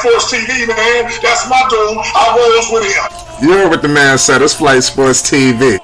Sports TV, man. That's my dude. I rolls with him. You heard what the man said. It's Flight Sports TV.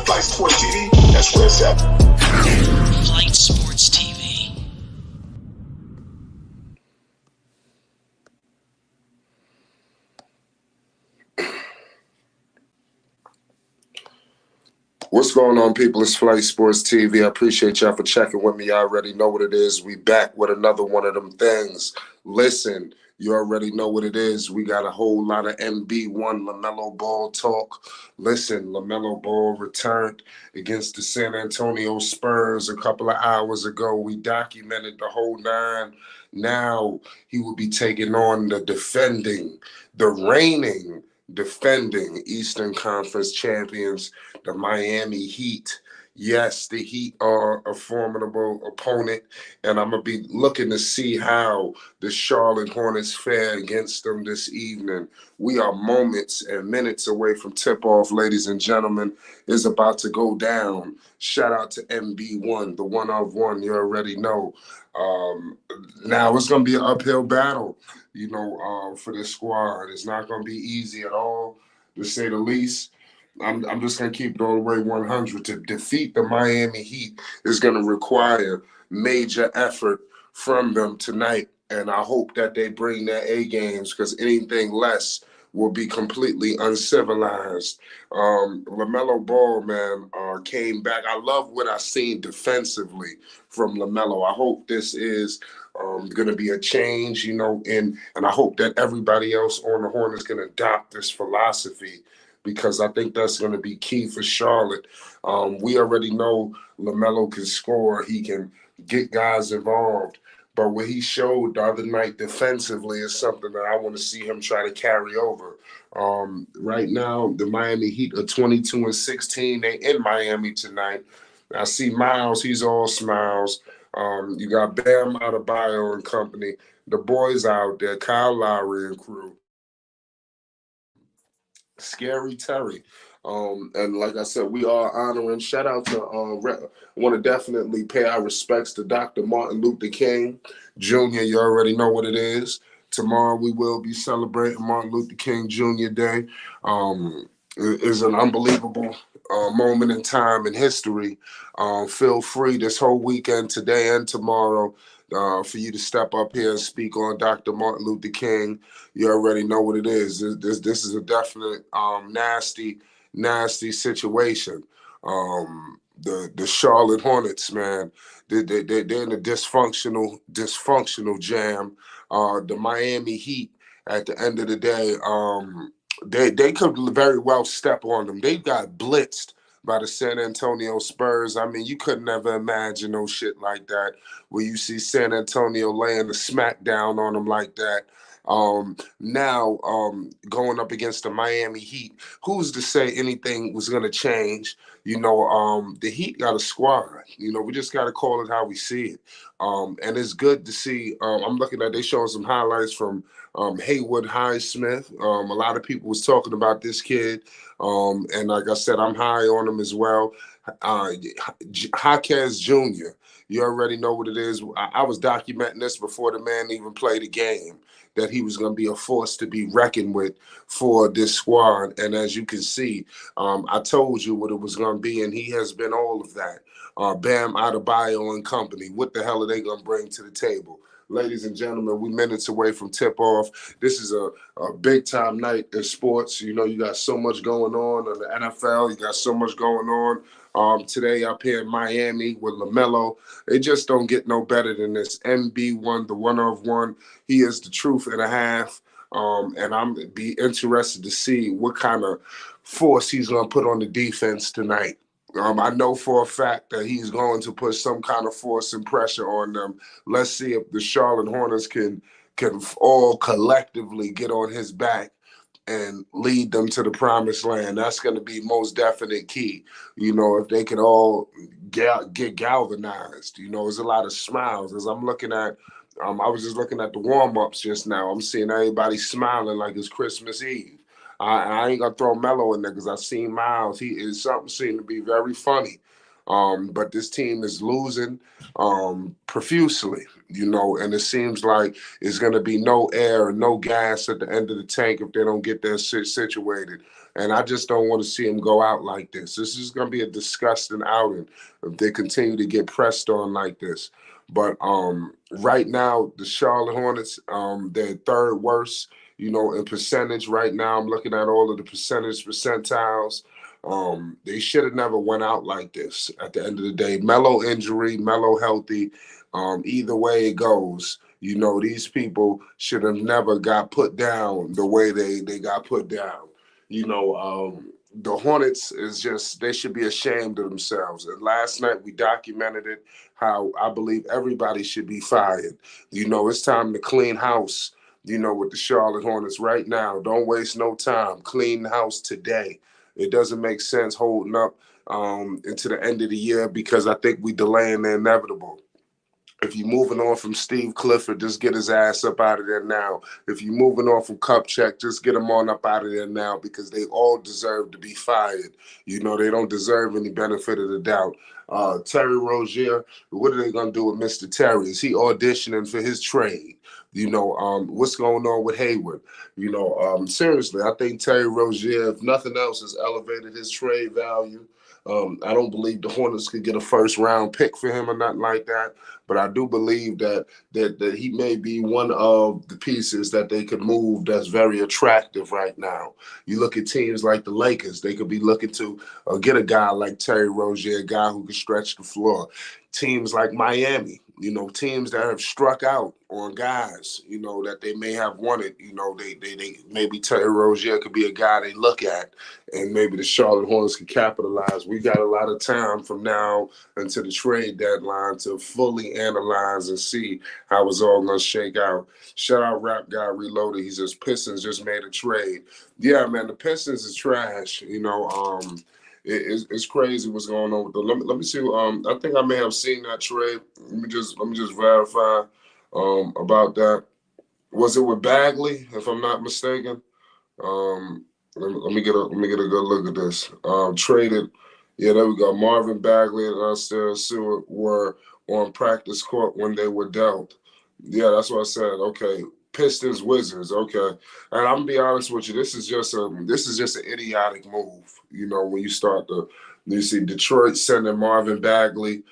Flight Sports TV, that's where it's at. Flight Sports TV. What's going on, people? It's Flight Sports TV. I appreciate y'all for checking with me. I already know what it is. We back with another one of them things. Listen, you already know what it is. We got a whole lot of MB1 Lamelo Ball talk. Listen, Lamelo Ball returned against the San Antonio Spurs a couple of hours ago. We documented the whole nine. Now he will be taking on the reigning defending Eastern Conference champions, the Miami Heat. Yes, the Heat are a formidable opponent, and I'm going to be looking to see how the Charlotte Hornets fare against them this evening. We are moments and minutes away from tip-off, ladies and gentlemen. It's about to go down. Shout out to MB1, the one of one, you already know. Now it's going to be an uphill battle, for this squad. It's not going to be easy at all, to say the least. I'm just going to keep it all the way 100. To defeat the Miami Heat is going to require major effort from them tonight, and I hope that they bring their A games, because anything less will be completely uncivilized. LaMelo Ball, man, came back. I love what I've seen defensively from LaMelo. I hope this is going to be a change, and I hope that everybody else on the Hornets can adopt this philosophy, because I think that's going to be key for Charlotte. We already know LaMelo can score. He can get guys involved. But what he showed the other night defensively is something that I want to see him try to carry over. Right now, the Miami Heat are 22-16. They in Miami tonight. I see Miles. He's all smiles. You got Bam Adebayo and company. The boys out there, Kyle Lowry and crew. Scary Terry. And like I said, we are honoring. Shout out to, I want to definitely pay our respects to Dr. Martin Luther King Jr. You already know what it is. Tomorrow we will be celebrating Martin Luther King Jr. Day. It is an unbelievable moment in time in history. Feel free this whole weekend, today and tomorrow, for you to step up here and speak on Dr. Martin Luther King. You already know what it is. This is a definite nasty situation. The Charlotte Hornets, man, they're in a dysfunctional jam. The Miami Heat, at the end of the day, they could very well step on them. They got blitzed by the San Antonio Spurs. I mean, you could never imagine no shit like that, where you see San Antonio laying the smack down on them like that. Now, going up against the Miami Heat, who's to say anything was going to change? The Heat got a squad. We just got to call it how we see it. And it's good to see. I'm looking at, they showing some highlights from Haywood Highsmith. A lot of people was talking about this kid. And like I said, I'm high on him as well. Jaquez Jr., you already know what it is. I was documenting this before the man even played the game, that he was going to be a force to be reckoned with for this squad. And as you can see, I told you what it was going to be, and he has been all of that. Bam Adebayo and company, what the hell are they going to bring to the table? Ladies and gentlemen, we're minutes away from tip-off. This is a big-time night in sports. You got so much going on in the NFL. You got so much going on today up here in Miami with LaMelo. It just don't get no better than this. MB1, the one of one. He is the truth and a half. And I'm be interested to see what kind of force he's going to put on the defense tonight. I know for a fact that he's going to put some kind of force and pressure on them. Let's see if the Charlotte Hornets can all collectively get on his back and lead them to the promised land. That's going to be most definite key. If they could all get galvanized. There's a lot of smiles as I'm looking at. I was just looking at the warm-ups just now. I'm seeing everybody smiling like it's Christmas Eve. I ain't gonna throw Melo in there because I've seen Miles. He is something seemed to be very funny. But this team is losing profusely, and it seems like it's going to be no air and no gas at the end of the tank if they don't get their situated. And I just don't want to see them go out like this. This is going to be a disgusting outing if they continue to get pressed on like this. But right now, the Charlotte Hornets, they're third worst, in percentage. Right now, I'm looking at all of the percentiles. They should have never went out like this at the end of the day. Melo injury, Melo healthy. Either way it goes, these people should have never got put down the way they got put down. The Hornets is just, they should be ashamed of themselves. And last night we documented it, how I believe everybody should be fired. It's time to clean house, with the Charlotte Hornets right now. Don't waste no time. Clean house today. It doesn't make sense holding up into the end of the year because I think we delaying the inevitable. If you're moving on from Steve Clifford, just get his ass up out of there now. If you're moving on from Kupchak, just get him on up out of there now because they all deserve to be fired. They don't deserve any benefit of the doubt. Terry Rozier, what are they going to do with Mr. Terry? Is he auditioning for his trade? What's going on with Hayward? Seriously, I think Terry Rozier, if nothing else, has elevated his trade value. I don't believe the Hornets could get a first-round pick for him or nothing like that, but I do believe that he may be one of the pieces that they could move that's very attractive right now. You look at teams like the Lakers, they could be looking to get a guy like Terry Rozier, a guy who can stretch the floor. Teams like Miami, teams that have struck out on guys, that they may have wanted, they maybe Terry Rozier could be a guy they look at, and maybe the Charlotte Hornets can capitalize. We got a lot of time from now until the trade deadline to fully analyze and see how it's all going to shake out. Shout out Rap Guy Reloaded. He says Pistons just made a trade. Yeah, man, the Pistons is trash. It's crazy what's going on with them. Let me see. I think I may have seen that trade. Let me just verify about that. Was it with Bagley, if I'm not mistaken? Let me get a good look at this. Traded. Yeah, there we go. Marvin Bagley and Estelle Seward were on practice court when they were dealt. Yeah, that's what I said. Okay. Pistons Wizards, okay, and I'm gonna be honest with you. This is just an idiotic move. When you see Detroit sending Marvin Bagley,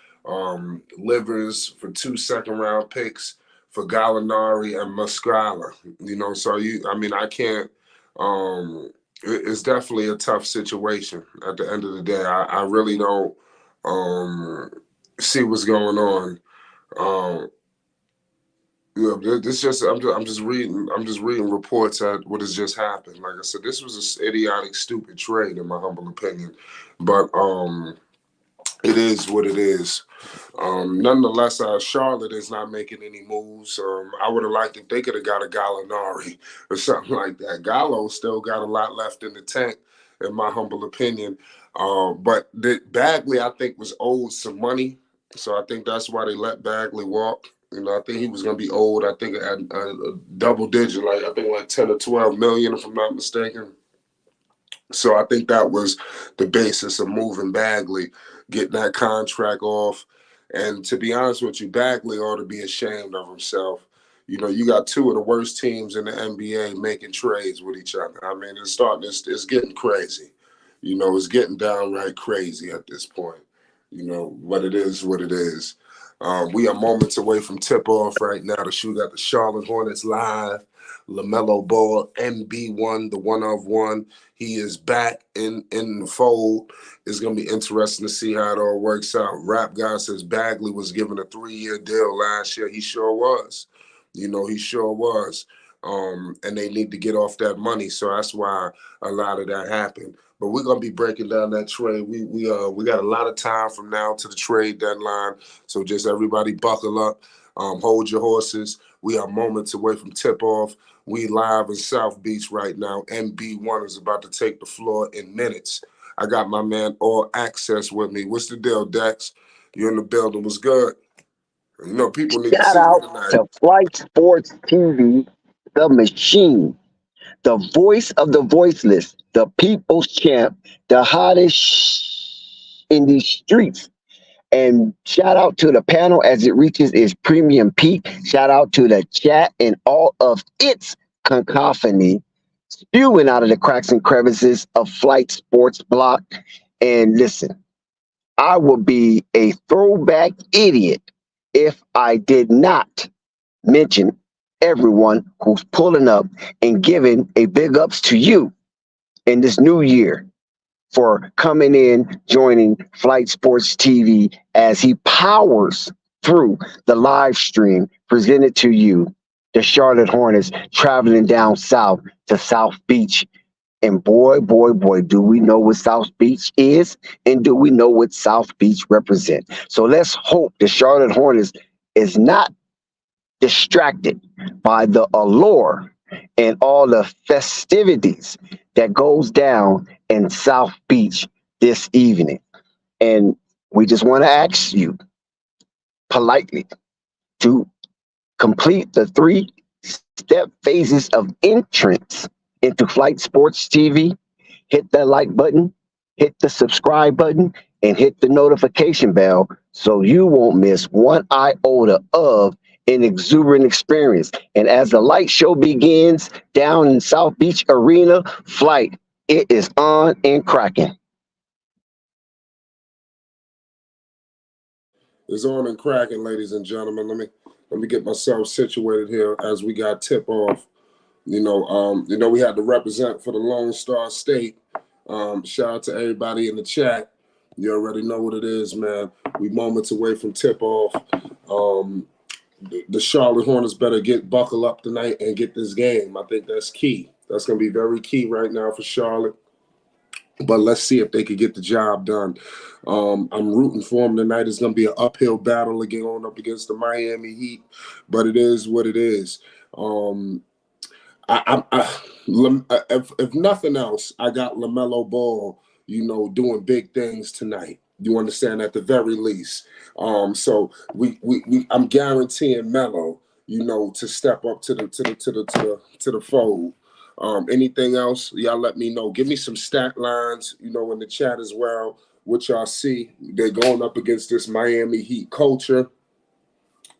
Livers for 2 second-round picks for Gallinari and Muscala. I can't. It's definitely a tough situation. At the end of the day, I really don't see what's going on. Yeah, this just I'm just reading reports at what has just happened. Like I said, this was an idiotic, stupid trade in my humble opinion, but it is what it is. Nonetheless, Charlotte is not making any moves. I would have liked if they could have got a Gallinari or something like that. Gallo still got a lot left in the tank, in my humble opinion. But Bagley, I think, was owed some money, so I think that's why they let Bagley walk. I think he was going to be owed, I think, at a double digit, like 10 or 12 million, if I'm not mistaken. So I think that was the basis of moving Bagley, getting that contract off. And to be honest with you, Bagley ought to be ashamed of himself. You got two of the worst teams in the NBA making trades with each other. I mean, it's getting crazy. It's getting downright crazy at this point. But it is what it is. We are moments away from tip-off right now. The shoot at the Charlotte Hornets live. Lamelo Ball, NB1, the one of one. He is back in the fold. It's going to be interesting to see how it all works out. Rap Guy says Bagley was given a 3-year deal last year. He sure was. He sure was. and they need to get off that money. So that's why a lot of that happened. But we're gonna be breaking down that trade. We got a lot of time from now to the trade deadline. So just everybody buckle up, hold your horses. We are moments away from tip off. We live in South Beach right now. MB1 is about to take the floor in minutes. I got my man All Access with me. What's the deal, Dex? You in the building? What's good? You know, people need to Shout see you out tonight. to Flight Sports TV, the machine, the voice of the voiceless, the people's champ, the hottest in these streets. And shout out to the panel as it reaches its premium peak. Shout out to the chat and all of its cacophony spewing out of the cracks and crevices of Flight Sports Block. And listen, I would be a throwback idiot if I did not mention everyone who's pulling up and giving a big ups to you in this new year for coming in, joining Flight Sports TV as he powers through the live stream presented to you. The Charlotte Hornets traveling down south to South Beach. And boy, do we know what South Beach is, and do we know what South Beach represents. So let's hope the Charlotte Hornets is not distracted by the allure and all the festivities that goes down in South Beach this evening. And we just want to ask you politely to complete the 3-step phases of entrance into Flight Sports TV. Hit that like button, hit the subscribe button, and hit the notification bell so you won't miss one iota of an exuberant experience. And as the light show begins down in South Beach Arena, Flight, it is on and cracking. It's on and cracking, ladies and gentlemen. Let me get myself situated here as we got tip off. We had to represent for the Lone Star State. Shout out to everybody in the chat. You already know what it is, man. We moments away from tip off. The Charlotte Hornets better buckle up tonight and get this game. I think that's key. That's going to be very key right now for Charlotte. But let's see if they could get the job done. I'm rooting for them tonight. It's going to be an uphill battle going up against the Miami Heat, but it is what it is. If nothing else, I got Lamelo Ball, doing big things tonight. You understand, at the very least. So I'm guaranteeing Melo, to step up to the fold. Anything else, y'all let me know. Give me some stat lines, in the chat as well, what y'all see. They're going up against this Miami Heat culture.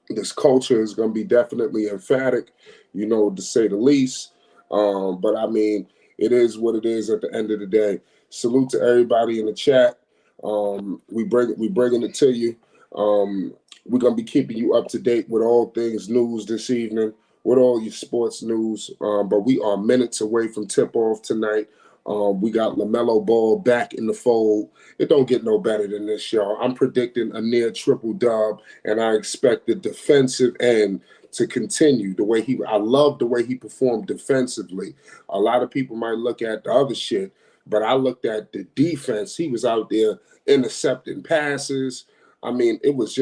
This culture is going to be definitely emphatic, to say the least. But I mean, it is what it is at the end of the day. Salute to everybody in the chat. We bringing it to you. We're going to be keeping you up to date with all things news this evening, with all your sports news. But we are minutes away from tip-off tonight. We got LaMelo Ball back in the fold. It don't get no better than this, y'all. I'm predicting a near triple dub, and I expect the defensive end to continue the way I love the way he performed defensively. A lot of people might look at the other shit, but I looked at the defense. He was out there intercepting passes. I mean, it was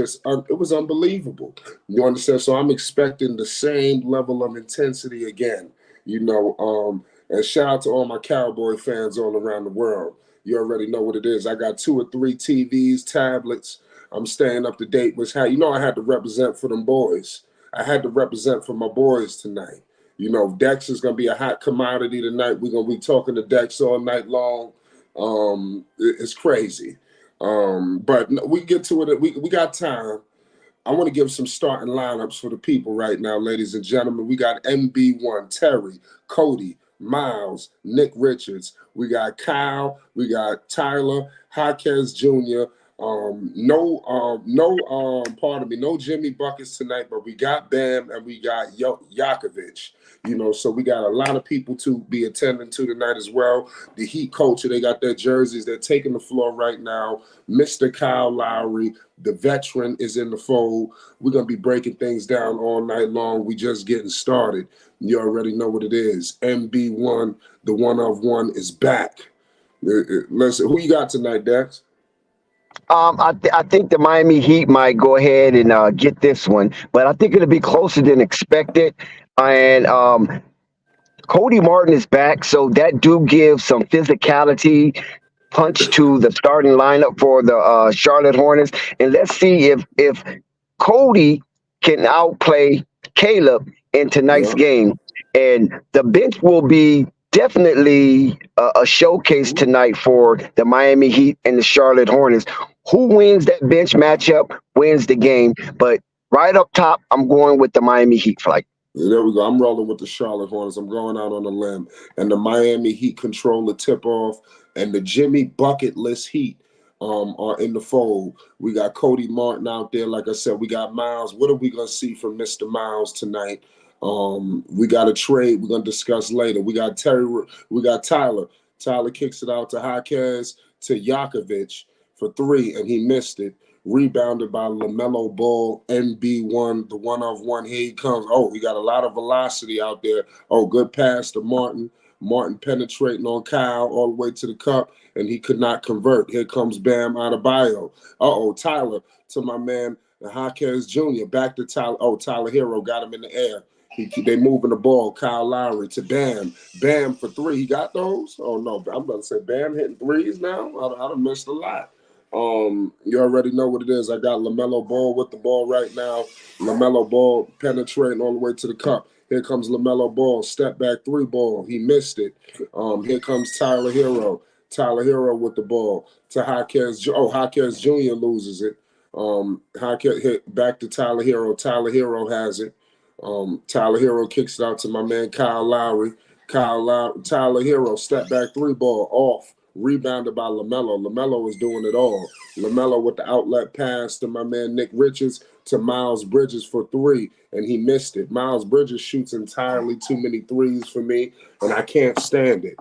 unbelievable. You understand? So I'm expecting the same level of intensity again, and shout out to all my Cowboy fans all around the world. You already know what it is. I got 2 or 3 TVs, tablets. I'm staying up to date with how, I had to represent for them boys. I had to represent for my boys tonight. Dex is going to be a hot commodity tonight. We're going to be talking to Dex all night long. It's crazy. But we get to it. We got time. I want to give some starting lineups for the people right now, ladies and gentlemen. We got MB1, Terry, Cody, Miles, Nick Richards. We got Kyle. We got Tyler, Jaquez Jr., Pardon me, no Jimmy buckets tonight, but we got Bam and we got Yakovich. So we got a lot of people to be attending to tonight as well. The Heat culture, they got their jerseys. They're taking the floor right now. Mr. Kyle Lowry, the veteran, is in the fold. We're going to be breaking things down all night long. We just getting started. You already know what it is. MB1, the one of one, is back. Listen, who you got tonight, Dex? I think the Miami Heat might go ahead and get this one, but I think it'll be closer than expected. And Cody Martin is back, so that do give some physicality punch to the starting lineup for the Charlotte Hornets. And let's see if Cody can outplay Caleb in tonight's game. And the bench will be definitely a showcase tonight for the Miami Heat and the Charlotte Hornets. Who wins that bench matchup wins the game. But right up top, I'm going with the Miami Heat flight. There we go. I'm rolling with the Charlotte Hornets. I'm going out on a limb. And the Miami Heat control the tip-off. And the Jimmy bucket list Heat are in the fold. We got Cody Martin out there. Like I said, we got Miles. What are we going to see from Mr. Miles tonight? We got a trade we're going to discuss later. We got Tyler. Tyler kicks it out to Jaquez to Yakovich for three, and he missed it. Rebounded by Lamelo Ball, NB1, the one of one. Here he comes. Oh, we got a lot of velocity out there. Oh, good pass to Martin. Martin penetrating on Kyle all the way to the cup, and he could not convert. Here comes Bam Adebayo. Tyler to my man, Jaquez Jr. Back to Tyler. Oh, Tyler Hero got him in the air. They moving the ball. Kyle Lowry to Bam. Bam for three. He got those? Oh, no. I'm about to say Bam hitting threes now? I'd have missed a lot. You already know what it is. I got Lamelo Ball with the ball right now. Lamelo Ball penetrating all the way to the cup. Here comes Lamelo Ball, step back three ball. He missed it. Here comes Tyler Hero. Tyler Hero with the ball to Jaquez. Jaquez Jr. loses it. Jaquez hit back to Tyler Hero. Tyler Hero has it. Tyler Hero kicks it out to my man Kyle Lowry. Tyler Hero, step back three ball off. Rebounded by Lamelo. Lamelo is doing it all. Lamelo with the outlet pass to my man Nick Richards to Miles Bridges for three, and he missed it. Miles Bridges shoots entirely too many threes for me, and I can't stand it.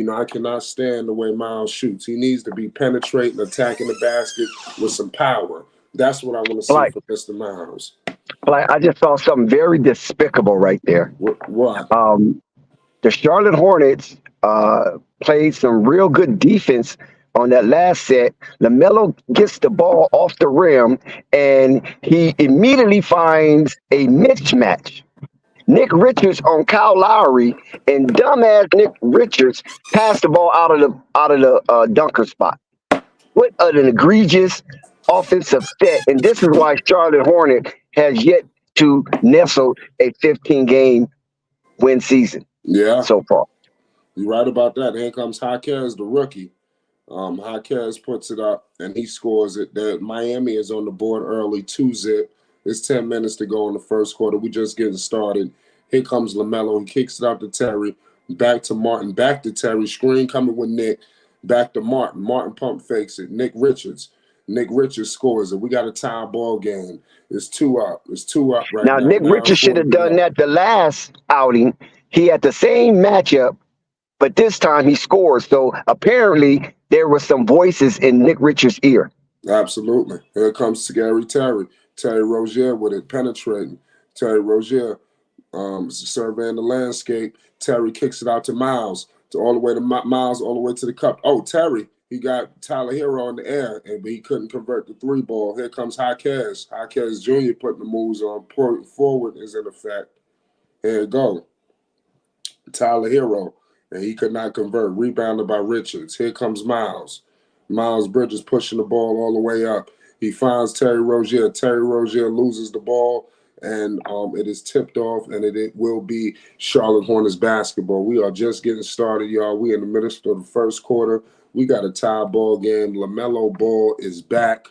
I cannot stand the way Miles shoots. He needs to be penetrating, attacking the basket with some power. That's what I want to see from Mr. Miles. I just saw something very despicable right there. What? The Charlotte Hornets played some real good defense on that last set. Lamelo gets the ball off the rim, and he immediately finds a mismatch. Nick Richards on Kyle Lowry, and dumbass Nick Richards passed the ball out of the dunker spot. What an egregious offensive set! And this is why Charlotte Hornet has yet to nestle a 15-game win season. Yeah, so far. You're right about that. Here comes Jaquez, the rookie. Jaquez puts it up, and he scores it. Miami is on the board early, 2-0. It's 10 minutes to go in the first quarter. We just getting started. Here comes Lamelo. He kicks it out to Terry. Back to Martin. Back to Terry. Screen coming with Nick. Back to Martin. Martin pump fakes it. Nick Richards scores it. We got a tie ball game. It's 2 up. It's 2 up right now. Now, Nick Richards should have done that the last outing. He had the same matchup, but this time he scores. So apparently there were some voices in Nick Richards' ear. Absolutely. Here comes Terry. Terry Rozier with it, penetrating. Terry Rozier surveying the landscape. Terry kicks it out to Miles, all the way to Miles, all the way to the cup. Oh, Terry, he got Tyler Hero in the air, but he couldn't convert the three ball. Here comes Jaquez. Jaquez Jr. putting the moves on. Forward is in effect. Here you go. Tyler Hero, and he could not convert. Rebounded by Richards. Here comes Miles. Miles Bridges pushing the ball all the way up. He finds Terry Rozier. Terry Rozier loses the ball, and it is tipped off, and it will be Charlotte Hornets basketball. We are just getting started, y'all. We in the middle of the first quarter. We got a tie ball game. Lamelo Ball is back.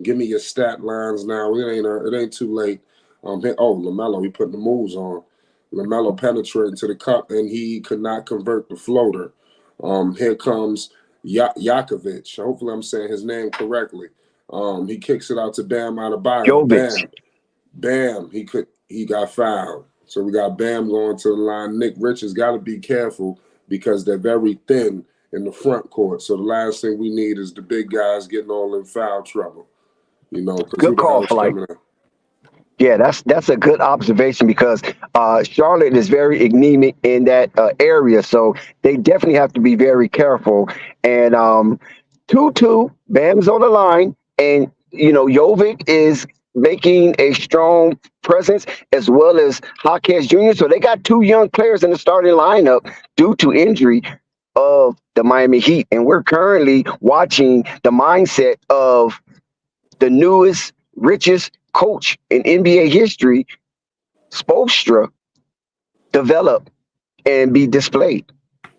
Give me your stat lines now. It ain't too late. Lamelo, he putting the moves on. Lamelo penetrating to the cup, and he could not convert the floater. Here comes Yakovich. Hopefully I'm saying his name correctly. He kicks it out to Bam Adebayo. Jovic. Bam. He got fouled. So we got Bam going to the line. Nick Richards got to be careful because they're very thin in the front court. So the last thing we need is the big guys getting all in foul trouble. Because who Good the call, hell is Flight. coming in? Yeah, that's a good observation because Charlotte is very anemic in that area, so they definitely have to be very careful. And 2-2, Bam's on the line, and Jovic is making a strong presence as well as Jaquez Jr. So they got two young players in the starting lineup due to injury of the Miami Heat, and we're currently watching the mindset of the newest, richest coach in NBA history, Spoelstra, develop and be displayed.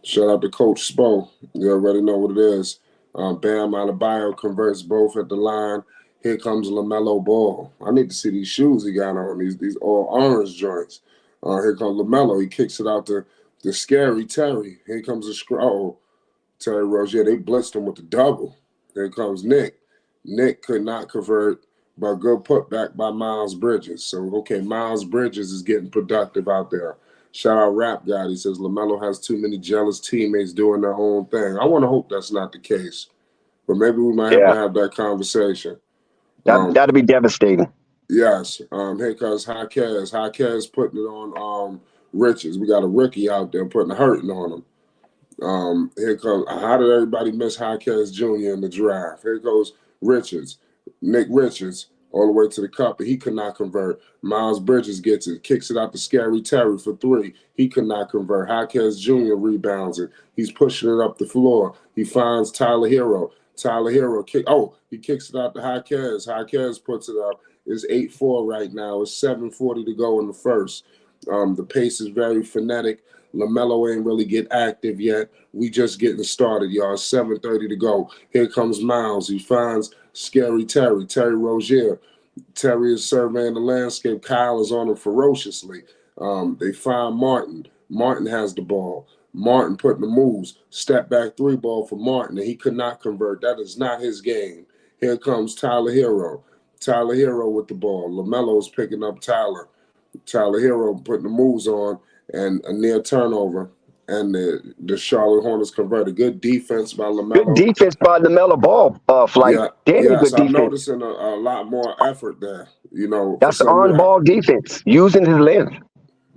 Shout out to Coach Spo. You already know what it is. Bam Adebayo converts both at the line. Here comes Lamelo Ball. I need to see these shoes he got on. These all orange joints. Here comes Lamelo. He kicks it out to the scary Terry. Here comes the Terry Rozier. They blitzed him with the double. Here comes Nick. Nick could not convert, but good putback by Miles Bridges. So, okay, Miles Bridges is getting productive out there. Shout out Rap God. He says LaMelo has too many jealous teammates doing their own thing. I want to hope that's not the case, but maybe we might have to have that conversation. That'd be devastating. Yes. Here comes Jaquez. Jaquez putting it on Richards. We got a rookie out there putting a hurting on him. Here comes, how did everybody miss Jaquez Jr. in the draft? Here goes Richards, Nick Richards, all the way to the cup, but he could not convert. Miles Bridges gets it, kicks it out to Scary Terry for three. He could not convert. Jaquez Jr. rebounds it. He's pushing it up the floor. He finds Tyler Hero. Tyler Hero, he kicks it out to Jaquez. Jaquez puts it up. It's 8-4 right now. It's 7:40 to go in the first. The pace is very frenetic. LaMelo ain't really get active yet. We just getting started, y'all. 7:30 to go. Here comes Miles. He finds Scary Terry. Terry Rozier. Terry is surveying the landscape. Kyle is on him ferociously. They find Martin. Martin has the ball. Martin putting the moves. Step back three ball for Martin, and he could not convert. That is not his game. Here comes Tyler Hero. Tyler Hero with the ball. LaMelo's picking up Tyler. Tyler Hero putting the moves on, and a near turnover, and the Charlotte Hornets converted. Good defense by LaMelo. Good defense by LaMelo Ball, Flight. Yeah, Good I'm defense. noticing a lot more effort there. That's on-ball defense, using his length.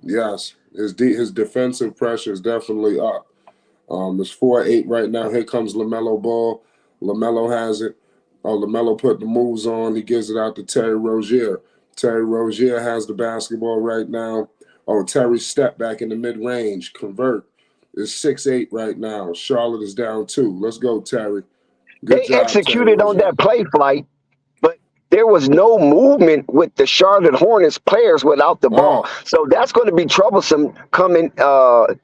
Yes, his defensive pressure is definitely up. It's 4-8 right now. Here comes LaMelo Ball. LaMelo has it. LaMelo put the moves on. He gives it out to Terry Rozier. Terry Rozier has the basketball right now. Terry step back in the mid-range. Convert. It's 6-8 right now. Charlotte is down 2. Let's go, Terry. Good job, Executed Terry on that play, Flight, but there was no movement with the Charlotte Hornets players without the ball. So that's going to be troublesome coming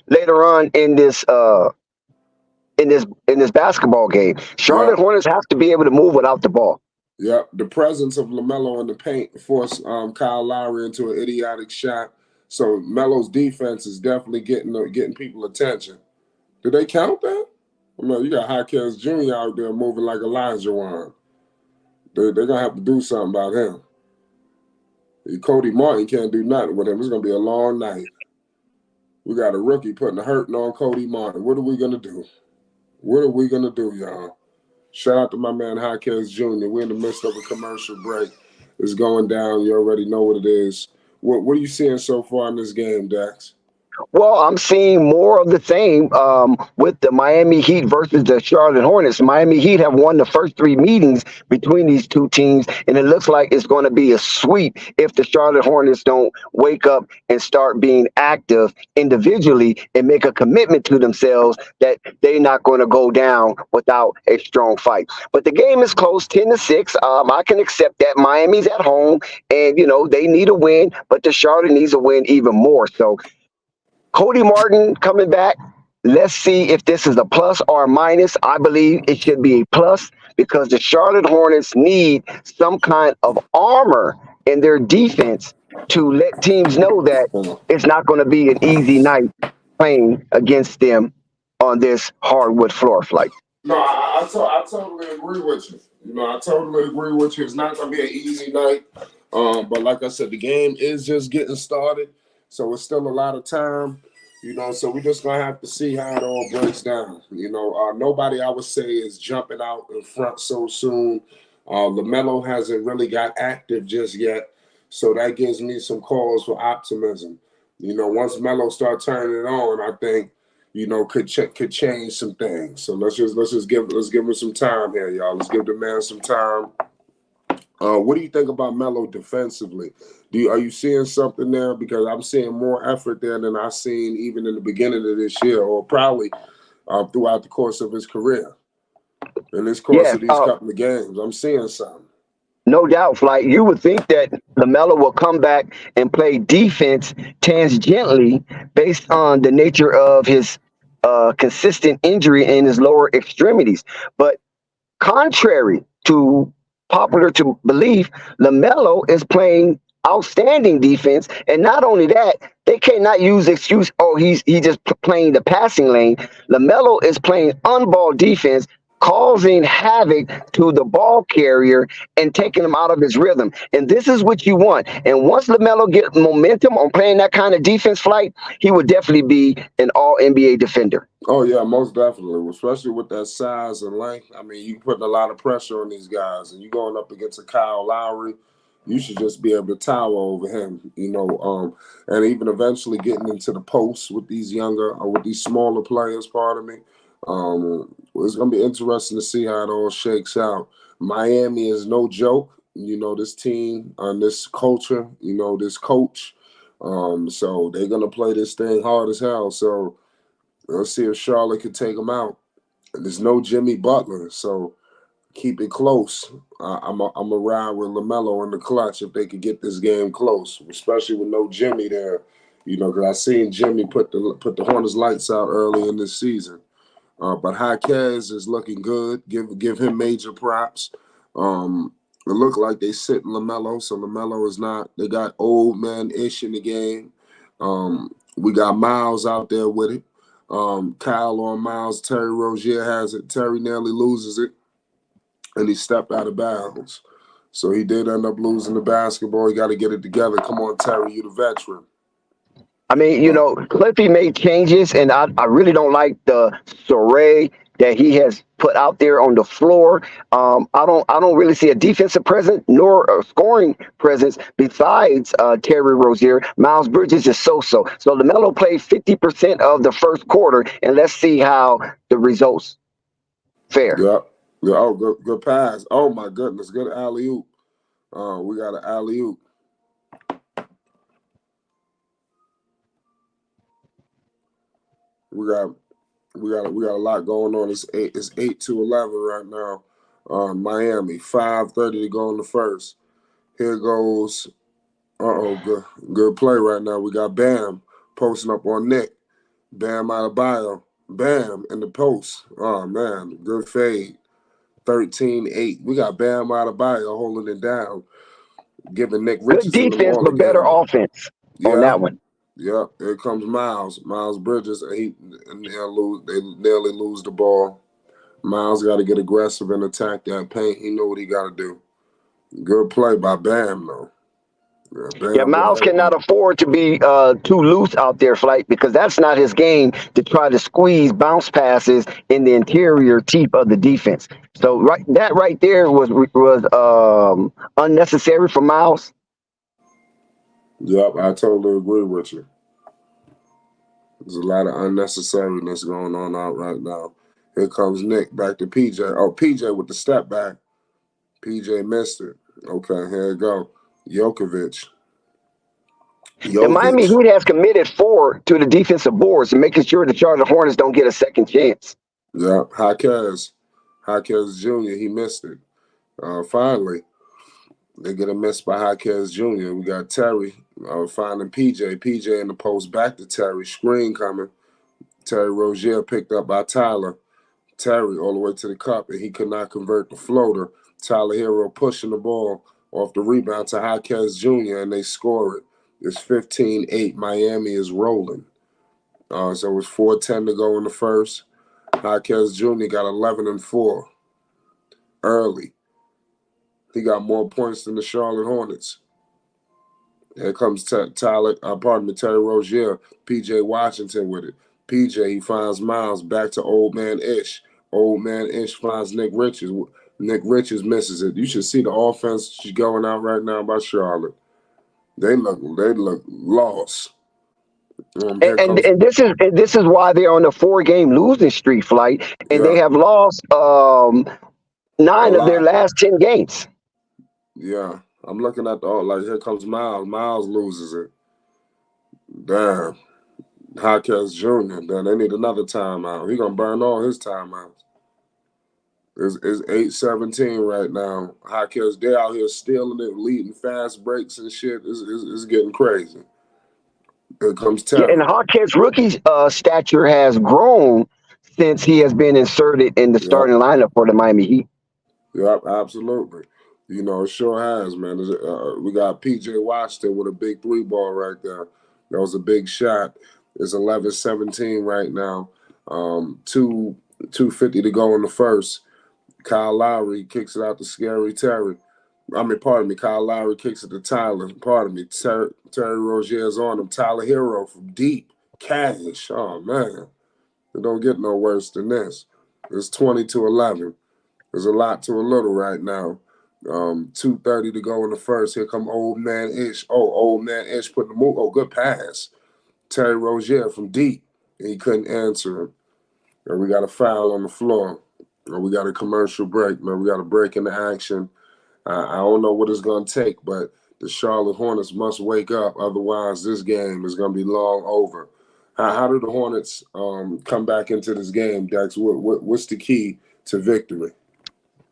later on in this basketball game. Charlotte Hornets have to be able to move without the ball. Yep, the presence of LaMelo in the paint forced Kyle Lowry into an idiotic shot. So Melo's defense is definitely getting people attention. Did they count that? I mean, you got Jaquez Jr. out there moving like Elijah Wan. They're going to have to do something about him. Cody Martin can't do nothing with him. It's going to be a long night. We got a rookie putting a hurting on Cody Martin. What are we going to do? What are we going to do, y'all? Shout out to my man Jaquez Jr. We're in the midst of a commercial break. It's going down. You already know what it is. What are you seeing so far in this game, Dax? Well, I'm seeing more of the same with the Miami Heat versus the Charlotte Hornets. Miami Heat have won the first 3 meetings between these two teams, and it looks like it's going to be a sweep if the Charlotte Hornets don't wake up and start being active individually and make a commitment to themselves that they're not going to go down without a strong fight. But the game is close, 10-6. I can accept that. Miami's at home, and, they need a win, but the Charlotte needs a win even more. So Cody Martin coming back. Let's see if this is a plus or a minus. I believe it should be a plus because the Charlotte Hornets need some kind of armor in their defense to let teams know that it's not going to be an easy night playing against them on this hardwood floor, Flight. No, I totally agree with you. I totally agree with you. It's not going to be an easy night. But like I said, the game is just getting started. So it's still a lot of time. So we're just going to have to see how it all breaks down. Nobody, I would say, is jumping out in front so soon. Lamelo hasn't really got active just yet. So that gives me some cause for optimism. Once Melo starts turning it on, I think could change some things. So let's give him some time here, y'all. Let's give the man some time. What do you think about Melo defensively? Are you seeing something there? Because I'm seeing more effort there than I've seen even in the beginning of this year, or probably throughout the course of his career. In this course Yes, of these couple of games, I'm seeing something. no doubt. Like you would think that Lamelo will come back and play defense tangentially based on the nature of his consistent injury in his lower extremities. But contrary to popular to belief, LaMelo is playing outstanding defense, and not only that, they cannot use the excuse, oh, he just playing the passing lane. LaMelo is playing on-ball defense, causing havoc to the ball carrier and taking him out of his rhythm. And this is what you want. And once LaMelo gets momentum on playing that kind of defense flight, he would definitely be an all-NBA defender. Oh, yeah, most definitely, especially with that size and length. I mean, you're putting a lot of pressure on these guys, and you're going up against a Kyle Lowry. You should just be able to tower over him, and even eventually getting into the post with these with these smaller players, pardon me. It's going to be interesting to see how it all shakes out. Miami is no joke. This team and this culture, this coach. So they're going to play this thing hard as hell. So let's see if Charlotte can take them out. And there's no Jimmy Butler, so keep it close. I'm a ride with LaMelo in the clutch if they could get this game close, especially with no Jimmy there. Because I seen Jimmy put the Hornets lights out early in this season. But Jaquez is looking good. Give him major props. It looked like they sit LaMelo, so LaMelo is not. They got old man-ish in the game. We got Miles out there with it. Kyle on Miles. Terry Rozier has it. Terry nearly loses it, and he stepped out of bounds. So he did end up losing the basketball. He got to get it together. Come on, Terry, you the veteran. I mean, Cliffy made changes, and I really don't like the soiree that he has put out there on the floor. I don't really see a defensive presence nor a scoring presence besides Terry Rozier. Miles Bridges is so-so. So LaMelo played 50% of the first quarter, and let's see how the results fare. Yeah. Oh, good pass. Oh my goodness, good alley-oop. We got an alley-oop. We got a lot going on. It's 8-11 right now. Miami, 5:30 to go in the first. Here goes. Good play right now. We got Bam posting up on Nick. Bam out of bio. Bam in the post. Oh man, good fade. 13-8. We got Bam out of bio holding it down, giving Nick Good Richardson the defense, ball but better again. offense on that one. Yeah, here comes Miles Bridges, and they nearly lose the ball. Miles got to get aggressive and attack that paint. He know what he got to do. Good play by Bam, though. Yeah, Miles cannot afford to be too loose out there, Flight, because that's not his game to try to squeeze bounce passes in the interior teeth of the defense. So right there was unnecessary for Miles. Yep, I totally agree with you. There's a lot of unnecessariness going on out right now. Here comes Nick back to PJ. Oh, PJ with the step back. PJ missed it. Okay, here we go. Jokic. And Miami Heat has committed 4 to the defensive boards and making sure the Charlotte Hornets don't get a second chance. Yeah, Jaquez Jr., he missed it. Finally, they get a miss by Jaquez Jr. We got Terry finding PJ. PJ in the post back to Terry. Screen coming. Terry Rozier picked up by Tyler. Terry all the way to the cup, and he could not convert the floater. Tyler Hero pushing the ball off the rebound to Jaquez Jr., and they score it. It's 15-8. Miami is rolling. So it's 4:10 to go in the first. Jaquez Jr. got 11-4 early. He got more points than the Charlotte Hornets. Here comes Terry Rozier, P.J. Washington with it. P.J. he finds Miles back to Old Man Ish. Old Man Ish finds Nick Richards. Nick Richards misses it. You should see the offense going out right now by Charlotte. They look lost. And this is why they're on a 4-game losing streak, Flight, and they have lost 9 of their last 10 games. Yeah, I'm looking at here comes Miles. Miles loses it. Damn. Jaquez Jr. Then they need another timeout. He's gonna burn all his timeouts. It's 8-17 right now. Jaquez, they out here stealing it, leading fast breaks and shit. It's getting crazy. Here comes Terry. Yeah, and Jaquez rookie's stature has grown since he has been inserted in the starting lineup for the Miami Heat. Yep, absolutely. You know, it sure has, man. We got P.J. Washington with a big 3-ball right there. That was a big shot. It's 11-17 right now. 2:50 to go in the first. Kyle Lowry kicks it out to Scary Terry. Kyle Lowry kicks it to Tyler. Terry Rozier's on him. Tyler Hero from deep. Cash. Oh, man. It don't get no worse than this. It's 20-11. There's a lot to a little right now. 2:30 to go in the first. Here come Old Man Ish. Oh, Old Man Ish putting the move. Oh, good pass. Terry Rozier from deep. And he couldn't answer him. And we got a foul on the floor. And we got a commercial break, man. We got a break in the action. I don't know what it's going to take, but the Charlotte Hornets must wake up. Otherwise, this game is going to be long over. How do the Hornets come back into this game, Dex? What's the key to victory?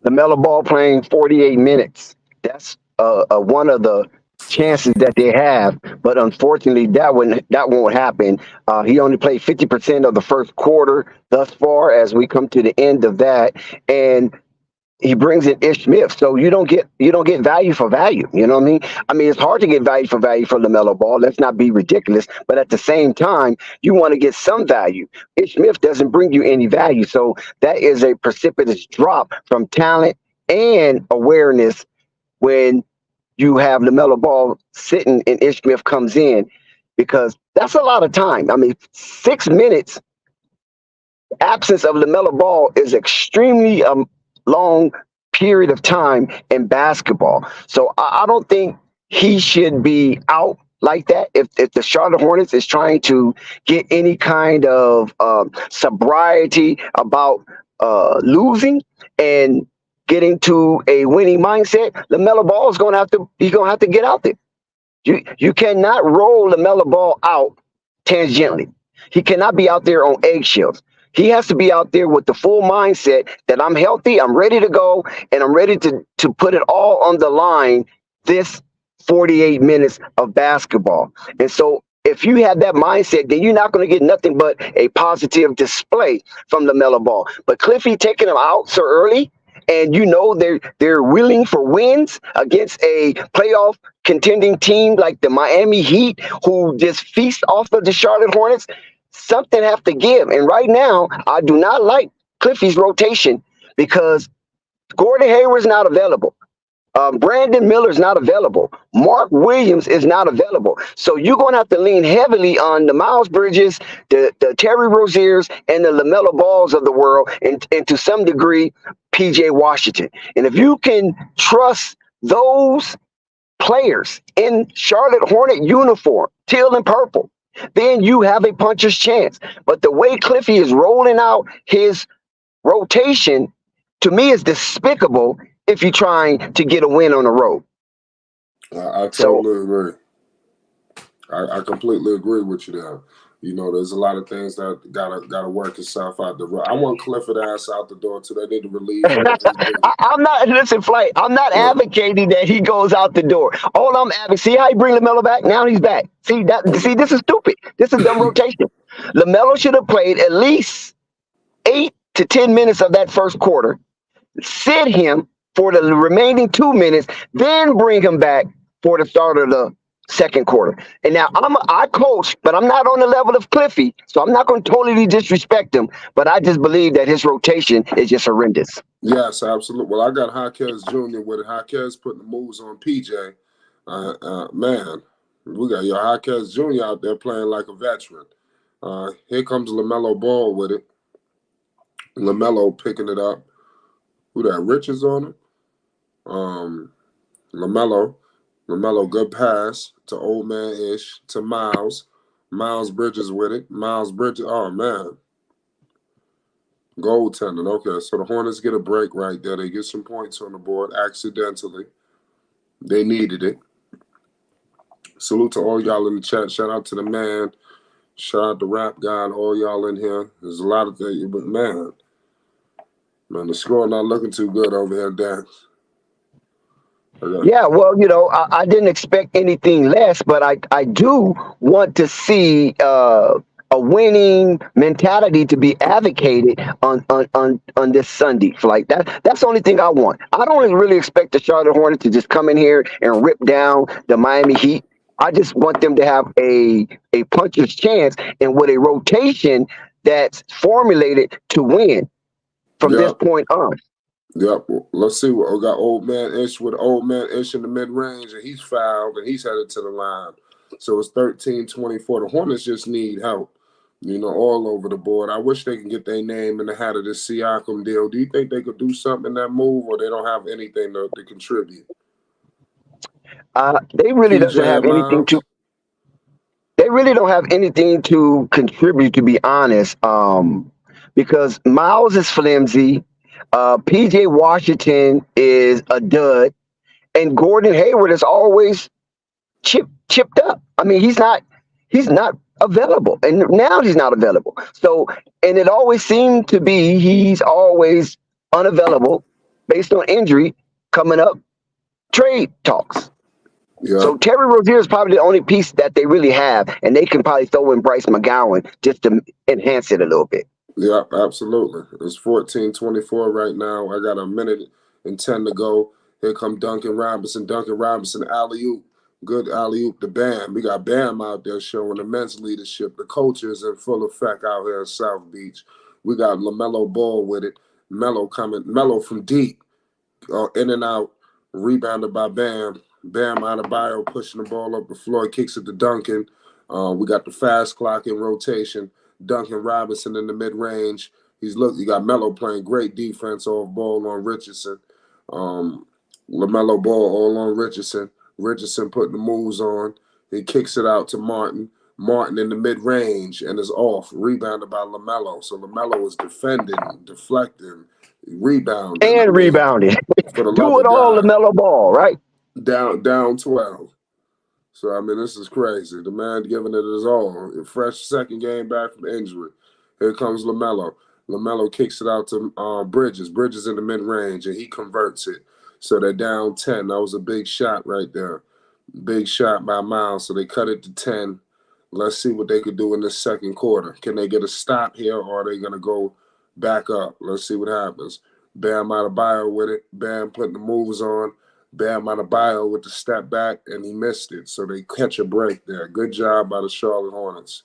Lamelo Ball playing 48 minutes. That's one of the chances that they have, but unfortunately, that won't happen. He only played 50% of the first quarter thus far. As we come to the end of that, and he brings in Ish Smith, so you don't get value for value. You know what I mean? I mean, it's hard to get value for Lamelo Ball. Let's not be ridiculous, but at the same time, you want to get some value. Ish Smith doesn't bring you any value, so that is a precipitous drop from talent and awareness when you have Lamelo Ball sitting and Ish Smith comes in, because that's a lot of time. I mean, 6 minutes absence of Lamelo Ball is extremely long period of time in basketball. So I don't think he should be out like that. If the Charlotte Hornets is trying to get any kind of sobriety about losing and getting to a winning mindset, Lamelo Ball is going to have to get out there. You cannot roll Lamelo Ball out tangentially. He cannot be out there on eggshells. He has to be out there with the full mindset that I'm healthy, I'm ready to go, and I'm ready to put it all on the line this 48 minutes of basketball. And so if you have that mindset, then you're not going to get nothing but a positive display from Lamelo Ball. But Cliffy taking him out so early, and you know they're willing for wins against a playoff contending team like the Miami Heat, who just feast off of the Charlotte Hornets. Something have to give. And right now, I do not like Cliffy's rotation because Gordon Hayward's not available. Brandon Miller's not available. Mark Williams is not available. So you're going to have to lean heavily on the Miles Bridges, the Terry Roziers, and the Lamelo Balls of the world, and to some degree, P.J. Washington. And if you can trust those players in Charlotte Hornet uniform, teal and purple, then you have a puncher's chance. But the way Cliffy is rolling out his rotation, to me, is despicable if you're trying to get a win on the road. I totally agree. I completely agree with you there. You know, there's a lot of things that gotta work itself out. I want Clifford ass out the door too. They need to relieve him. I'm not, listen, Flight, I'm not advocating that he goes out the door. All I'm advocating, see how he bring LaMelo back? Now he's back. See, this is stupid. This is dumb rotation. LaMelo should have played at least 8 to 10 minutes of that first quarter, sit him for the remaining 2 minutes, then bring him back for the start of the second quarter. And now I coach, but I'm not on the level of Cliffy, so I'm not going to totally disrespect him. But I just believe that his rotation is just horrendous. Yes, absolutely. Well, I got Jaquez Jr. with it. Jaquez putting the moves on PJ. Man, we got your Jaquez Jr. out there playing like a veteran. Here comes Lamelo Ball with it. Lamelo picking it up. Who that? Richards on it. Lamelo, good pass to old man Ish to Miles. Miles Bridges with it. Miles Bridges. Oh man, goaltending. Okay, so the Hornets get a break right there. They get some points on the board accidentally. They needed it. Salute to all y'all in the chat. Shout out to the man. Shout out to Rap God. All y'all in here. There's a lot of things, but man, the score not looking too good over here, Dan. Yeah, well, I didn't expect anything less, but I do want to see a winning mentality to be advocated on this Sunday flight. That's the only thing I want. I don't really expect the Charlotte Hornets to just come in here and rip down the Miami Heat. I just want them to have a puncher's chance and with a rotation that's formulated to win from this point on. Yep. Let's see. We got old man Ish with old man Ish in the mid range, and he's fouled and he's headed to the line. So it's 13-24. The Hornets just need help, all over the board. I wish they can get their name in the hat of this Siakam deal. Do you think they could do something in that move, or they don't have anything to contribute? They really doesn't have anything to. They really don't have anything to contribute, to be honest. Because Miles is flimsy. PJ Washington is a dud, and Gordon Hayward is always chipped up. I mean, he's not available, and now he's not available. So, and it always seemed to be he's always unavailable based on injury coming up trade talks. Yeah. So Terry Rozier is probably the only piece that they really have, and they can probably throw in Bryce McGowan just to enhance it a little bit. Yeah, absolutely. It's 14-24 right now. I got a minute and 10 to go. Here come Duncan Robinson. Alley-oop. Good alley-oop to Bam. We got Bam out there showing immense leadership. The culture is in full effect out here in South Beach. We got Lamelo Ball with it. Melo from deep. In and out. Rebounded by Bam. Bam Adebayo pushing the ball up the floor. Kicks it to Duncan. We got the fast clock in rotation. Duncan Robinson in the mid-range. You got Melo playing great defense off ball on Richardson. LaMelo Ball all on Richardson. Richardson putting the moves on. He kicks it out to Martin. Martin in the mid-range and is off. Rebounded by LaMelo. So LaMelo is defending, deflecting, rebounding. And rebounding. Do it all LaMelo Ball, right? Down 12. So, I mean, this is crazy. The man giving it his all. A fresh second game back from injury. Here comes LaMelo. LaMelo kicks it out to Bridges. Bridges in the mid-range, and he converts it. So they're down 10. That was a big shot right there. Big shot by Miles. So they cut it to 10. Let's see what they could do in this second quarter. Can they get a stop here, or are they going to go back up? Let's see what happens. Bam Adebayo with it. Bam putting the moves on. Bam Adebayo with the step back, and he missed it. So they catch a break there. Good job by the Charlotte Hornets.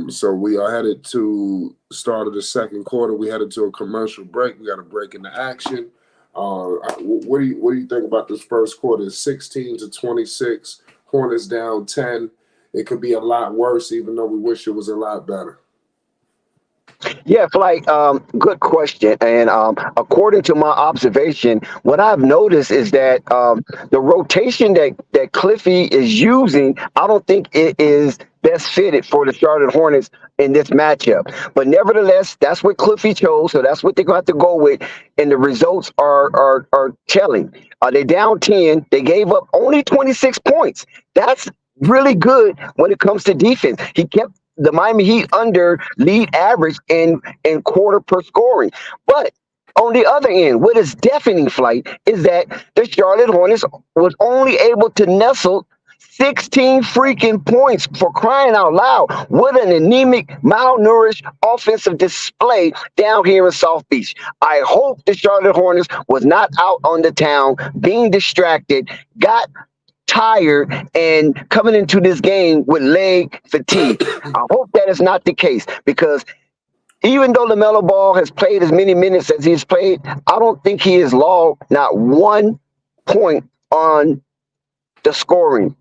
So we are headed to start of the second quarter. We headed to a commercial break. We got a break in the action. What do you think about this first quarter? 16-26. Hornets down 10. It could be a lot worse, even though we wish it was a lot better. Yeah, good question. And according to my observation, what I've noticed is that the rotation that Cliffy is using, I don't think it is best fitted for the Charlotte Hornets in this matchup. But nevertheless, that's what Cliffy chose, so that's what they're going to have to go with. And the results are telling. They down 10. They gave up only 26 points. That's really good when it comes to defense. He kept the Miami Heat under league average in quarter per scoring. But on the other end, what is deafening, Flight, is that the Charlotte Hornets was only able to nestle 16 freaking points, for crying out loud. What an anemic, malnourished offensive display down here in South Beach. I hope the Charlotte Hornets was not out on the town being distracted, got tired and coming into this game with leg fatigue. I hope that is not the case, because even though LaMelo Ball has played as many minutes as he's played, I don't think he has logged not 1 point on the scoring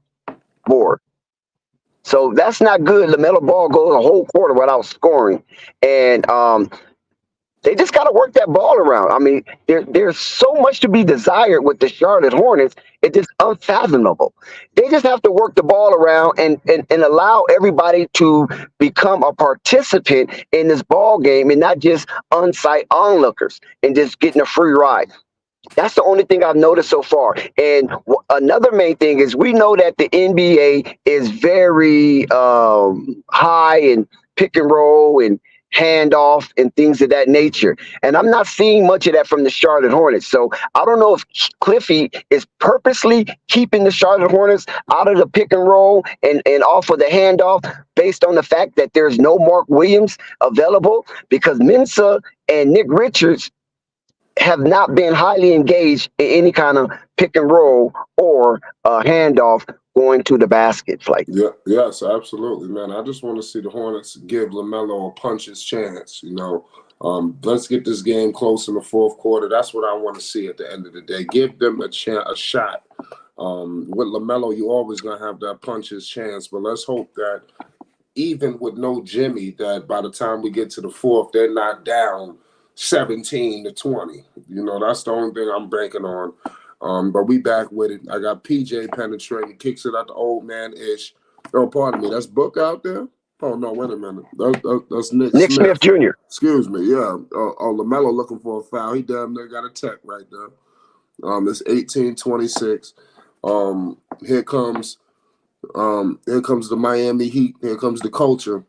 board. So that's not good. LaMelo Ball goes a whole quarter without scoring. And they just got to work that ball around. I mean, there's so much to be desired with the Charlotte Hornets. It's just unfathomable. They just have to work the ball around and allow everybody to become a participant in this ball game and not just on-site onlookers and just getting a free ride. That's the only thing I've noticed so far. And another main thing is we know that the NBA is very high in pick and roll and handoff and things of that nature. And I'm not seeing much of that from the Charlotte Hornets. So I don't know if Cliffy is purposely keeping the Charlotte Hornets out of the pick and roll and off of the handoff based on the fact that there's no Mark Williams available, because Mensah and Nick Richards have not been highly engaged in any kind of pick and roll or handoff going to the basket. Like, yeah, yes, absolutely, man. I just want to see the Hornets give LaMelo a puncher's chance. Let's get this game close in the fourth quarter. That's what I want to see at the end of the day. Give them a shot. With LaMelo, you always gonna have that puncher's chance. But let's hope that even with no Jimmy, that by the time we get to the fourth, they're not down 17-20. That's the only thing I'm banking on. But we back with it. I got PJ penetrating, kicks it out the old man ish. Oh, pardon me. That's Book out there? Oh no, wait a minute. That's Nick Smith Jr. Excuse me. Yeah. LaMelo looking for a foul. He damn near got a tech right there. It's 18-26. Here comes the Miami Heat. Here comes the culture.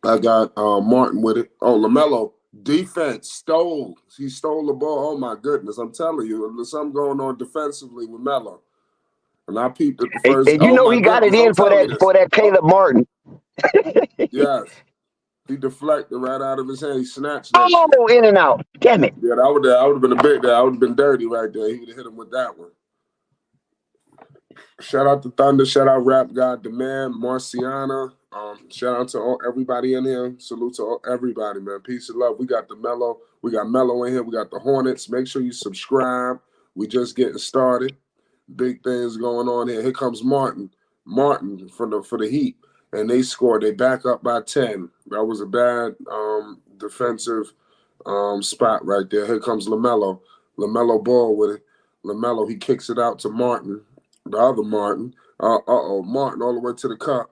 I got Martin with it. Oh, LaMelo. Defense stole. He stole the ball. Oh my goodness! I'm telling you, there's something going on defensively with Melo. And I peeped at the first. And he got it in for that Caleb Martin. Yes, he deflected right out of his hand. He snatched that. Oh, in and out. Damn it! Yeah, I would have been a big. I would have been dirty right there. He would have hit him with that one. Shout out to Thunder. Shout out Rap God Demand, Marciana. Shout out to everybody in here. Salute to everybody, man. Peace and love. We got the Melo. We got Melo in here. We got the Hornets. Make sure you subscribe. We just getting started. Big things going on here. Here comes Martin. Martin for the Heat, and they scored. They back up by 10. That was a bad defensive spot right there. Here comes LaMelo. LaMelo Ball with it. LaMelo, he kicks it out to Martin. The other Martin. Martin all the way to the cup.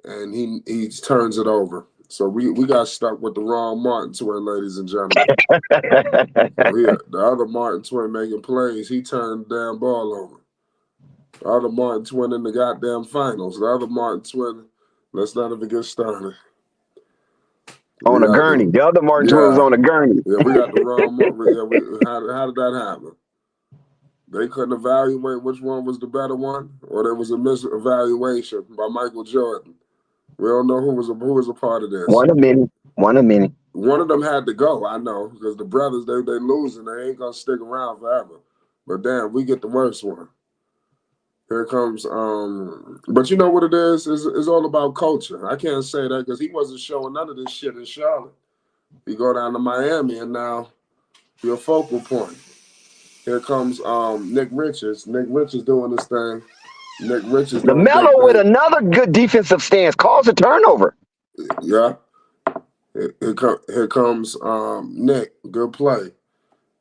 And he turns it over. So we got stuck with the wrong Martin twin, ladies and gentlemen. The other Martin twin making plays, he turned the damn ball over. The other Martin twin in the goddamn finals. The other Martin twin, let's not even get started. On a gurney. The other Martin twin was on a gurney. Yeah, we got the wrong Martin. How did that happen? They couldn't evaluate which one was the better one, or there was a misevaluation by Michael Jordan. We don't know who was a part of this. One a minute. One of them had to go, I know, because the brothers, they losing. They ain't going to stick around forever. But damn, we get the worst one. Here comes, but you know what it is? It's all about culture. I can't say that because he wasn't showing none of this shit in Charlotte. He go down to Miami, and now you're a focal point. Here comes Nick Richards. Nick Richards doing this thing. Nick Richards. LaMelo with another good defensive stance. Calls a turnover. Yeah. Here comes Nick. Good play.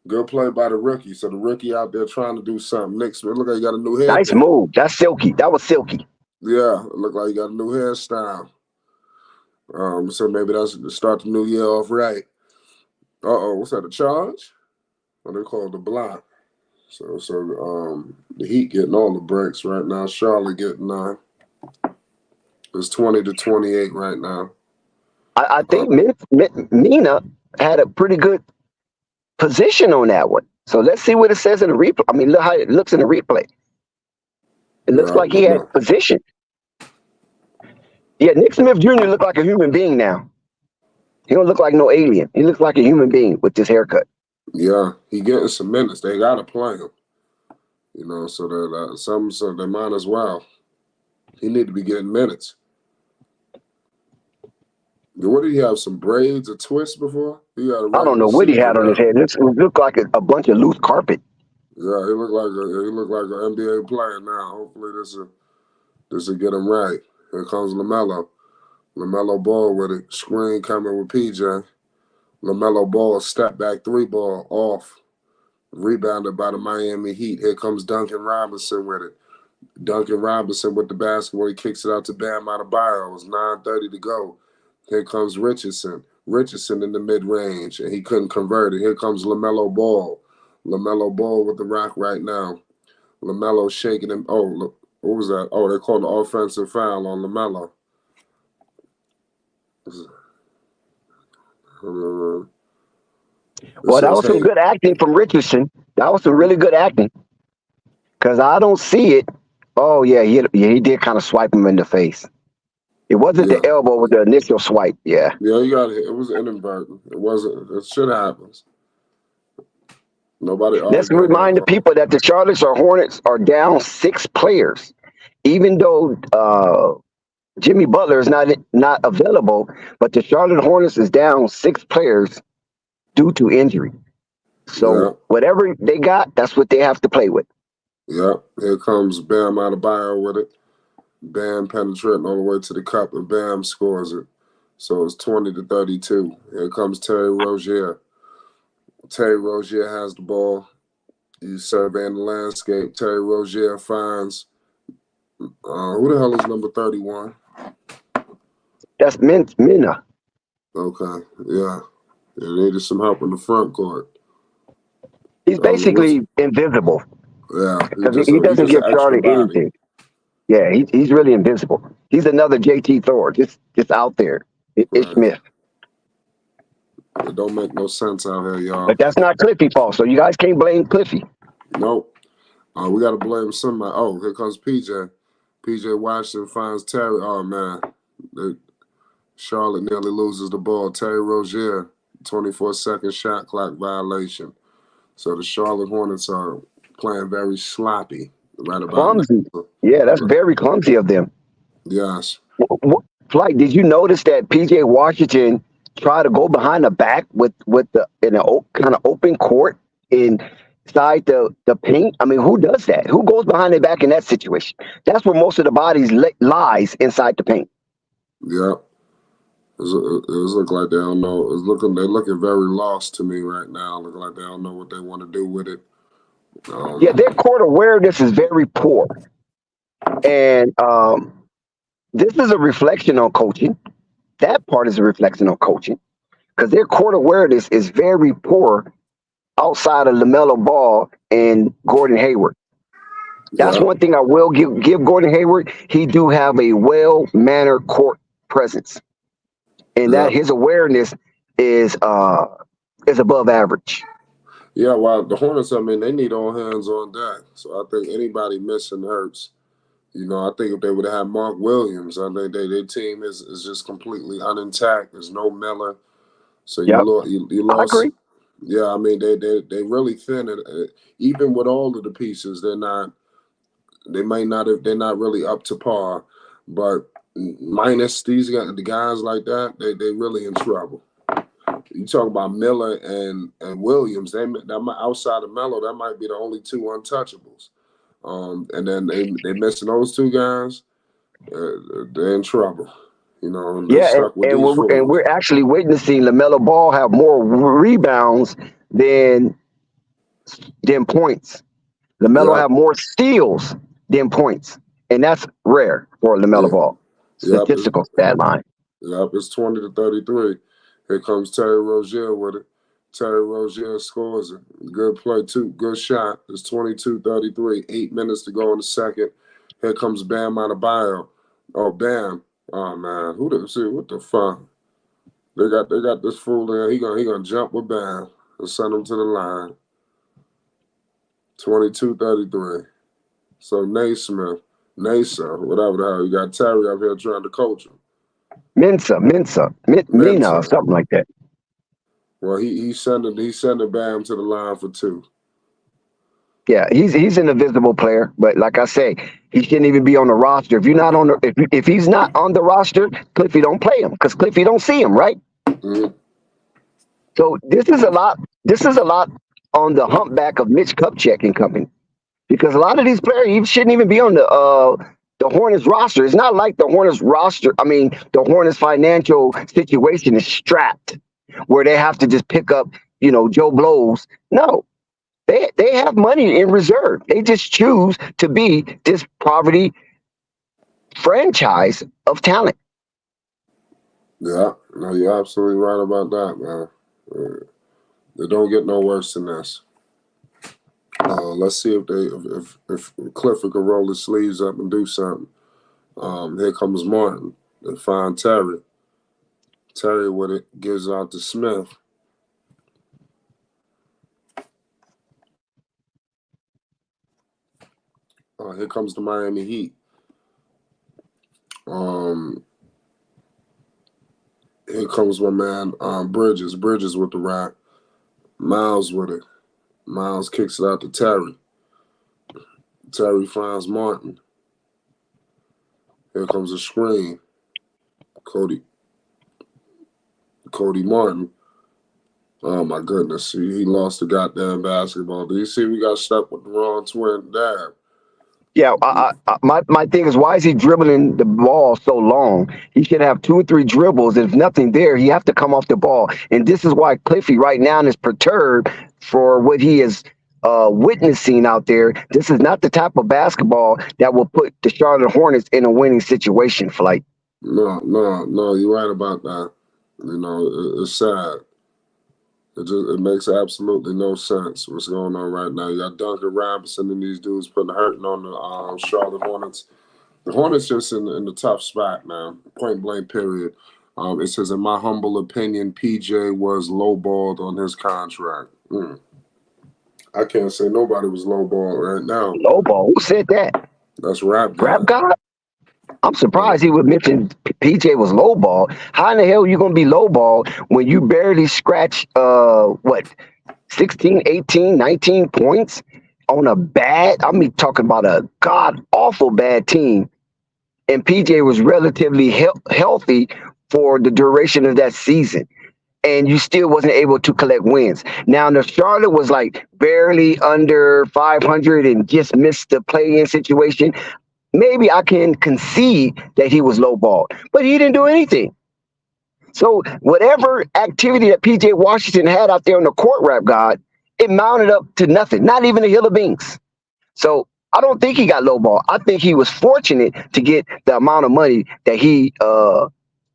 Good play by the rookie. So the rookie out there trying to do something. Nick Smith, look like he got a new hairstyle. Nice move. That's silky. That was silky. Yeah, it looked like he got a new hairstyle. So maybe that's to start the new year off right. What's that, a charge? What they call it, the block. So the Heat getting all the breaks right now. Charlotte getting 9. It's 20-28 right now. I think Mina had a pretty good position on that one. So let's see what it says in the replay. I mean, look how it looks in the replay. It looks like he had position. Yeah, Nick Smith Jr. looked like a human being now. He don't look like no alien. He looks like a human being with this haircut. Yeah, he getting some minutes. They got to play him. You know, so that so they might as well. He need to be getting minutes. What did he have? Some braids or twists before? He got a I don't know regular what he season had on his now. head. It looked like a bunch of loose carpet. Yeah, he looked like an NBA player now. Hopefully this will get him right. Here comes Lamelo. Lamelo Ball with it. Screen coming with PJ. Lamelo Ball step back three ball off. Rebounded by the Miami Heat. Here comes Duncan Robinson with it. Duncan Robinson with the basketball. He kicks it out to Bam Adebayo. It's 9:30 to go. Here comes Richardson. Richardson in the mid-range, and he couldn't convert it. Here comes LaMelo Ball. LaMelo Ball with the rock right now. LaMelo shaking him. Oh, look, what was that? Oh, they called the offensive foul on LaMelo. It Well, that says, was some hey, good acting from Richardson. That was some really good acting because I don't see it. Oh yeah, he did kind of swipe him in the face. It wasn't yeah. the elbow with the initial swipe. Yeah. Yeah, you got it. It was inadvertent. It wasn't. It should happen. Nobody Let's arguing that remind the call. people that the Charlotte Hornets are down 6 players, even though Jimmy Butler is not available. But the Charlotte Hornets is down 6 players due to injury. Yeah, So whatever they got, that's what they have to play with. yeah. Here comes Bam Adebayo with it. Bam penetrating all the way to the cup, and Bam scores it. So it's 20-32. Here comes Terry Rozier. Terry Rozier has the ball. He's surveying the landscape. Terry Rozier finds who the hell is number 31? That's Mina. Okay, yeah. They needed some help in the front court. He's What's, basically invisible yeah, because he he's doesn't just give an extra Charlie body. anything. Yeah, he's really invisible. He's another JT Thor, just out there. It's Right. Smith. It don't make no sense out here, y'all. But that's not Cliffy fault. So you guys can't blame Cliffy. Nope. We got to blame somebody. Oh, here comes PJ. PJ Washington finds Terry. Oh, man. Charlotte nearly loses the ball. Terry Rozier, 24-second shot clock violation. So the Charlotte Hornets are playing very sloppy right about Clumsy. now. Yeah, that's very clumsy of them. Yes. Flight, did you notice that PJ Washington tried to go behind the back with the in a kind of open court inside the paint? I mean, who does that? Who goes behind the back in that situation? That's where most of the bodies lies inside the paint. Yep. It look like they don't know. They're looking very lost to me right now. Looking like they don't know what they want to do with it. Yeah, their court awareness is very poor, and this is a reflection on coaching. That part is a reflection on coaching because their court awareness is very poor outside of LaMelo Ball and Gordon Hayward. That's Yep. one thing I will give Gordon Hayward. He do have a well-mannered court presence, and that Yep. his awareness is above average. Yeah, well, the Hornets, I mean, they need all hands on deck. So I think anybody missing hurts. You know, I think if they would have had Mark Williams, I think their team is just completely unintact. There's no Miller. So Yep, you I lost. agree. Yeah, I mean, they really thin. Even with all of the pieces, they're not really up to par. But minus the guys like that, they really in trouble. You talk about Miller and Williams. Outside of Melo, that might be the only two untouchables. And then they missing those two guys. They're in trouble. You know, and they're Yeah, stuck with these and fools. we're actually witnessing LaMelo Ball have more rebounds than points. LaMelo Yep, have more steals than points, and that's rare for LaMelo yeah, Ball. yep, Statistical stat line. yep. It's 20-33. Here comes Terry Rozier with it. Terry Rozier scores it. Good play, good shot. It's 22-33. 8 minutes to go in the second. Here comes Bam Adebayo. Oh, Bam. Oh man, what the fuck? They got this fool there. He gonna jump with Bam and send him to the line. 22-33. So Naismith, Nasa, whatever the hell, you got Terry up here trying to coach him. Mina, or Mensa. something like that. Well, he's sending Bam to the line for two. Yeah, he's an invisible player, but like I say, he shouldn't even be on the roster. If you're not on the if he's not on the roster, Cliffy don't play him because Cliffy don't see him, right? Mhm. So this is a lot. This is a lot on the humpback of Mitch Kupchak and company because a lot of these players he shouldn't even be on the Hornets roster. It's not like the Hornets roster. I mean, the Hornets financial situation is strapped where they have to just pick up, Joe Blows. No, they have money in reserve. They just choose to be this poverty franchise of talent. Yeah, no, you're absolutely right about that, man. It don't get no worse than this. Let's see if Clifford can roll his sleeves up and do something. Here comes Martin. They find Terry. Terry with it gives out to Smith. Here comes the Miami Heat. Here comes my man Bridges. Bridges with the rock. Miles with it. Miles kicks it out to Terry. Terry finds Martin. Here comes a screen. Cody Martin. Oh my goodness. He lost the goddamn basketball. Do you see we got stuck with the wrong twin dab? Yeah, my thing is, why is he dribbling the ball so long? He should have 2 or 3 dribbles. If nothing there, he have to come off the ball. And this is why Cliffy right now is perturbed for what he is witnessing out there. This is not the type of basketball that will put the Charlotte Hornets in a winning situation, Flight. No, you're right about that. It's sad. It makes absolutely no sense what's going on right now. You got Duncan Robinson and these dudes putting hurting on the Charlotte Hornets. The Hornets just in the tough spot, man. Point blank, period. It says, in my humble opinion, PJ was lowballed on his contract. I can't say nobody was lowballed right now. Low ball. Who said that? That's Rap Rap God. God? I'm surprised he would mention PJ was lowball. How in the hell are you going to be lowball when you barely scratch, 16, 18, 19 points on a talking about a god-awful bad team, and PJ was relatively healthy for the duration of that season, and you still wasn't able to collect wins. Now, the Charlotte was like barely under 500 and just missed the play-in situation. Maybe I can concede that he was lowballed, but he didn't do anything. So whatever activity that PJ Washington had out there on the court, Rap God, it mounted up to nothing, not even a hill of beans. So I don't think he got lowball. I think he was fortunate to get the amount of money that he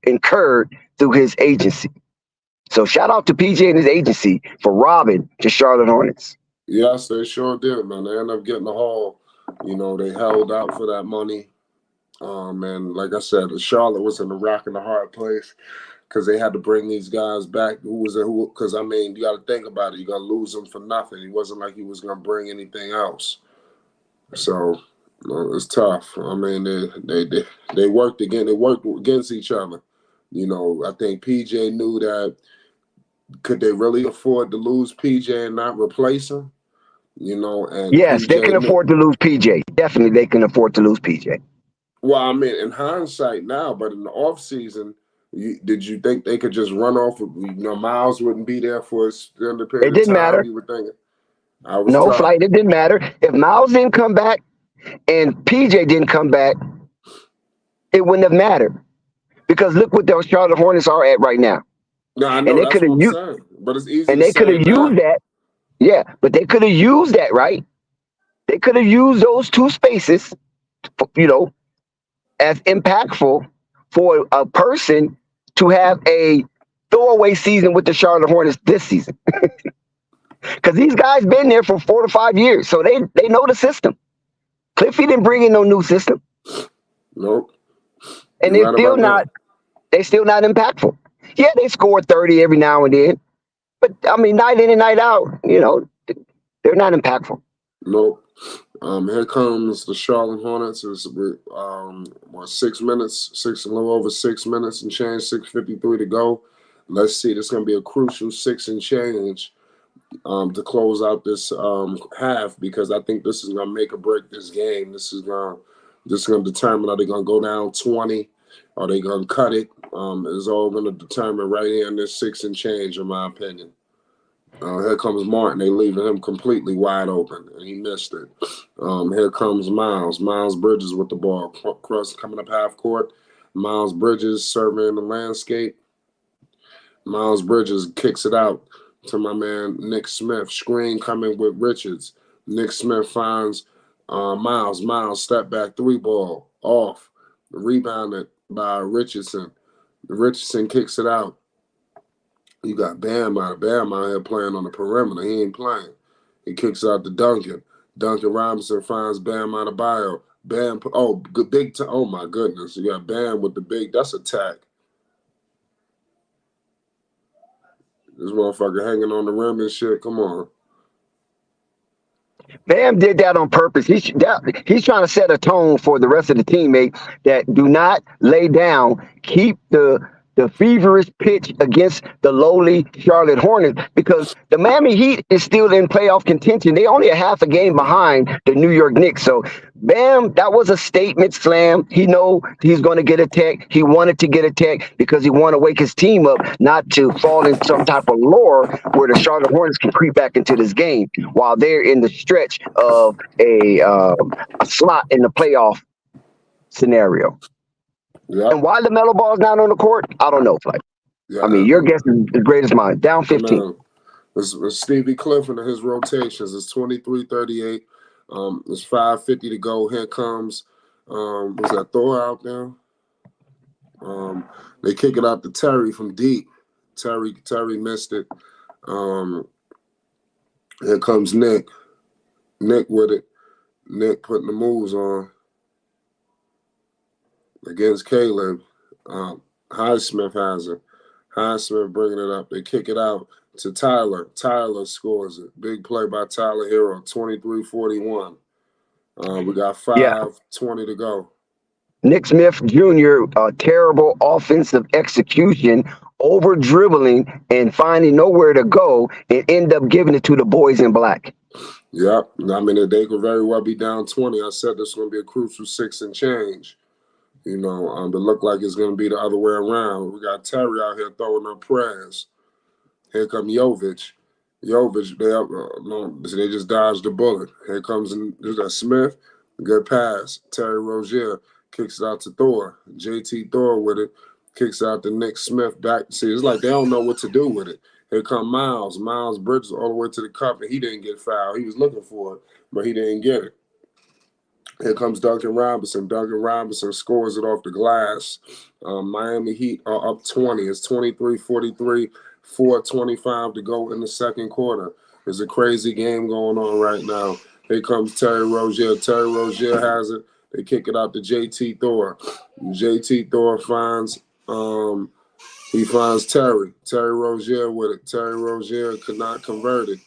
incurred through his agency. So shout out to PJ and his agency for robbing the Charlotte Hornets. Yes, they sure did, man. They ended up getting the haul. They held out for that money. And like I said, Charlotte was in a rock and a hard place because they had to bring these guys back. Because, I mean, you got to think about it. You're going to lose them for nothing. It wasn't like he was going to bring anything else. So it's tough. I mean, they worked again. They worked against each other. I think PJ knew that. Could they really afford to lose PJ and not replace him? And Yes, they PJ can afford to lose PJ. Definitely, they can afford to lose PJ. Well, I mean, in hindsight now, but in the offseason, did you think they could just run off? Miles wouldn't be there for a extended It period of didn't time. matter. You were thinking, I was No, tough. Flight, it didn't matter. If Miles didn't come back and PJ didn't come back, it wouldn't have mattered. Because look what those Charlotte Hornets are at right now. No, I And know they that's could what have I'm used saying. But it's easy and to they could say have now. used that. Yeah, but they could have used that, right? They could have used those 2 spaces, as impactful for a person to have a throwaway season with the Charlotte Hornets this season. Because these guys been there for 4 to 5 years, so they know the system. Cliffy didn't bring in no new system, Nope. and You're right about that. they're still not impactful. Yeah, they score 30 every now and then, but I mean, night in and night out, they're not impactful. Nope. Here comes the Charlotte Hornets. It's 6 minutes, a little over 6 minutes and change, 6:53 to go. Let's see. This is going to be a crucial 6 and change. to close out this half, because I think this is going to make or break this game. This is going to determine, are they going to go down 20? Are they going to cut it? It's all going to determine right here in this 6 and change, in my opinion. Here comes Martin. They leaving him completely wide open, and he missed it. Here comes Miles. Miles Bridges with the ball. Cross coming up half court. Miles Bridges surveying the landscape. Miles Bridges kicks it out to my man Nick Smith. Screen coming with Richards. Nick Smith finds Miles. Miles step back 3-ball off. Rebounded by Richardson. Richardson kicks it out. You got Bam out here playing on the perimeter. He ain't playing. He kicks out to Duncan. Duncan Robinson finds Bam Adebayo. Bam, oh my goodness. You got Bam with the big, that's a tack. This motherfucker hanging on the rim and shit. Come on. Bam did that on purpose. He's trying to set a tone for the rest of the teammates that do not lay down. Keep the feverish pitch against the lowly Charlotte Hornets, because the Miami Heat is still in playoff contention. They only a half a game behind the New York Knicks. So Bam, that was a statement slam. He know he's going to get a tech. He wanted to get a tech because he wanted to wake his team up, not to fall in some type of lure where the Charlotte Hornets can creep back into this game while they're in the stretch of a slot in the playoff scenario. Yeah. And why Lamelo Ball is not on the court, I don't know, Flight. Yeah, I mean, your guess is as great as mine. Down 15. It's Stevie Clifford and his rotations. It's 23-38. It's 5:50 to go. Here comes, was that Thor out there? They kick it out to Terry from deep. Terry missed it. Here comes Nick. Nick with it. Nick putting the moves on against Caleb. Highsmith has it. Highsmith bringing it up. They kick it out to Tyler. Tyler scores it. Big play by Tyler Hero, 23-41. We got 5:20 to go. Nick Smith Jr., terrible offensive execution, over dribbling and finding nowhere to go, and end up giving it to the boys in black. Yep. I mean, they could very well be down 20. I said this is going to be a crucial 6 and change. You know, it look like it's going to be the other way around. We got Terry out here throwing up prayers. Here come Jovic. They just dodged the bullet. Here comes Smith. Good pass. Terry Rozier kicks it out to Thor. JT Thor with it. Kicks out to Nick Smith back. See, it's like they don't know what to do with it. Here come Miles. Miles Bridges all the way to the cup, and he didn't get fouled. He was looking for it, but he didn't get it. Here comes Duncan Robinson. Duncan Robinson scores it off the glass. Miami Heat are up 20. It's 23-43, 4:25 to go in the second quarter. There's a crazy game going on right now. Here comes Terry Rozier. Terry Rozier has it. They kick it out to JT Thor. JT Thor finds Terry. Terry Rozier with it. Terry Rozier could not convert it.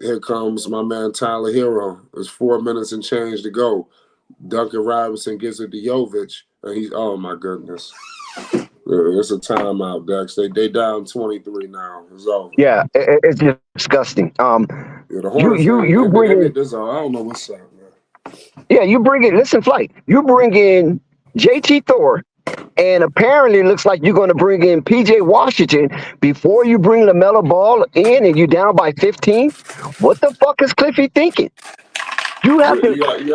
Here comes my man Tyler Hero. There's 4 minutes and change to go. Duncan Robinson gives it to Jovic, and he's, oh my goodness. It's a timeout, Dex. They down 23 now. It's over. Yeah, it's just disgusting. The Hornets, you bring in this. I don't know what's up, man. Yeah, you bring in. Listen, Flight. You bring in JT Thor, and apparently it looks like you're going to bring in PJ Washington before you bring LaMelo Ball in, and you down by 15. What the fuck is Cliffy thinking? You have to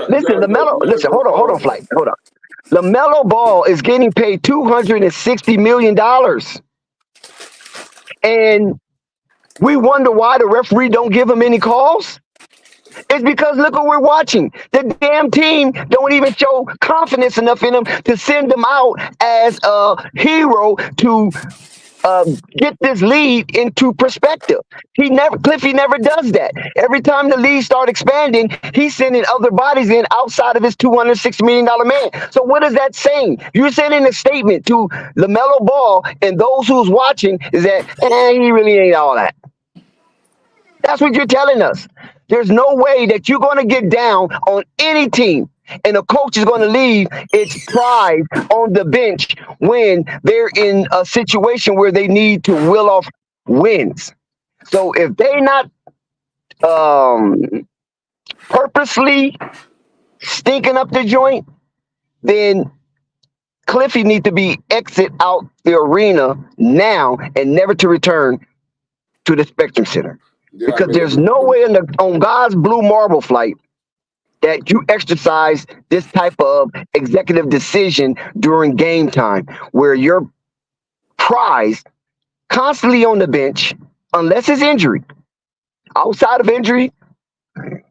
listen. LaMelo. Listen. Hold on, Flight. Hold on. LaMelo Ball is getting paid $260 million. And we wonder why the referee don't give him any calls. It's because look what we're watching. The damn team don't even show confidence enough in him to send him out as a hero to get this lead into perspective. Cliffy never does that. Every time the league start expanding, he's sending other bodies in outside of his $260 million man. So what is that saying? You're sending a statement to LaMelo Ball and those who's watching is that he really ain't all that. That's what you're telling us. There's no way that you're going to get down on any team and a coach is going to leave its pride on the bench when they're in a situation where they need to will off wins. So if they not um, purposely stinking up the joint, then Cliffy need to be exit out the arena now and never to return to the Spectrum Center. Yeah, I Because mean, there's no way on God's blue marble flight that you exercise this type of executive decision during game time where your prize constantly on the bench unless it's injury. Outside of injury,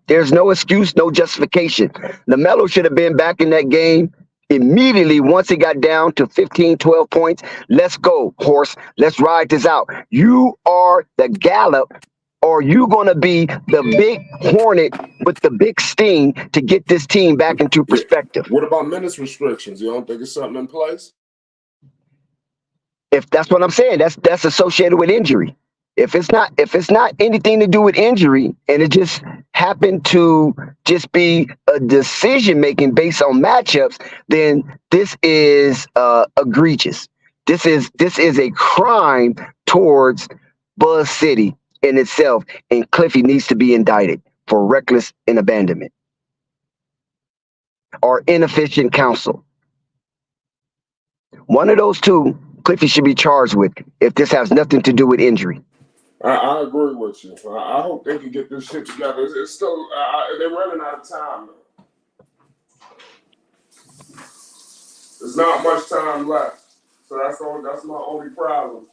there's no excuse, no justification. Lamelo should have been back in that game immediately once it got down to 15, 12 points. Let's go, horse. Let's ride this out. You are the Gallup, or you going to be the big Hornet with the big sting to get this team back into yeah. perspective. What about minutes restrictions? You don't think it's something in place? If that's what I'm saying, that's associated with injury. If it's not anything to do with injury and it just happened to just be a decision making based on matchups, then this is egregious. This is a crime towards Buzz City in itself, and Cliffy needs to be indicted for reckless abandonment or inefficient counsel. One of those two, Cliffy should be charged with if this has nothing to do with injury. I agree with you. I hope they can get this shit together. It's still they're running out of time. There's not much time left, so that's my only problem.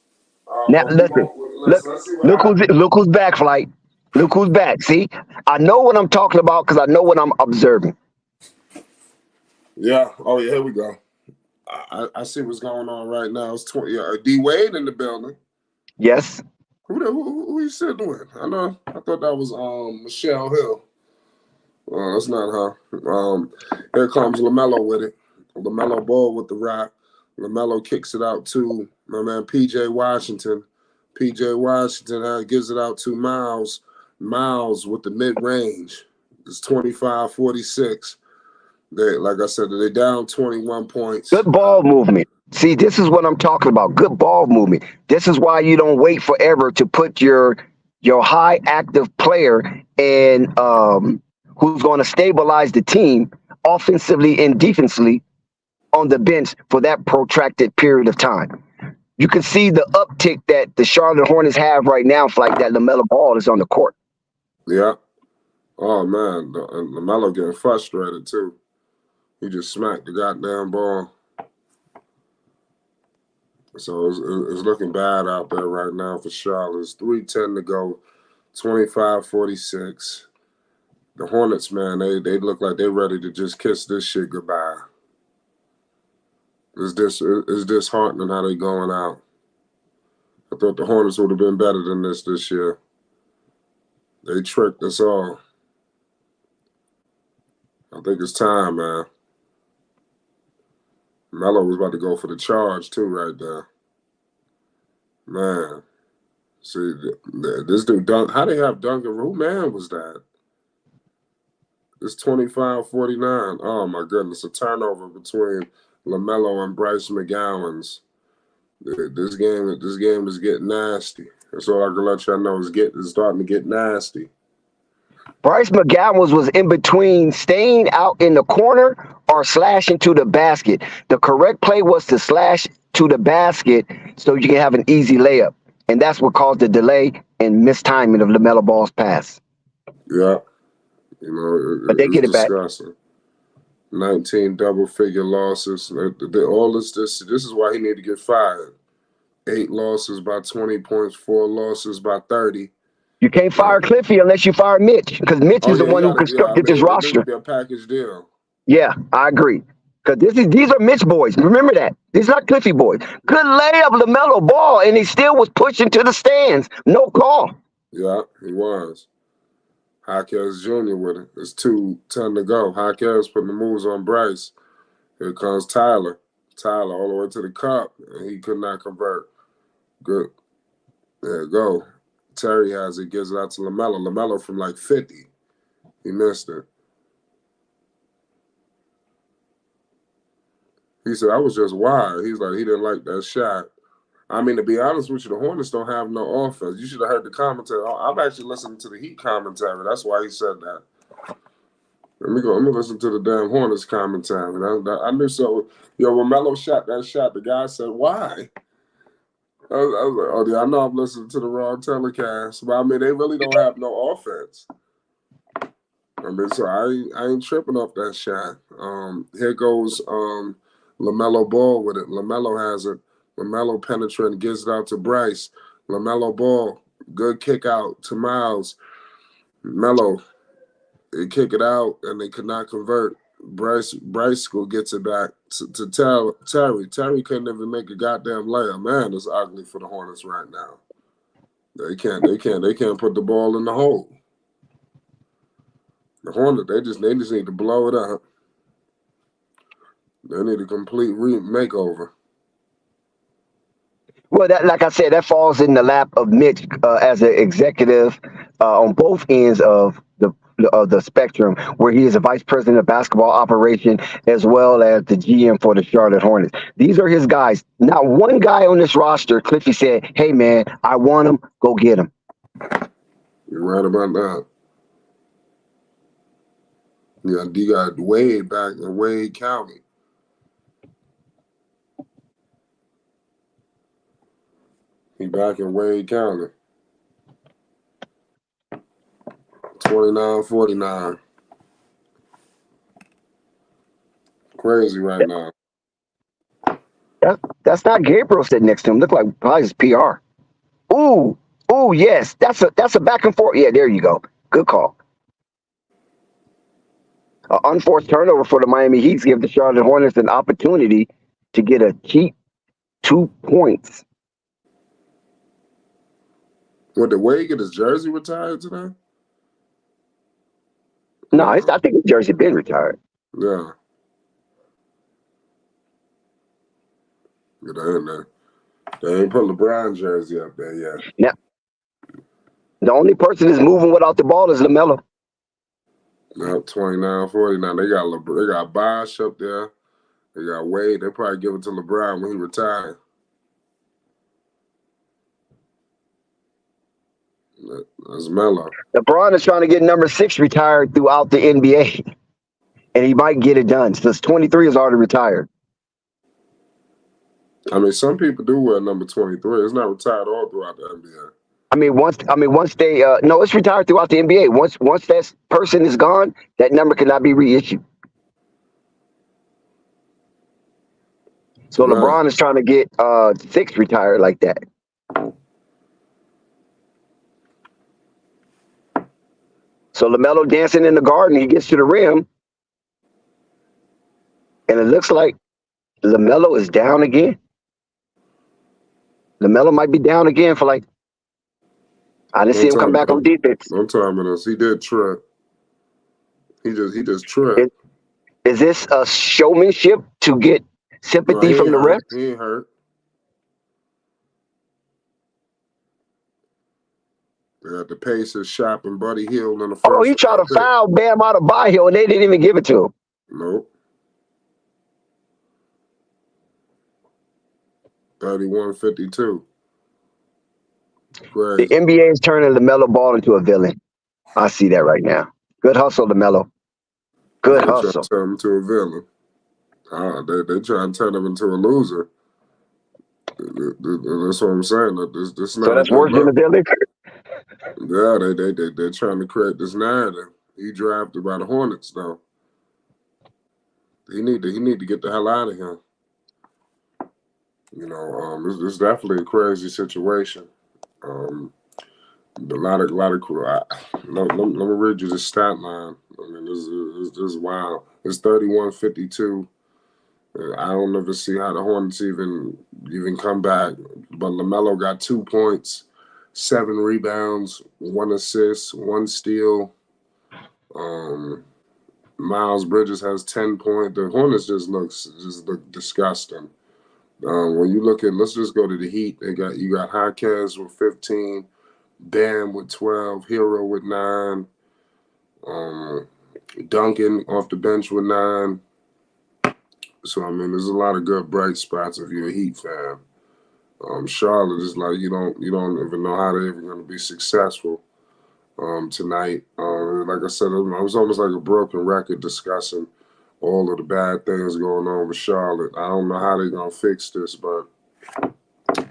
Now But listen, let's see what happens. look who's back, Flight. Look who's back. See, I know what I'm talking about because I know what I'm observing. Yeah. Oh yeah. Here we go. I see what's going on right now. It's 20. D Wade in the building. Yes. Who you sitting with? I know. I thought that was Michelle Hill. That's not her. Here comes Lamelo with it. Lamelo Ball with the rock. Lamelo kicks it out to my man PJ Washington. PJ Washington gives it out to Miles. Miles with the mid range. It's 25-46. Like I said, they down 21 points. Good ball movement. See, this is what I'm talking about. Good ball movement. This is why you don't wait forever to put your high active player and who's going to stabilize the team offensively and defensively on the bench for that protracted period of time. You can see the uptick that the Charlotte Hornets have right now for like that Lamelo Ball is on the court. Yeah. Oh, man. Lamelo getting frustrated, too. He just smacked the goddamn ball. So it's looking bad out there right now for Charlotte. It's 3:10 to go, 25-46. The Hornets, man, they look like they're ready to just kiss this shit goodbye. It's disheartening how they going out. I thought the Hornets would have been better than this year. They tricked us all. I think it's time, man. Melo was about to go for the charge, too, right there. Man. See, this dude, how they have Duncan? Who man was that? It's 25-49. Oh, my goodness. A turnover between Lamelo and Bryce McGowan's. This game is getting nasty. That's all I can let y'all know. It's starting to get nasty. Bryce McGowan was in between staying out in the corner or slashing to the basket. The correct play was to slash to the basket so you can have an easy layup. And that's what caused the delay and mistiming of LaMelo Ball's pass. Yeah. You know, but they get it disgusting. Back. 19 double-figure losses. All this is why he need to get fired. 8 losses by 20 points, 4 losses by 30. You can't fire Cliffy unless you fire Mitch, because Mitch is the one who constructed this roster. It needs to be a package deal. Yeah, I agree. Because these are Mitch boys. Remember that. These are not Cliffy boys. Good layup, LaMelo Ball, and he still was pushing to the stands. No call. Yeah, he was. Jaquez Jr. with it. It's 2:10 to go. Jaquez putting the moves on Bryce. Here comes Tyler. Tyler all the way to the cup, and he could not convert. Good. There you go. Terry has it, gives it out to LaMelo. LaMelo from like 50. He missed it. He said, I was just wired. He's like, he didn't like that shot. I mean, to be honest with you, the Hornets don't have no offense. You should have heard the commentary. I'm actually listening to the Heat commentary. That's why he said that. Let me go. Let me listen to the damn Hornets commentary. I knew so. Yo, when Melo shot that shot, the guy said, "Why?" I was like, "Oh yeah, I know I'm listening to the wrong telecast." But I mean, they really don't have no offense. I mean, so I ain't tripping off that shot. Here goes Lamelo Ball with it. Lamelo has it. Lamelo penetrating, gives it out to Bryce. Lamelo Ball, good kick out to Miles. Melo, they kick it out and they could not convert. Bryce school gets it back to Terry. Terry couldn't even make a goddamn layup. Man, it's ugly for the Hornets right now. They can't put the ball in the hole. The Hornets, they just need to blow it up. They need a complete makeover. Well, that, like I said, that falls in the lap of Mitch as an executive on both ends of the spectrum, where he is a vice president of basketball operation as well as the GM for the Charlotte Hornets. These are his guys. Not one guy on this roster, Cliffy said, "Hey man, I want him. Go get him." You're right about that. Yeah, you got Wade back in Wade County. He back in Wade County. 29-49. Crazy right now. That's not Gabriel sitting next to him. Look like probably his PR. Ooh, yes, that's a back and forth. Yeah, there you go. Good call. Unforced turnover for the Miami Heat give the Charlotte Hornets an opportunity to get a cheap 2 points. What, did Wade get his jersey retired today? No, I think his jersey been retired. Yeah. They ain't put LeBron jersey up there yet. Now, the only person that's moving without the ball is Lamelo. Yep, 29-49. They got Bosh up there. They got Wade. They probably give it to LeBron when he retired. That's Melo. LeBron is trying to get number 6 retired throughout the NBA, and he might get it done since 23 is already retired. I mean, some people do wear number 23. It's not retired all throughout the NBA. Once they no, it's retired throughout the NBA. Once that person is gone, that number cannot be reissued. So Right. LeBron is trying to get 6 retired like that. So LaMelo dancing in the garden, he gets to the rim, and it looks like LaMelo is down again. LaMelo might be down again for like. I didn't see him come back on defense. No time in us. He did trip. He just tripped. Is this a showmanship to get sympathy from the refs? He ain't hurt. They got the Pacers shopping Buddy Hield in the first. Oh, he tried to foul Bam out of Adebayo, and they didn't even give it to him. Nope. 31-52. Crazy. The NBA is turning LaMelo Ball into a villain. I see that right now. Good hustle, LaMelo. Good hustle. Trying to turn him into a villain. They trying to turn him into a loser. That's what I'm saying. This So that's worse than a villain? Yeah, they're trying to create this narrative. He drafted by the Hornets, though. He need to get the hell out of here. You know, it's definitely a crazy situation. A lot of let me read you the stat line. I mean, this is wild. It's 31-52. I don't ever see how the Hornets even come back. But LaMelo got 2 points, 7 rebounds, 1 assist, 1 steal. Miles Bridges has 10 points. The Hornets just look disgusting. When you look at, let's just go to the Heat. You got Jaquez with 15, Bam with 12, Hero with 9, Duncan off the bench with 9. So I mean, there's a lot of good bright spots if you're a Heat fan. Charlotte is like you don't even know how they're even going to be successful tonight. Like I said, it was almost like a broken record discussing all of the bad things going on with Charlotte. I don't know how they're going to fix this, but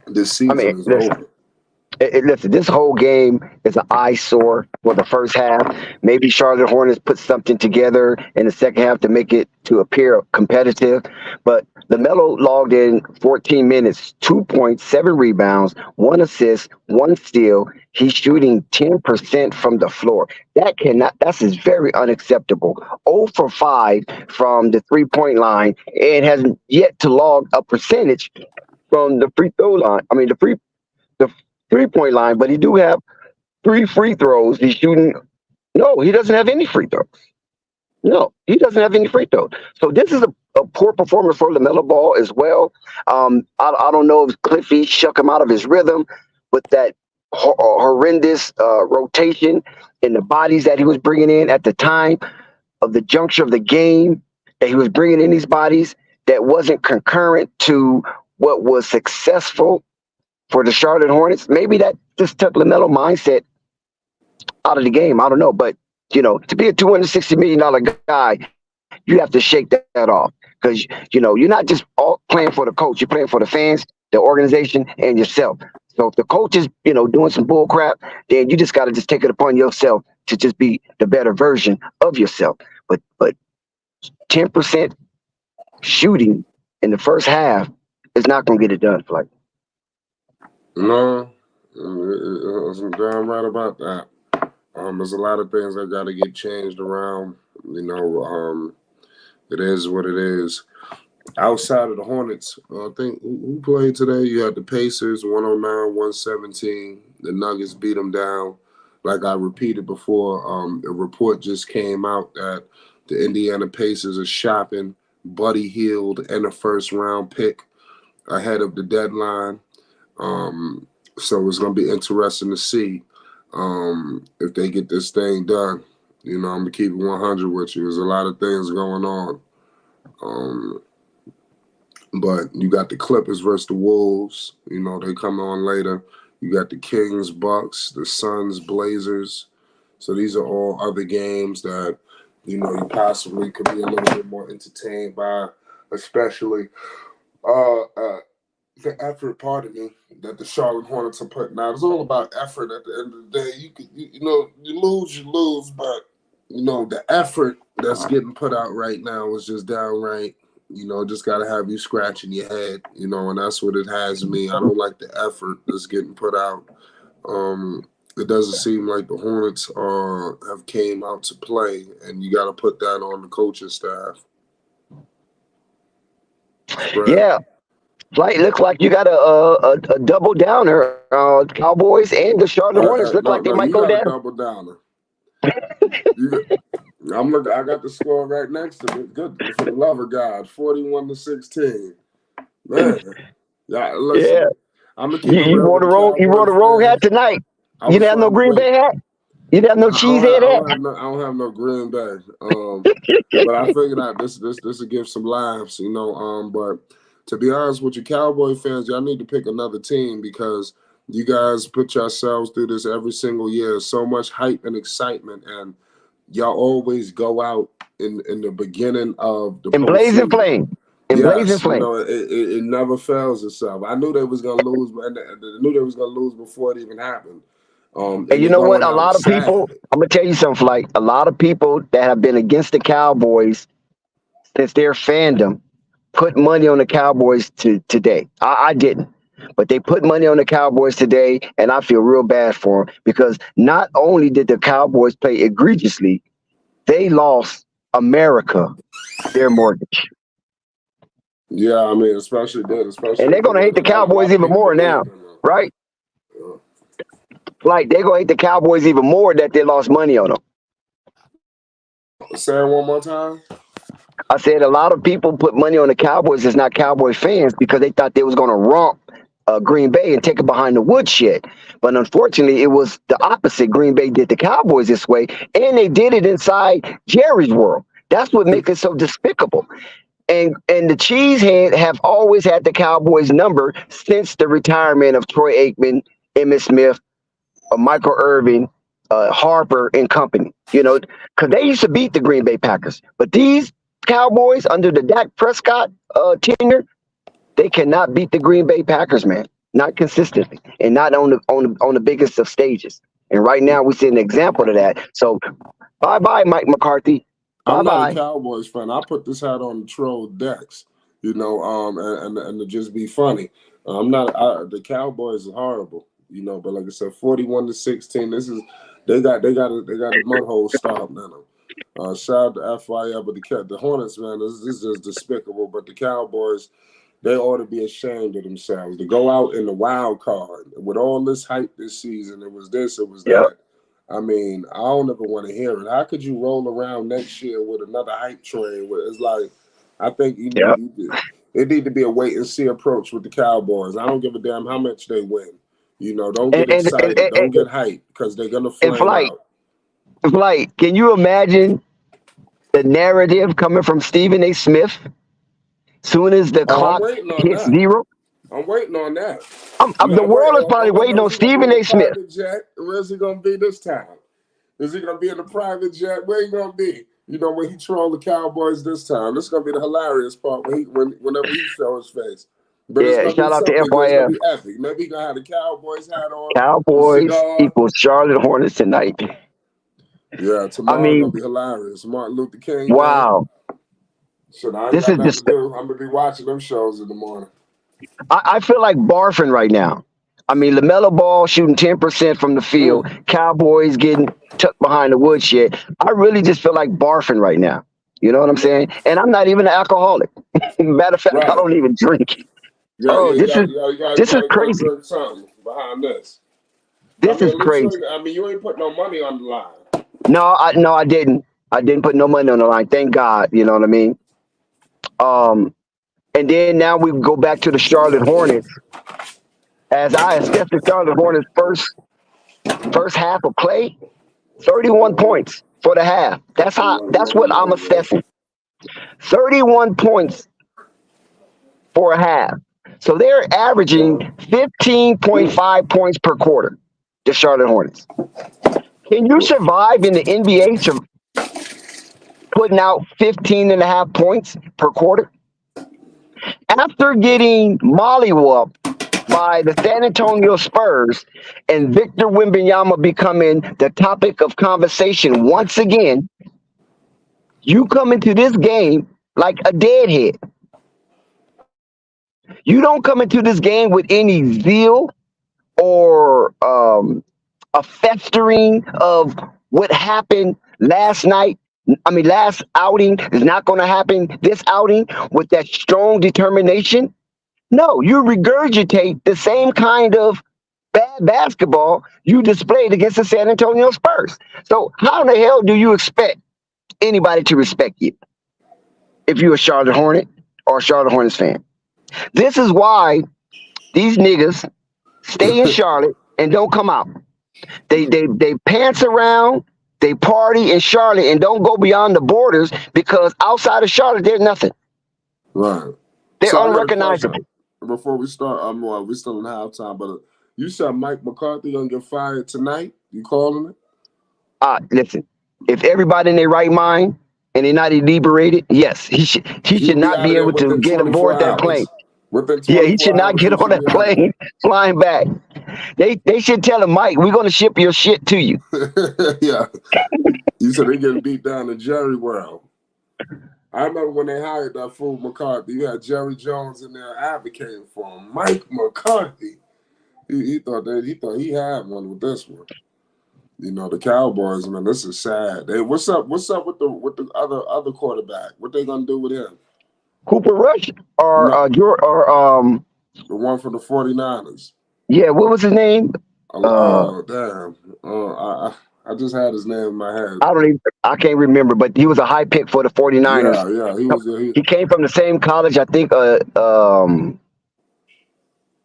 this I mean, season is listen, over. listen, this whole game is an eyesore for the first half. Maybe Charlotte Hornets put something together in the second half to make it to appear competitive. But Lamelo logged in 14 minutes, 2 points, 7 rebounds, 1 assist, 1 steal. He's shooting 10% from the floor. That's is very unacceptable. 0 for 5 from the 3 point line and hasn't yet to log a percentage from the free throw line. I mean, the 3 point line, but he do have 3 free throws. He's shooting. No, he doesn't have any free throws. No, he doesn't have any free throws. So this is a poor performance for LaMelo Ball as well. I don't know if Cliffy shook him out of his rhythm with that horrendous rotation in the bodies that he was bringing in at the time of the juncture of the game that he was bringing in these bodies that wasn't concurrent to what was successful for the Charlotte Hornets. Maybe that just took LaMelo mindset out of the game. I don't know. But, to be a $260 million guy, you have to shake that off because, you're not just all playing for the coach. You're playing for the fans, the organization, and yourself. So if the coach is, doing some bull crap, then you just got to just take it upon yourself to just be the better version of yourself. But 10% shooting in the first half is not going to get it done, Flight. No, I'm damn right about that. There's a lot of things that got to get changed around. It is what it is. Outside of the Hornets, I think who played today? You had the Pacers, 109-117. The Nuggets beat them down. Like I repeated before, a report just came out that the Indiana Pacers are shopping Buddy Hield and a first-round pick ahead of the deadline. So it's going to be interesting to see if they get this thing done. I'm going to keep it 100 with you. There's a lot of things going on. But you got the Clippers versus the Wolves. They come on later. You got the Kings, Bucks, the Suns, Blazers. So these are all other games that, you possibly could be a little bit more entertained by, especially the effort, pardon me, that the Charlotte Hornets are putting out. It's all about effort at the end of the day. You lose, but, the effort that's getting put out right now is just downright, just got to have you scratching your head, and that's what it has me. I don't like the effort that's getting put out. It doesn't seem like the Hornets have came out to play, and you got to put that on the coaching staff. Right. Yeah. Flight looks like you got a double downer. Cowboys and the Charlotte Hornets look like they might go down. Double downer. I got the score right next to me. Good for the love of God, 41-16. Man, yeah. Listen, Yeah. I'm gonna keep it You real wore the with wrong. You wore the wrong hat tonight. You didn't have no Green Bay hat. You didn't have no cheesehead hat. I don't have no Green Bay. But I figured out this will give some laughs, But to be honest with you, Cowboy fans, y'all need to pick another team because you guys put yourselves through this every single year. So much hype and excitement, and y'all always go out in the beginning of the blazing flame. Blazing flame. It never fails itself. I knew they was gonna lose, but I knew they was gonna lose before it even happened. And you know what? A lot of people, I'm gonna tell you something, like a lot of people that have been against the Cowboys since their fandom put money on the Cowboys today. I didn't. But they put money on the Cowboys today, and I feel real bad for them because not only did the Cowboys play egregiously, they lost America their mortgage. Yeah, I mean, especially. And they're going to hate the Cowboys even more now, right? Yeah. Like, they're going to hate the Cowboys even more that they lost money on them. Say it one more time. I said a lot of people put money on the Cowboys as not Cowboy fans because they thought they was going to romp Green Bay and take it behind the woodshed. But unfortunately, it was the opposite. Green Bay did the Cowboys this way, and they did it inside Jerry's world. That's what makes it so despicable. And the cheesehead have always had the Cowboys number since the retirement of Troy Aikman, Emmitt Smith, Michael Irvin, Harper, and company. You know, because they used to beat the Green Bay Packers, but these Cowboys under the Dak Prescott tenure, they cannot beat the Green Bay Packers, man. Not consistently, and not on the biggest of stages. And right now, we see an example of that. So, bye bye, Mike McCarthy. Bye I'm not a bye. Cowboys fan. I put this hat on to troll Dex, you know, and to just be funny. I'm not. The Cowboys are horrible, you know. But like I said, 41-16. This is they got a mud hole stomped in them. Shout out to FYL, but the Hornets, man, this is just despicable. But the Cowboys, they ought to be ashamed of themselves to go out in the wild card with all this hype this season. It was this, it was Yep. that. I mean, I don't ever want to hear it. How could you roll around next year with another hype train? Where it's like, I think Yep. it need to be a wait and see approach with the Cowboys. I don't give a damn how much they win. You know, don't get And, excited, don't get hyped because they're gonna and flame Flight, out. can you imagine the narrative coming from Stephen A. Smith? Soon as the Oh, I'm clock waiting on hits that. zero, I'm waiting on that. the world is probably waiting on Is he gonna be Stephen in A. a Smith. private jet? Where's he gonna be this time? Is he gonna be in a private jet? Where he gonna be? You know, when he trolled the Cowboys this time, this is gonna be the hilarious part whenever he shows his face. But it's Yeah, gonna be shout out to something. It's gonna FYF. be epic. Maybe he gonna have the Cowboys hat on, the Cowboys cigar. equals Charlotte Hornets tonight. Yeah, I tomorrow mean, gonna be hilarious. Martin Luther King Day. wow. So I ain't This got is nothing just, to do. I'm gonna be watching them shows in the morning. I feel like barfing right now. I mean, Lamelo Ball shooting 10% from the field, Cowboys getting tucked behind the woodshed. I really just feel like barfing right now. You know what I'm saying? And I'm not even an alcoholic. Matter of fact, I Right. don't even drink. Yeah, Oh, you this is gotta crazy. drink something behind this. I This mean, is at least crazy. you ain't put no money on the line. No, I didn't. I didn't put no money on the line. Thank God. You know what I mean? Um, and then now we go back to the Charlotte Hornets. As I assess the Charlotte Hornets first half of play, 31 points for the half. That's what I'm assessing. 31 points for a half. So they're averaging 15.5 points per quarter, the Charlotte Hornets. Can you survive in the NBA putting out 15 and a half points per quarter? After getting mollywhopped by the San Antonio Spurs and Victor Wembanyama becoming the topic of conversation once again, you come into this game like a deadhead. You don't come into this game with any zeal or a festering of what happened last night. I mean, last outing is not going to happen this outing with that strong determination. No, you regurgitate the same kind of bad basketball you displayed against the San Antonio Spurs. So how the hell do you expect anybody to respect you if you're a Charlotte Hornet or a Charlotte Hornets fan? This is why these niggas stay in Charlotte and don't come out. They pants around, they party in Charlotte and don't go beyond the borders because outside of Charlotte, there's nothing. Right. They're So I got a unrecognizable. question before we start. Well, we still in halftime, but you said Mike McCarthy gonna get fired tonight. You calling it? Listen, if everybody in their right mind and they're not inebriated, yes, he should He'll be not out of be there able to within get 24 aboard that plane. hours. Within Yeah, he should 24 not hours, get he on should that be out of plane flying back. They should tell him, Mike, we're gonna ship your shit to you. there. Yeah. You said they getting beat down in Jerry World. I remember when they hired that fool McCarthy, you had Jerry Jones in there advocating for him. Mike McCarthy. He thought he had one with this one. You know, the Cowboys, man, this is sad. What's up with the other quarterback? What they gonna do with him? Cooper Rush or No, the one from the 49ers. yeah, what was his name? Damn. I just had his name in my head. I can't remember, but he was a high pick for the 49ers. Yeah, he was. He came from the same college, I think.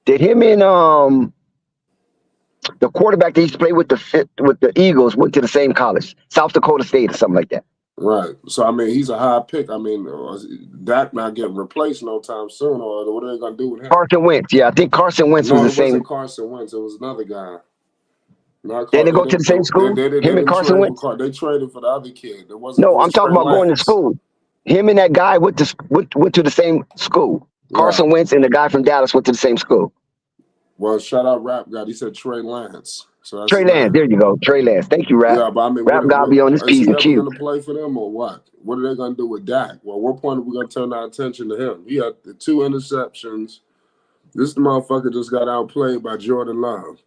Did him and the quarterback that used to play with the Eagles went to the same college, South Dakota State or something like that. Right. So I mean, he's a high pick. I mean, Dak not getting replaced no time soon, or what are they gonna do with him? Carson Wentz. Yeah, I think Carson Wentz was No, the it wasn't same. Carson Wentz. It was another guy. Not They Car. didn't go to the same school. They Him and didn't Carson trade for Wentz. Car. They traded for the other kid. It wasn't. It No, I'm was talking Trey about going to Lance. school. Him and that guy went to the same school. Right. Carson Wentz and the guy from Dallas went to the same school. Well, shout out Rap God. He said Trey Lance. So that's Trey his Lance. name. There you go. Trey Lance. Thank you, Rap. Yeah, but I mean, Rap God be on his is P's he and ever Q's. going to play for them or what? What are they going to do with Dak? Well, what point are we going to turn our attention to him? He had the 2 interceptions. This motherfucker just got outplayed by Jordan Love.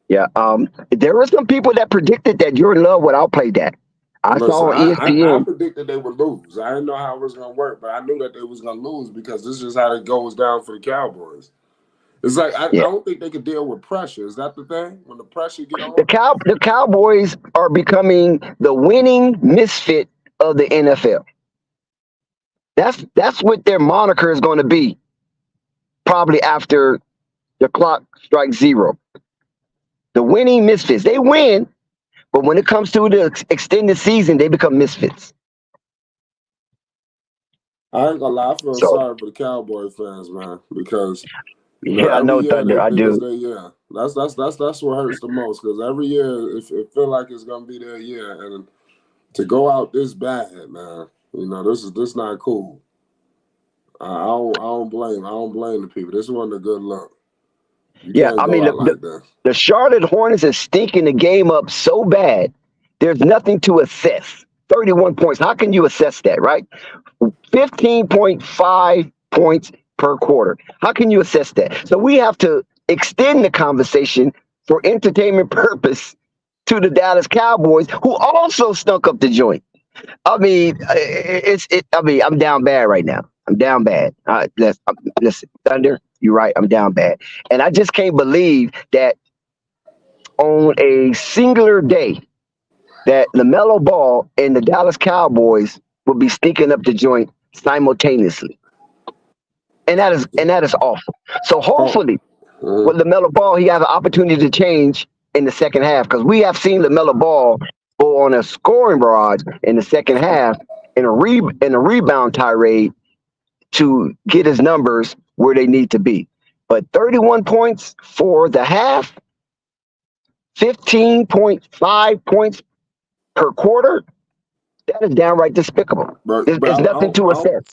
Yeah. There were some people that predicted that Jordan Love would outplay Dak. I Listen, saw on I ESPN. predicted they would lose. I didn't know how it was going to work, but I knew that they was going to lose because this is how it goes down for the Cowboys. It's like I don't think they could deal with pressure. Is that the thing? When the pressure get on? The Cowboys are becoming the winning misfit of the NFL. That's what their moniker is going to be. Probably after the clock strikes 0. The winning misfits. They win, but when it comes to the extended season, they become misfits. I ain't gonna lie, I feel So sorry for the Cowboy fans, man, because yeah, I every know year Thunder. I it's do. their year. That's what hurts the most because every year it feel like it's gonna be their year, and to go out this bad, man, this not cool. I don't blame the people. This wasn't a good look. You Yeah, can't I go mean out like that. the Charlotte Hornets is stinking the game up so bad. There's nothing to assess. 31 points. How can you assess that, right? 15.5 points per quarter. How can you assess that? So we have to extend the conversation for entertainment purpose to the Dallas Cowboys, who also stunk up the joint. I mean, I'm down bad right now. I'm down bad. Listen, Thunder, you're right. I'm down bad, and I just can't believe that on a singular day that Lamelo Ball and the Dallas Cowboys will be stinking up the joint simultaneously, and that is awful. So hopefully, with Lamelo Ball, he has an opportunity to change in the second half because we have seen Lamelo Ball go on a scoring barrage in the second half in a rebound tirade to get his numbers where they need to be. But 31 points for the half, 15.5 points per quarter, that is downright despicable. There's nothing to assess.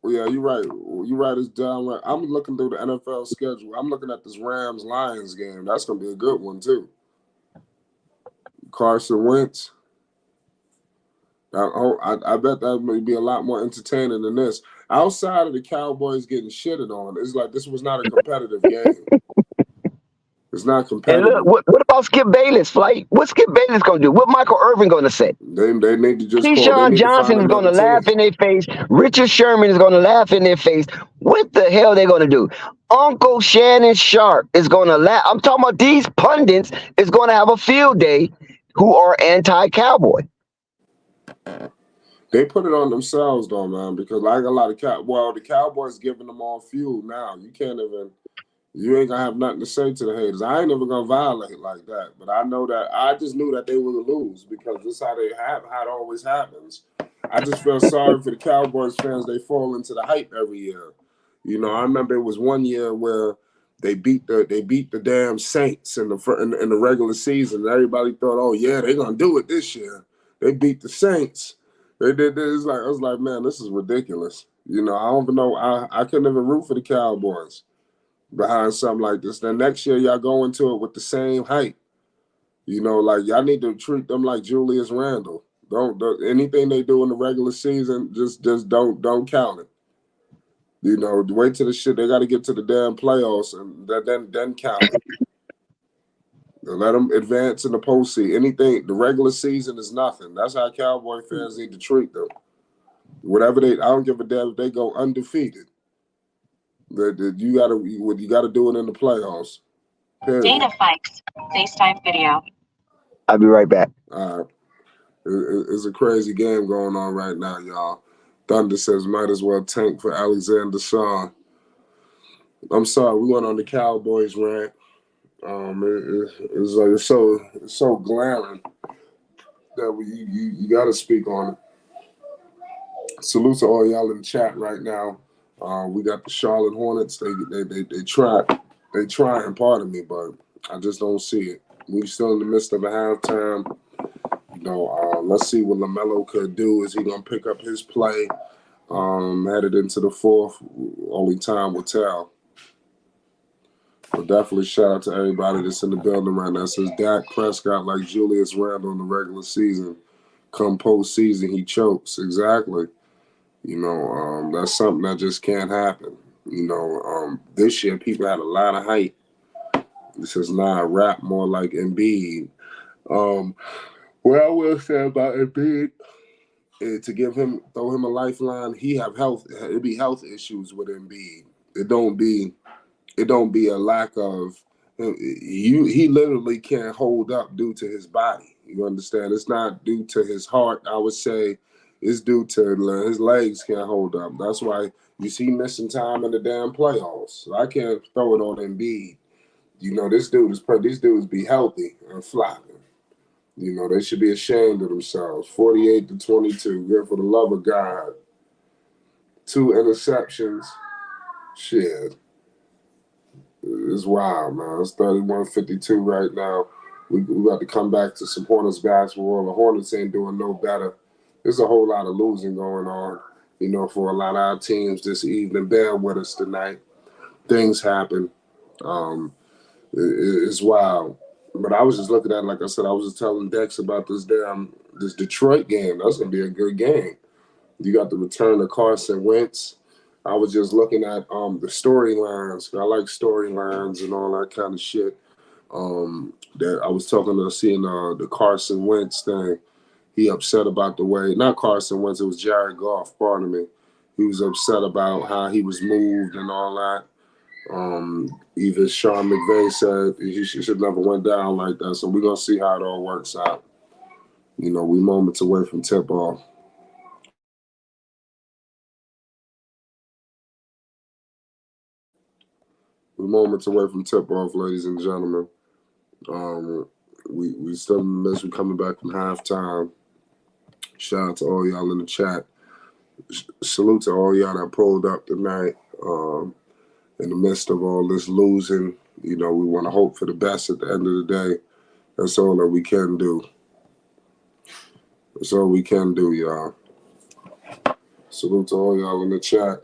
Yeah, you're right. You're right. It's downright. I'm looking through the NFL schedule. I'm looking at this Rams-Lions game. That's going to be a good one, too. Carson Wentz. I bet that may be a lot more entertaining than this. Outside of the Cowboys getting shitted on, it's like this was not a competitive game. It's not competitive. And look, what about Skip Bayless, Flight? What's Skip Bayless going to do? What Michael Irvin going to say? They need to just Keyshawn Johnson is going to laugh in their face. Richard Sherman is going to laugh in their face. What the hell are they going to do? Uncle Shannon Sharp is going to laugh. I'm talking about these pundits is going to have a field day who are anti-Cowboy. They put it on themselves, though, man, because like a lot of the Cowboys giving them all fuel now. You ain't gonna have nothing to say to the haters. I ain't never gonna violate like that, but I just knew that they would lose because this is how it always happens. I just feel sorry for the Cowboys fans. They fall into the hype every year. I remember it was one year where they beat the damn Saints in the regular season. And everybody thought, oh yeah, they're gonna do it this year. They beat the Saints. They did this. I was like, man, this is ridiculous. I don't even know. I couldn't even root for the Cowboys behind something like this. Then next year, y'all go into it with the same hype. Like y'all need to treat them like Julius Randle. Don't anything they do in the regular season, just don't count it. Wait till the shit. They got to get to the damn playoffs and then count it. Let them advance in the postseason. Anything, the regular season is nothing. That's how Cowboy fans need to treat them. Whatever I don't give a damn if they go undefeated. You gotta do it in the playoffs. Period. Data Fikes, FaceTime video. I'll be right back. All right. It's a crazy game going on right now, y'all. Thunder says might as well tank for Alexander Shaw. I'm sorry, we went on the Cowboys rant. It's so glaring. you got to speak on it. Salute to all y'all in the chat right now. We got the Charlotte Hornets. They trying, pardon me, but I just don't see it. We still in the midst of a halftime. Let's see what Lamelo could do. Is he gonna pick up his play? Headed into the fourth. Only time will tell. But definitely shout out to everybody that's in the building right now. It says Dak Prescott like Julius Randle in the regular season. Come postseason, he chokes. Exactly. That's something that just can't happen. This year people had a lot of hype. This is not a rap, more like Embiid. What I will say about Embiid is to throw him a lifeline. It'd be health issues with Embiid. It don't be a lack of he literally can't hold up due to his body. You understand? It's not due to his heart. I would say it's due to his legs can't hold up. That's why you see missing time in the damn playoffs. So I can't throw it on Embiid. These dudes be healthy and flopping. They should be ashamed of themselves. 48-22. Good for the love of God. 2 interceptions. Shit. It's wild, man. It's 31-52 right now. We got to come back to some Hornets basketball. The Hornets ain't doing no better. There's a whole lot of losing going on, for a lot of our teams this evening. Bear with us tonight. Things happen. It's wild. But I was just looking at it, like I said, I was just telling Dex about this Detroit game. That's going to be a good game. You got the return of Carson Wentz. I was just looking at the storylines. I like storylines and all that kind of shit. That I was seeing the Carson Wentz thing. He upset about the way, not Carson Wentz, it was Jared Goff, pardon me. He was upset about how he was moved and all that. Even Sean McVay said he should never went down like that. So we're going to see how it all works out. We moments away from tip-off. We're moments away from tip-off, ladies and gentlemen. We still in the midst. We're coming back from halftime. Shout out to all y'all in the chat. Salute to all y'all that pulled up tonight. In the midst of all this losing, we want to hope for the best at the end of the day. That's all that we can do. That's all we can do, y'all. Salute to all y'all in the chat.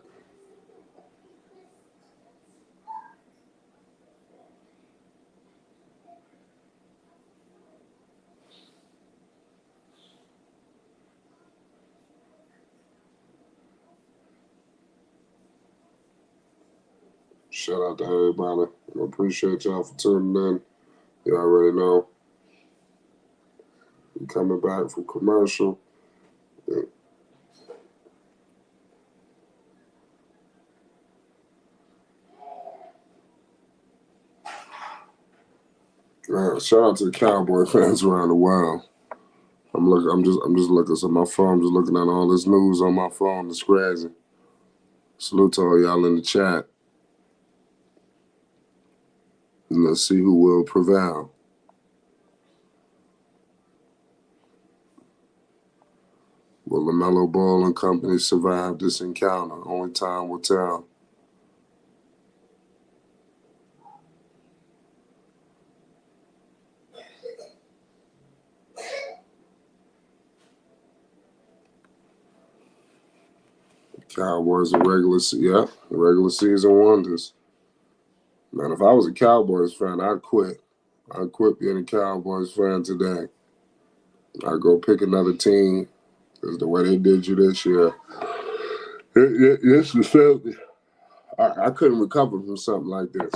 Shout out to everybody. I appreciate y'all for tuning in. You already know. I'm coming back from commercial. Shout out to the Cowboy fans around the world. I'm just looking at my phone. I'm just looking at all this news on my phone. It's crazy. Salute to all y'all in the chat. And let's see who will prevail. Will Lamelo Ball and company survive this encounter? Only time will tell. Cowboys are regular season wonders. Man, if I was a Cowboys fan, I'd quit. I'd quit being a Cowboys fan today. I'd go pick another team. Because the way they did you this year, this was filthy. I couldn't recover from something like this.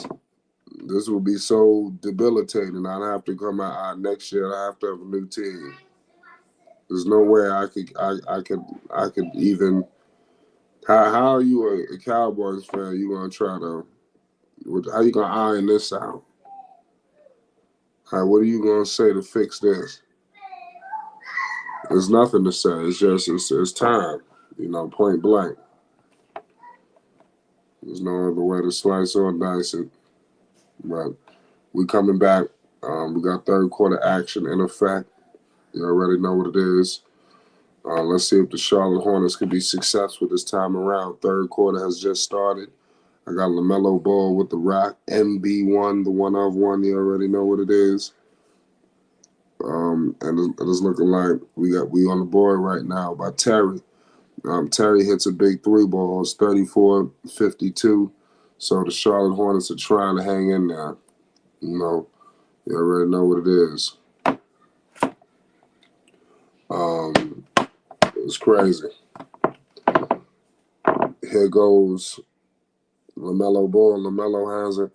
This would be so debilitating. I'd have to come out next year. I have to have a new team. There's no way I could even. How are you a Cowboys fan? You gonna try to? How you gonna iron this out? What are you gonna say to fix this? There's nothing to say. It's just it's time. Point blank. There's no other way to slice or dice it. But we coming back. We got third quarter action in effect. You already know what it is. Let's see if the Charlotte Hornets can be successful this time around. Third quarter has just started. I got Lamelo Ball with the rock, MB1, the one of one. You already know what it is. And it is looking like we on the board right now by Terry. Terry hits a big three ball. It's 34-52. So the Charlotte Hornets are trying to hang in there. You already know what it is. It's crazy. Here goes Lamelo Ball. Lamelo has it.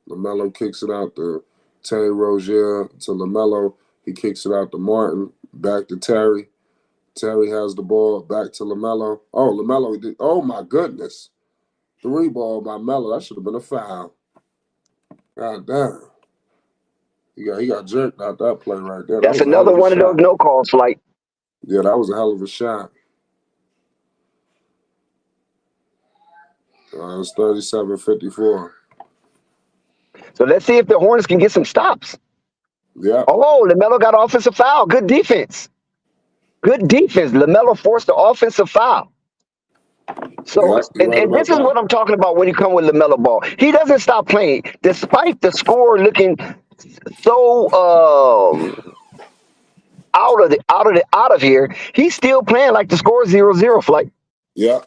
Lamelo kicks it out to Terry Rozier to Lamelo. He kicks it out to Martin. Back to Terry. Terry has the ball. Back to Lamelo. Oh, Lamelo did. Oh, my goodness. Three ball by Melo. That should have been a foul. God damn. He got jerked out that play right there. That That's was a hell another of a one of those shot. no calls, Flight. Yeah, that was a hell of a shot. It's 37-54. So let's see if the Hornets can get some stops. Yeah. Oh, LaMelo got offensive foul. Good defense. Good defense. LaMelo forced the offensive foul. So, Yeah, you're right and about this is that. what I'm talking about when you come with LaMelo Ball. He doesn't stop playing, despite the score looking so out of here. He's still playing like the score is 0-0. Flight. Yeah.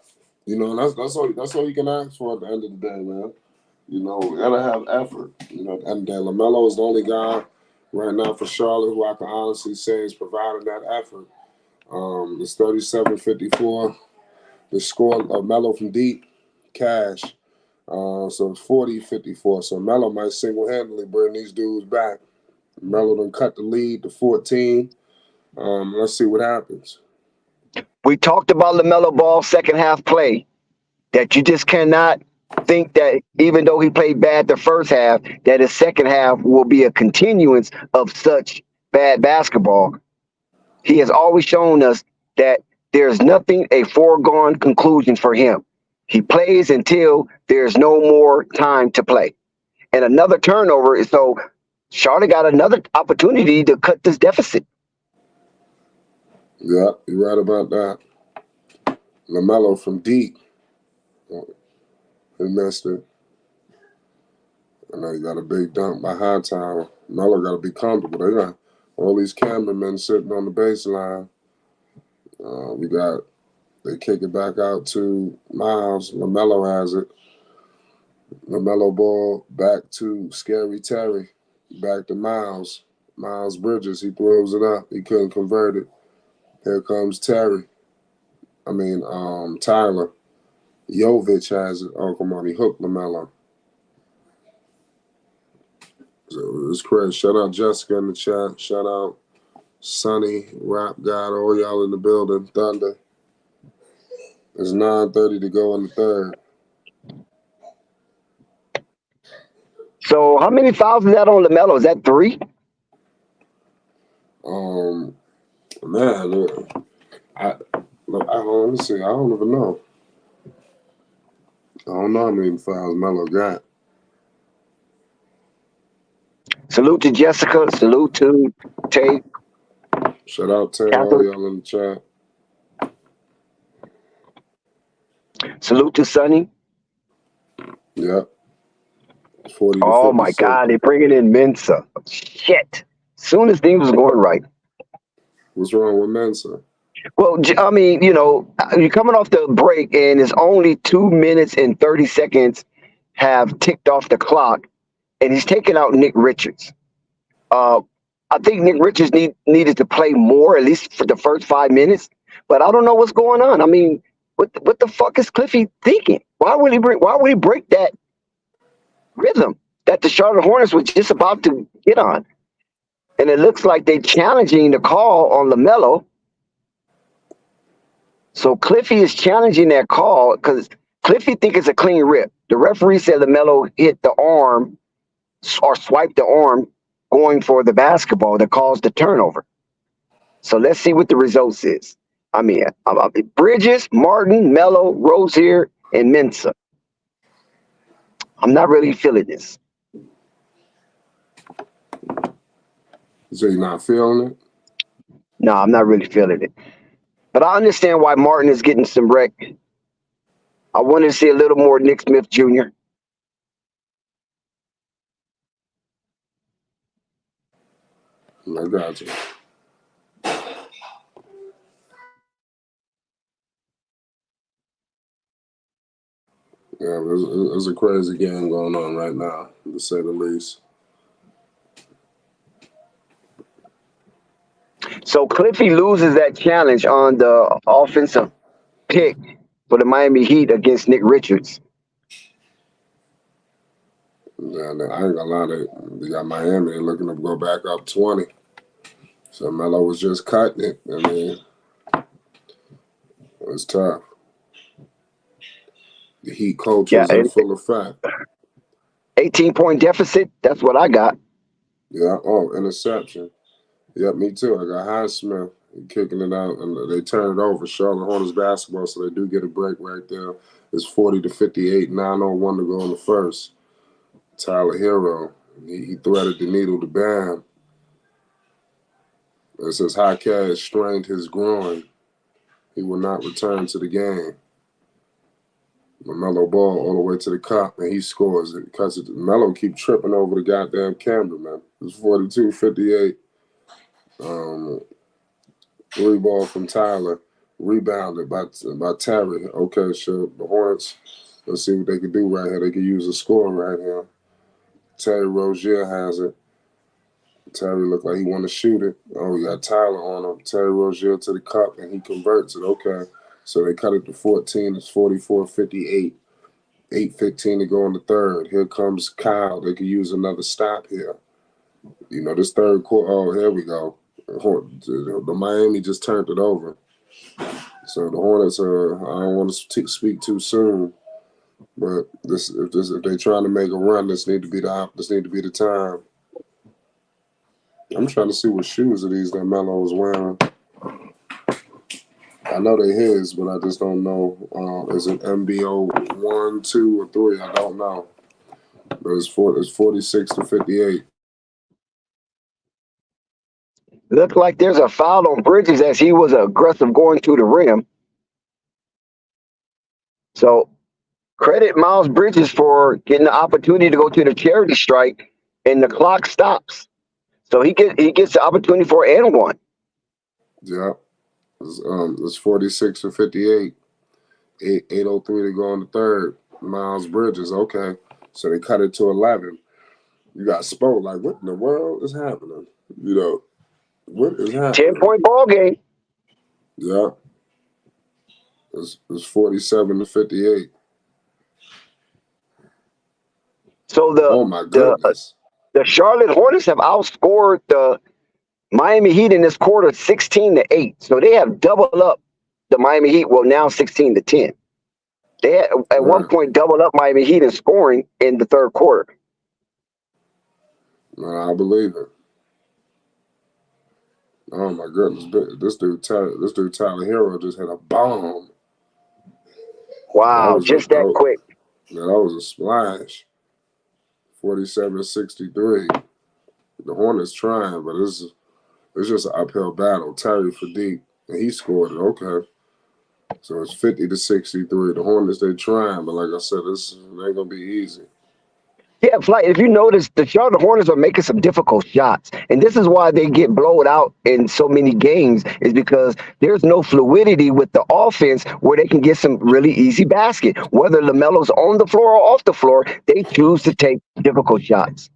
That's all you can ask for at the end of the day, man. We gotta have effort. At the end of the day, LaMelo is the only guy right now for Charlotte who I can honestly say is providing that effort. It's 37-54. The score of Melo from deep, cash. So it's 40-54. So Melo might single-handedly bring these dudes back. Melo done cut the lead to 14. Let's see what happens. We talked about LaMelo Ball second half play, that you just cannot think that even though he played bad the first half, that his second half will be a continuance of such bad basketball. He has always shown us that there's nothing a foregone conclusion for him. He plays until there's no more time to play. And another turnover is so Charlotte got another opportunity to cut this deficit. Yeah, you're right about that. LaMelo from deep. He missed it. I know he got a big dunk by Hightower. Melo got to be comfortable. They got all these cameramen sitting on the baseline. They kick it back out to Miles. LaMelo has it. LaMelo Ball back to Scary Terry. Back to Miles. Miles Bridges, he throws it up. He couldn't convert it. Here comes Tyler. Jovic has it. Oh, come on. He hooked LaMelo. So it's crazy. Shout out Jessica in the chat. Shout out Sonny, Rap God, all y'all in the building. Thunder. It's 9:30 to go in the third. So how many fouls is that on LaMelo? Is that 3? Man, let me see. I don't even know. I don't know how many fouls Melo got. Salute to Jessica. Salute to Tay. Shout out to all y'all in the chat. Salute to Sonny. Yep. 40 to 56. Oh my God, they're bringing in Mensa. Shit. Soon as things was going right. What's wrong with Mensa? Well, I mean, you're coming off the break and it's only 2 minutes and 30 seconds have ticked off the clock, and he's taking out Nick Richards. I think Nick Richards needed to play more, at least for the first 5 minutes. But I don't know what's going on. I mean, what the fuck is Cliffy thinking? Why would he break that rhythm that the Charlotte Hornets was just about to get on? And it looks like they're challenging the call on LaMelo. So Cliffy is challenging that call because Cliffy thinks it's a clean rip. The referee said LaMelo hit the arm or swiped the arm going for the basketball that caused the turnover. So let's see what the results is. I mean, Bridges, Martin, Melo, Rozier, and Mensa. I'm not really feeling this. So you're not feeling it? No, I'm not really feeling it. But I understand why Martin is getting some wreck. I wanted to see a little more Nick Smith Jr. I got you. Yeah, there's a crazy game going on right now, to say the least. So Cliffy loses that challenge on the offensive pick for the Miami Heat against Nick Richards. Yeah, I ain't gonna lie, they got Miami. They're looking to go back up 20. So Melo was just cutting it. I mean, it's tough. The Heat coach Yeah, was in full effect. 18-point deficit. That's what I got. Yeah. Oh, interception. Yep, me too. I got Highsmith kicking it out, and they turn it over. Charlotte Hornets basketball, so they do get a break right there. It's 40-58, 9:01 to go in the first. Tyler Hero, he threaded the needle to Bam. It says Hackett strained his groin. He will not return to the game. Lamelo ball all the way to the cup, and he scores it. Because Melo keep tripping over the goddamn camera, man. It's 42-58. Three ball from Tyler, rebounded by Terry. Okay, so the Hornets, let's see what they can do right here. They can use a score right here. Terry Rozier has it. Terry looked like he want to shoot it. Oh, we got Tyler on him. Terry Rozier to the cup, and he converts it. Okay, so they cut it to 14. It's 44-58. 8:15 to go in the third. Here comes Kyle. They could use another stop here. You know, this third quarter. Oh, here we go. The Miami just turned it over. So the Hornets are. I don't want to speak too soon, but if they're trying to make a run, this need to be the time. I'm trying to see what shoes are these that Melo is wearing. I know they're his, but I just don't know. Is it MBO 1, 2, or 3? I don't know. But it's 46-58. Looks like there's a foul on Bridges as he was aggressive going to the rim. So credit Miles Bridges for getting the opportunity to go to the charity strike, and the clock stops. So he gets the opportunity for and one. Yeah. It's 46-58. 8:03 to go in the third. Miles Bridges. Okay. So they cut it to 11. You got Spo, like, what in the world is happening? You know, what is happening? 10-point ball game. Yeah. It's 47-58. So Oh my goodness. the Charlotte Hornets have outscored the Miami Heat in this quarter 16-8. So they have doubled up the Miami Heat. Well, now 16-10. They had, at one point doubled up Miami Heat in scoring in the third quarter. I believe it. Oh my goodness. This dude Tyler Hero just hit a bomb. Wow, just that quick. Yeah, that was a splash. 47-63. The Hornets trying, but it's just an uphill battle. Terry for deep, and he scored it. Okay. So it's 50-63. The Hornets, they trying, but like I said, this ain't gonna be easy. Yeah, Flight, if you notice, the Charlotte Hornets are making some difficult shots. And this is why they get blown out in so many games, is because there's no fluidity with the offense where they can get some really easy basket. Whether LaMelo's on the floor or off the floor, they choose to take difficult shots.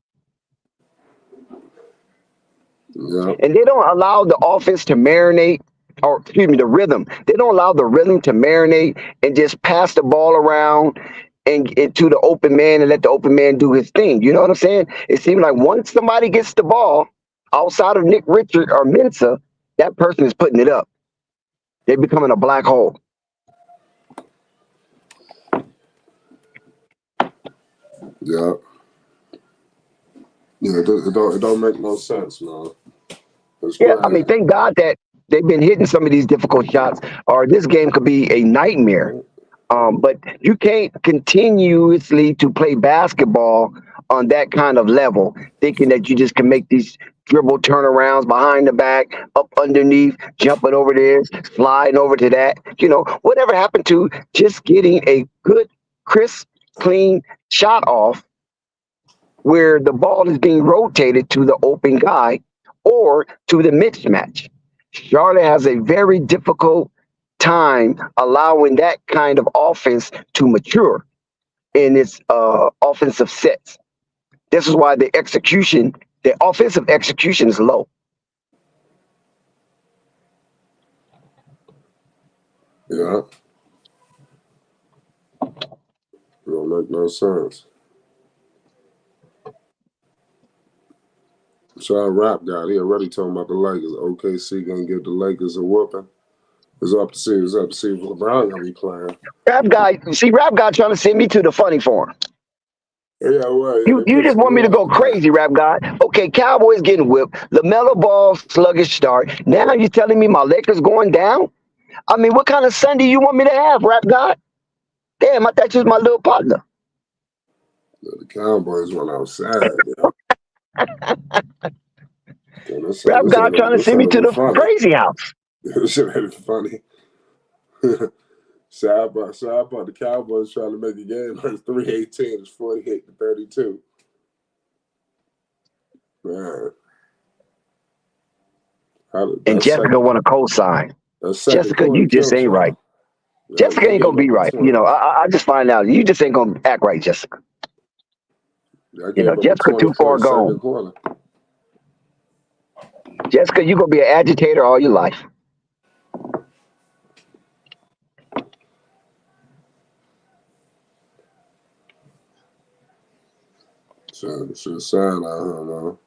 Yeah. And they don't allow the offense to marinate, or excuse me, the rhythm. They don't allow the rhythm to marinate and just pass the ball around and into the open man and let the open man do his thing. You know what I'm saying? It seems like once somebody gets the ball outside of Nick Richard or Mensah, that person is putting it up. They're becoming a black hole. Yeah. Yeah, it don't make no sense, man. Yeah, I mean, thank God that they've been hitting some of these difficult shots, or this game could be a nightmare. But you can't continuously to play basketball on that kind of level, thinking that you just can make these dribble turnarounds behind the back, up underneath, jumping over this, sliding over to that. Whatever happened to just getting a good, crisp, clean shot off where the ball is being rotated to the open guy or to the mismatch? Charlotte has a very difficult time allowing that kind of offense to mature in its offensive sets. This is why the offensive execution is low. Yeah. It don't make no sense. So Rap guy, he already talking about the Lakers. OKC gonna give the Lakers a whooping. It's up to see if LeBron gonna be playing. Rap guy trying to send me to the funny farm. Yeah, well, yeah, You just want me to go crazy, Rap guy. Okay, Cowboys getting whipped. LaMelo Ball sluggish start. Now you're telling me my Lakers going down? I mean, what kind of Sunday you want me to have, Rap guy? Damn, I thought you was my little partner. The Cowboys went outside. Rap guy trying to send me to the crazy house. This shit ain't funny. So I bought the Cowboys trying to make a game like 3-18. It's 48-32. Man. And Jessica want to co-sign. Jessica, you just ain't right. Yeah, Jessica ain't gonna be right. I just find out you just ain't gonna act right, Jessica. Jessica too far gone. Jessica, you gonna be an agitator all your life. Should sign out here, man.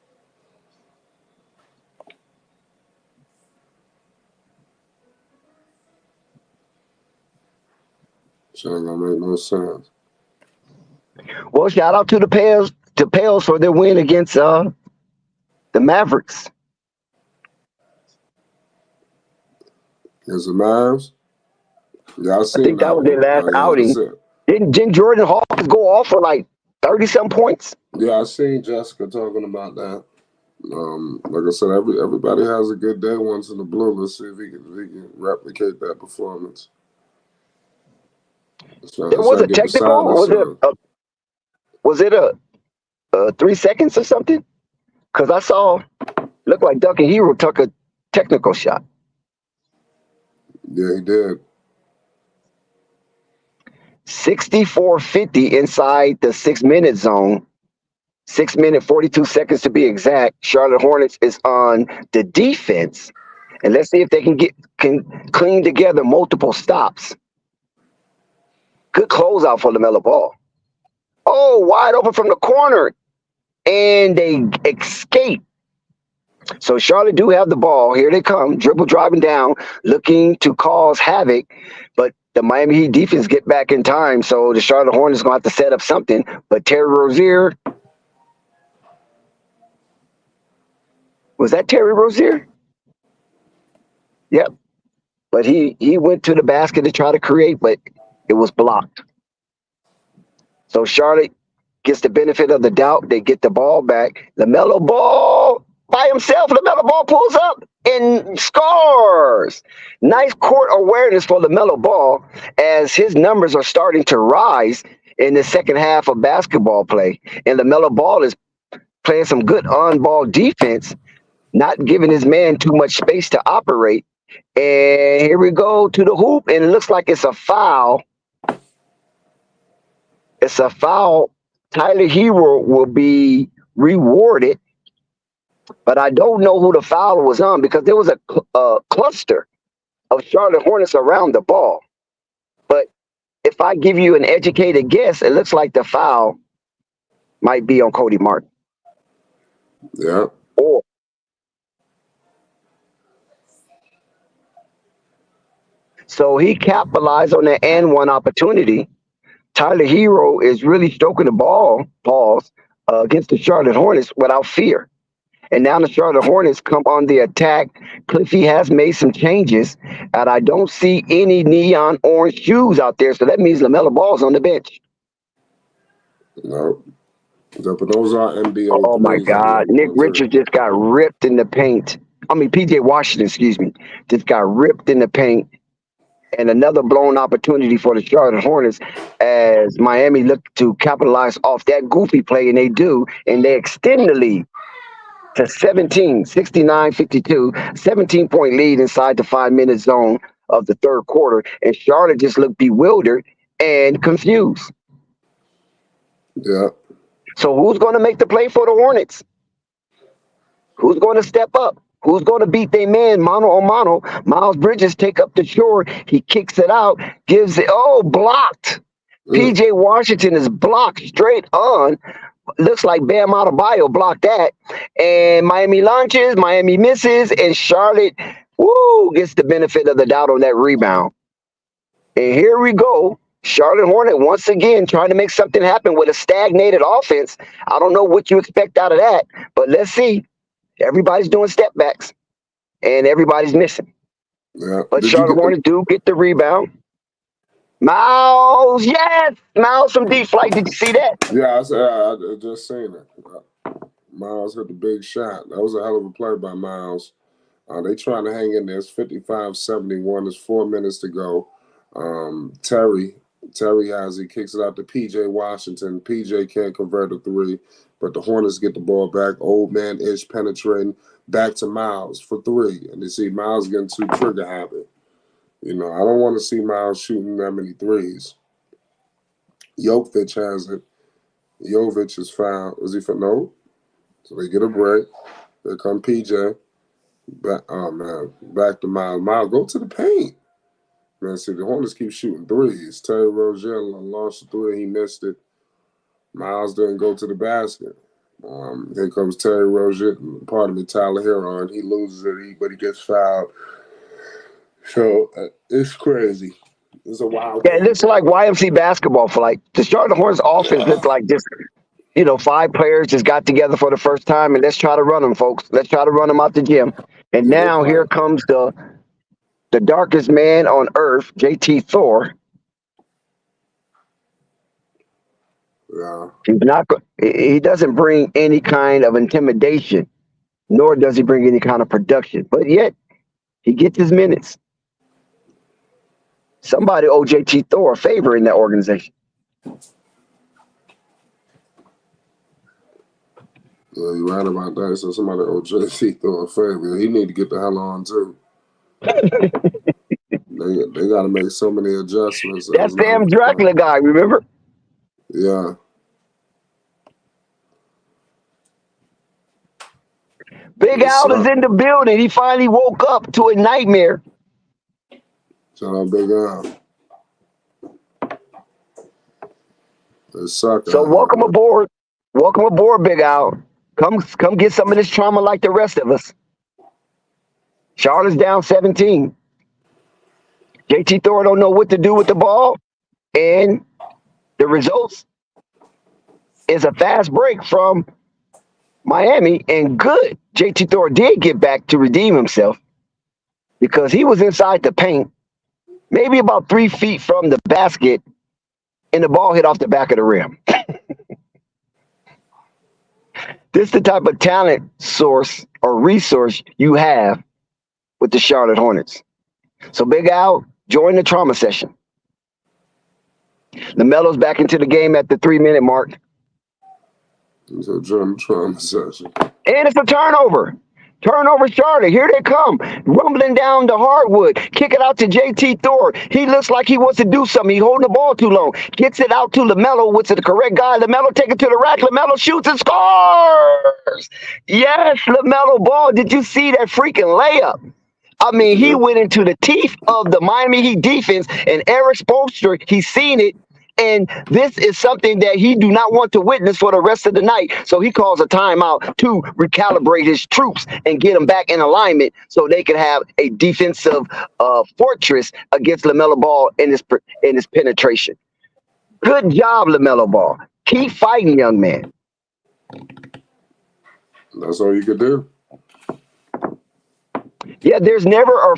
Shit ain't gonna make no sense. Well, shout out to the Pels for their win against the Mavericks. Against the Mavs? Yeah, I think that was their last outing. Didn't Jordan Hawkins go off for like 30-some points? Yeah, I seen Jessica talking about that. Like I said, everybody has a good day once in the blue. Let's see if he can replicate that performance. There was a technical. Was it a 3 seconds or something? Because I saw looked like Duncan Hero took a technical shot. Yeah, he did. 64-50 inside the 6-minute zone. 6 minutes, 42 seconds to be exact. Charlotte Hornets is on the defense. And let's see if they can clean together multiple stops. Good closeout for Lamelo Ball. Oh, wide open from the corner. And they escape. So Charlotte do have the ball. Here they come. Dribble driving down, looking to cause havoc. But the Miami Heat defense get back in time. So the Charlotte Hornets going to have to set up something. But Terry Rozier. Was that Terry Rozier? Yep. But he went to the basket to try to create, but it was blocked. So Charlotte gets the benefit of the doubt. They get the ball back. LaMelo Ball by himself. LaMelo Ball pulls up and scores. Nice court awareness for LaMelo Ball as his numbers are starting to rise in the second half of basketball play. And LaMelo Ball is playing some good on-ball defense, not giving his man too much space to operate. And here we go to the hoop, and it looks like it's a foul. It's a foul. Tyler Hero will be rewarded, but I don't know who the foul was on because there was a cluster of Charlotte Hornets around the ball. But if I give you an educated guess, it looks like the foul might be on Cody Martin. Yeah. Or so he capitalized on the and one opportunity. Tyler Hero is really stroking the balls against the Charlotte Hornets without fear. And now the Charlotte Hornets come on the attack. Cliffy has made some changes, and I don't see any neon orange shoes out there. So that means LaMelo Ball's on the bench. No. Yeah, but those are NBO Oh my threes. God. Nick Richards just got ripped in the paint. I mean, PJ Washington, excuse me, just got ripped in the paint. And another blown opportunity for the Charlotte Hornets as Miami look to capitalize off that goofy play, and they do, and they extend the lead to 17, 69-52, 17-point lead inside the 5-minute zone of the third quarter. And Charlotte just looked bewildered and confused. Yeah. So who's going to make the play for the Hornets? Who's going to step up? Who's going to beat their man mano a mano? Miles Bridges take up the shore. He kicks it out, gives it, blocked. PJ Washington is blocked straight on. Looks like Bam Adebayo blocked that. And Miami launches, Miami misses, and Charlotte, gets the benefit of the doubt on that rebound. And here we go. Charlotte Hornet once again trying to make something happen with a stagnated offense. I don't know what you expect out of that, but let's see. Everybody's doing step backs, and everybody's missing. Yeah. But Charlotte Hornets do get the rebound. Miles, yes! Miles from deep flight. Did you see that? Yeah, I just seen it. Miles hit the big shot. That was a hell of a play by Miles. They trying to hang in there. It's 55-71. There's 4 minutes to go. Terry has he kicks it out to PJ Washington. PJ can't convert a three, but the Hornets get the ball back. Old man Ish penetrating back to Miles for three. And you see Miles getting too trigger happy. You know, I don't want to see Miles shooting that many threes. Jokic has it. Jovic is fouled. Is he for no? So they get a break. Here come PJ. Back to Miles. Miles, go to the paint. Man, see, the Hornets keep shooting threes. Terry Rozier launched the three. He missed it. Miles didn't go to the basket. Here comes Terry Rozier. Tyler Hero, and he loses it, but he gets fouled. So it's crazy. It's a wild game. It looks like YMC basketball for like the Charlotte Hornets offense looked like just 5 players just got together for the first time, and let's try to run them, folks. Let's try to run them out the gym. And now here comes the darkest man on earth, JT Thor. Yeah. He doesn't bring any kind of intimidation, nor does he bring any kind of production. But yet, he gets his minutes. Somebody owe JT Thor a favor in that organization. Yeah, you're right about that. So somebody owe JT Thor a favor. He need to get the hell on too. They got to make so many adjustments. That Sam Dracula guy, remember? Yeah. Big Al is in the building. He finally woke up to a nightmare. Shout out Big Al. So welcome aboard. Welcome aboard, Big Al. Come get some of this trauma like the rest of us. Charlotte's down 17. JT Thor don't know what to do with the ball. And the results is a fast break from Miami. And good. JT Thor did get back to redeem himself because he was inside the paint, maybe about 3 feet from the basket, and the ball hit off the back of the rim. This is the type of talent source or resource you have with the Charlotte Hornets. So Big Al, join the trauma session. Lamelo's back into the game at the 3-minute mark. It's a trauma session. And it's a turnover. Turnover Charlotte. Here they come. Rumbling down the hardwood. Kick it out to JT Thor. He looks like he wants to do something. He's holding the ball too long. Gets it out to Lamelo, which is the correct guy. Lamelo take it to the rack. Lamelo shoots and scores. Yes, Lamelo Ball. Did you see that freaking layup? I mean, he went into the teeth of the Miami Heat defense, and Eric Spoelstra, he's seen it. And this is something that he do not want to witness for the rest of the night. So he calls a timeout to recalibrate his troops and get them back in alignment so they can have a defensive fortress against LaMelo Ball in his penetration. Good job, LaMelo Ball. Keep fighting, young man. That's all you could do. Yeah, there's never a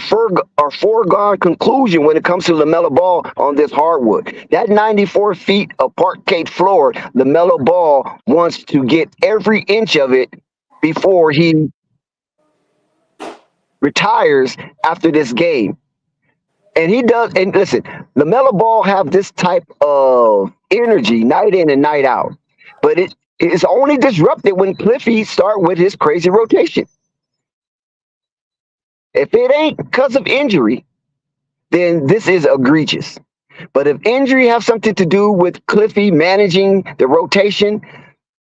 foregone conclusion when it comes to LaMelo Ball on this hardwood. That 94 feet of parquet floor, LaMelo Ball wants to get every inch of it before he retires after this game. And he does. And listen, LaMelo Ball have this type of energy night in and night out, but it is only disrupted when Cliffy start with his crazy rotation. If it ain't because of injury, then this is egregious. But if injury have something to do with Cliffy managing the rotation,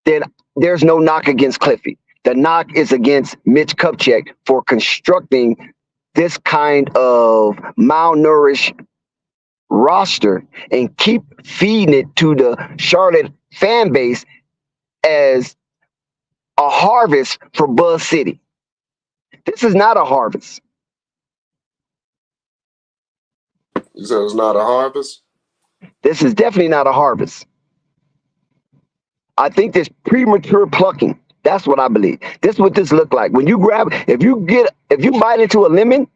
then there's no knock against Cliffy. The knock is against Mitch Kupchak for constructing this kind of malnourished roster and keep feeding it to the Charlotte fan base as a harvest for Buzz City. This is not a harvest. You said it's not a harvest? This is definitely not a harvest. I think this premature plucking. That's what I believe. This is what this look like. When you grab, if you bite into a lemon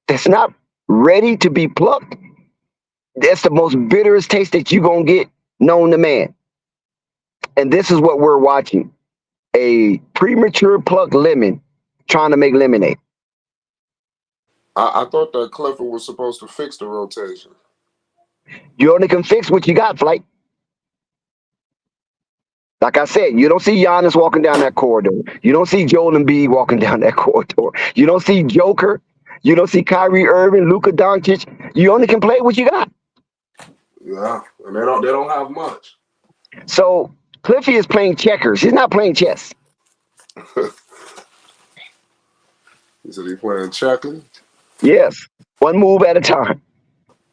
that's not ready to be plucked, that's the most bitterest taste that you're gonna get known to man. And this is what we're watching. A premature plucked lemon trying to make lemonade. I thought that Clifford was supposed to fix the rotation. You only can fix what you got, Flight. Like I said, you don't see Giannis walking down that corridor. You don't see Joel Embiid walking down that corridor. You don't see Joker. You don't see Kyrie Irving, Luka Doncic. You only can play what you got. Yeah, and they don't have much. So Cliffy is playing checkers. He's not playing chess. He said he playing checkers. Yes, one move at a time.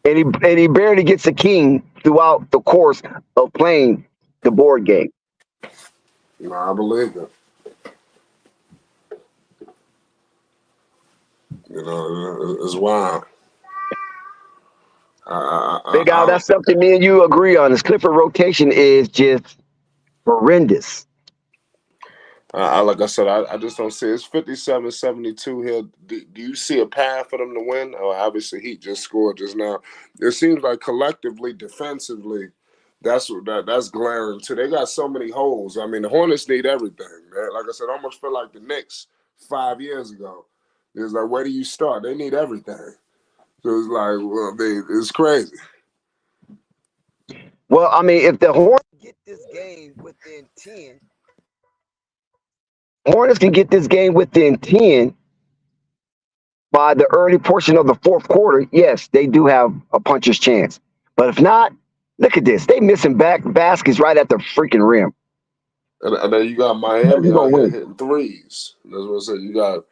And he barely gets a king throughout the course of playing the board game. No, I believe it. You know, it's wild. Big Al, that's something me and you agree on. This Clifford rotation is just horrendous. Like I said, I just don't see it. It's 57-72 here. Do you see a path for them to win? Oh, obviously, Heat just scored just now. It seems like collectively, defensively, that's glaring too. They got so many holes. I mean, the Hornets need everything, man. Like I said, I almost feel like the Knicks 5 years ago. It's like, where do you start? They need everything. So it's like, well, it's crazy. Well, I mean, if the Hornets get this game within 10, Hornets can get this game within 10 by the early portion of the fourth quarter. Yes, they do have a puncher's chance. But if not, look at this. They missing baskets right at the freaking rim. And then you got Miami out here hitting threes. That's what I said. You got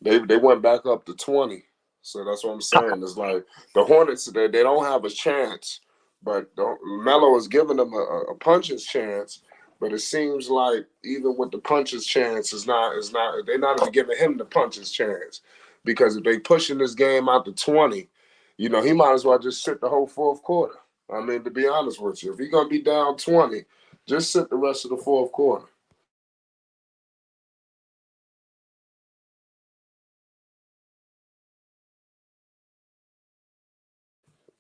they went back up to 20. So that's what I'm saying. It's like the Hornets, they don't have a chance, but Melo is giving them a puncher's chance. But it seems like even with the puncher's chance, they're not even giving him the puncher's chance. Because if they pushing this game out to 20, you know, he might as well just sit the whole fourth quarter. I mean, to be honest with you, if he's gonna be down 20, just sit the rest of the fourth quarter.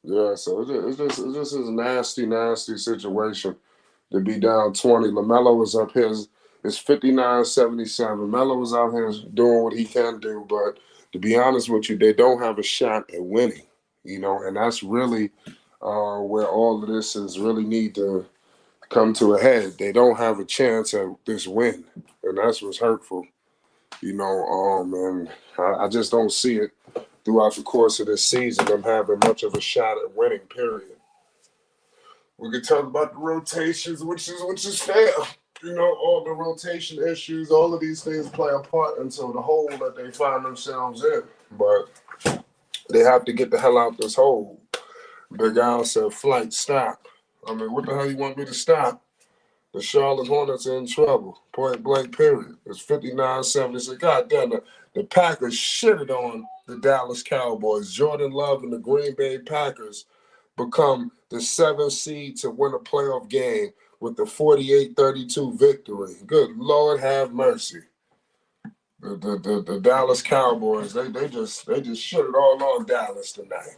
Yeah, so it's just a nasty situation to be down 20. LaMelo was up here. It's 59-77. Melo was out here doing what he can do, but to be honest with you, they don't have a shot at winning, you know, and that's really where all of this is really need to come to a head. They don't have a chance at this win, and that's what's hurtful, you know, and I just don't see it throughout the course of this season, them having much of a shot at winning, period. We can talk about the rotations, which is fair. You know, all the rotation issues, all of these things play a part into the hole that they find themselves in. But they have to get the hell out this hole. Big Al said, "Flight, stop." I mean, what the hell you want me to stop? The Charlotte Hornets are in trouble. Point blank, period. It's 59-76. God damn it. The Packers shitted on the Dallas Cowboys. Jordan Love and the Green Bay Packers become the 7th seed to win a playoff game with the 48-32 victory. Good Lord have mercy. The Dallas Cowboys, they just shit it all on Dallas tonight.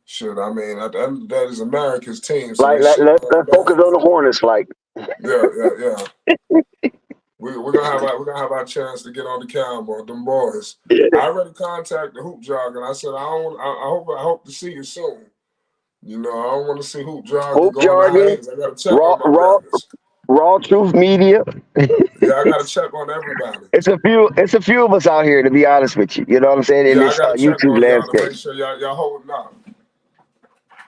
Shit, I mean, at the end of the day, it's America's team, so Like they shit let's on focus Dallas. on the Hornets. Like Yeah. We're gonna have our chance to get on the Cowboys, them boys. I already contacted Hoop Jog and I said I hope to see you soon. You know, I don't want to see Hoop Jog hoop going to jargon, hiatus. I gotta check raw on my raw brothers. raw truth media. Yeah, I gotta check on everybody. It's a few of us out here, to be honest with you. You know what I'm saying? In Yeah, I this gotta check YouTube on y'all to landscape. make sure y'all holding up.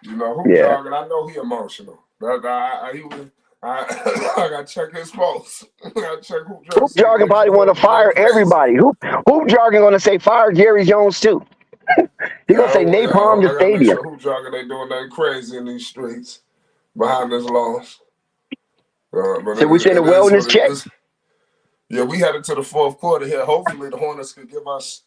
You know, Hoop Yeah. Jog, and I know he emotional. I gotta check his posts. I gotta check Hoop Jog, Hoop see jargon niggas probably want to going fire crazy. everybody. Hoop jargon going to say fire Jerry Jones too. He gonna say napalm the I gotta make stadium. sure Hoop Jog ain't doing nothing crazy in these streets behind this loss. But So we send a it is wellness what it check. is. Yeah, we headed to the fourth quarter here. Hopefully, the Hornets could give us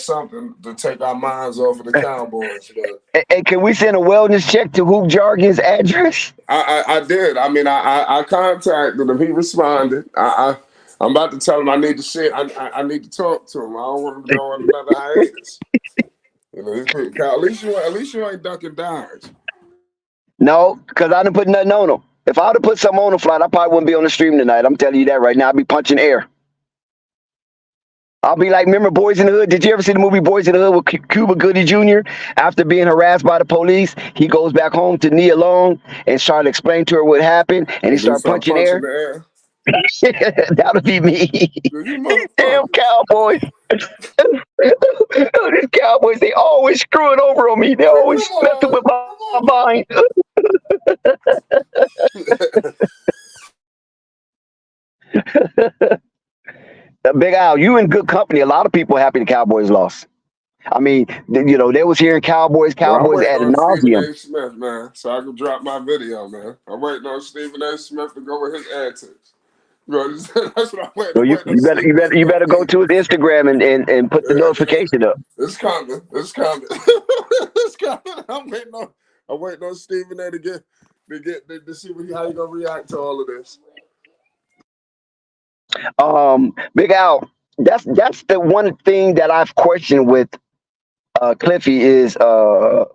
something to take our minds off of the Cowboys. But And can we send a wellness check to Hoop Jargon's address? I did. I mean, I contacted him. He responded. I'm about to tell him I need to shit. I need to talk to him. I don't want him to go on another hiatus. You know, at least you ain't ducking dimes. No, because I didn't put nothing on him. If I would have put something on the flight, I probably wouldn't be on the stream tonight. I'm telling you that right now. I'd be punching air. I'll be like, remember Boys in the Hood? Did you ever see the movie Boys in the Hood with Cuba Gooding Jr.? After being harassed by the police, he goes back home to Nia Long and started explaining to her what happened, and he And then started start punching punching air. the air. That would be me. You Damn motherfuckers. Cowboys. These Cowboys, they always screwing over on me. They Man, always come messing with on. my mind. Big Al, you in good company. A lot of people happy the Cowboys lost. I mean, they was hearing Cowboys Well, I'm waiting ad on Stephen nauseum. A. Smith, man, so I can drop my video, man. I'm waiting on Stephen A. Smith to go with his antics. Bro, that's what I'm waiting. So I'm you, waiting on you better you Stephen A. better you better go Smith. to his Instagram and put the Yeah, notification up. it's coming. It's coming. It's coming. I'm waiting on Stephen A. to see how he gonna react to all of this. Big Al, that's the one thing that I've questioned with Cliffy is the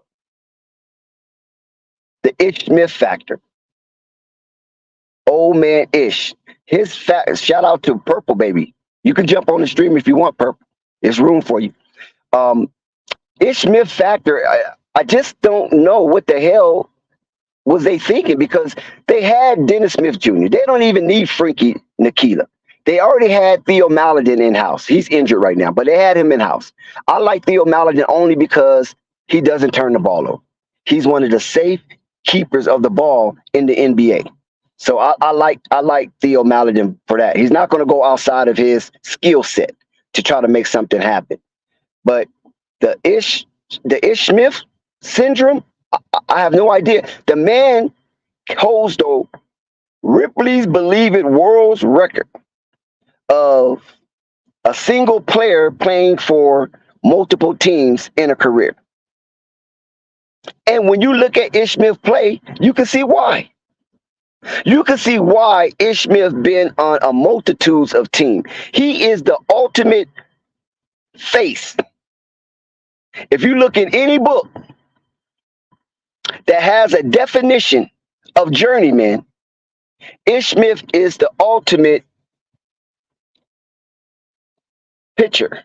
Ish Smith factor. Old man Ish. Shout out to Purple Baby. You can jump on the stream if you want, Purple. There's room for you. Ish Smith factor, I just don't know what the hell was they thinking, because they had Dennis Smith Jr. They don't even need Freaky Nikita. They already had Theo Maladin in-house. He's injured right now, but they had him in-house. I like Theo Maladin only because he doesn't turn the ball over. He's one of the safe keepers of the ball in the NBA. So I like Theo Maladin for that. He's not going to go outside of his skill set to try to make something happen. But the Ish Smith syndrome, I have no idea. The man holds the Ripley's Believe It world's record of a single player playing for multiple teams in a career. And when you look at Ish Smith play, you can see why. You can see why Ish Smith been on a multitudes of teams. He is the ultimate face. If you look in any book that has a definition of journeyman, Ish Smith is the ultimate pitcher.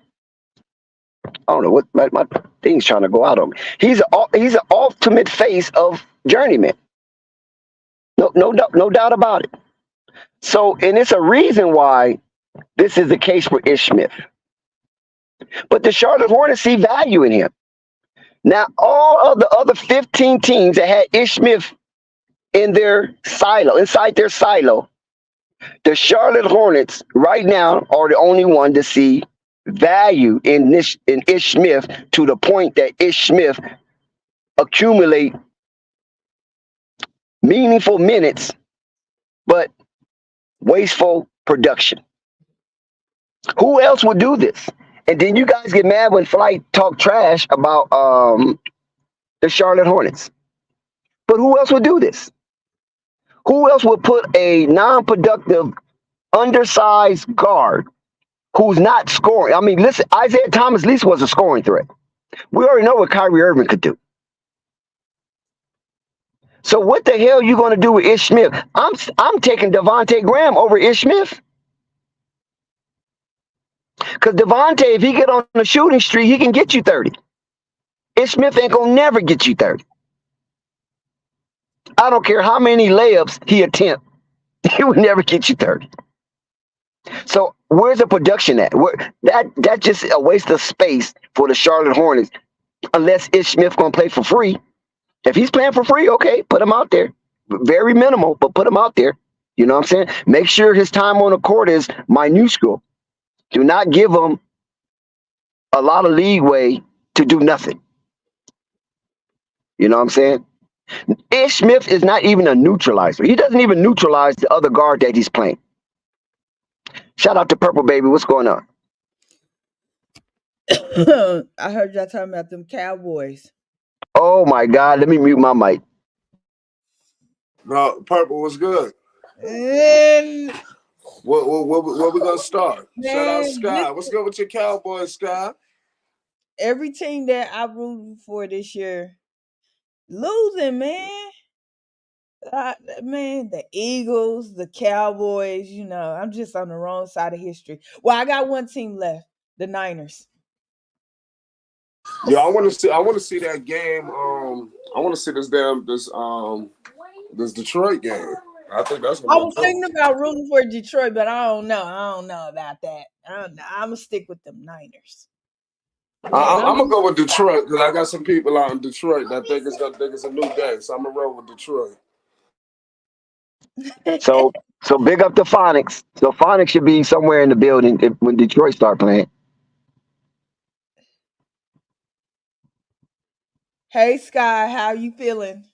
I don't know what my thing's trying to go out on me. He's an ultimate face of journeyman. No doubt about it. So, and it's a reason why this is the case for Ish Smith. But the Charlotte Hornets see value in him. Now, all of the other 15 teams that had Ish Smith inside their silo, the Charlotte Hornets right now are the only one to see value in Ish Smith, to the point that Ish Smith accumulate meaningful minutes, but wasteful production. Who else would do this? And then you guys get mad when Flight talk trash about the Charlotte Hornets. But who else would do this? Who else would put a non-productive, undersized guard who's not scoring. I mean, listen, Isaiah Thomas at least was a scoring threat. We already know what Kyrie Irving could do. So what the hell are you going to do with Ish Smith? I'm taking Devontae Graham over Ish Smith. Because Devontae, if he get on the shooting streak, he can get you 30. Ish Smith ain't going to never get you 30. I don't care how many layups he attempt. He would never get you 30. So where's the production at? That just a waste of space for the Charlotte Hornets. Unless Ish Smith going to play for free. If he's playing for free, okay, put him out there. Very minimal, but put him out there. You know what I'm saying? Make sure his time on the court is minuscule. Do not give him a lot of leeway to do nothing. You know what I'm saying? Ish Smith is not even a neutralizer. He doesn't even neutralize the other guard that he's playing. Shout out to Purple Baby. What's going on? I heard y'all talking about them Cowboys. Oh my God. Let me mute my mic. No, Purple was good. And Where we gonna start? Shout out man, Sky. What's good with your Cowboys, Sky? every team that I rooted for this year losing, man. Man, the Eagles, the Cowboys, I'm just on the wrong side of history. Well, I got one team left, the Niners. Yeah, I want to see that game. I want to see this Detroit game. I think that's I gonna was be thinking good. about rooting for Detroit, but I don't know. I don't know about that. I'm gonna stick with them Niners. I'm gonna go with Detroit because I got some people out in Detroit that think it's a new day, so I'm gonna roll with Detroit. So big up to Phonics. So Phonics should be somewhere in the building when Detroit start playing. Hey Sky, how you feeling?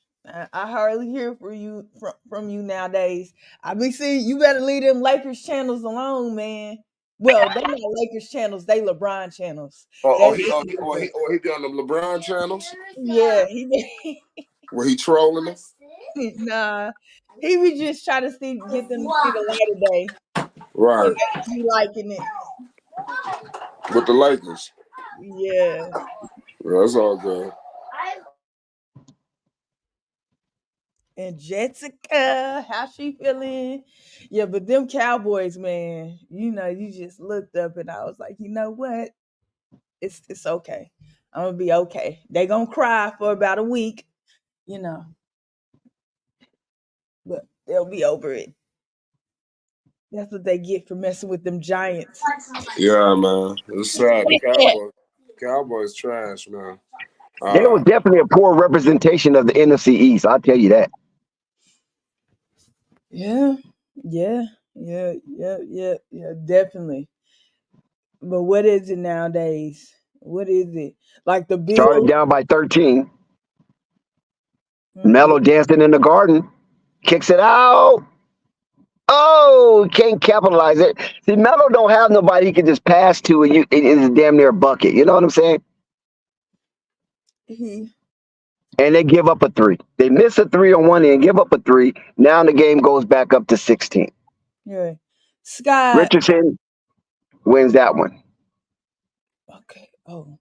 I hardly hear from you nowadays. I be seeing you better leave them Lakers channels alone, man. Well, they not Lakers channels, they LeBron channels. They He be on the LeBron channels yeah, he where he trolling us. nah. He be just trying to get them to see the light of day. And Right, they be liking it. with the Lakers. Yeah. Yeah, that's all good. And Jessica, how she feeling? Yeah, but them Cowboys, man, you just looked up and I was like, you know what? It's okay. I'm gonna be okay. They gonna cry for about a week, you know, but they'll be over it. That's what they get for messing with them Giants. Yeah, man, it's sad. The Cowboys trash, man. They was definitely a poor representation of the NFC East. I'll tell you that. Yeah, definitely. But what is it nowadays? What is it? Like the Started Bills? down by 13. Yeah. Melo dancing in the garden. Kicks it out. Oh, can't capitalize it. See, Melo don't have nobody he can just pass to and it's damn near a bucket. You know what I'm saying? He, And they give up a three. They miss a three on one end, give up a three. Now the game goes back up to 16. yeah. Scott. Richardson wins that one. Okay. Oh.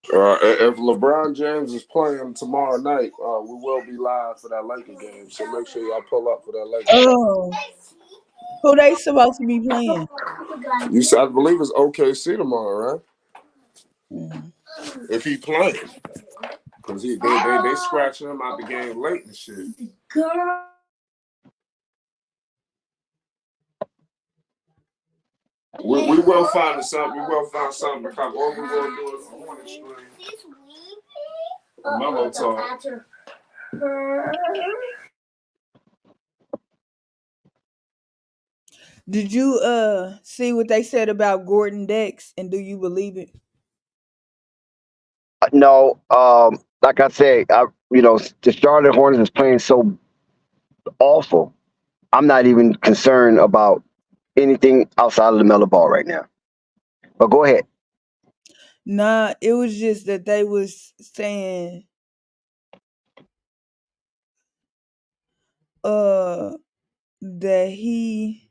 If LeBron James is playing tomorrow night, we will be live for that Laker game. So make sure y'all pull up for that Laker game. Oh. Who they supposed to be playing? I believe it's OKC tomorrow, right? Mm. If he playing, because they scratching him out the game late and shit. We will find something. We will find something because all we will do is a Hornet stream. Memo talk. Did you see what they said about Gordon Dex and do you believe it? No, like I said, the Charlotte Hornets is playing so awful. I'm not even concerned about anything outside of the Melo ball right now. But go ahead. Nah, it was just that they was saying that he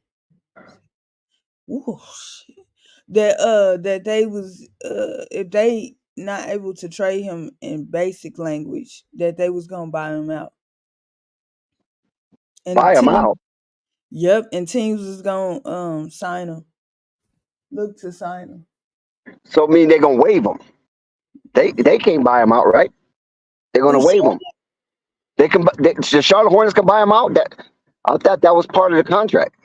Ooh, shit. That they was if they not able to trade him in basic language, that they was gonna buy him out. And Buy him team out. Yep, and teams was gonna sign him. Look to sign him. So I mean they're gonna waive him. They can't buy him out, right? They're gonna Who waive said him. They can. The Charlotte Hornets can buy him out. That I thought that was part of the contract.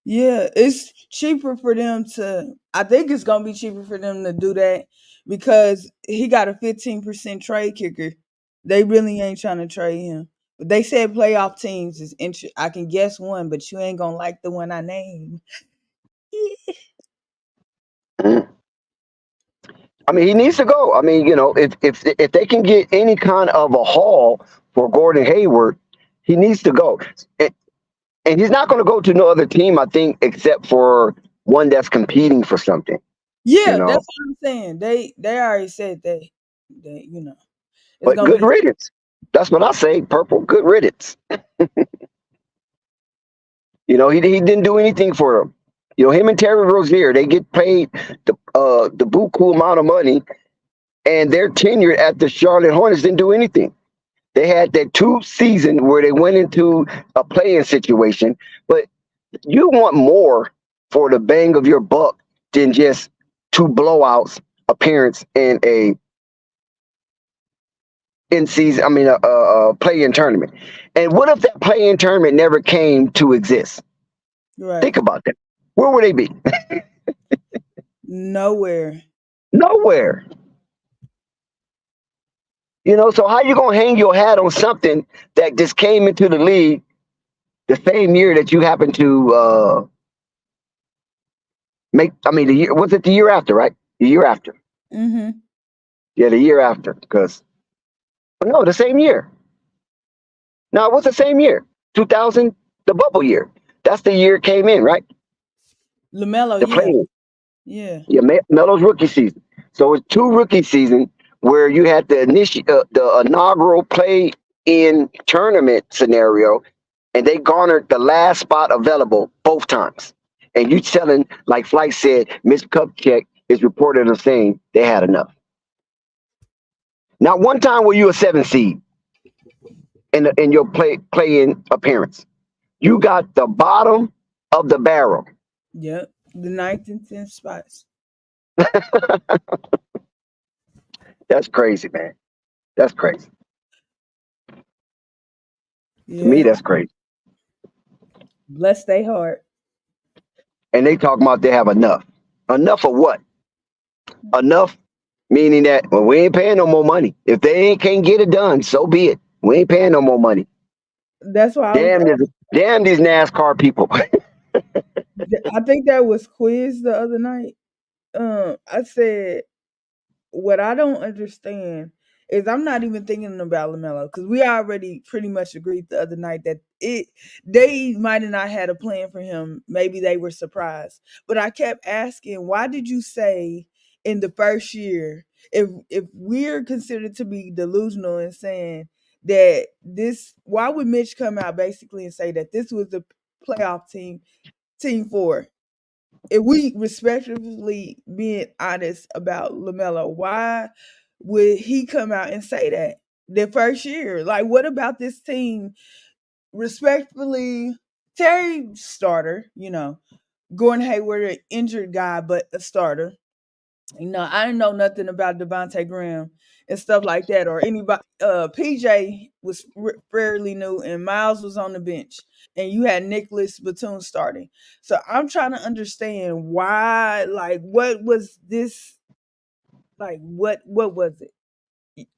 Yeah, it's cheaper for them to. I think it's gonna be cheaper for them to do that because he got a 15% trade kicker. They really ain't trying to trade him. But they said playoff teams is interesting. I can guess one, but you ain't gonna like the one I named. Mm. I mean, he needs to go. I mean, if they can get any kind of a haul for Gordon Hayward, he needs to go. And he's not going to go to no other team, I think, except for one that's competing for something. You Yeah, know, that's what I'm saying. They already said they it's but gonna good be. riddance. That's what I say. Purple, good riddance. He didn't do anything for them. Him and Terry Rozier, they get paid the buku amount of money, and their tenure at the Charlotte Hornets didn't do anything. They had that 2 season where they went into a playing situation, but you want more for the bang of your buck than just 2 blowouts appearance in a in season. I mean, a play-in tournament. And what if that play-in tournament never came to exist? Right. Think about that. Where would they be? Nowhere. Nowhere. So how you gonna hang your hat on something that just came into the league the same year that you happen to make? I mean, the year was it the year after, right? The year after. Mm-hmm. Yeah, the year after. Because no, the same year. No, it was the same year. 2000, the bubble year. That's the year it came in, right? Lamelo, The yeah. play. Yeah. Yeah, Melo's rookie season. So it's 2 rookie seasons where you had the inaugural play-in tournament scenario, and they garnered the last spot available both times. And you telling, like Flight said, Miss Cupcheck is reported as saying they had enough. Not one time were you a 7 seed in your play-in appearance. You got the bottom of the barrel. Yep. The 9th and 10th spots. That's crazy, man. That's crazy. To me, Yeah. that's crazy. Bless their heart. And they talking about they have enough. Enough of what? Enough meaning that we ain't paying no more money. If they can't get it done, so be it. We ain't paying no more money. That's why I was Damn these NASCAR people. I think that was quiz the other night. I said what I don't understand is I'm not even thinking about Lamelo because we already pretty much agreed the other night that they might have not had a plan for him. Maybe they were surprised, but I kept asking, why did you say in the first year if we're considered to be delusional and saying that this? Why would Mitch come out basically and say that this was the playoff team 4? If we respectively being honest about Lamelo, why would he come out and say that the first year? Like, what about this team? Respectfully, Terry starter, Gordon Hayward, an injured guy, but a starter. I didn't know nothing about Devontae Graham and stuff like that, or anybody. PJ was fairly new, and Miles was on the bench, and you had Nicholas Batum starting. So I'm trying to understand why. Like, what was this? Like, what was it?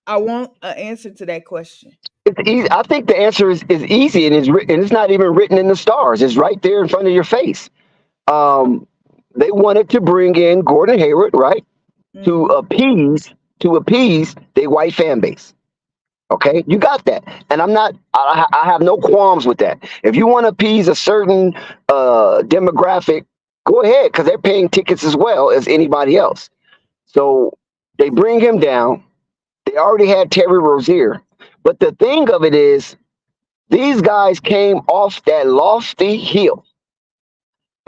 I want an answer to that question. It's easy. I think the answer is easy, and it's not even written in the stars. It's right there in front of your face. Um, they wanted to bring in Gordon Hayward, right, to Mm-hmm. appease their white fan base. Okay, you got that, and I have no qualms with that. If you want to appease a certain demographic, go ahead, because they're paying tickets as well as anybody else. So they bring him down. They already had Terry Rozier, but the thing of it is, these guys came off that lofty hill,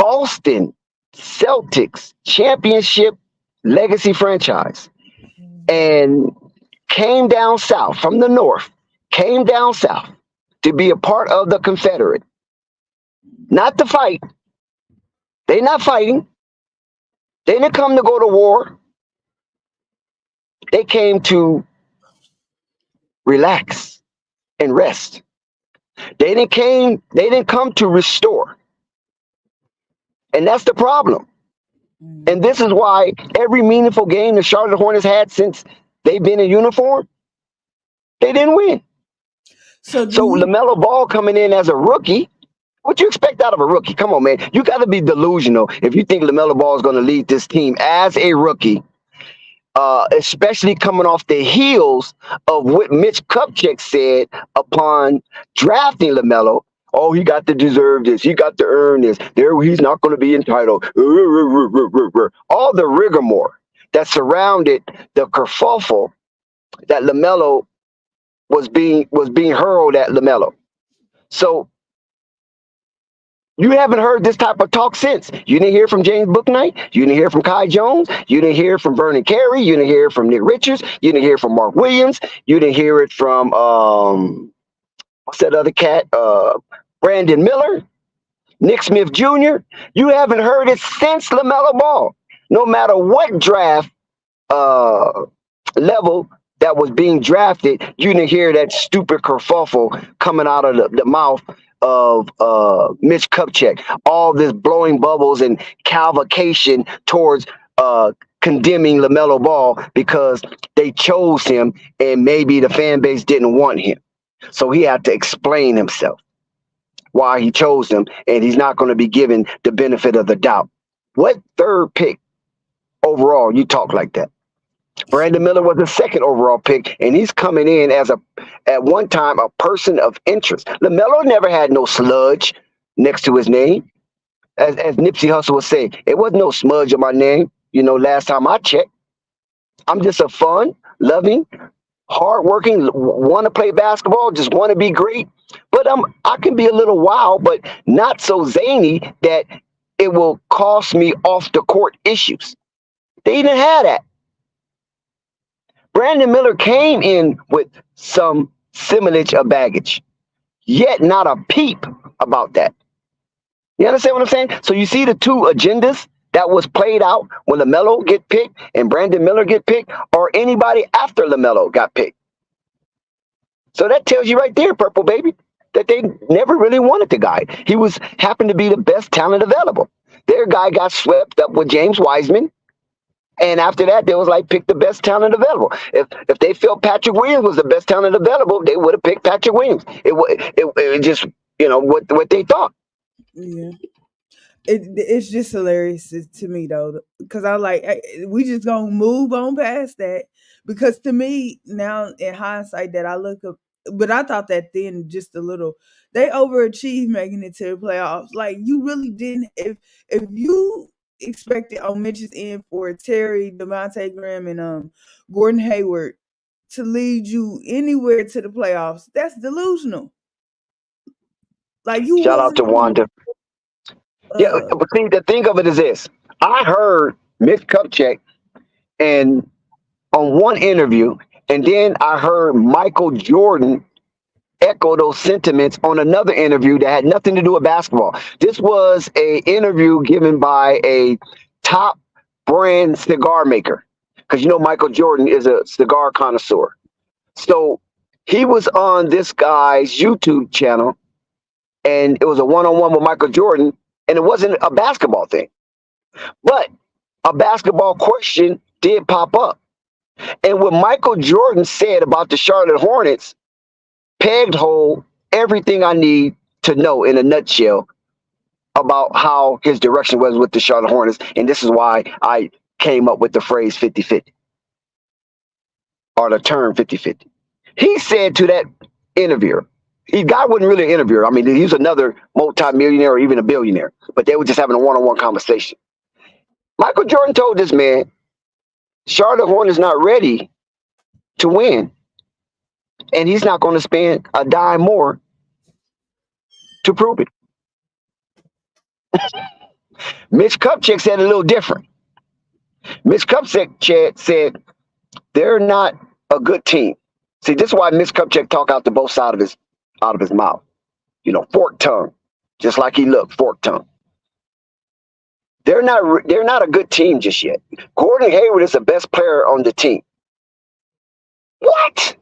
Boston Celtics championship legacy franchise and came down south from the north, came down south to be a part of the Confederate, not to fight. They not fighting. They didn't come to go to war. They came to relax and rest. They didn't come to restore. And that's the problem. And this is why every meaningful game the Charlotte Hornets had since they've been in uniform, they didn't win. So LaMelo Ball coming in as a rookie, what you expect out of a rookie? Come on, man. You got to be delusional if you think LaMelo Ball is going to lead this team as a rookie, especially coming off the heels of what Mitch Kupchak said upon drafting LaMelo. Oh, he got to deserve this. He got to earn this. He's not going to be entitled. All the rigmarole that surrounded the kerfuffle that LaMelo was being hurled at LaMelo. So you haven't heard this type of talk since. You didn't hear from James Bouknight. You didn't hear from Kai Jones. You didn't hear from Vernon Carey. You didn't hear from Nick Richards. You didn't hear from Mark Williams. You didn't hear it from what's that other cat? Brandon Miller, Nick Smith Jr. You haven't heard it since LaMelo Ball. No matter what draft level that was being drafted, you didn't hear that stupid kerfuffle coming out of the mouth of Mitch Kupchak. All this blowing bubbles and cavalcation towards condemning LaMelo Ball because they chose him and maybe the fan base didn't want him. So he had to explain himself why he chose him, and he's not going to be given the benefit of the doubt. What third pick overall you talk like that? Brandon Miller was the second overall pick, and he's coming in as at one time a person of interest. LaMelo never had no sludge next to his name. As Nipsey Hussle would say, it wasn't no smudge on my name, last time I checked. I'm just a fun, loving, hardworking, want to play basketball, just want to be great. But I can be a little wild, but not so zany that it will cost me off the court issues. They didn't have that. Brandon Miller came in with some semblance of baggage, yet not a peep about that. You understand what I'm saying? So you see the two agendas that was played out when LaMelo get picked and Brandon Miller get picked, or anybody after LaMelo got picked. So that tells you right there, Purple Baby, that they never really wanted the guy. He happened to be the best talent available. Their guy got swept up with James Wiseman. And after that, they was like, pick the best talent available. If they felt Patrick Williams was the best talent available, they would have picked Patrick Williams. It just, what they thought. Yeah. It's just hilarious to me though, because I'm like, we just gonna move on past that, because to me now in hindsight that I look up, but I thought that then just a little, they overachieved making it to the playoffs. Like you really didn't, if you expected on Mitch's end for Terry, Devontae Graham, and Gordon Hayward to lead you anywhere to the playoffs, that's delusional. Like you shout out to Wanda. Yeah, but see, the thing of it is this. I heard Mitch Kupchak on one interview, and then I heard Michael Jordan echo those sentiments on another interview that had nothing to do with basketball. This was a interview given by a top brand cigar maker, because Michael Jordan is a cigar connoisseur. So he was on this guy's YouTube channel, and it was a one-on-one with Michael Jordan. And it wasn't a basketball thing, but a basketball question did pop up. And what Michael Jordan said about the Charlotte Hornets pegged hole everything I need to know in a nutshell about how his direction was with the Charlotte Hornets. And this is why I came up with the phrase 50-50 or the term 50-50. He said to that interviewer, guy wasn't really an interviewer. I mean, he was another multi-millionaire or even a billionaire, but they were just having a one-on-one conversation. Michael Jordan told this man, Charlotte Hornets not ready to win, and he's not going to spend a dime more to prove it. Mitch Kupchak said a little different. Mitch Kupchak said they're not a good team. See, this is why Mitch Kupchak talk out to both sides of his mouth. Fork tongue, just like he looked, fork tongue. They're not a good team just yet. Gordon Hayward is the best player on the team. What?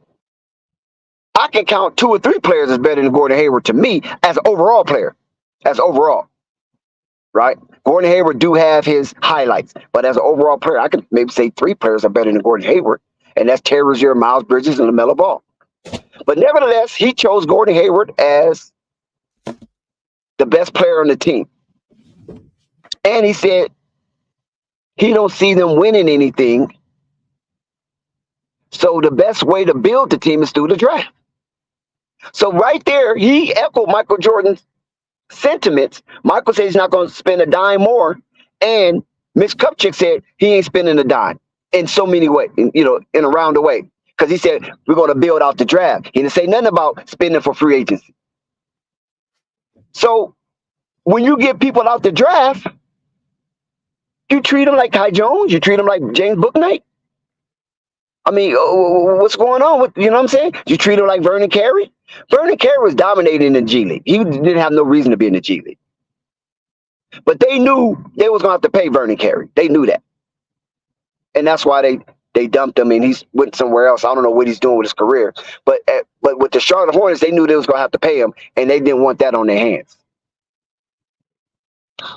I can count 2 or 3 players as better than Gordon Hayward to me as an overall player. As overall. Right? Gordon Hayward do have his highlights, but as an overall player, I can maybe say 3 players are better than Gordon Hayward, and that's Terry Rozier, Miles Bridges, and LaMelo Ball. But nevertheless, he chose Gordon Hayward as the best player on the team. And he said he don't see them winning anything. So the best way to build the team is through the draft. So right there, he echoed Michael Jordan's sentiments. Michael said he's not going to spend a dime more. And Mitch Kupchak said he ain't spending a dime in so many ways, in a roundabout way. Because he said we're going to build out the draft. He didn't say nothing about spending for free agency. So when you get people out the draft, you treat them like Ty Jones. You treat them like James Bouknight. I mean, what's going on with, what I'm saying? You treat him like Vernon Carey? Vernon Carey was dominating in the G League. He didn't have no reason to be in the G League. But they knew they was going to have to pay Vernon Carey. They knew that. And that's why they dumped him and he went somewhere else. I don't know what he's doing with his career. But with the Charlotte Hornets, they knew they was going to have to pay him, and they didn't want that on their hands.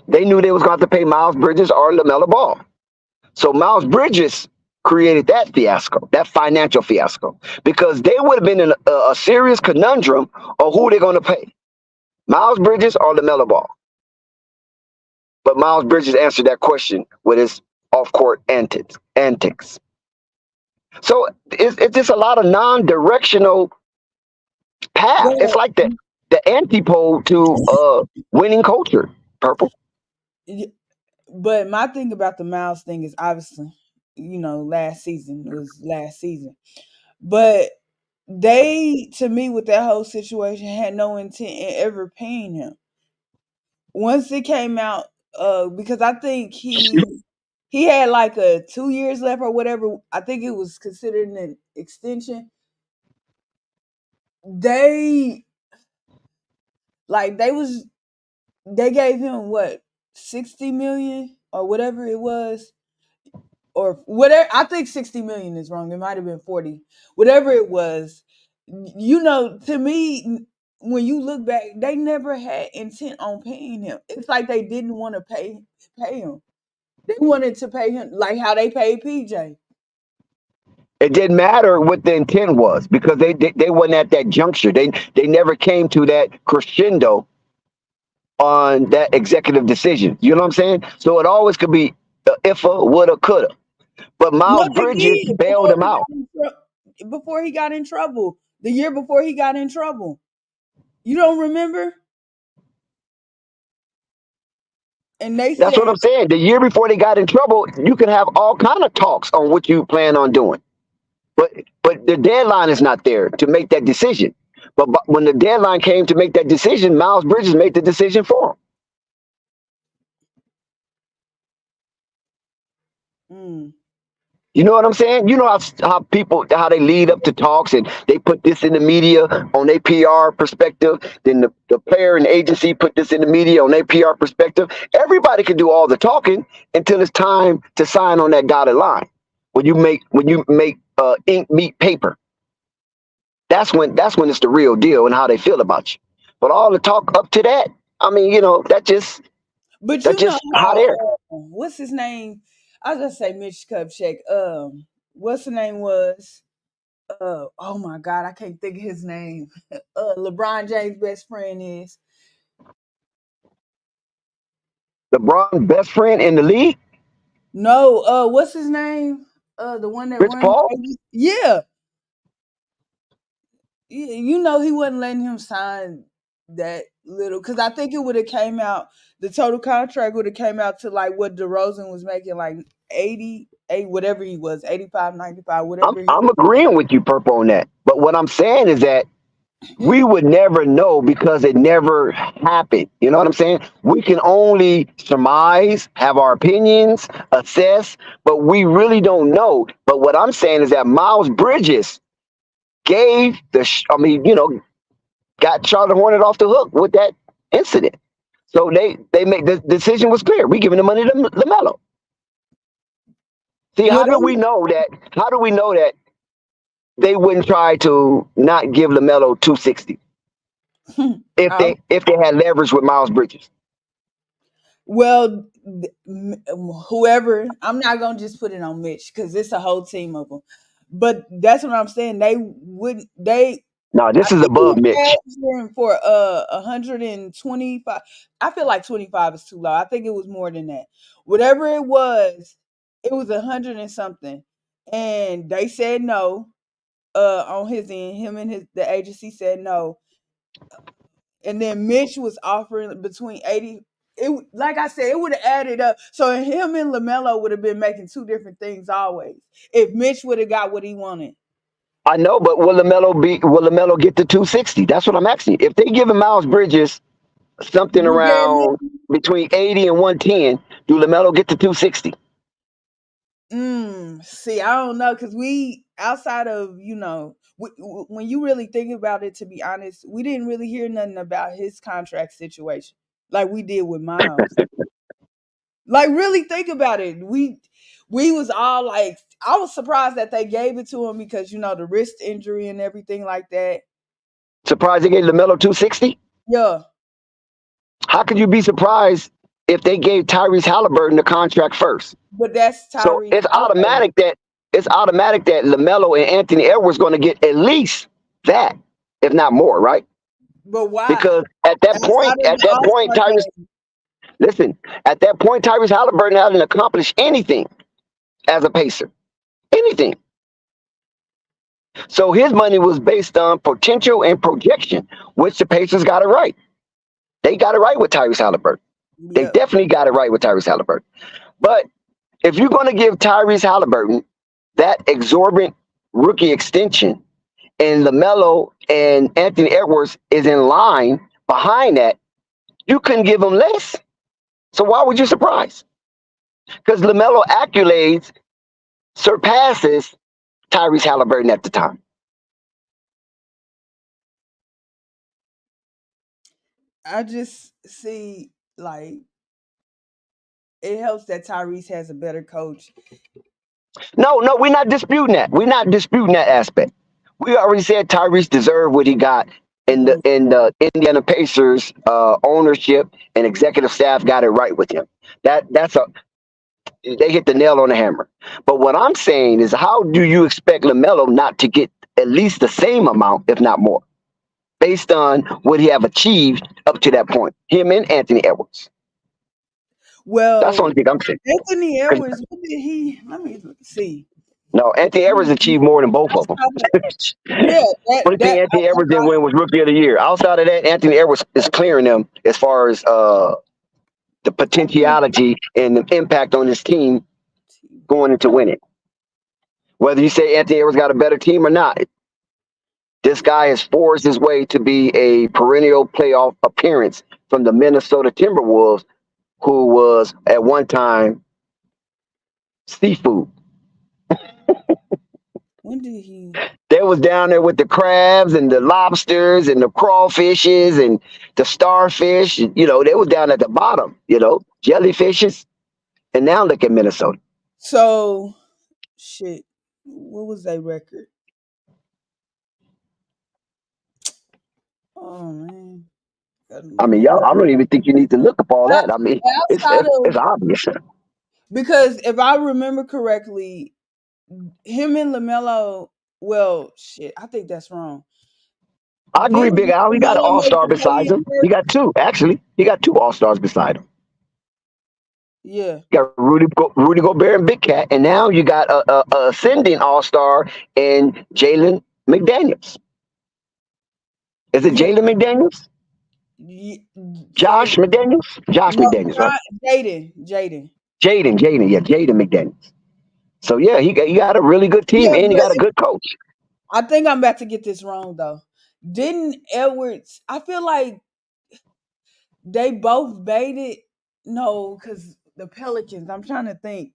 They knew they was going to have to pay Miles Bridges or LaMelo Ball. So Miles Bridges created that fiasco, that financial fiasco, because they would have been in a serious conundrum of who they're going to pay, Miles Bridges or LaMelo Ball. But Miles Bridges answered that question with his off-court antics. So it's just a lot of non-directional path. But, It's like the antipode to winning culture, Purple. but my thing about the Miles thing is obviously, last season. It was last season. But they, to me, with that whole situation, had no intent in ever paying him. Once it came out, because I think he had like 2 years left or whatever. I think it was considered an extension. They gave him what, 60 million or whatever it was, or whatever. I think 60 million is wrong. It might have been 40, whatever it was. To me, when you look back, they never had intent on paying him. It's like they didn't want to pay him. They wanted to pay him like how they paid PJ. It didn't matter what the intent was because they wasn't at that juncture. They never came to that crescendo on that executive decision. You know what I'm saying? So it always could be if'a, woulda, coulda. But Miles Bridges bailed him out. Before he got in trouble. The year before he got in trouble. You don't remember? And that's what I'm saying. The year before they got in trouble, you can have all kind of talks on what you plan on doing. But the deadline is not there to make that decision. But when the deadline came to make that decision, Miles Bridges made the decision for him. You know what I'm saying? You know how they lead up to talks and they put this in the media on their PR perspective. Then the player and the agency put this in the media on their PR perspective. Everybody can do all the talking until it's time to sign on that dotted line. When you make ink meet paper, that's when it's the real deal and how they feel about you. But all the talk up to that, I mean, that just hot air. What's his name? I'll just say Mitch Kupchak. What's the name was? Oh my God, I can't think of his name. LeBron James' best friend is. LeBron's best friend in the league? No, what's his name? The one that Rich Paul? Yeah. He wasn't letting him sign that little, because I think it would have came out, the total contract would have came out to like what DeRozan was making, like 88, whatever he was, 85, 95, whatever. I'm agreeing with you, Purple, on that. But what I'm saying is that we would never know because it never happened. You know what I'm saying? We can only surmise, have our opinions, assess, but we really don't know. But what I'm saying is that Miles Bridges gave got Charlotte Hornet off the hook with that incident. So they made the decision was clear. We giving the money to Lamelo. See, Well, how do we know that? How do we know that they wouldn't try to not give Lamelo 260 if um, they had leverage with Miles Bridges? well, whoever, I'm not gonna just put it on Mitch because it's a whole team of them. But that's what I'm saying. They wouldn't. No, I this is think he above was Mitch. asking for 125. I feel like 25 is too low. I think it was more than that. Whatever it was 100 and something, and they said no. On his end, him and the agency said no, and then Mitch was offering between 80. Like I said, it would have added up. So him and Lamelo would have been making two different things always if Mitch would have got what he wanted. I know, but will Lamelo get to 260? That's what I'm asking. If they give him Miles Bridges something You gave him around between 80 and 110, do Lamelo get to 260? See, I don't know because we outside of when you really think about it, to be honest, we didn't really hear nothing about his contract situation like we did with Miles. Like really think about it. We was all like, I was surprised that they gave it to him because the wrist injury and everything like that. Surprised they gave Lamelo 260? Yeah, How could you be surprised if they gave Tyrese Halliburton the contract first? but that's So Tyrese. it's automatic that Lamelo and Anthony Edwards going to get at least that, if not more, right? But why? Because at that Outside of the point, All-Star Tyrese, game. listen, at that point, Tyrese Halliburton hadn't accomplished anything as a Pacer, anything. So his money was based on potential and projection, which the Pacers got it right. They got it right with Tyrese Halliburton. They Yep. definitely got it right with Tyrese Halliburton. But if you're going to give Tyrese Halliburton that exorbitant rookie extension, and LaMelo and Anthony Edwards is in line behind that, you couldn't give them less. So why would you surprise? Because LaMelo accolades surpasses Tyrese Halliburton at the time. I just see like it helps that Tyrese has a better coach. No, we're not disputing that. We're not disputing that aspect. We already said Tyrese deserved what he got, and the Indiana Pacers ownership and executive staff got it right with him. They hit the nail on the hammer. But what I'm saying is, how do you expect LaMelo not to get at least the same amount, if not more, based on what he have achieved up to that point? Him and Anthony Edwards. That's the Well, only thing I'm saying. Anthony Edwards, what did he? Let me see. No, Anthony Edwards achieved more than both of them. Yeah, Only thing Anthony Edwards didn't win was Rookie of the Year. Outside of that, Anthony Edwards is clearing them as far as the potentiality and the impact on his team going into winning. Whether you say Anthony Edwards got a better team or not, this guy has forced his way to be a perennial playoff appearance from the Minnesota Timberwolves, who was at one time seafood. When did he? They was down there with the crabs and the lobsters and the crawfishes and the starfish. They was down at the bottom, jellyfishes. And now look at Minnesota. So, shit. What was their record? Oh man. I mean, y'all, I don't even think you need to look up all that. I mean, it's obvious. Because if I remember correctly, him and LaMelo, well, shit, I think that's wrong. I agree, Big Al. He got an all-star beside him. He got two, actually. He got two all-stars beside him. Yeah. You got Rudy Gobert and Big Cat, and now you got a ascending all-star in Jalen McDaniels. Is it Jalen McDaniels? Josh McDaniels? Josh McDaniels, right? Jaden, yeah, Jaden McDaniels. So, yeah, he got a really good team, and he got a good coach. I think I'm about to get this wrong, though. Didn't Edwards? I feel like they both made it. No, because the Pelicans. I'm trying to think.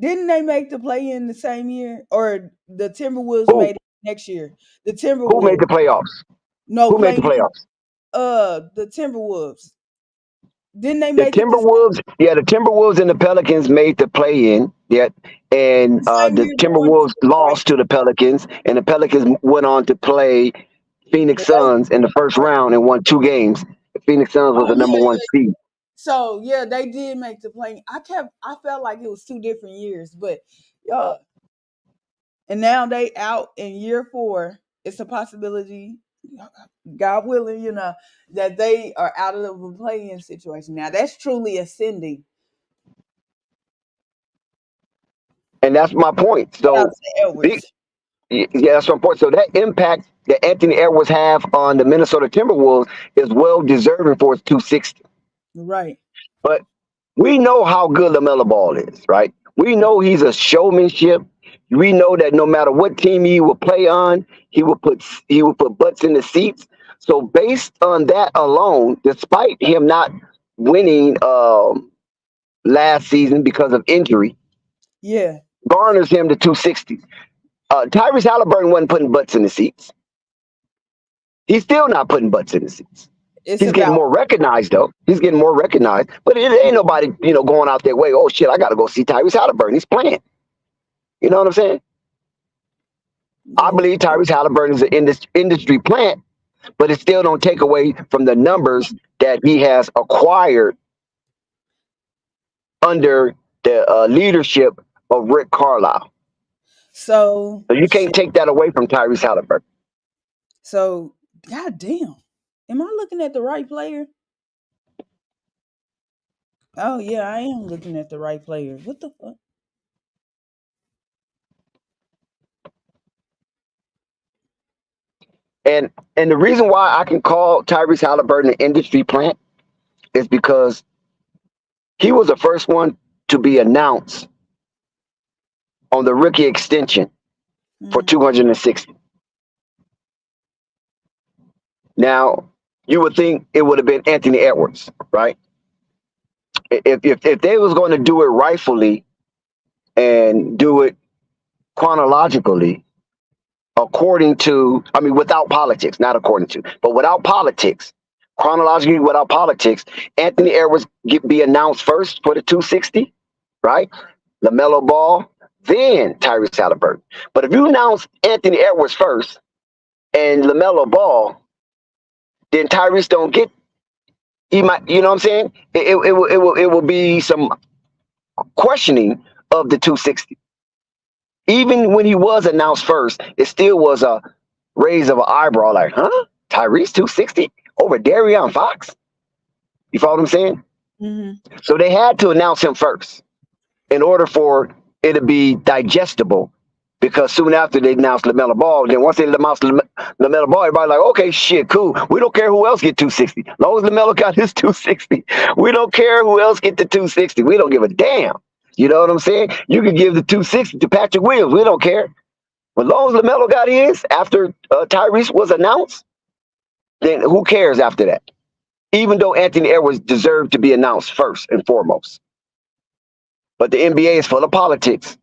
Didn't they make the play in the same year, or the Timberwolves Who made it next year? The who made Timberwolves. the playoffs? No, Who made the playing. playoffs? The Timberwolves. Didn't they The make it Timberwolves, yeah, the Timberwolves and the Pelicans made the play in, yeah, and the same the year they won Timberwolves the right? lost to the Pelicans, and the Pelicans went on to play The Phoenix Suns in the first right. round and won 2 games. The Phoenix Suns was Oh the yeah, number one yeah. seed. So yeah, they did make the play. I felt like it was 2 different years, but and now they out in year 4. It's a possibility, God willing, that they are out of the play-in situation. Now that's truly ascending. And that's my point. Shout out So, to Edwards. yeah, that's my point. So that impact that Anthony Edwards have on the Minnesota Timberwolves is well deserving for his 260. Right. But we know how good Lamelo Ball is, right? We know he's a showmanship. We know that no matter what team he will play on, he will put butts in the seats. So based on that alone, despite him not winning last season because of injury, Yeah. garners him to 260. Tyrese Halliburton wasn't putting butts in the seats. He's still not putting butts in the seats. It's He's getting about more recognized, though. He's getting more recognized. But it ain't nobody, going out their way. Oh, shit, I got to go see Tyrese Halliburton. He's playing. You know what I'm saying? I yeah. believe Tyrese Halliburton is an industry plant, but it still don't take away from the numbers that he has acquired under the leadership of Rick Carlisle. So So you can't shit. take that away from Tyrese Halliburton. So goddamn. Am I looking at the right player? Oh yeah, I am looking at the right player. What the fuck? And the reason why I can call Tyrese Halliburton an industry plant is because he was the first one to be announced on the rookie extension for Mhm. 260. Now, you would think it would have been Anthony Edwards, right? If they was going to do it rightfully and do it chronologically, without politics, not according to, but without politics, chronologically without politics, Anthony Edwards be announced first for the 260, right? LaMelo Ball, then Tyrese Halliburton. But if you announce Anthony Edwards first and LaMelo Ball, then Tyrese don't get. He might, you know what I'm saying? It will be some questioning of the 260. Even when he was announced first, it still was a raise of an eyebrow, like, huh? Tyrese 260 over Darion Fox? You follow what I'm saying? Mhm. So they had to announce him first in order for it to be digestible. Because soon after they announced LaMelo Ball, then once they announced LaMelo Ball, everybody like, okay, shit, cool. We don't care who else get 260. As long as LaMelo got his 260, we don't care who else get the 260. We don't give a damn. You know what I'm saying? You could give the 260 to Patrick Williams. We don't care. But as long as LaMelo got his after Tyrese was announced, then who cares after that? Even though Anthony Edwards deserved to be announced first and foremost. But the NBA is full of politics.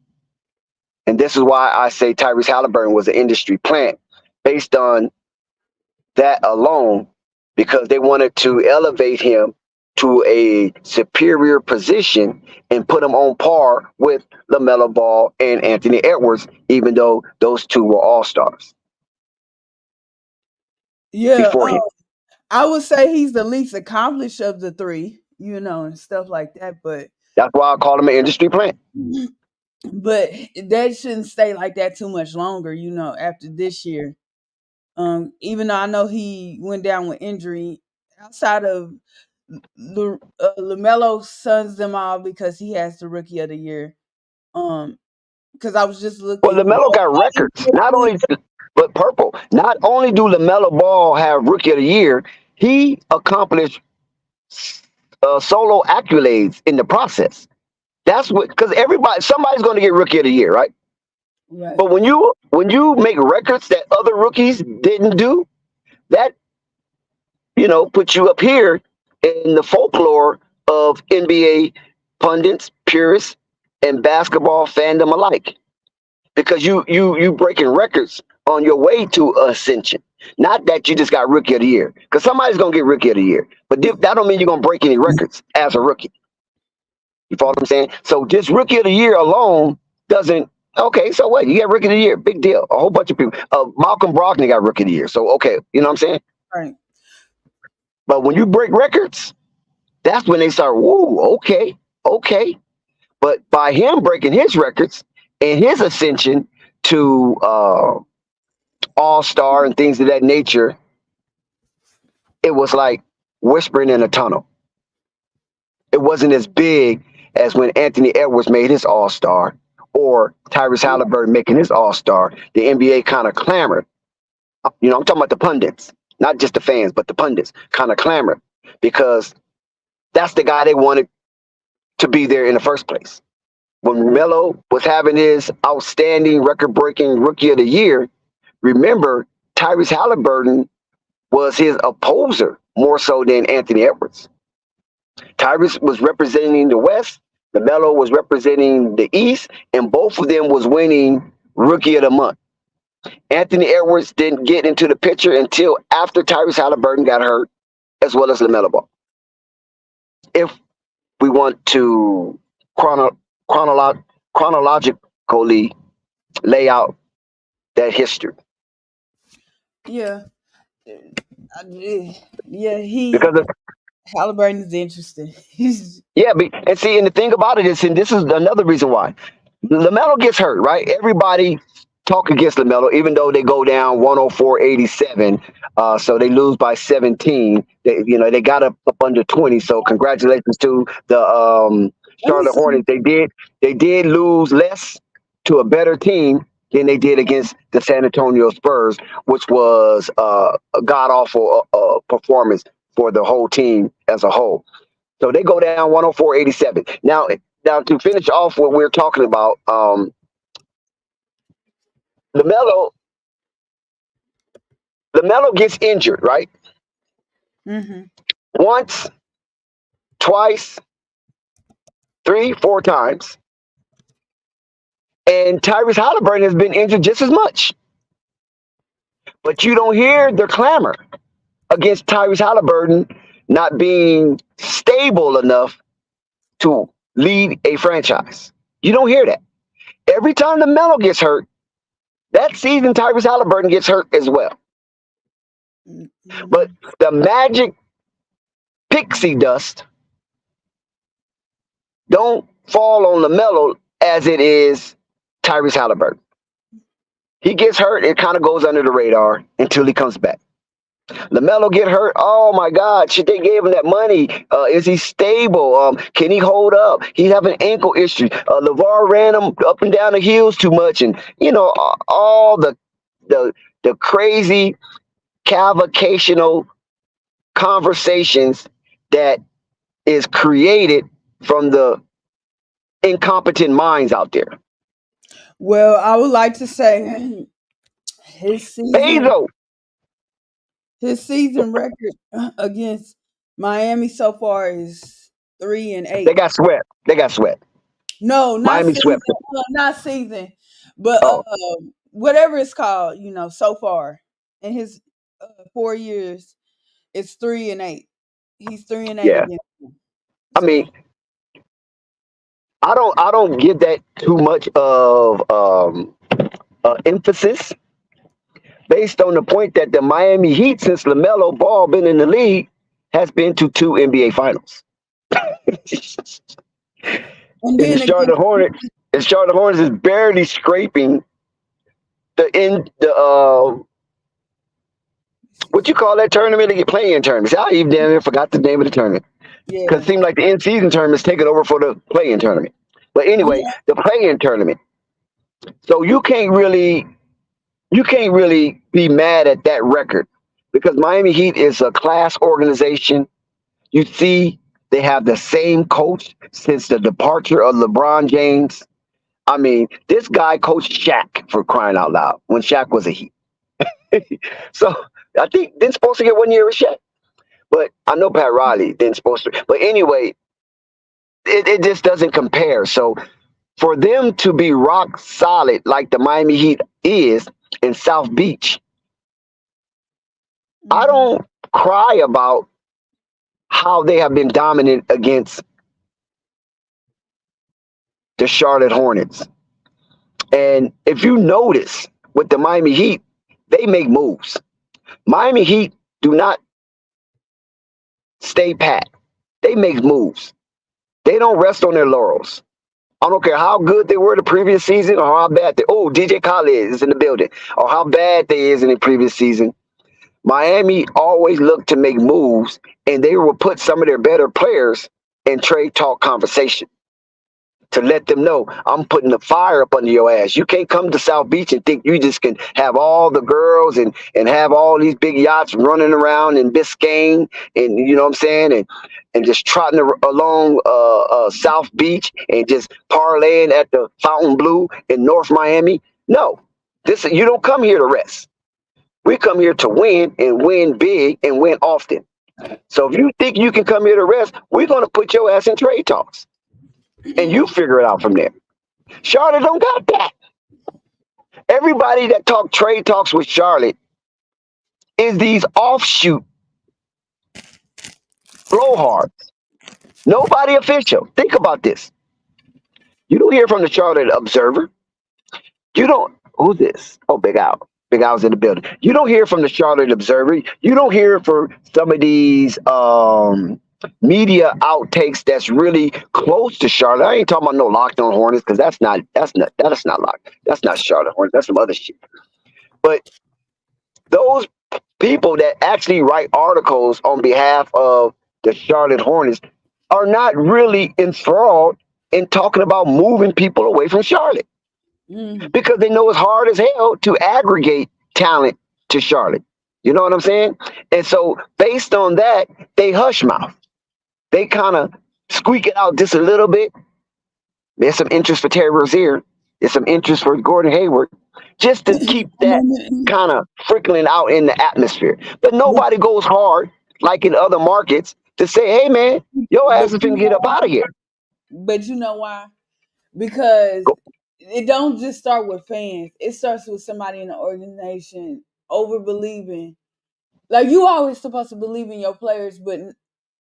And this is why I say Tyrese Halliburton was an industry plant based on that alone, because they wanted to elevate him to a superior position and put him on par with LaMelo Ball and Anthony Edwards, even though those two were all-stars Yeah, before him. I would say he's the least accomplished of the three, and stuff like that. But That's why I call him an industry plant. but that shouldn't stay like that too much longer, after this year. Even though I know he went down with injury, outside of LaMelo sons them all because he has the rookie of the year. Because I was just Well, looking. LaMelo got records. But purple. Not only do LaMelo Ball have rookie of the year, he accomplished solo accolades in the process. That's what, because somebody's going to get rookie of the year, right? Right. But when you make records that other rookies didn't do, that puts you up here in the folklore of NBA pundits, purists, and basketball fandom alike. Because you breaking records on your way to ascension. Not that you just got rookie of the year. Because somebody's gonna get rookie of the year. But that don't mean you're gonna break any records as a rookie. You follow what I'm saying? So just rookie of the year alone doesn't. Okay, so what? You got rookie of the year, big deal. A whole bunch of people. Malcolm Brogdon got rookie of the year. So okay, you know what I'm saying? Right. But when you break records, that's when they start. Woo, okay. But by him breaking his records and his ascension to all-star and things of that nature, it was like whispering in a tunnel. It wasn't as big as when Anthony Edwards made his all-star or Tyrese Halliburton making his all-star. The NBA kind of clamored. I'm talking about the pundits, not just the fans, but the pundits kind of clamored because that's the guy they wanted to be there in the first place. When Melo was having his outstanding record-breaking rookie of the year, remember, Tyrese Halliburton was his opposer more so than Anthony Edwards. Tyrese was representing the West, Lamelo was representing the East, and both of them was winning Rookie of the Month. Anthony Edwards didn't get into the picture until after Tyrese Halliburton got hurt, as well as Lamelo Ball. If we want to chronologically lay out that history. Yeah. Yeah, Because Halliburton is interesting. He's and the thing about it is, and this is another reason why LaMelo gets hurt, right? Everybody talk against LaMelo, even though they go down 104-87, so they lose by 17. They got up under 20. So congratulations to the Charlotte Hornets. They did lose less to a better team than they did against the San Antonio Spurs, which was a god awful performance for the whole team as a whole. So they go down 104-87. Now to finish off what we're talking about, LaMelo gets injured, right? mm-hmm. Once, twice, 3, 4 times. And Tyrese Halliburton has been injured just as much. But you don't hear the clamor against Tyrese Halliburton not being stable enough to lead a franchise. You don't hear that. Every time LaMelo gets hurt, that season Tyrese Halliburton gets hurt as well. Mm-hmm. But the magic pixie dust don't fall on LaMelo as it is Tyrese Halliburton. He gets hurt, it kind of goes under the radar until he comes back. LaMelo get hurt. Oh my God! Should they gave him that money? Is he stable? Can he hold up? He have an ankle issue. LeVar ran him up and down the hills too much, and all the crazy cavocational conversations that is created from the incompetent minds out there. Well, I would like to say his season record against Miami so far is 3-8. They got swept. No, not Miami season. swept. Not season, but whatever it's called. So far in his 4 years, it's 3-8. He's 3-8 Yeah. against them. I mean, I don't give that too much of emphasis, based on the point that the Miami Heat, since LaMelo Ball been in the league, has been to 2 NBA Finals. And the Charlotte Hornets is barely scraping the what you call that tournament? They get play-in tournaments. I even damn near forgot the name of the tournament. Because it seemed like the in-season tournament's taking over for the play-in tournament. But anyway, the play-in tournament. So you can't really be mad at that record, because Miami Heat is a class organization. You see, they have the same coach since the departure of LeBron James. I mean, this guy coached Shaq, for crying out loud, when Shaq was a Heat. So I think they're supposed to get 1 year with Shaq. But I know Pat Riley didn't supposed to. But anyway, it just doesn't compare. So for them to be rock solid like the Miami Heat is in South Beach, I don't cry about how they have been dominant against the Charlotte Hornets. And if you notice with the Miami Heat, they make moves. Miami Heat do not stay pat. They make moves. They don't rest on their laurels. I don't care how good they were the previous season or how bad they. Oh, DJ Khaled is in the building, or how bad they is in the previous season. Miami always looked to make moves, and they will put some of their better players in trade talk conversation to let them know I'm putting the fire up under your ass. You can't come to South Beach and think you just can have all the girls and have all these big yachts running around in Biscayne and you know what I'm saying and just trotting along South Beach and just parlaying at the Fountain Blue in North Miami. No, you don't come here to rest. We come here to win and win big and win often. So if you think you can come here to rest, we're going to put your ass in trade talks. And you figure it out from there. Charlotte don't got that. Everybody that talk trade talks with Charlotte is these offshoot blowhards. Nobody official. Think about this. You don't hear from the Charlotte Observer. You don't. Who's this? Oh, Big Al. Big Al's in the building. You don't hear from the Charlotte Observer. You don't hear for some of these media outtakes that's really close to Charlotte. I ain't talking about no Locked On Hornets because that's not locked. That's not Charlotte Hornets. That's some other shit. But those people that actually write articles on behalf of the Charlotte Hornets are not really enthralled in talking about moving people away from Charlotte because they know it's hard as hell to aggregate talent to Charlotte. You know what I'm saying? And so based on that, they hush mouth. They kind of squeak it out just a little bit. There's some interest for Terry Rozier. There's some interest for Gordon Hayward, just to keep that kind of trickling out in the atmosphere. But nobody goes hard like in other markets to say, hey, man, your ass is going to get up out of here. But you know why? Because it don't just start with fans. It starts with somebody in the organization over-believing. Like, you always supposed to believe in your players, but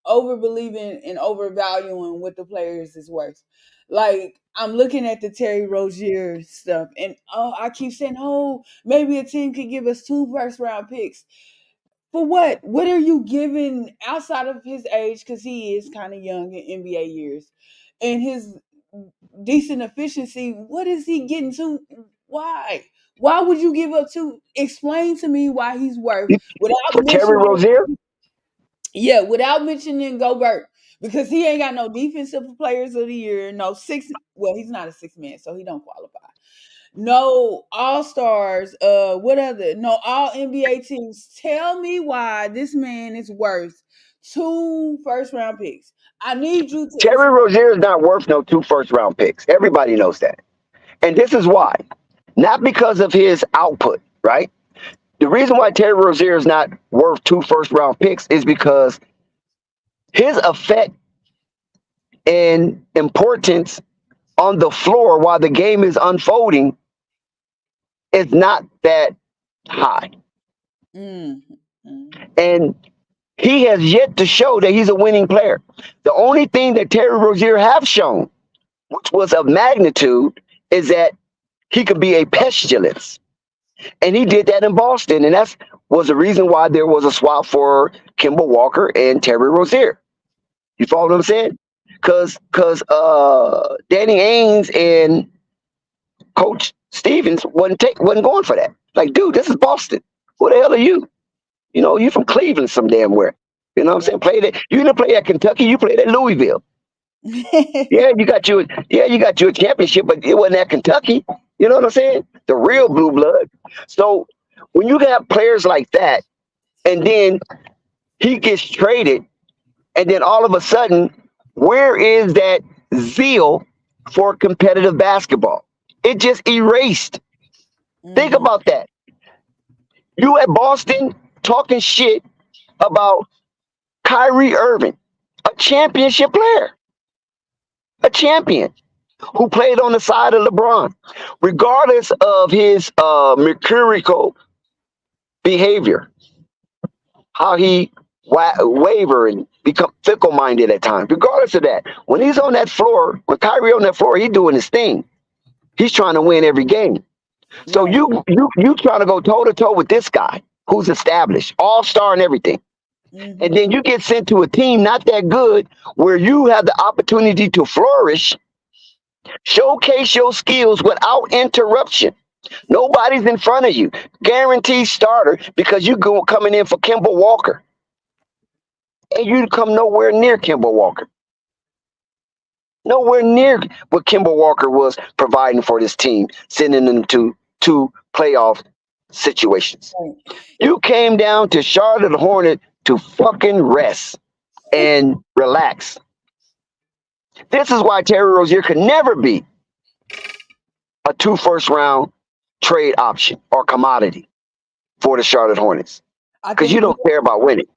over-believing and overvaluing what the players is worth. Like, I'm looking at the Terry Rozier stuff, and I keep saying, maybe a team could give us 2 first-round picks. For what? What are you giving outside of his age? Because he is kind of young in NBA years. And his decent efficiency, what is he getting to? Why? Why would you give up 2? Explain to me why he's worth For Terry Rozier? Yeah, without mentioning Gobert, because he ain't got no defensive players of the year, no 6. Well, he's not a 6 man, so he don't qualify. No all-stars, what other? No all NBA teams. Tell me why this man is worth 2 first-round picks. I need you to. Terry Rozier is not worth no 2 first-round picks. Everybody knows that. And this is why. Not because of his output, right? The reason why Terry Rozier is not worth 2 first-round picks is because his effect and importance on the floor while the game is unfolding is not that high. And he has yet to show that he's a winning player. The only thing that Terry Rozier have shown, which was of magnitude, is that he could be a pestilence. And he did that in Boston. And that was the reason why there was a swap for Kemba Walker and Terry Rozier. You follow what I'm saying? Because Danny Ainge and Coach Stevens wasn't going for that. Like, dude, this is Boston. Who the hell are you? You know, you from Cleveland some damn where. You know what I'm saying? You didn't play at Kentucky, you played at Louisville. You got you a championship, but it wasn't at Kentucky. You know what I'm saying? The real blue blood. So when you have players like that, and then he gets traded, and then all of a sudden, where is that zeal for competitive basketball? It just erased. Think Mhm. about that. You at Boston talking shit about Kyrie Irving, a championship player, a champion who played on the side of LeBron, regardless of his mercurial behavior, how he waver and become fickle-minded at times. Regardless of that, when he's on that floor, when Kyrie on that floor, he's doing his thing. He's trying to win every game. So Right. you trying to go toe to toe with this guy who's established, all star and everything, and Mhm. then you get sent to a team not that good where you have the opportunity to flourish, showcase your skills without interruption. Nobody's in front of you. Guaranteed starter because you go coming in for Kimball Walker, and you come nowhere near Kimball Walker. Nowhere near what Kimball Walker was providing for this team, sending them to two playoff situations. Right. You came down to Charlotte Hornet to fucking rest and relax. This is why Terry Rozier could never be a 2 first-round trade option or commodity for the Charlotte Hornets I because you think don't care about winning.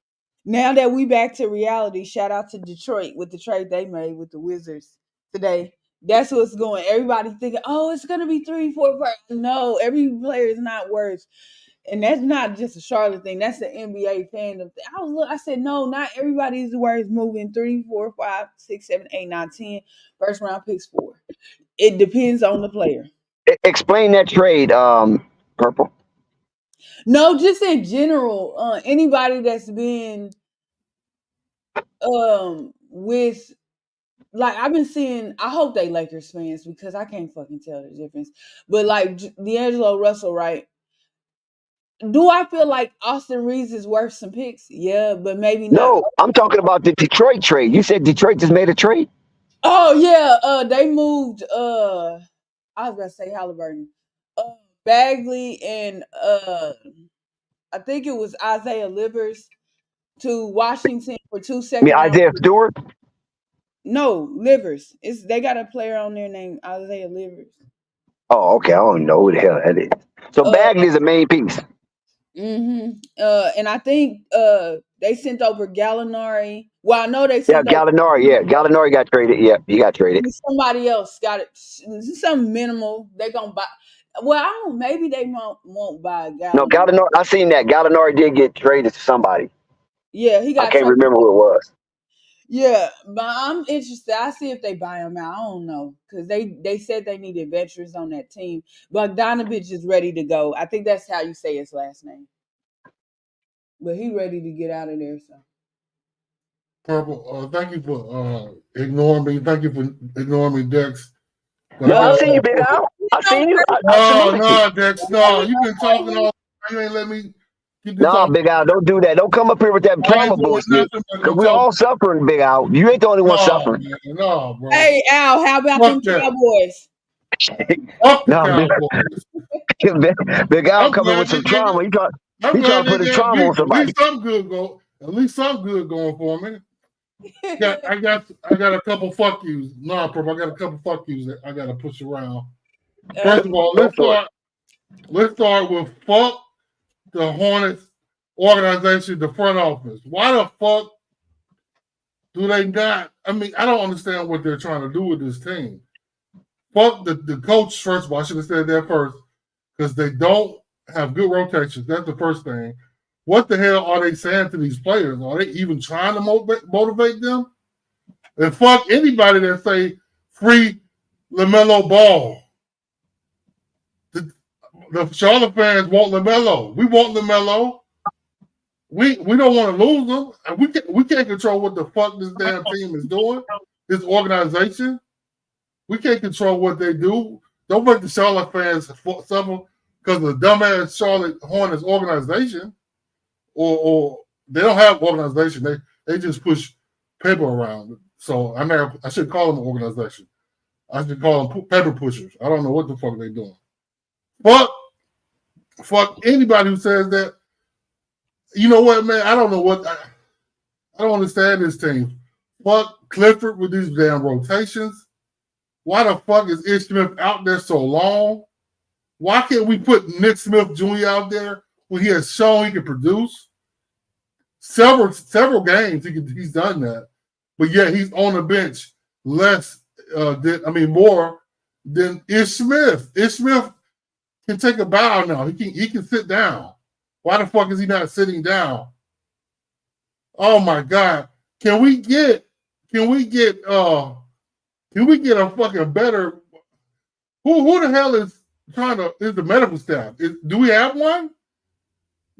now that we back to reality, shout out to Detroit with the trade they made with the Wizards today. That's what's going. Everybody thinking, oh, it's gonna be 3, 4. No, every player is not worth. And that's not just a Charlotte thing. That's the NBA fandom thing. I said, no, not everybody's worth moving 3, 4, 5, 6, 7, 8, 9, 10 first round picks for. It depends on the player. Explain that trade, Purple. No, just in general, anybody that's been with like I've been seeing. I hope they Lakers fans because I can't fucking tell the difference. But like D'Angelo Russell, right? Do I feel like Austin Reeves is worth some picks? Yeah, but maybe not. No, I'm talking about the Detroit trade. You said Detroit just made a trade? Oh yeah, they moved. I was gonna say Halliburton, Bagley, and I think it was Isaiah Livers to Washington for 2 I mean, second round. Isaiah Stewart? No, Livers. It's they got a player on there named Isaiah Livers. Oh, okay. I don't know who the hell that is. So Uh, Bagley is the main piece. and I think they sent over Gallinari. Well, I know they Yeah, sent over Gallinari. Yeah, Gallinari got traded. Yeah, he got traded. somebody else. Got it. Some minimal. They gonna buy. Well, I don't. Maybe they won't buy No, Gallinari. Gallinari. I seen that. Gallinari did get traded to somebody. Yeah, he I got can't traded. remember who it was. Yeah, but I'm interested. I see if they buy him out. I don't know because they said they needed veterans on that team. Bogdanovich is ready to go. I think that's how you say his last name. But he ready to get out of there. So Purple, thank you for ignoring me. Thank you for ignoring me, Dex. But No, I I got seen you, Big Al. I seen you. I no, salute you. no, Dex, no. You've been talking all. You ain't let me get this No, off. Big Al, don't do that. Don't come up here with that I ain't trauma doing bullshit. nothing but Because go we're talk. all suffering, Big Al. You ain't the only one No, suffering. man, no, bro. hey Al, how about them Fuck that. Cowboys? Fuck the No, Cowboys. Big Al I'm coming glad with they some gave it. trauma. I'm He trying glad to they put his got trauma on beat. At somebody. least something good go. At least something good going for me. I got a couple fuck yous. Nah, bro, I got a couple fuck yous that I got to push around. First of all, Go for it. let's start with fuck the Hornets organization, the front office. Why the fuck do they not? I mean, I don't understand what they're trying to do with this team. Fuck the coach, first of all. I should have said that first, because they don't have good rotations. That's the first thing. What the hell are they saying to these players? Are they even trying to motivate them? And fuck anybody that say free Lamelo Ball. The Charlotte fans want Lamelo. We want Lamelo. We don't want to lose them. And we can't control what the fuck this damn team is doing. This organization. We can't control what they do. Don't make the Charlotte fans suffer because of the dumbass Charlotte Hornets organization. Or they don't have organization. They just push paper around. So I should call them an organization. I should call them paper pushers. I don't know what the fuck they're doing. Fuck anybody who says that. You know what, man? I don't know what. I don't understand this team. Fuck Clifford with these damn rotations. Why the fuck is Ish Smith out there so long? Why can't we put Nick Smith Jr. out there when he has shown he can produce? Several games he's done that, but yet he's on the bench more than Ish Smith. Ish Smith can take a bow now. He can sit down. Why the fuck is he not sitting down? Oh my God! Can we get a fucking better? Who the hell is the medical staff? Do we have one?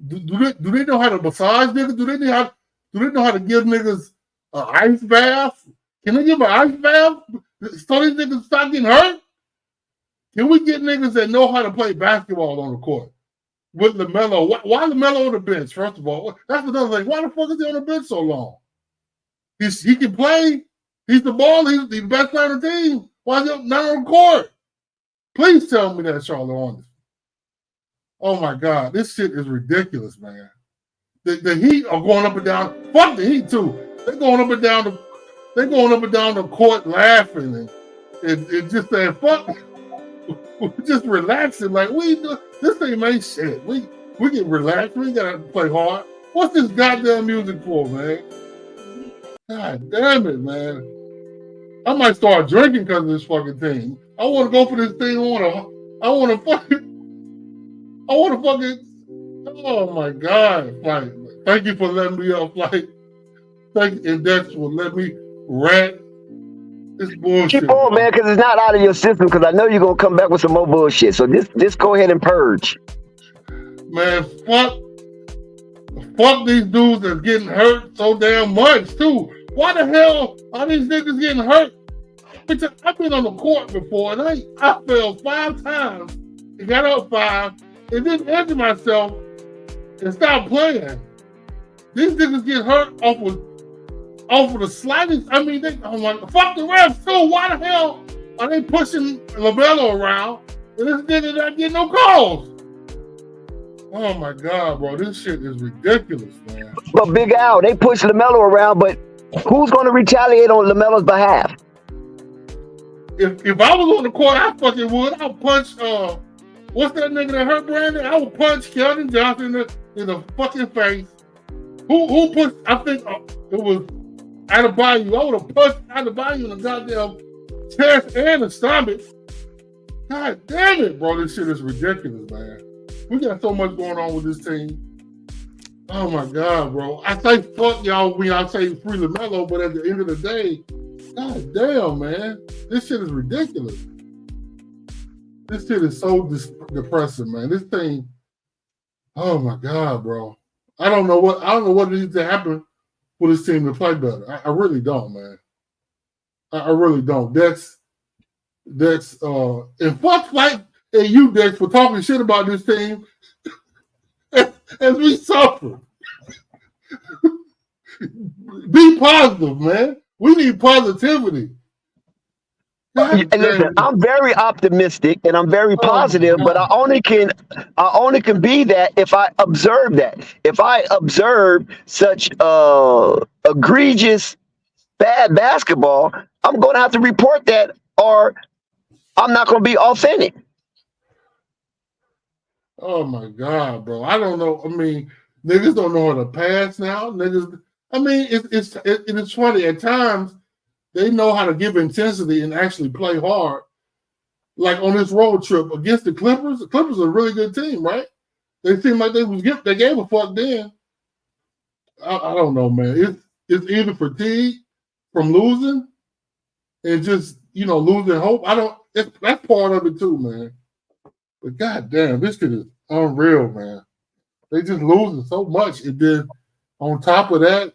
Do they know how to massage niggas? Do they know how to give niggas an ice bath? Can they give an ice bath so these niggas stop getting hurt? Can we get niggas that know how to play basketball on the court with Lamelo? Why Lamelo on the bench? First of all, that's another thing. Why the fuck is he on the bench so long? He can play. He's the ball. He's the best player on the team. Why is he not on the court? Please tell me that Charlotte on this. Oh my God, this shit is ridiculous, man. The Heat are going up and down. Fuck the Heat too. They're going up and down the court laughing and just saying fuck. We're just relaxing like this thing ain't shit. We get relaxed. We gotta play hard. What's this goddamn music for, man? God damn it, man. I might start drinking because of this fucking thing. I want to go for this thing. I want to fucking. Oh my God! Like, thank you for letting me up. Like, thank you, and Dex for letting me rant. It's bullshit. Keep on, man, because it's not out of your system. Because I know you're gonna come back with some more bullshit. So just go ahead and purge. Man, fuck these dudes that's getting hurt so damn much too. Why the hell are these niggas getting hurt? I've been on the court before, and I fell 5 times and got up 5, and then injured myself and stopped playing. These niggas get hurt off of the slightest. I mean, fuck the refs too. Why the hell are they pushing Lamelo around and this nigga not getting no calls? Oh my God, bro, this shit is ridiculous, man. But Big Al, they push Lamelo around, but who's going to retaliate on Lamelo's behalf? If I was on the court, I fucking would. I'll punch. What's that nigga that hurt Brandon? I would punch Keldon Johnson in the fucking face. Who pushed? I think it was Adebayo. I would have punched Adebayo in the goddamn chest and the stomach. God damn it, bro! This shit is ridiculous, man. We got so much going on with this team. Oh my God, bro! I say fuck y'all when I say free Lamelo, but at the end of the day, God damn, man, this shit is ridiculous. This shit is so depressing, man. This thing, oh my God, bro. I don't know what needs to happen for this team to play better. I really don't, man. I really don't. That's and fuck like and you, Dex, for talking shit about this team as we suffer. Be positive, man. We need positivity. And listen, I'm very optimistic and I'm very positive, but I only can be that if I observe that. If I observe such egregious bad basketball, I'm going to have to report that, or I'm not going to be authentic. Oh my God, bro! I don't know. I mean, niggas don't know how to pass now. Niggas. I mean, it's funny at times. They know how to give intensity and actually play hard. Like on this road trip against the Clippers. The Clippers are a really good team, right? They seem like they gave a fuck then. I don't know, man. It's either fatigue from losing and just, losing hope. That's part of it too, man. But goddamn, this shit is unreal, man. They just losing so much. And then on top of that,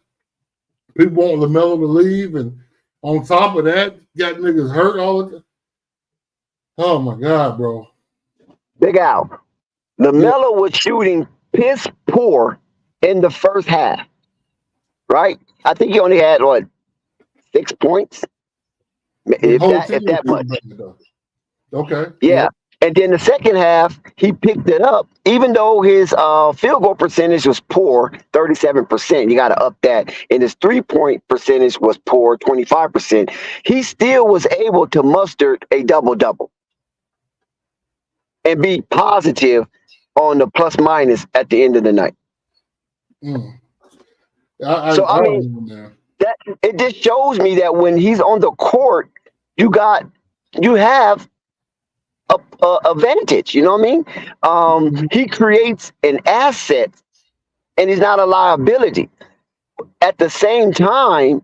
people want Lamelo to leave, and on top of that, got niggas hurt all the time. Oh my God, bro. Big Al, Lamelo was shooting piss poor in the first half, right? I think he only had 6 points, if that much. Okay. Yeah. And then the second half, he picked it up. Even though his field goal percentage was poor, 37%, you got to up that. And his 3-point percentage was poor, 25%. He still was able to muster a double-double and be positive on the plus minus at the end of the night. So I mean, that it just shows me that when he's on the court, you have a advantage. You know what I mean? He creates an asset, and he's not a liability. At the same time,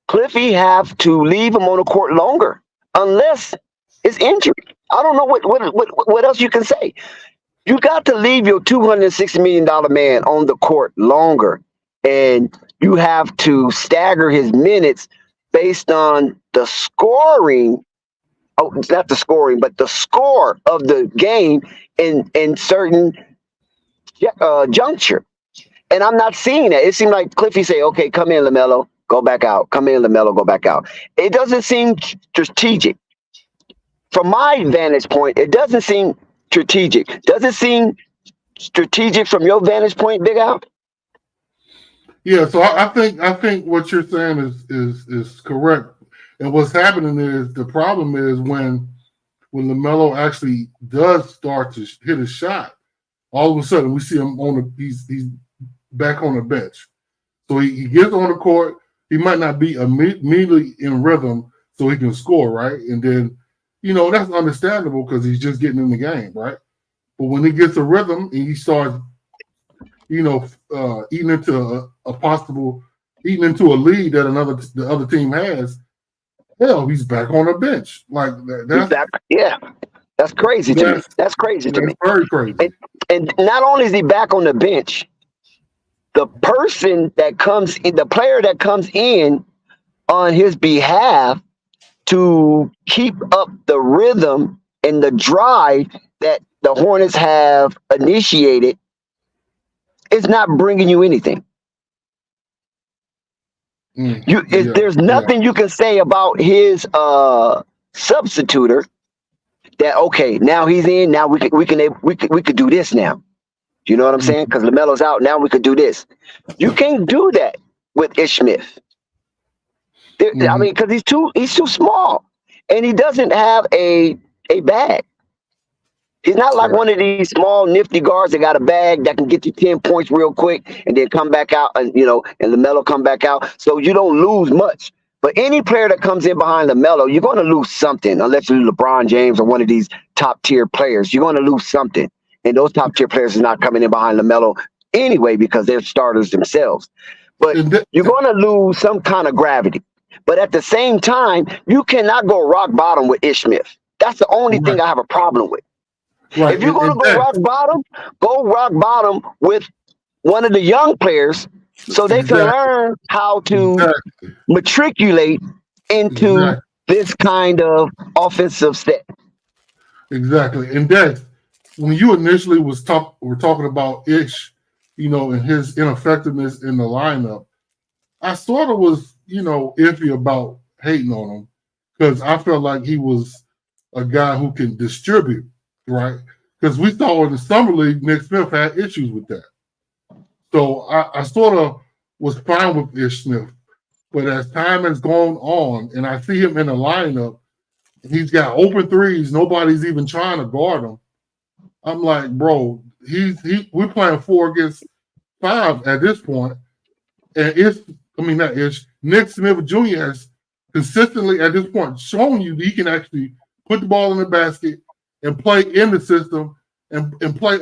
Cliffy have to leave him on the court longer unless it's injury. I don't know what else you can say. You got to leave your $260 million man on the court longer, and you have to stagger his minutes based on the scoring. Oh, it's not the scoring, but the score of the game in certain juncture. And I'm not seeing that. It seemed like Cliffy say, okay, come in, Lamelo, go back out. Come in, Lamelo, go back out. It doesn't seem strategic. From my vantage point, it doesn't seem strategic. Does it seem strategic from your vantage point, Big Al? Yeah, so I think what you're saying is correct. And what's happening is the problem is when LaMelo actually does start to hit a shot, all of a sudden we see him he's back on the bench. So he gets on the court. He might not be immediately in rhythm so he can score, right? And then, that's understandable because he's just getting in the game, right? But when he gets a rhythm and he starts, eating into eating into a lead that the other team has, hell, he's back on the bench. Like that's crazy to me. That's crazy to me. Very crazy. And not only is he back on the bench, the person that comes in, the player that comes in on his behalf to keep up the rhythm and the drive that the Hornets have initiated is not bringing you anything. There's nothing you can say about his substituter that, okay, now he's in, now we could do this now. You know what I'm saying? Because LaMelo's out, now we could do this. You can't do that with Ish Smith. I mean, because he's too small, and he doesn't have a bag. He's not like one of these small, nifty guards that got a bag that can get you 10 points real quick and then come back out and LaMelo come back out. So you don't lose much. But any player that comes in behind LaMelo, you're going to lose something unless you're LeBron James or one of these top-tier players. You're going to lose something. And those top-tier players are not coming in behind LaMelo anyway because they're starters themselves. But you're going to lose some kind of gravity. But at the same time, you cannot go rock bottom with Ish Smith. That's the only thing I have a problem with. Right. If you're going to go rock bottom with one of the young players so they can learn how to matriculate into this kind of offensive set. Exactly. And that, when you initially were talking about Ish, and his ineffectiveness in the lineup, I sort of was, iffy about hating on him because I felt like he was a guy who can distribute. Right, because we saw in the summer league, Nick Smith had issues with that. So I sort of was fine with Ish Smith, but as time has gone on, and I see him in the lineup, he's got open threes. Nobody's even trying to guard him. I'm like, bro, we're playing 4 against 5 at this point, and Nick Smith Jr. has consistently at this point shown you that he can actually put the ball in the basket and play in the system and play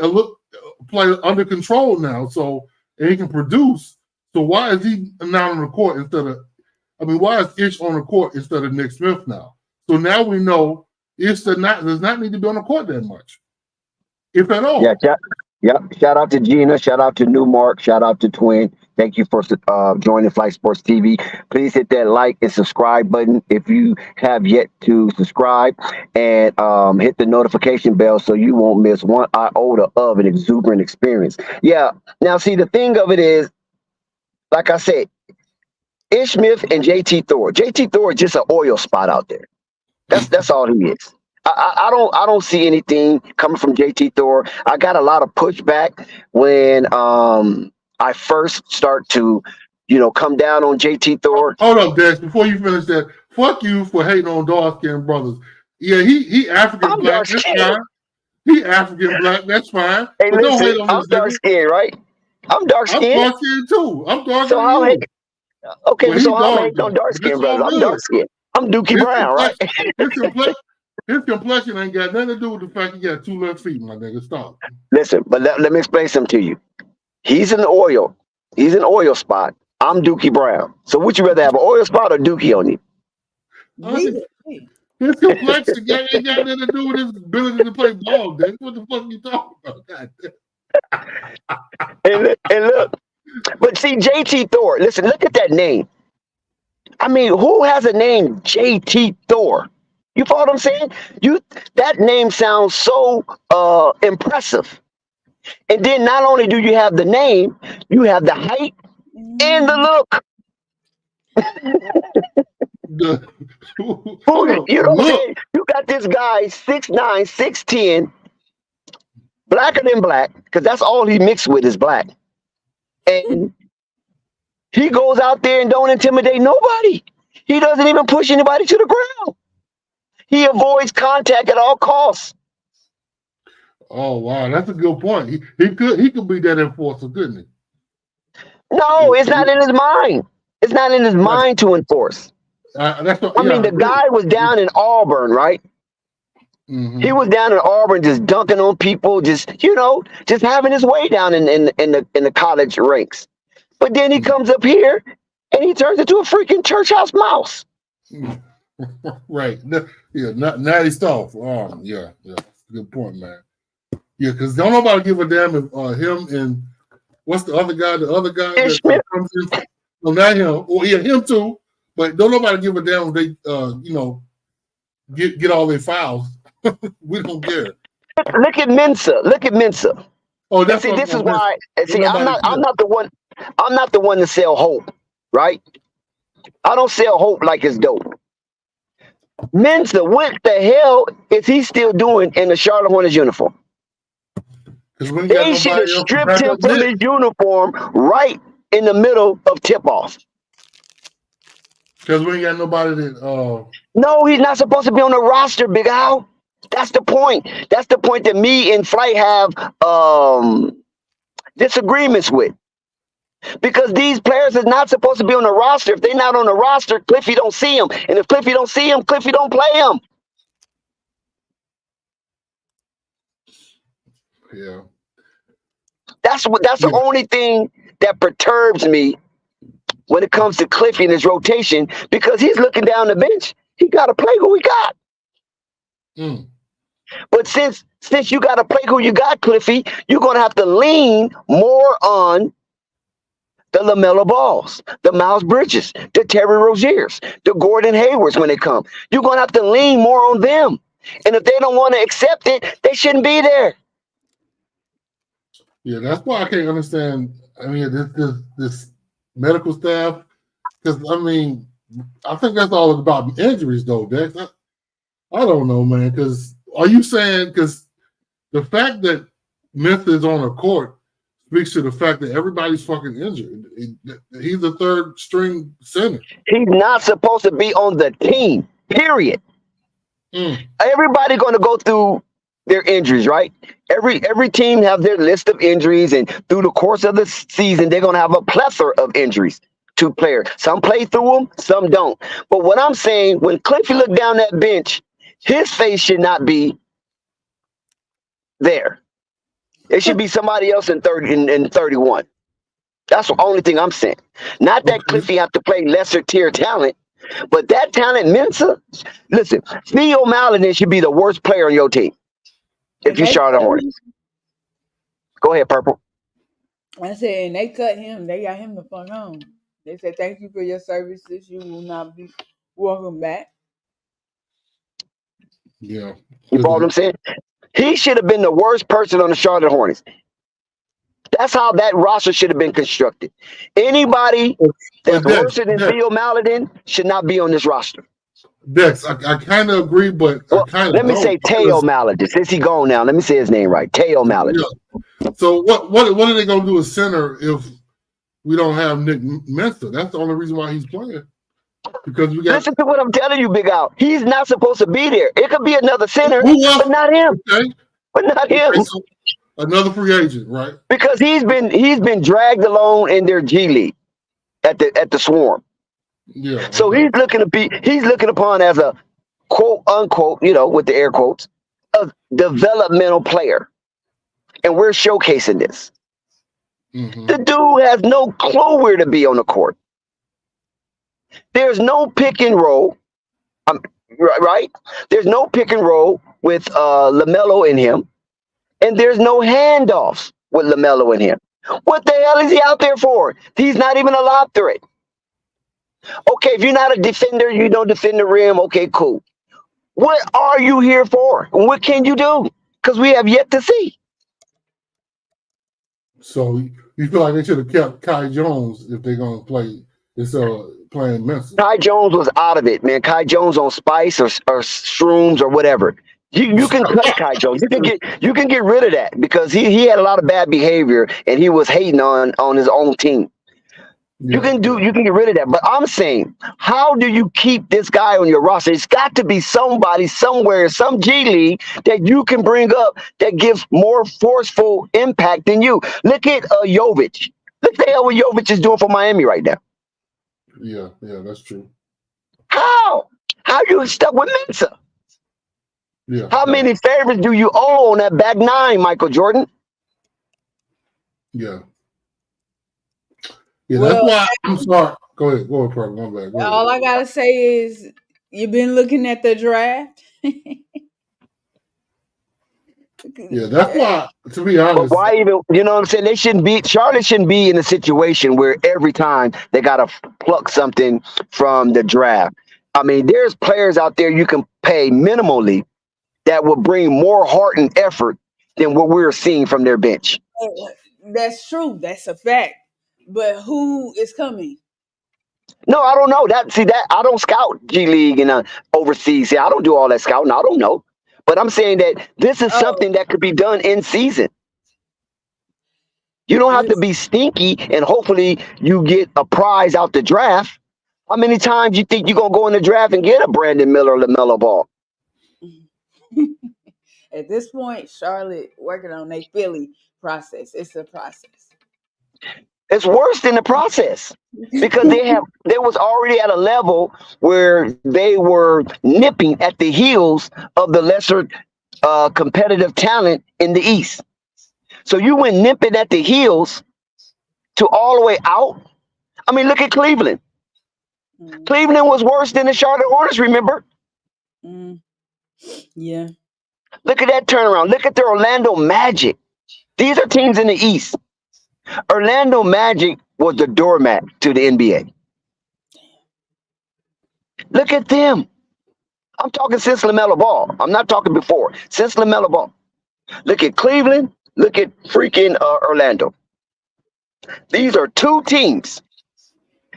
under control now. So, and he can produce. So why is he not on the court why is Ish on the court instead of Nick Smith now? So now we know Ish does not need to be on the court that much, if at all. Yeah. Shout out to Gina. Shout out to Newmark. Shout out to Twin. Thank you for joining Flight Sports TV. Please hit that like and subscribe button if you have yet to subscribe, and hit the notification bell so you won't miss one iota of an exuberant experience. Yeah. Now, see, the thing of it is, like I said, Ish Smith and JT Thor. JT Thor is just an oil spot out there. That's all he is. I don't see anything coming from JT Thor. I got a lot of pushback when I first start to, come down on JT Thor. Hold up, Dex. Before you finish that, fuck you for hating on dark skinned brothers. Yeah, he African I'm black. dark That's skinned. fine. He African black. That's fine. Hey, But don't hate listen, on I'm this dark nigga. skinned, right? I'm dark I'm skinned. dark skinned too. I'm darker So than how you. okay, Well, so he I'm dark hating on though. dark But it's skinned all brothers. I'm dark good. skinned. I'm Dookie His Brown, right? his complexion ain't got nothing to do with the fact he got 2 left feet, my nigga. Stop. Listen, but let me explain something to you. He's an oil. He's an oil spot. I'm Dookie Brown. So would you rather have an oil spot or Dookie on you? Neither. His complexion ain't got nothing to do with his ability to play ball, Dex. What the fuck are you talking about? God damn. And look, but see, JT Thor, listen, look at that name. I mean, who has a name JT Thor? You follow what I'm saying? That name sounds so impressive. And then not only do you have the name, you have the height and the look. Hold on. You know what I'm Look. saying? You got this guy 6'9", 6'10", blacker than black, because that's all he mixed with is black. And he goes out there and don't intimidate nobody. He doesn't even push anybody to the ground. He avoids contact at all costs. Oh wow, that's a good point. He could be that enforcer, couldn't he? No, it's not in his mind. It's not in his mind to enforce. That's what, I mean, the guy was down in Auburn, right? Mm-hmm. He was down in Auburn just dunking on people, just having his way down in the college ranks. But then he comes up here and he turns into a freaking church house mouse. Right. Yeah, Natty Stoff. Yeah. Good point, man. Yeah, because don't nobody give a damn if him and what's the other guy? The other guy that comes in. No, not him. Well, yeah, him too. But don't nobody give a damn if they get all their fouls. We don't care. Look at Mensa. Oh, that's see. This is why. See, I'm not the one. I'm not the one to sell hope, right? I don't sell hope like it's dope. Mensa, what the hell is he still doing in the Charlotte Hornets uniform? They should have stripped him from his uniform right in the middle of tip-off. Because we ain't got nobody that. No, he's not supposed to be on the roster, Big Al. That's the point. That's the point that me and Flight have disagreements with. Because these players are not supposed to be on the roster. If they're not on the roster, Cliffy don't see them. And if Cliffy don't see them, Cliffy don't play them. Yeah. That's the only thing that perturbs me when it comes to Cliffy and his rotation, because he's looking down the bench. He got to play who he got. Mm. But since you got to play who you got, Cliffy, you're going to have to lean more on the Lamelo Balls, the Miles Bridges, the Terry Roziers, the Gordon Haywards when they come. You're going to have to lean more on them. And if they don't want to accept it, they shouldn't be there. Yeah, that's why I can't understand. I mean, this medical staff, because I mean, I think that's all about injuries, though, Dex. I don't know, man. Because are you saying because the fact that Memphis is on a court speaks to the fact that everybody's fucking injured? He's a third string center. He's not supposed to be on the team. Period. Mm. Everybody going to go through their injuries, right? Every team have their list of injuries, and through the course of the season, they're going to have a plethora of injuries to players. Some play through them, some don't. But what I'm saying, when Cliffy looked down that bench, his face should not be there. It should be somebody else in 31. That's the only thing I'm saying. Not that Cliffy have to play lesser tier talent, but that talent, Mensa, listen, Theo Maladin should be the worst player on your team. If you Charlotte Hornets. Go ahead, Purple. I said, and they cut him. They got him the fuck home. They said, thank you for your services. You will not be welcome back. Yeah. You follow what I'm saying? He should have been the worst person on the Charlotte Hornets. That's how that roster should have been constructed. Anybody that's worse than Theo Maladin should not be on this roster. Dex, I kind of agree, but Well, I kind of let me don't. say Teo Mallet. Since he gone now, let me say his name right. Teo Mallet. Yeah. So what are they gonna do at center if we don't have Nick Mensa? That's the only reason why he's playing. Because we got Listen to what I'm telling you, Big Al. He's not supposed to be there. It could be another center, who else? but not him. Okay. But not him. Okay, so another free agent, right? Because he's been dragged along in their G League at the Swarm. Yeah. So okay. he's looking upon as a quote unquote, with the air quotes, a developmental player. And we're showcasing this. Mm-hmm. The dude has no clue where to be on the court. There's no pick and roll. Right? There's no pick and roll with Lamelo in him. And there's no handoffs with Lamelo in him. What the hell is he out there for? He's not even a lob threat. Okay, if you're not a defender, you don't defend the rim. Okay, cool. What are you here for? What can you do? Because we have yet to see. So you feel like they should have kept Kai Jones if they're gonna play instead of playing Memphis. Kai Jones was out of it, man. Kai Jones on Spice or shrooms or whatever. You can cut Kai Jones. You can get rid of that because he had a lot of bad behavior and he was hating on his own team. Yeah. You can get rid of that. But I'm saying, how do you keep this guy on your roster? It's got to be somebody somewhere, some G League that you can bring up that gives more forceful impact than you. Look at Jovic. Look at what Jovic is doing for Miami right now. Yeah, that's true. How you stuck with Mensa? Yeah. How many favors do you owe on that back nine, Michael Jordan? Yeah. Yeah, that's why I'm sorry. Go ahead, Prego. My bad. Go ahead. All I gotta say is you've been looking at the draft. Yeah, that's why, to be honest. But why even, you know what I'm saying? Charlotte shouldn't be in a situation where every time they got to pluck something from the draft. I mean, there's players out there you can pay minimally that will bring more heart and effort than what we're seeing from their bench. That's true. That's a fact. But who is coming? No, I don't know. That I don't scout G League and overseas. See, I don't do all that scouting. I don't know. But I'm saying that this is something that could be done in season. You don't have to be stinky and hopefully you get a prize out the draft. How many times you think you're going to go in the draft and get a Brandon Miller or LaMelo Ball? At this point, Charlotte working on their Philly process. It's a process. It's worse than the process because they was already at a level where they were nipping at the heels of the lesser competitive talent in the East. So you went nipping at the heels to all the way out. I mean, look at Cleveland. Mm. Cleveland was worse than the Charlotte Hornets, remember? Mm. Yeah. Look at that turnaround. Look at the Orlando Magic. These are teams in the East. Orlando Magic was the doormat to the NBA. Look at them. I'm talking since LaMelo Ball. I'm not talking before. Since LaMelo Ball. Look at Cleveland. Look at freaking Orlando. These are two teams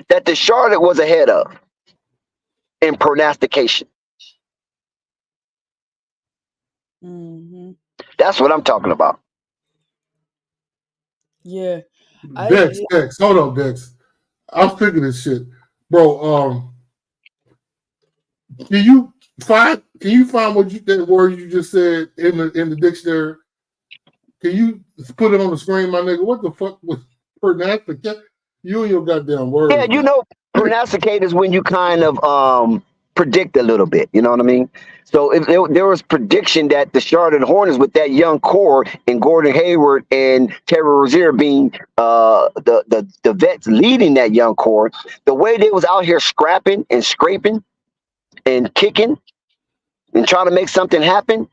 that the Charlotte was ahead of in prognostication. Mm-hmm. That's what I'm talking about. Yeah. Dex, hold up, Dex. I'm thinking this shit, bro. Can you find that word you just said in the dictionary? Can you put it on the screen, my nigga? What the fuck was prognosticate? You and your goddamn word. Yeah, you know, prognosticate is when you kind of predict a little bit. You know what I mean? So if there was prediction that the Charlotte Hornets with that young core and Gordon Hayward and Terry Rozier being the vets leading that young core, the way they was out here scrapping and scraping and kicking and trying to make something happen,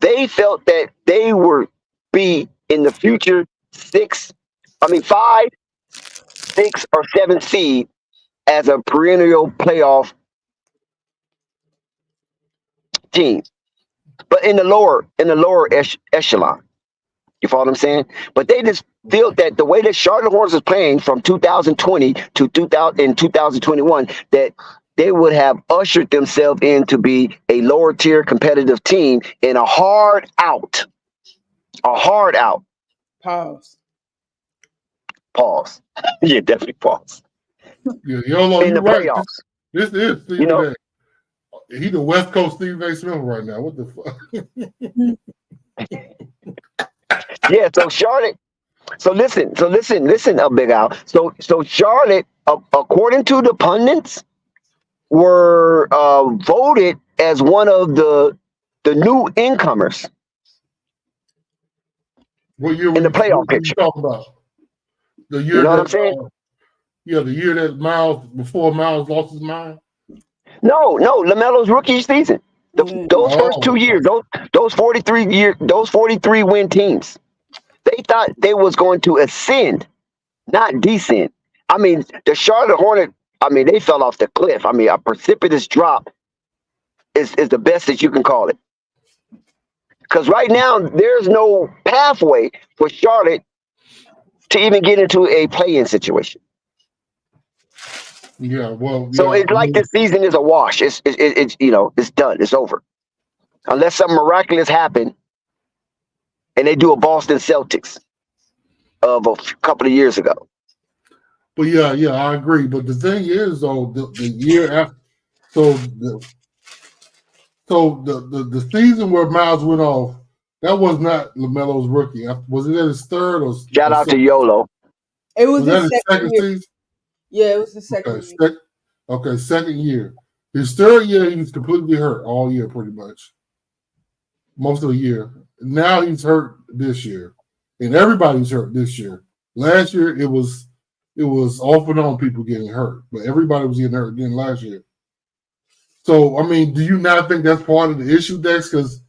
they felt that they would be in the future 5, 6, or 7 seed as a perennial playoff team, but in the lower echelon. You follow what I'm saying? But they just feel that the way that Charlotte Hornets is playing from 2020 to 2021, that they would have ushered themselves in to be a lower tier competitive team in a hard out. A hard out. Pause. Pause. Yeah, definitely pause. Yeah, YOLO, In you're the right. playoffs. This is Stephen You know, A. He the West Coast Stephen A. Smith right now. What the fuck? yeah, so Charlotte. So listen, Big Al. So Charlotte, according to the pundits, were voted as one of the new incomers What year in the what playoff you picture. talking about? The year You know what I'm that saying? the year that before Miles lost his mind. No, Lamelo's rookie season. Those first 2 years, those 43 win teams, they thought they was going to ascend, not descend. I mean, the Charlotte Hornets, I mean, they fell off the cliff. I mean, a precipitous drop is the best that you can call it. Because right now, there's no pathway for Charlotte to even get into a play-in situation. Yeah, well, So it's like this season is a wash. It's it's done. It's over. Unless something miraculous happen and they do a Boston Celtics of a couple of years ago. But yeah, I agree. But the thing is, though, the year after, so the season where Miles went off, that was not LaMelo's rookie. Was it his third or? Shout out to YOLO. It was that his his second year. season? Yeah, it was the second year. Okay, second year. His third year, he was completely hurt all year, pretty much. Most of the year. Now he's hurt this year. And everybody's hurt this year. Last year, it was off and on people getting hurt. But everybody was getting hurt again last year. So, I mean, do you not think that's part of the issue, Dex? Because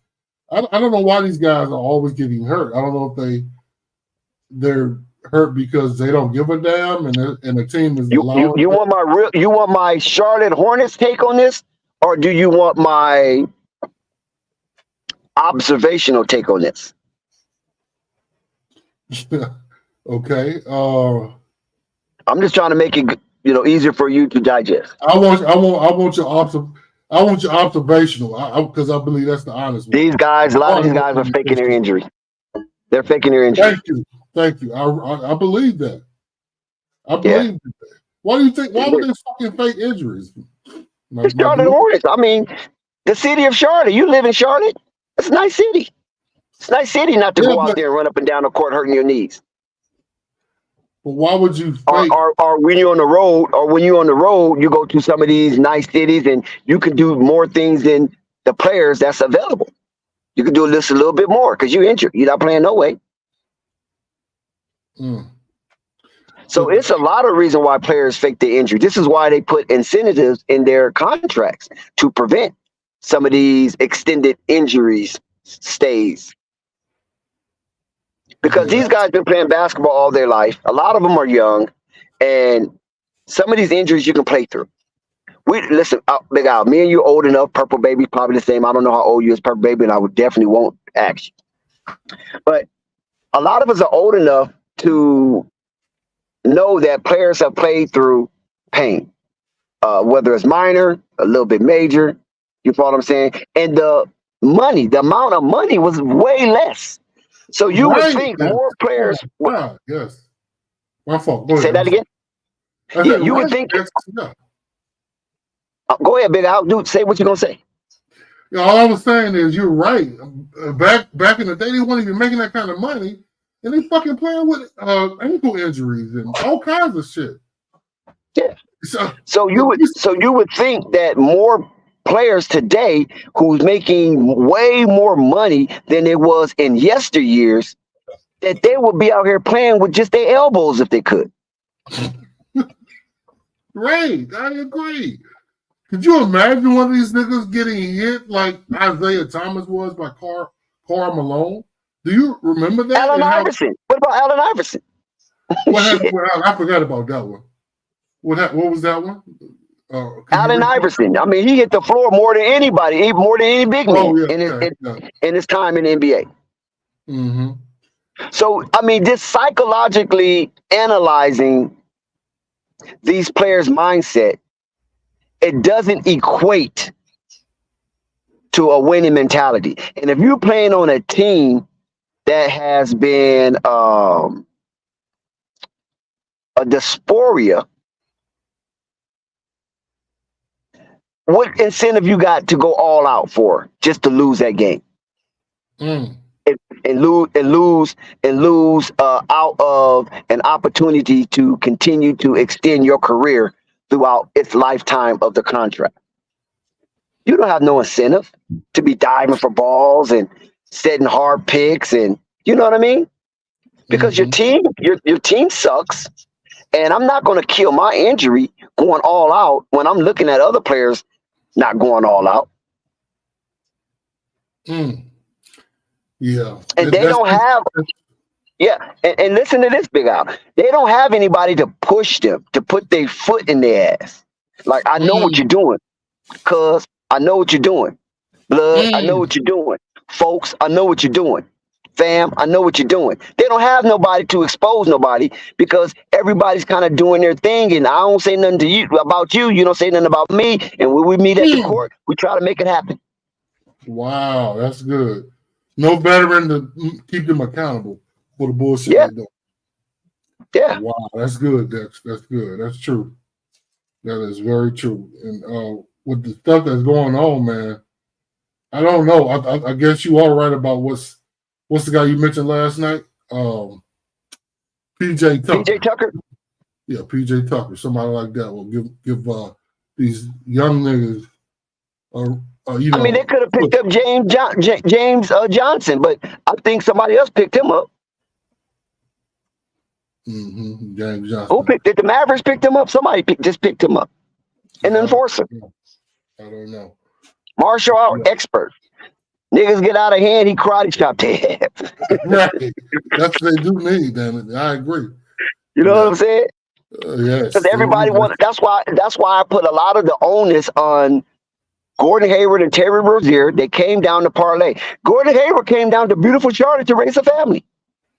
I don't know why these guys are always getting hurt. I don't know if they're hurt because they don't give a damn and the team is allowed. You want my Charlotte Hornets take on this, or do you want my observational take on this? Okay. I'm just trying to make it easier for you to digest. I want your observational because I believe that's the honest one. These guys, a lot of these guys are faking their injury. They're faking their injury. Thank you. I believe that. I believe that. Why do you think? Why would they fucking fake injuries? It's Charlotte Hornets. I mean, the city of Charlotte. You live in Charlotte. It's a nice city. It's a nice city not to go out there and run up and down the court hurting your knees. But why would you fake? Or when you're on the road, you go to some of these nice cities and you can do more things than the players that's available. You can do a little bit more because you're injured. You're not playing no way. So it's a lot of reason why players fake the injury. This is why they put incentives in their contracts to prevent some of these extended injuries stays. Because these guys been playing basketball all their life. A lot of them are young, and some of these injuries you can play through. Listen, Big Al, me and you old enough. Purple Baby probably the same. I don't know how old you is, Purple Baby, and I would definitely won't ask you. But a lot of us are old enough to know that players have played through pain, whether it's minor, a little bit major. You follow what I'm saying? And the amount of money was way less. So you would think more players. Yes. My fault. Say that again. Yeah, you would think. Go ahead, Big Al. Dude, say what you're gonna say. Yeah, all I was saying is you're right. Back in the day, they weren't even making that kind of money, and they fucking playing with ankle injuries and all kinds of shit. Yeah. So you would think that more players today who's making way more money than it was in yesteryears, that they would be out here playing with just their elbows if they could. Right, I agree. Could you imagine one of these niggas getting hit like Isaiah Thomas was by Karl Malone? Do you remember that? Allen Iverson. What about Allen Iverson? I forgot about that one. What was that one? Allen Iverson. I mean, he hit the floor more than anybody, more than any big man in his time in the NBA. Mm-hmm. So, I mean, just psychologically analyzing these players' mindset it doesn't equate to a winning mentality. And if you're playing on a team that has been a dysphoria, what incentive you got to go all out for just to lose that game? And lose out of an opportunity to continue to extend your career throughout its lifetime of the contract. You don't have no incentive to be diving for balls and setting hard picks, and you know what I mean? Because your team sucks, and I'm not going to kill my injury going all out when I'm looking at other players not going all out. Yeah. And they don't have, and listen to this, Big Al. They don't have anybody to push them, to put their foot in their ass. Like, I know what you're doing, cuz I know what you're doing. Blood, I know what you're doing. Folks, I know what you're doing. Fam, I know what you're doing. They don't have nobody to expose nobody because everybody's kind of doing their thing, and I don't say nothing to you about you. You don't say nothing about me. And when we meet at the court, we try to make it happen. Wow, that's good. No veteran to keep them accountable for the bullshit they're doing. Yeah. Wow, that's good. That's good. That's true. That is very true. And with the stuff that's going on, man, I don't know. I guess you are right about what's the guy you mentioned last night? PJ Tucker. PJ Tucker? Yeah, PJ Tucker. Somebody like that will give these young niggas I mean, they could have picked up James Johnson, but I think somebody else picked him up. James Johnson. Who picked it? The Mavericks picked him up. Somebody just picked him up. An enforcer. I don't know. Martial art expert. Niggas get out of hand, he karate chopped their ass. Right. That's what they do need, damn it. I agree. You know what I'm saying? Yes. Because everybody wanted. That's why I put a lot of the onus on Gordon Hayward and Terry Rozier. They came down to parlay. Gordon Hayward came down to beautiful Charlotte to raise a family.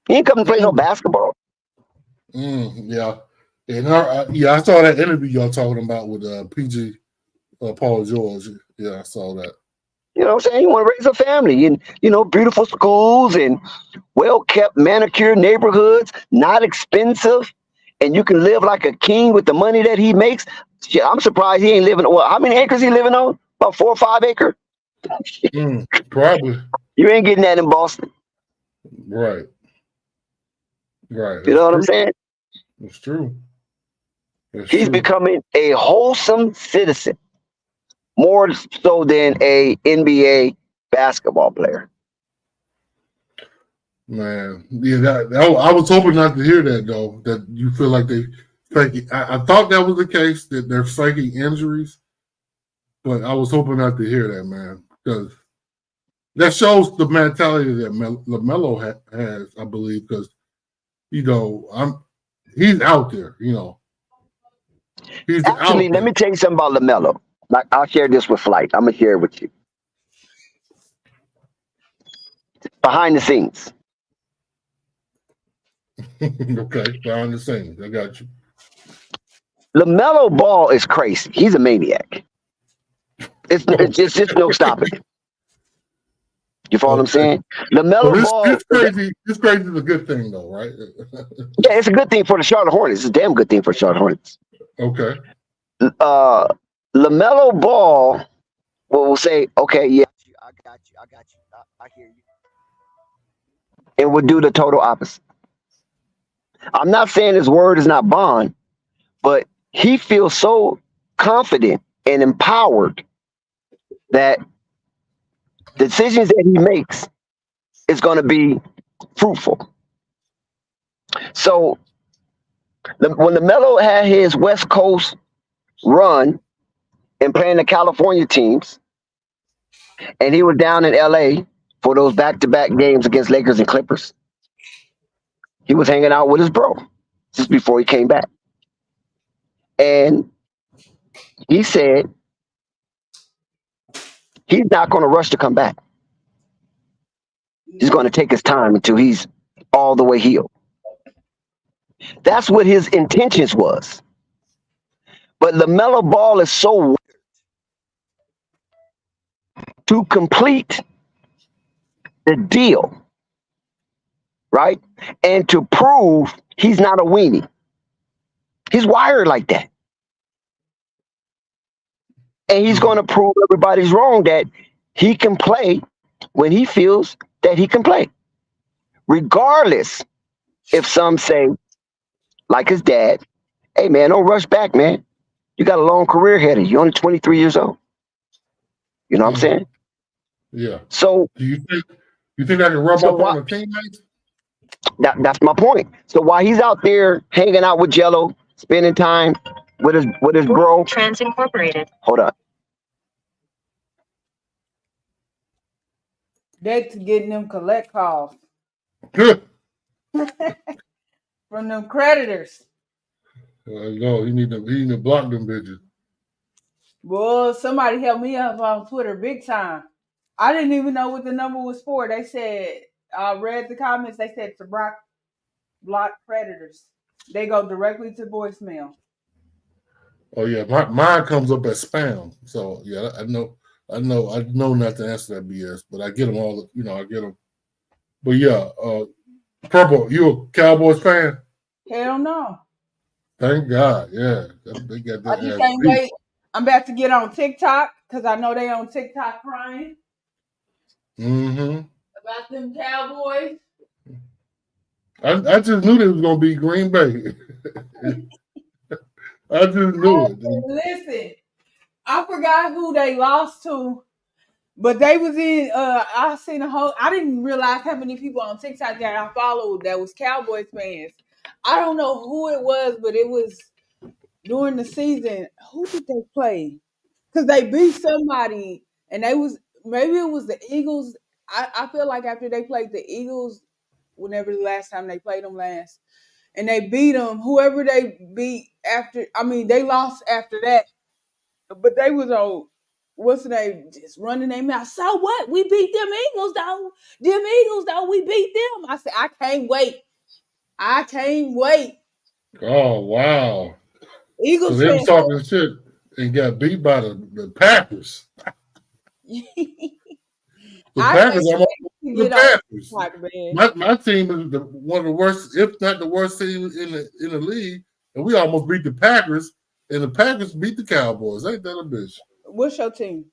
He ain't come to play no basketball. Yeah. And I saw that interview y'all talking about with PG Paul George. Yeah, I saw that. You know what I'm saying? You want to raise a family and, beautiful schools and well-kept, manicured neighborhoods, not expensive, and you can live like a king with the money that he makes. Shit, I'm surprised he ain't living. Well, how many acres he living on? About 4 or 5 acres? Probably. You ain't getting that in Boston. Right. You know what I'm saying? It's true. He's becoming a wholesome citizen, more so than a NBA basketball player. Man, yeah, I was hoping not to hear that though. That you feel like they faking. I thought that was the case, that they're faking injuries, but I was hoping not to hear that, man, because that shows the mentality that Lamelo has, I believe, because he's out there, He's Actually, let me tell you something about Lamelo. Like, I'll share this with Flight. I'm gonna share it with you. Behind the scenes. Okay, behind the scenes. I got you. LaMelo Ball is crazy. He's a maniac. It's just no stopping him. You follow what I'm saying? LaMelo Ball. It's crazy. It's crazy is a good thing, though, right? Yeah, it's a good thing for the Charlotte Hornets. It's a damn good thing for the Charlotte Hornets. Okay. LaMelo Ball will say, okay, yeah, I got you. I hear you. And will do the total opposite. I'm not saying his word is not bond, but he feels so confident and empowered that the decisions that he makes is going to be fruitful. So when LaMelo had his West Coast run and playing the California teams, and he was down in LA for those back-to-back games against Lakers and Clippers, he was hanging out with his bro just before he came back. And he said he's not going to rush to come back. He's going to take his time until he's all the way healed. That's what his intentions was. But LaMelo Ball is so weird to complete the deal, right? And to prove he's not a weenie. He's wired like that. And he's going to prove everybody's wrong that he can play when he feels that he can play. Regardless if some say, like his dad, hey, man, don't rush back, man. You got a long career ahead of you. You're only 23 years old. You know what I'm saying? Yeah. So do you think that can rub off on the teammates? That's my point. So while he's out there hanging out with Jello, spending time with his bro. Trans Incorporated. Hold on. That's getting them collect calls Good. from them creditors. No, he need to block them bitches. Well, somebody helped me up on Twitter big time. I didn't even know what the number was for. They said, I read the comments, they said to block creditors. They go directly to voicemail. Oh yeah, mine comes up as spam. So yeah, I know not to answer that BS, but I get them all. I get them. But yeah, Purple, you a Cowboys fan? Hell no. Thank God. Yeah, they got that. I just can't wait. I'm about to get on TikTok because I know they on TikTok crying. About them Cowboys. I just knew they was gonna be Green Bay. I just knew it. Listen, I forgot who they lost to, but they was in. I seen I didn't realize how many people on TikTok that I followed that was Cowboys fans. I don't know who it was, but it was during the season. Who did they play? Because they beat somebody, and maybe it was the Eagles. I feel like after they played the Eagles, whenever the last time they played them last, and they beat them, whoever they beat after, they lost after that, but they was on, what's the name, just running their mouth. So what? We beat them Eagles, though. We beat them. I said, I can't wait. Oh wow! Eagles. So they was talking shit and got beat by the Packers. The Packers almost the Packers. My team is one of the worst, if not the worst team in the league, and we almost beat the Packers, and the Packers beat the Cowboys. Ain't that a bitch? What's your team?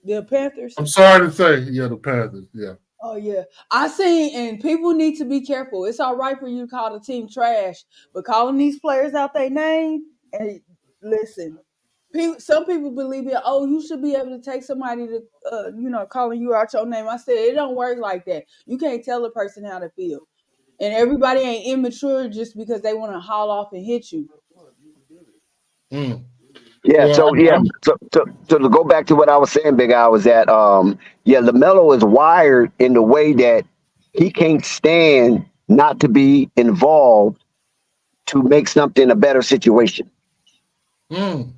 The Panthers? I'm sorry to say, yeah, the Panthers, yeah. Oh, yeah. I seen, and people need to be careful. It's all right for you to call the team trash, but calling these players out their name, and listen, some people believe it. Oh, you should be able to take somebody to, calling you out your name. I said, it don't work like that. You can't tell a person how to feel. And everybody ain't immature just because they want to haul off and hit you. Yeah, well, so to go back to what I was saying, Big Al, was that Lamelo is wired in the way that he can't stand not to be involved to make something a better situation. And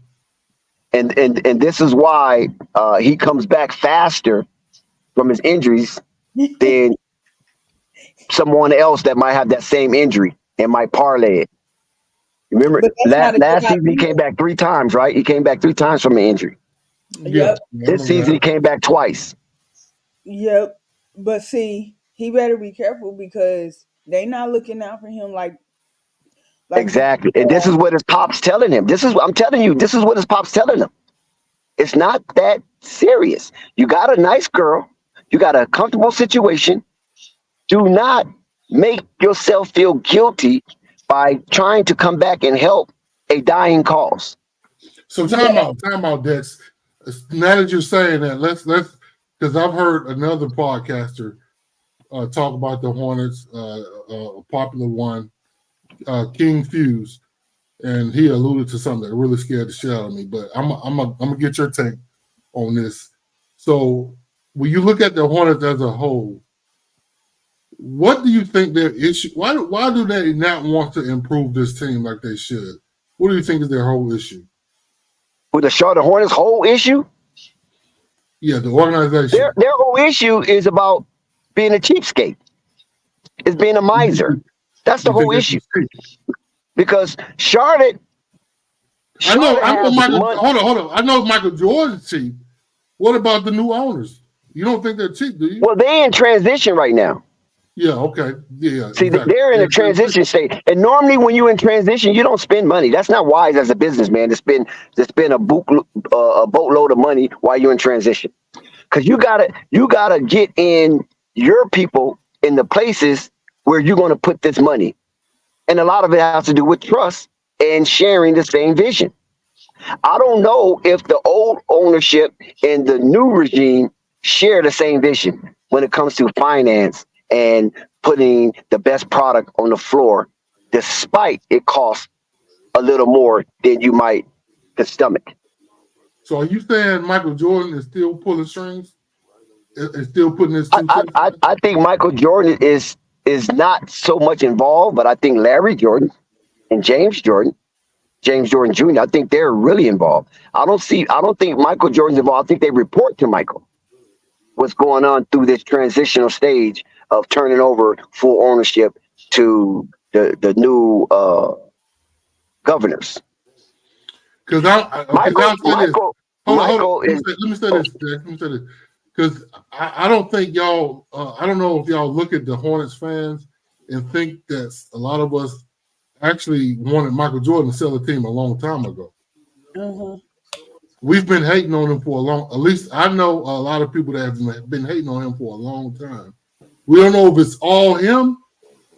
this is why he comes back faster from his injuries than someone else that might have that same injury and might parlay it. Remember, last season he came back 3 times, right? He came back 3 times from an injury. Yep. This season he came back twice. Yep. But see, he better be careful because they not looking out for him like exactly. And this is what his pop's telling him. I'm telling you, this is what his pop's telling him. It's not that serious. You got a nice girl. You got a comfortable situation. Do not make yourself feel guilty by trying to come back and help a dying cause. So time out, Dex. Now that you're saying that, let's because I've heard another podcaster talk about the Hornets, a popular one, King Fuse, and he alluded to something that really scared the shit out of me. But I'm gonna get your take on this. So when you look at the Hornets as a whole, what do you think their issue? Why do they not want to improve this team like they should? What do you think is their whole issue? With the Charlotte Hornets' whole issue? Yeah, the organization. Their whole issue is about being a cheapskate. It's being a miser. That's the whole issue. Because Charlotte I know Michael. Hold on. I know Michael Jordan's cheap, What about the new owners? You don't think they're cheap, do you? Well, they in transition right now. Yeah, okay. Yeah, See, exactly. they're in a transition state, and normally when you're in transition, you don't spend money. That's not wise as a businessman to spend a boatload of money while you're in transition, because you gotta get in your people in the places where you're going to put this money, and a lot of it has to do with trust and sharing the same vision. I don't know if the old ownership and the new regime share the same vision when it comes to finance and putting the best product on the floor, despite it costs a little more than you might could stomach. So are you saying Michael Jordan is still pulling strings? Is still putting his I, two I, cents? I I think Michael Jordan is not so much involved, but I think Larry Jordan and James Jordan Jr., I think they're really involved. I don't think Michael Jordan's involved. I think they report to Michael what's going on through this transitional stage of turning over full ownership to the new governors. Because I'll say this. Hold on. Is. Let me say this, Jack. Let me say this. Because I don't think y'all, I don't know if y'all look at the Hornets fans and think that a lot of us actually wanted Michael Jordan to sell the team a long time ago. Mm-hmm. We've been hating on him for at least I know a lot of people that have been hating on him for a long time. We don't know if it's all him,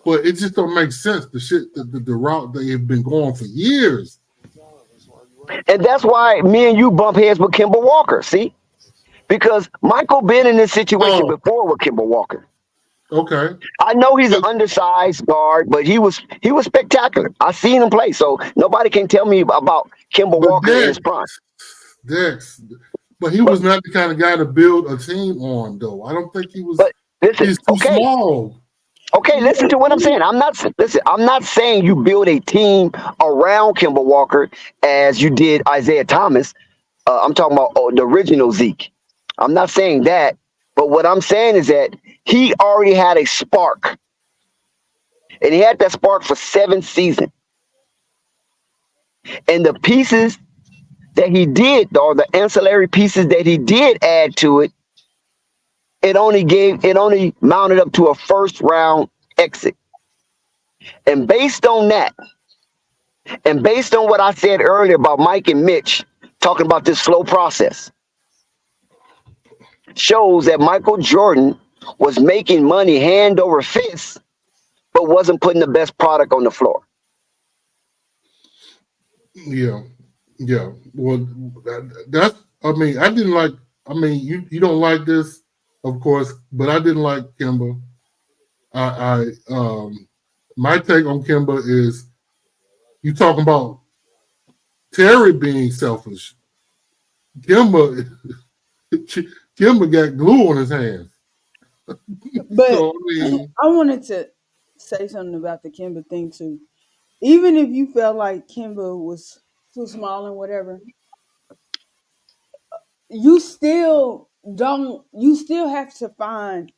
but it just don't make sense. The route they have been going for years. And that's why me and you bump heads with Kemba Walker, see? Because Michael been in this situation before with Kemba Walker. Okay. I know he's an undersized guard, but he was spectacular. I seen him play, so nobody can tell me about Kemba Walker in his prime. But he was not the kind of guy to build a team on, though. I don't think he was. But listen, he's too small. Okay, listen to what I'm saying. I'm not saying you build a team around Kemba Walker as you did Isaiah Thomas. I'm talking about the original Zeke. I'm not saying that, but what I'm saying is that he already had a spark, and he had that spark for 7 seasons. And the pieces that he did, or the ancillary pieces that he did add to it, it only mounted up to a first round exit. And based on that, and based on what I said earlier about Mike and Mitch talking about this slow process, shows that Michael Jordan was making money hand over fist, but wasn't putting the best product on the floor. Yeah. Well, that's. I mean, I didn't like. I mean, you don't like this, of course, but I didn't like Kemba. My take on Kemba is you talking about Terry being selfish. Kemba got glue on his hands. But so, I wanted to say something about the Kemba thing too. Even if you felt like Kemba was too small and whatever, you still have to find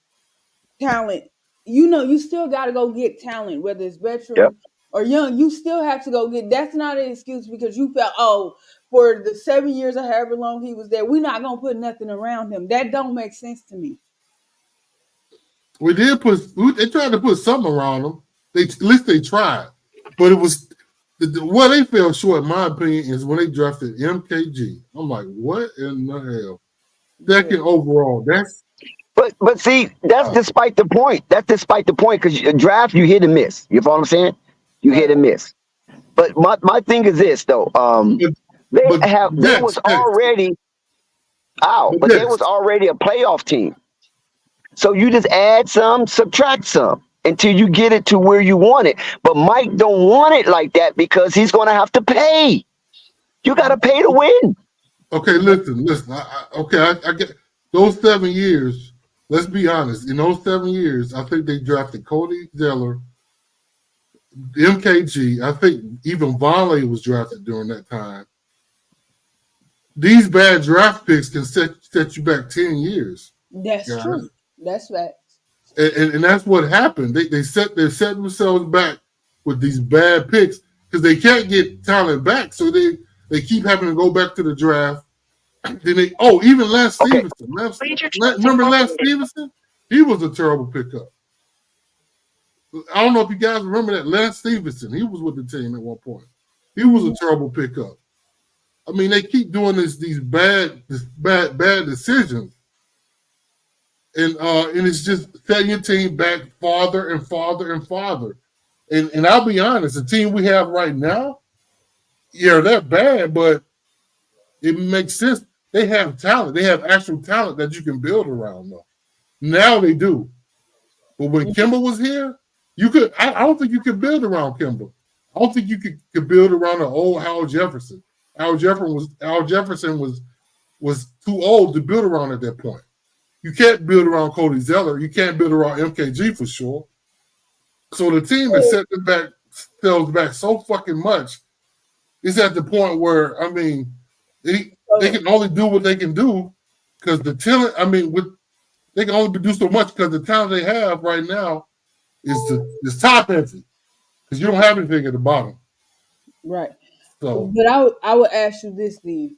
talent. You still got to go get talent, whether it's veteran or young. You still have to go get. That's not an excuse because you felt, for the 7 years or however long he was there, we're not gonna put nothing around him. That don't make sense to me. They tried to put something around him. At least they tried, but it was where they fell short, in my opinion, is when they drafted MKG. I'm like, what in the hell? Second overall. But see, that's despite the point. That's despite the point because draft you hit and miss. You follow what I'm saying? You hit and miss. But my thing is this though. They was already a playoff team. So you just add some, subtract some until you get it to where you want it. But Mike don't want it like that because he's going to have to pay. You got to pay to win. Okay, listen. I get those 7 years. Let's be honest. In those 7 years, I think they drafted Cody Zeller, MKG. I think even Vonleh was drafted during that time. These bad draft picks can set you back 10 years. That's true. That's facts. And that's what happened. They set themselves back with these bad picks because they can't get talent back. So they keep having to go back to the draft Even Lance Okay. Stevenson. Remember Lance Stevenson? He was a terrible pickup. I don't know if you guys remember that. Lance Stevenson, he was with the team at one point. He was a terrible pickup. I mean, they keep doing these bad decisions. And it's just setting your team back farther and farther and farther. And I'll be honest, the team we have right now, yeah, they're bad, but it makes sense. They have talent. They have actual talent that you can build around, though. Now they do. But when Kimba was here, I don't think you could build around Kimba. I don't think you could build around an old Hal Jefferson. Hal Jefferson was too old to build around at that point. You can't build around Cody Zeller. You can't build around MKG for sure. So the team has set themselves back so fucking much. It's at the point where, I mean, they can only do what they can do because the talent, they can only do so much because the talent they have right now is top heavy because you don't have anything at the bottom. Right. So, but I would ask you this, Steve.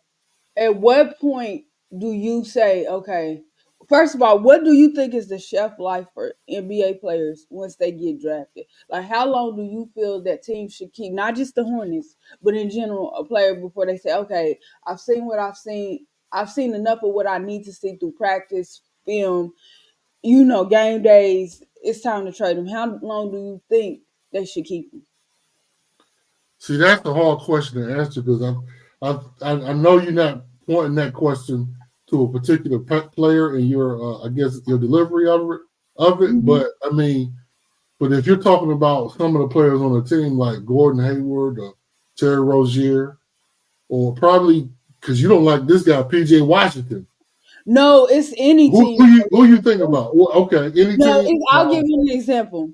At what point do you say, okay, first of all, what do you think is the shelf life for NBA players once they get drafted? Like, how long do you feel that teams should keep, not just the Hornets, but in general, a player before they say, okay, I've seen what I've seen. I've seen enough of what I need to see through practice, film, game days. It's time to trade them. How long do you think they should keep them? see, that's a hard question to answer because I know you're not pointing that question to a particular player and your your delivery of it. Mm-hmm. But but if you're talking about some of the players on the team like Gordon Hayward or Terry Rozier, or probably because you don't like this guy PJ Washington. No, it's any team. Who you think about? Well, okay, any team. I'll give you an example.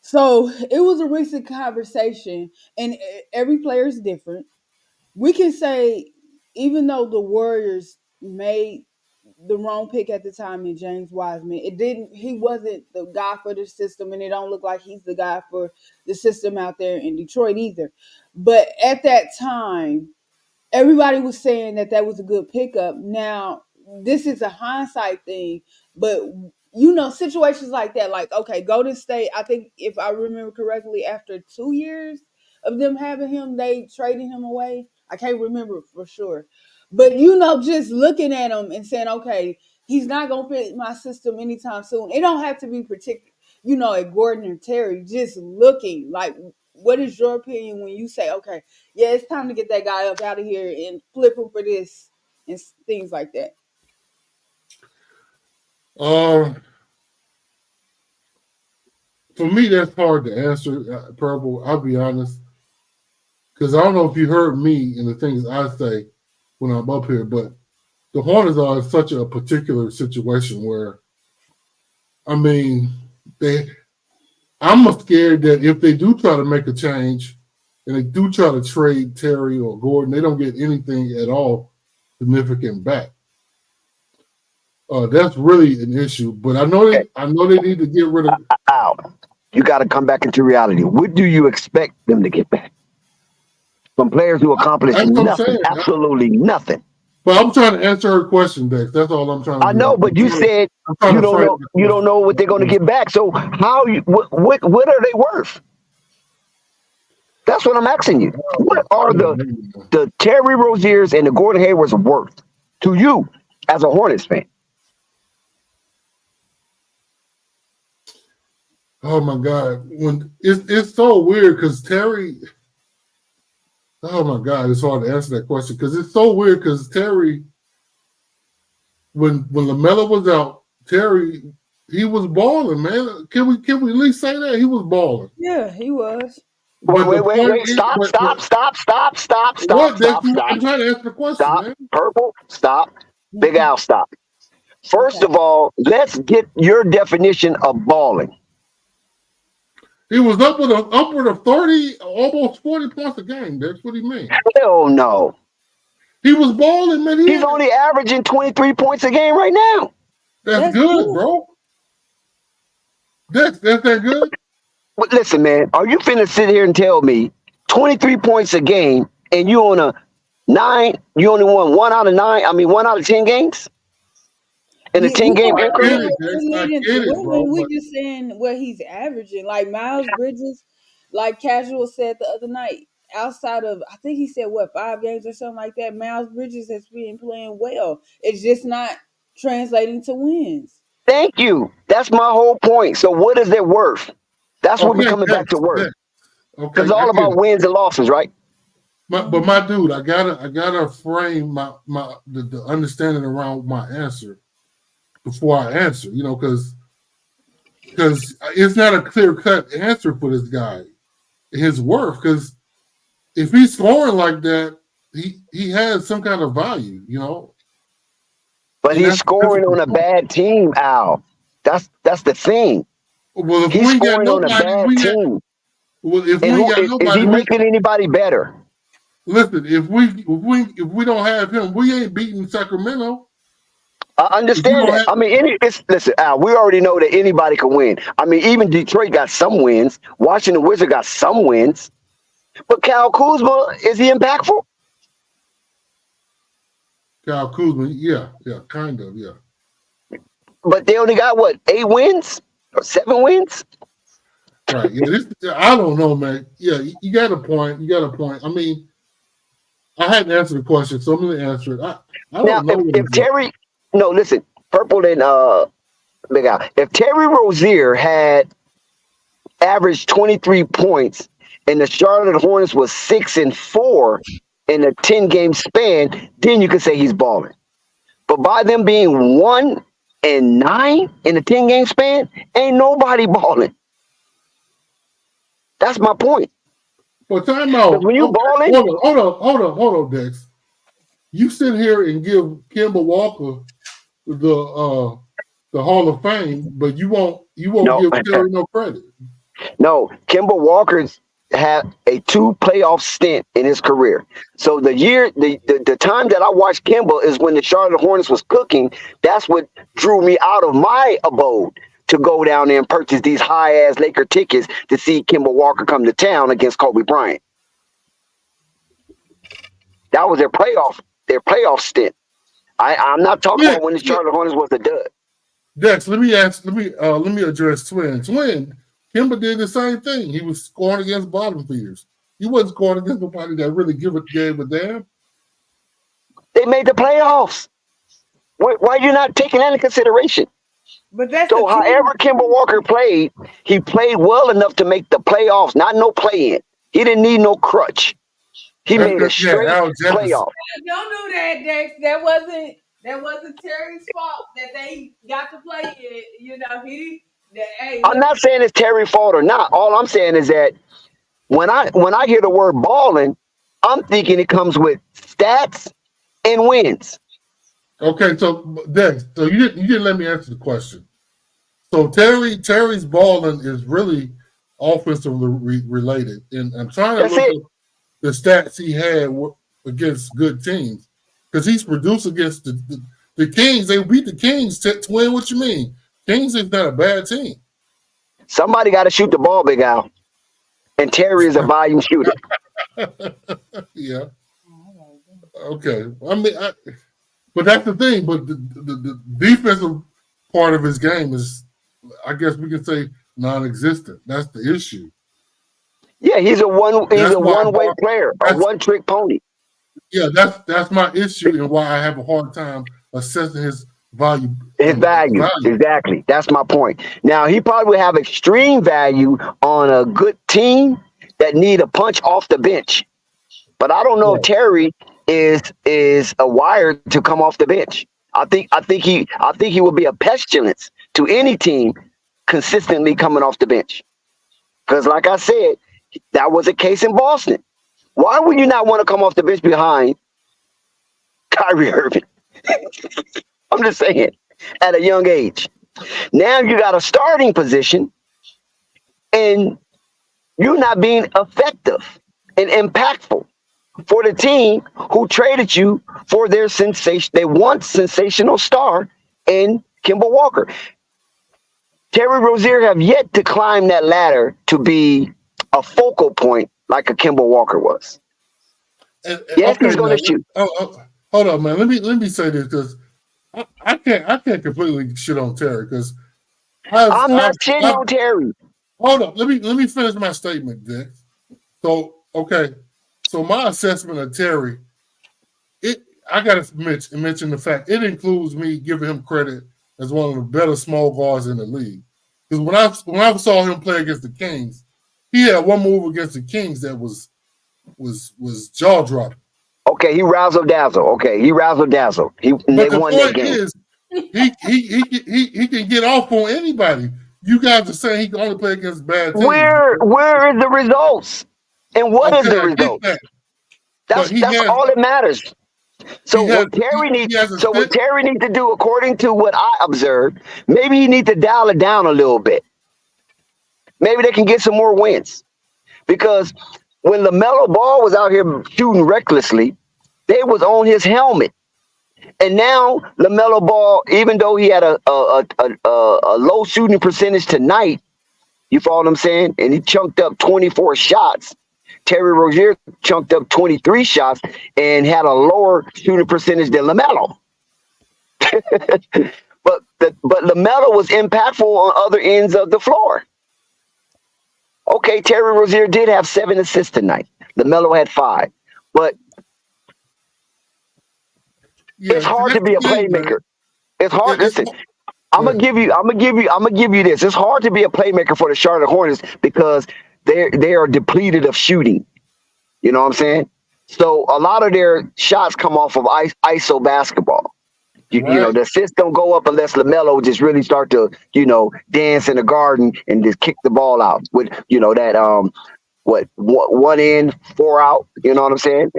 So it was a recent conversation, and every player is different. We can say, even though the Warriors made the wrong pick at the time in James Wiseman, he wasn't the guy for the system, and it don't look like he's the guy for the system out there in Detroit either. But at that time, everybody was saying that was a good pickup. Now, this is a hindsight thing, but situations like that, like, okay, Golden State, I think if I remember correctly, after 2 years of them having him, they traded him away. I can't remember for sure. But just looking at him and saying, okay, he's not gonna fit my system anytime soon. It don't have to be particular, at Gordon and Terry, just looking like, what is your opinion when you say, okay, yeah, it's time to get that guy up out of here and flip him for this and things like that? For me, that's hard to answer, Purple. I'll be honest. Because I don't know if you heard me and the things I say when I'm up here, but the Hornets are in such a particular situation where, I'm scared that if they do try to make a change and they do try to trade Terry or Gordon, they don't get anything at all significant back. That's really an issue. But I know they need to get rid of. You got to come back into reality. What do you expect them to get back from players who accomplish nothing? Absolutely nothing. But I'm trying to answer her question, Dex. That's all I'm trying to do. I know, but you said you don't know what they're going to get back. So what are they worth? That's what I'm asking you. What are the Terry Roziers and the Gordon Haywards worth to you as a Hornets fan? Oh my God! When it's so weird because Terry. Oh my God! It's hard to answer that question because it's so weird because Terry. When Lamelo was out, Terry, he was balling, man. Can we at least say that he was balling? Yeah, he was. Wait! Stop! What, I'm trying to answer the question, stop, man. Purple, stop. Big Al, stop. First of all, let's get your definition of balling. He was upward of 30, almost 40 points a game. That's what he meant. Hell no. He was balling, man. He's only averaging 23 points a game right now. That's good, bro. That's that good? But listen, man, are you finna sit here and tell me 23 points a game and you on a 9, you only won 1 out of 9. I mean, 1 out of 10 games in a Yeah, we 10-game don't I we get increment. it, don't Dex. we I leading get to it, bro. winning. We But just saying what he's averaging. Like Miles Bridges, like Casual said the other night, outside of I think he said what 5 games or something like that. Miles Bridges has been playing well. It's just not translating to wins. Thank you. That's my whole point. So what is their worth? That's what we're okay, coming back to Dex, worth. Dex. Because Okay, it's I all get about it. wins and losses, right? But my dude, I gotta frame the understanding around my answer before I answer. You know, because it's not a clear cut answer for this guy. His worth, because if he's scoring like that, he has some kind of value. You know, But and he's that's the scoring on difficult a part. bad team, Al. That's the thing. Well, if He's we ain't got scoring on a nobody, bad team. if And we ain't who got is he nobody, making anybody better? listen. If we don't have him, we ain't beating Sacramento. I If you understand don't that. have I mean, listen, Al, we already know that anybody can win. I mean, even Detroit got some wins. Washington Wizards got some wins. But Cal Kuzma, is he impactful? Kyle Kuzma, yeah, kind of, yeah. But they only got what, 8 wins or 7 wins? Right. Yeah, I don't know, man. Yeah, you got a point. You got a point. I mean, I hadn't answered the question, so I'm going to answer it. I Now, don't know what if he's doing. Terry, no, listen, Purple and Big Al, if Terry Rozier had averaged 23 points and the Charlotte Hornets was 6-4 in a 10-game span, then you could say he's balling. But by them being 1-9 in a 10-game span, ain't nobody balling. That's my point. Well, time Because out. when you Okay, balling, hold on, Dex. You sit here and give Kemba Walker the Hall of Fame, but you won't no, give Terry no credit. no. Kemba Walker's had a 2 playoff stint in his career. So the time that I watched Kemba is when the Charlotte Hornets was cooking. That's what drew me out of my abode to go down there and purchase these high-ass Laker tickets to see Kemba Walker come to town against Kobe Bryant. That was their playoff stint. I'm not talking Yeah, about when the yeah. Charlotte Hornets was a dud. Dex, let me address Twin. Twin, Kemba did the same thing. He was scoring against bottom feeders. He wasn't scoring against nobody that really gave a damn. They made the playoffs. Why are you not taking that into consideration? But that's the So, however thing. Kemba Walker played, he played well enough to make the playoffs, not no play-in. He didn't need no crutch. He made a Yeah, straight Al Jefferson. playoff. Don't do that, Dex. That wasn't Terry's fault that they got to play it. You know, hey, I'm look, not saying it's Terry's fault or not. All I'm saying is that when I hear the word balling, I'm thinking it comes with stats and wins. Okay, so Dex, so you didn't let me answer the question. So Terry's balling is really offensively related, and I'm trying to That's look it. up the stats he had against good teams because he's produced against the Kings. They beat the Kings. Twin, what you mean? Kings is not a bad team. Somebody got to shoot the ball, Big Al. And Terry is a volume shooter. Yeah. Okay. I mean, but that's the thing. But the defensive part of his game is, I guess we can say, non-existent. That's the issue. Yeah, he's a That's why one-way player, a one-trick pony. Yeah, that's my issue and why I have a hard time assessing his value. His value. Exactly. That's my point. Now, he probably would have extreme value on a good team that need a punch off the bench. But I don't know if Terry is a wire to come off the bench. I think he will be a pestilence to any team consistently coming off the bench. Because like I said, that was a case in Boston. Why would you not want to come off the bench behind Kyrie Irving? I'm just saying, at a young age. Now you got a starting position and you're not being effective and impactful for the team who traded you for their sensational star in Kemba Walker. Terry Rozier have yet to climb that ladder to be a focal point like a Kemba Walker was. Yes, Okay, he's going now, to shoot. hold on, man. Let me say this because I can't completely shit on Terry because I'm not shitting I've on Terry. hold up. Let me finish my statement, Dick. So okay, so my assessment of Terry, I got to mention the fact it includes me giving him credit as one of the better small guards in the league. Because when I saw him play against the Kings, he had one move against the Kings that was jaw dropping. Okay, he razzle dazzle. Okay, he razzle dazzle. They But the won that point game. is, he can get off on anybody. You guys are saying he can only play against bad teams. Where is the results? And what is Okay, the I get results? that. But That's all that matters. So what Terry needs, he has a so what stick. Terry needs to do, according to what I observed, maybe he needs to dial it down a little bit. Maybe they can get some more wins. Because when LaMelo Ball was out here shooting recklessly, they was on his helmet. And now LaMelo Ball, even though he had a low shooting percentage tonight, you follow what I'm saying? And he chunked up 24 shots. Terry Rozier chunked up 23 shots and had a lower shooting percentage than LaMelo. but LaMelo was impactful on other ends of the floor. Okay, Terry Rozier did have 7 assists tonight. LaMelo had 5. But it's See, hard to that's be the a thing, man. playmaker. It's hard. It's Listen, I'm gonna give you this. It's hard to be a playmaker for the Charlotte Hornets because they are depleted of shooting. You know what I'm saying? So a lot of their shots come off of ISO basketball. You know, the assists don't go up unless LaMelo just really start to, dance in the garden and just kick the ball out with, that one in, 4 out. You know what I'm saying?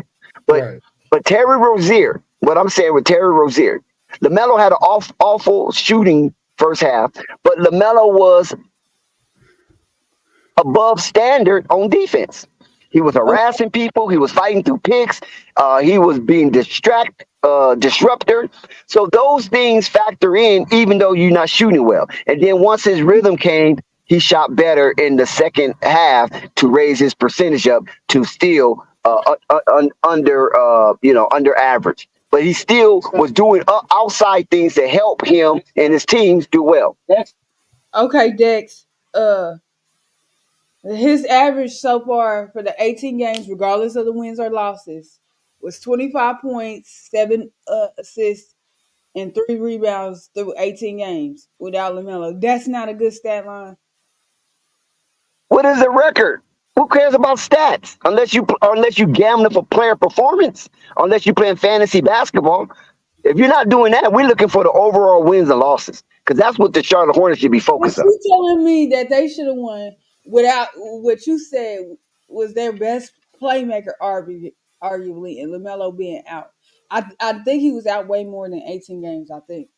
But Terry Rozier, what I'm saying with Terry Rozier, LaMelo had an awful shooting first half, but LaMelo was above standard on defense. He was harassing people. He was fighting through picks. He was being disruptor. So those things factor in, even though you're not shooting well. And then once his rhythm came, he shot better in the second half to raise his percentage up to still under average. But he still was doing outside things to help him and his teams do well. Okay, Dex. His average so far for the 18 games, regardless of the wins or losses, was 25 points, 7 assists, and 3 rebounds through 18 games without LaMelo. That's not a good stat line. What is the record? Who cares about stats? Unless you gambling for player performance, unless you playing fantasy basketball. If you're not doing that, we're looking for the overall wins and losses because that's what the Charlotte Hornets should be But focused on. you telling me that they should have won without what you said was their best playmaker, arguably, and LaMelo being out. I think he was out way more than 18 games, I think.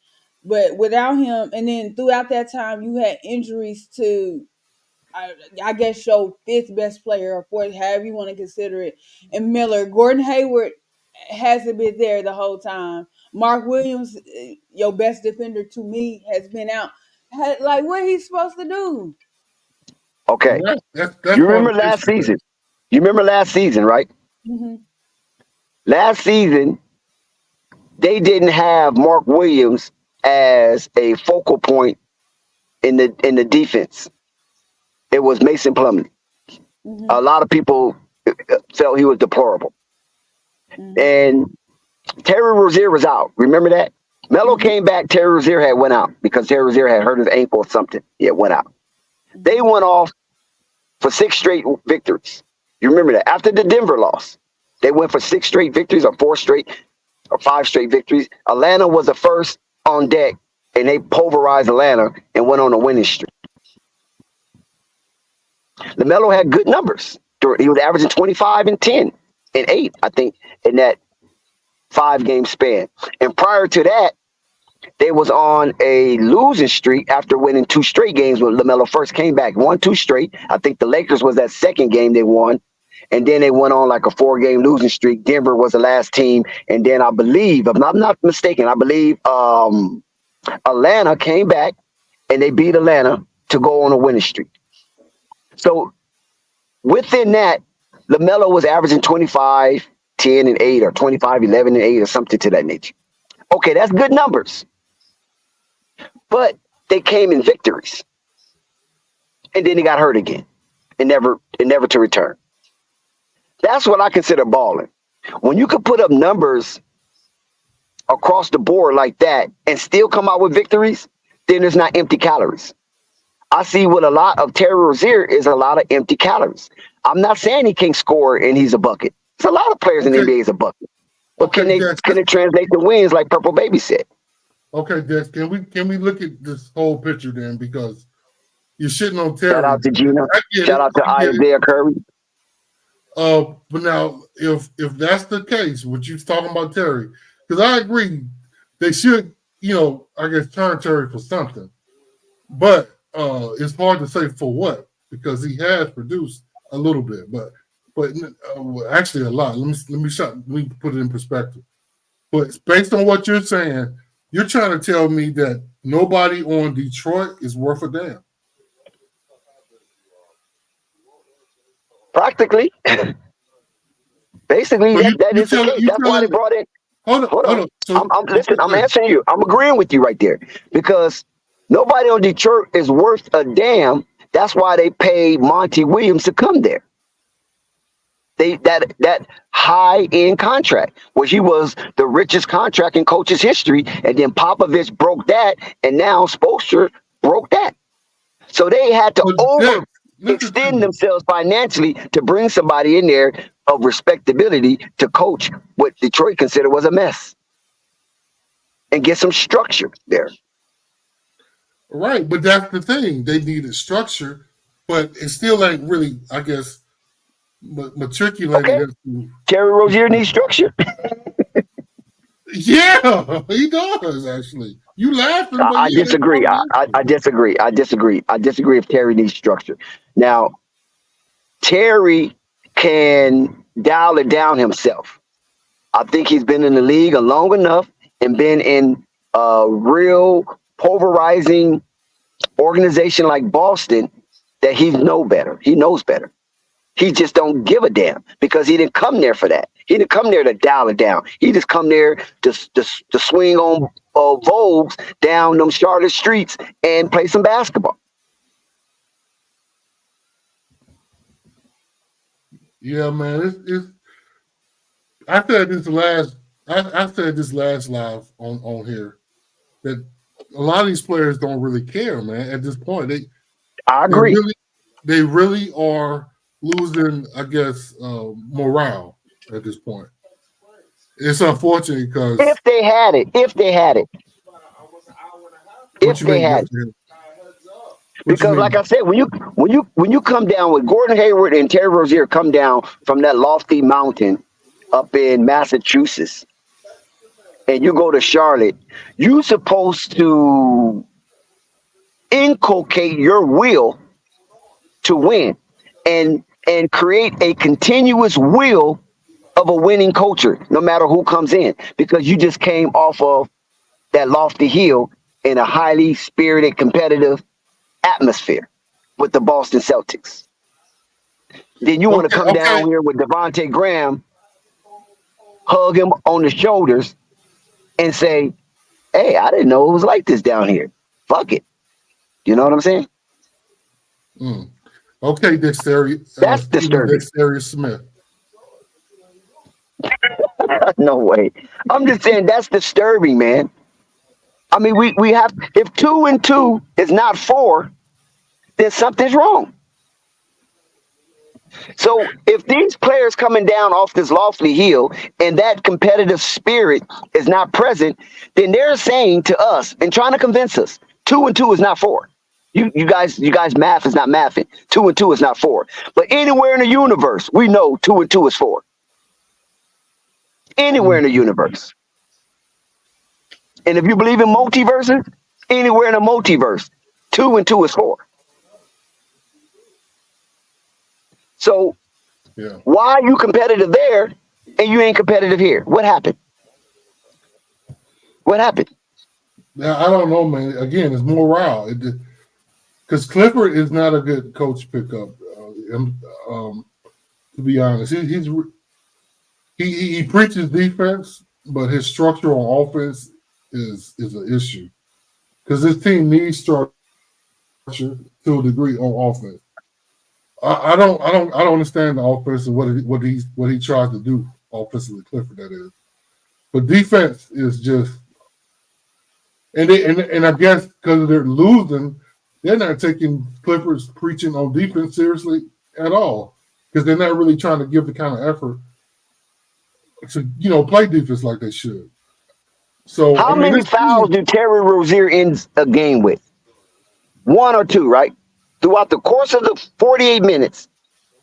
But without him, and then throughout that time, you had injuries to, I guess, your 5th best player or 4th, however you want to consider it, and Miller. Gordon Hayward hasn't been there the whole time. Mark Williams, your best defender to me, has been out. Like, what he's supposed to do? Okay. That's You part remember of the last issue. season? You remember last season, right? Mm-hmm. Last season, they didn't have Mark Williams as a focal point in the defense. It was Mason Plumlee. Mm-hmm. A lot of people felt he was deplorable. Mm-hmm. And Terry Rozier was out. Remember that? Melo came back. Terry Rozier had went out because Terry Rozier had hurt his ankle or something. He had went out. They went off for 6 straight victories. You remember that? After the Denver loss, they went for 6 straight victories or 4 straight or 5 straight victories. Atlanta was the first on deck, and they pulverized Atlanta and went on a winning streak. LaMelo had good numbers. He was averaging 25 and 10 and 8, I think, in that 5-game span. And prior to that, they was on a losing streak after winning 2 straight games when LaMelo first came back. Won 2 straight. I think the Lakers was that second game they won. And then they went on like a 4-game losing streak. Denver was the last team. And then I believe, if I'm not mistaken, I believe Atlanta came back and they beat Atlanta to go on a winning streak. So within that, LaMelo was averaging 25, 10-8 or 25-11-8 or something to that nature. Okay, that's good numbers. But they came in victories. And then he got hurt again and never to return. That's what I consider balling. When you can put up numbers across the board like that and still come out with victories, then there's not empty calories. I see what a lot of Terry Rozier is a lot of empty calories. I'm not saying he can't score and he's a bucket. There's a lot of players in the NBA is a bucket. But can it translate to wins like Purple Baby said? Okay, Des, can we look at this whole picture then? Because you're shitting on Terry. Shout out to Gina. Shout out to Isaiah Curry. But now, if that's the case, what you're talking about Terry, because I agree, they should, I guess turn Terry for something. But it's hard to say for what, because he has produced a little bit, but actually a lot. Let me put it in perspective. But based on what you're saying, you're trying to tell me that nobody on Detroit is worth a damn. Practically. Basically, that is the case. That's why they brought in. Hold on. So, I'm answering you. I'm agreeing with you right there. Because nobody on Detroit is worth a damn. That's why they paid Monty Williams to come there. That high-end contract, which he was the richest contract in coach's history, and then Popovich broke that, and now Spoelstra broke that. So they had to extend themselves financially to bring somebody in there of respectability to coach what Detroit considered was a mess and get some structure there. Right, but that's the thing. They needed structure, but it still ain't really, I guess, matriculated. Okay. Terry Rozier needs structure. Yeah, he does, actually. You laughing. I disagree. I disagree. I disagree if Terry needs structure. Now, Terry can dial it down himself. I think he's been in the league long enough and been in a real pulverizing organization like Boston that he knows better. He knows better. He just don't give a damn because he didn't come there for that. He didn't come there to dial it down. He just come there to swing on Vogues down them Charlotte streets and play some basketball. Yeah, man. I said this last live on here that a lot of these players don't really care, man. At this point, I agree. They really are losing, I guess, morale at this point. It's unfortunate because if they had it. Because like I said, when you come down with Gordon Hayward and Terry Rozier come down from that lofty mountain up in Massachusetts and you go to Charlotte, you're supposed to inculcate your will to win and create a continuous will of a winning culture, no matter who comes in, because you just came off of that lofty hill in a highly spirited, competitive atmosphere with the Boston Celtics. Then you want to come down here with Devontae Graham, hug him on the shoulders, and say, hey, I didn't know it was like this down here. Fuck it. You know what I'm saying? Okay, Dexterius. That's disturbing. Dexterius Smith. No way. I'm just saying that's disturbing, man. I mean, we have, if 2 and 2 is not 4, then something's wrong. So if these players coming down off this lofty hill and that competitive spirit is not present, then they're saying to us and trying to convince us 2 and 2 is not 4. You guys math is not mathing. 2 and 2 is not 4. But anywhere in the universe, we know 2 and 2 is 4. Anywhere in the universe. And if you believe in multiverses, anywhere in a multiverse, 2 and 2 is 4. So why are you competitive there and you ain't competitive here? What happened? What happened? Now, I don't know, man. Again, it's morale. Because Clifford is not a good coach pickup, to be honest. he preaches defense, but his structure on offense is an issue because this team needs structure to a degree on offense. I don't understand the offense and what he tries to do offensively. Clifford, that is, but defense is just and I guess because they're losing, they're not taking Clifford's preaching on defense seriously at all because they're not really trying to give the kind of effort to play defense like they should. So How I mean, many this fouls team, do Terry Rozier end a game with? 1 or 2, right? Throughout the course of the 48 minutes,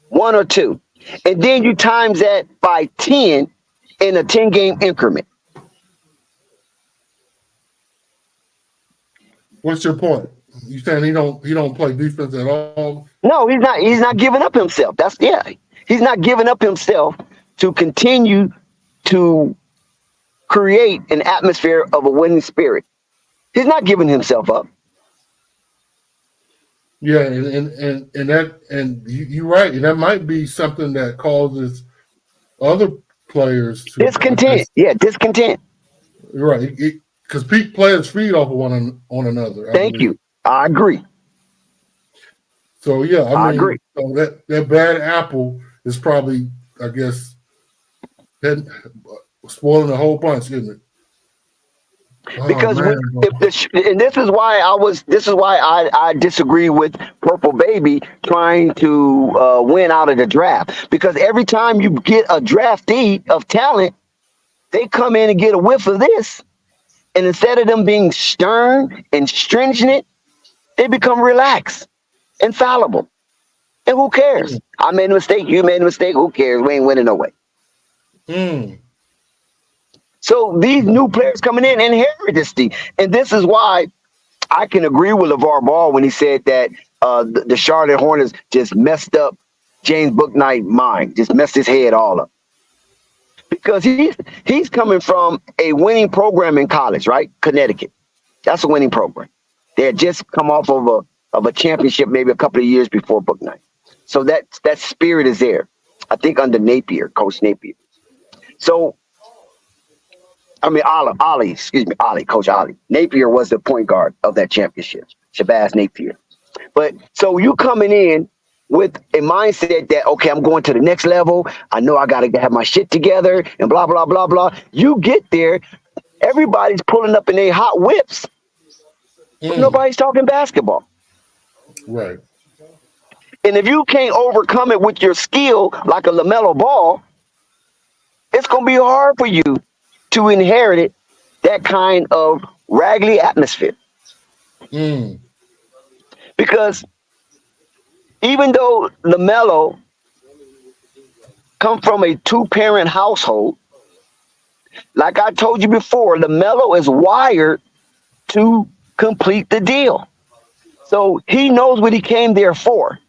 1 or 2. And then you times that by 10 in a 10-game increment. what's your point? You saying he don't play defense at all? No, he's not. He's not giving up himself. He's not giving up himself to continue to create an atmosphere of a winning spirit. He's not giving himself up. Yeah, and you're right, and that might be something that causes other players to, I Discontent. guess, Yeah, discontent. right, because players feed off of one another, I Thank believe. you. I agree. So yeah, I I mean, agree. so that bad apple is probably, I guess, spoiling the whole bunch, isn't it? Oh Because man, and this is why I disagree with Purple Baby trying to win out of the draft. Because every time you get a draftee of talent, they come in and get a whiff of this, and instead of them being stern and stringent, they become relaxed and fallible. And who cares? I made a mistake. You made a mistake. Who cares? We ain't winning no way. So these new players coming in inherit this thing. And this is why I can agree with LeVar Ball when he said that the Charlotte Hornets just messed up James Bouknight's mind, just messed his head all up. Because he's coming from a winning program in college, right? Connecticut. That's a winning program. They had just come off of a championship maybe a couple of years before Bouknight. So that spirit is there. I think under Napier, Coach Napier. So I mean, Coach Ollie. Napier was the point guard of that championship, Shabazz Napier. But so you coming in with a mindset that, okay, I'm going to the next level. I know I got to have my shit together and blah, blah, blah, blah. You get there, everybody's pulling up in their hot whips, but nobody's talking basketball. right. And if you can't overcome it with your skill like a Lamelo Ball, it's going to be hard for you to inherit that kind of raggedy atmosphere. Because even though LaMelo come from a 2-parent household, like I told you before, LaMelo is wired to complete the deal. So he knows what he came there for.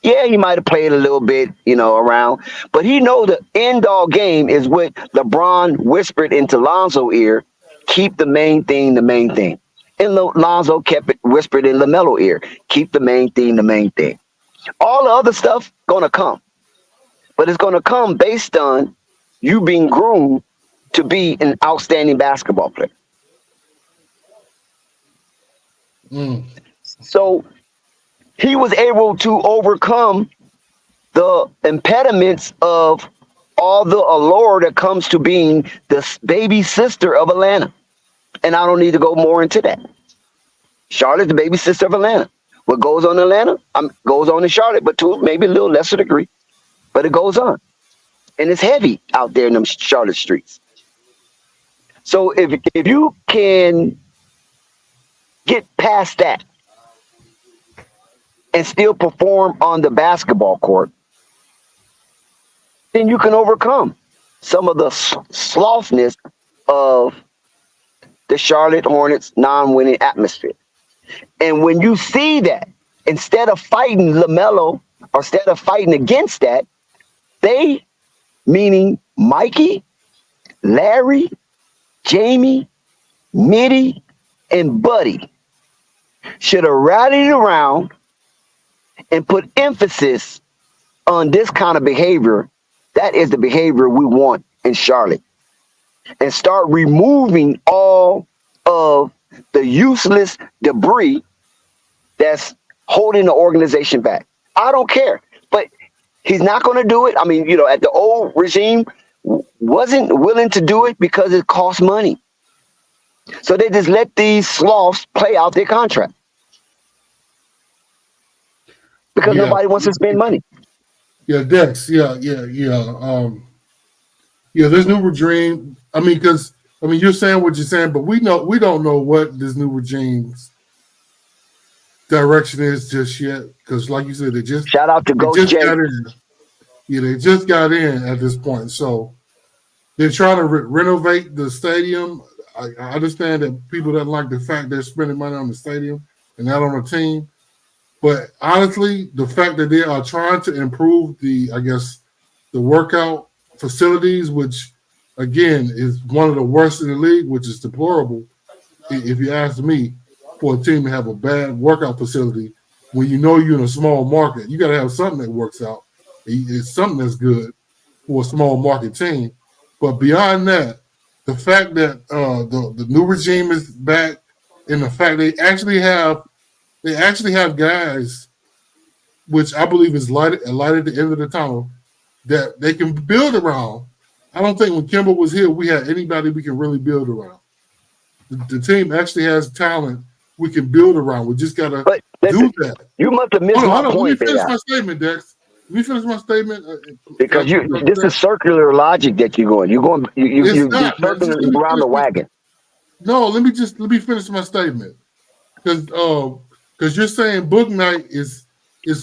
Yeah, he might have played a little bit, around, but he knows the end-all game is what LeBron whispered into Lonzo's ear, keep the main thing the main thing. And Lonzo kept it whispered in LaMelo's ear, keep the main thing the main thing. All the other stuff going to come, but it's going to come based on you being groomed to be an outstanding basketball player. So he was able to overcome the impediments of all the allure that comes to being the baby sister of Atlanta. And I don't need to go more into that. Charlotte's the baby sister of Atlanta. What goes on in Atlanta goes on in Charlotte, but to maybe a little lesser degree. But it goes on. And it's heavy out there in them Charlotte streets. So if you can get past that and still perform on the basketball court, then you can overcome some of the slothness of the Charlotte Hornets non-winning atmosphere. And when you see that, instead of fighting LaMelo, or instead of fighting against that, they, meaning Mikey, Larry, Jamie, Mitty, and Buddy, should have rallied around and put emphasis on this kind of behavior. That is the behavior we want in Charlotte and start removing all of the useless debris that's holding the organization back. I don't care, but he's not going to do it. I mean, at the old regime wasn't willing to do it because it costs money. So they just let these sloths play out their contract because nobody wants to spend money. Yeah, Dex. Yeah. This new regime. I mean, you're saying what you're saying, but we don't know what this new regime's direction is just yet. Because, like you said, they just shout out to Ghost J. got in. Yeah, they just got in at this point. So they're trying to renovate the stadium. I understand that people don't like the fact they're spending money on the stadium and not on the team. But honestly, the fact that they are trying to improve the workout facilities, which again is one of the worst in the league, which is deplorable, if you ask me, for a team to have a bad workout facility when you're in a small market. You got to have something that works out. It's something that's good for a small market team. But beyond that, the fact that the new regime is back, and the fact they actually have guys, which I believe is light at the end of the tunnel, that they can build around. I don't think when Kimber was here, we had anybody we can really build around. The team actually has talent we can build around. We just got to do that. You must have missed my point. Let me finish my statement, Dex. Let me finish my statement. Because this is circular logic that you're going. You're circling around the wagon. No, let me finish my statement. Because you're saying Book Night is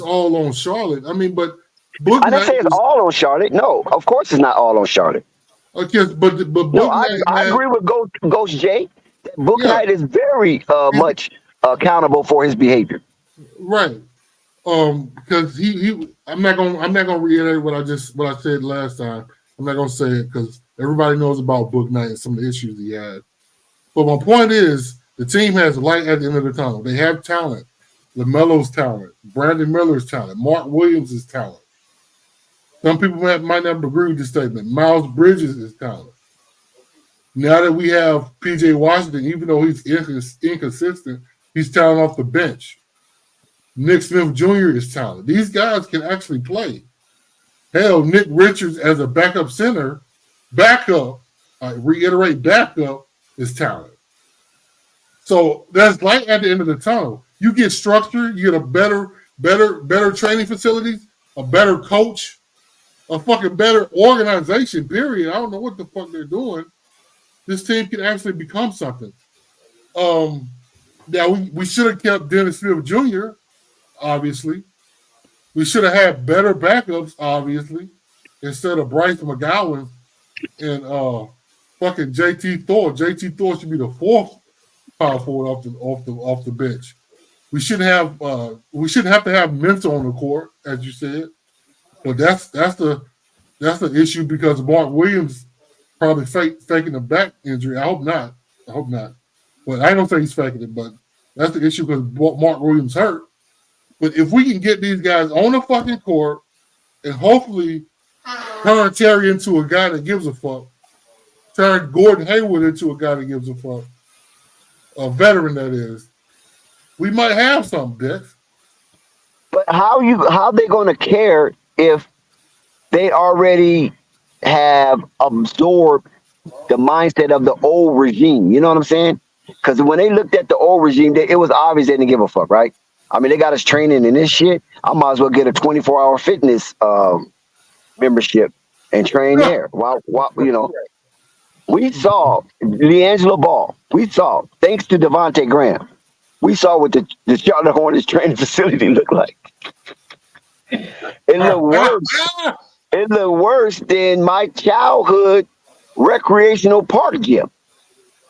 all on Charlotte. I mean, but Book I didn't say it's all on Charlotte. No, of course it's not all on Charlotte. Okay, but Book Night. I agree with Ghost J. Book Night is very much accountable for his behavior. Right. Because I'm not gonna reiterate what I said last time. I'm not gonna say it because everybody knows about Book Night and some of the issues he had. But my point is, the team has light at the end of the tunnel. They have talent. Lamelo's talent. Brandon Miller's talent. Mark Williams' talent. Some people might not agree with this statement. Miles Bridges is talent. Now that we have P.J. Washington, even though he's inconsistent, he's talent off the bench. Nick Smith Jr. is talent. These guys can actually play. Hell, Nick Richards as a backup center, backup is talent. So that's light at the end of the tunnel. You get structure, you get a better training facilities, a better coach, a fucking better organization, period. I don't know what the fuck they're doing. This team can actually become something. Now, we should have kept Dennis Smith Jr., obviously. We should have had better backups, obviously, instead of Bryce McGowan and fucking JT Thor. JT Thor should be the fourth power forward off the bench. We shouldn't have to have Mentor on the court, as you said. But that's the issue because Mark Williams probably faking a back injury. I hope not. But I don't think he's faking it, but that's the issue because Mark Williams hurt. But if we can get these guys on the fucking court and hopefully turn Terry into a guy that gives a fuck, turn Gordon Hayward into a guy that gives a fuck, a veteran that is, we might have something, Dex. But how they going to care if they already have absorbed the mindset of the old regime? You know what I'm saying? Because when they looked at the old regime, it was obvious they didn't give a fuck, right? I mean, they got us training in this shit. I might as well get a 24-hour fitness membership and train there. We saw LiAngelo Ball. We saw, thanks to Devontae Graham, we saw what the Charlotte Hornets training facility looked like. It looked worse than my childhood recreational park gym.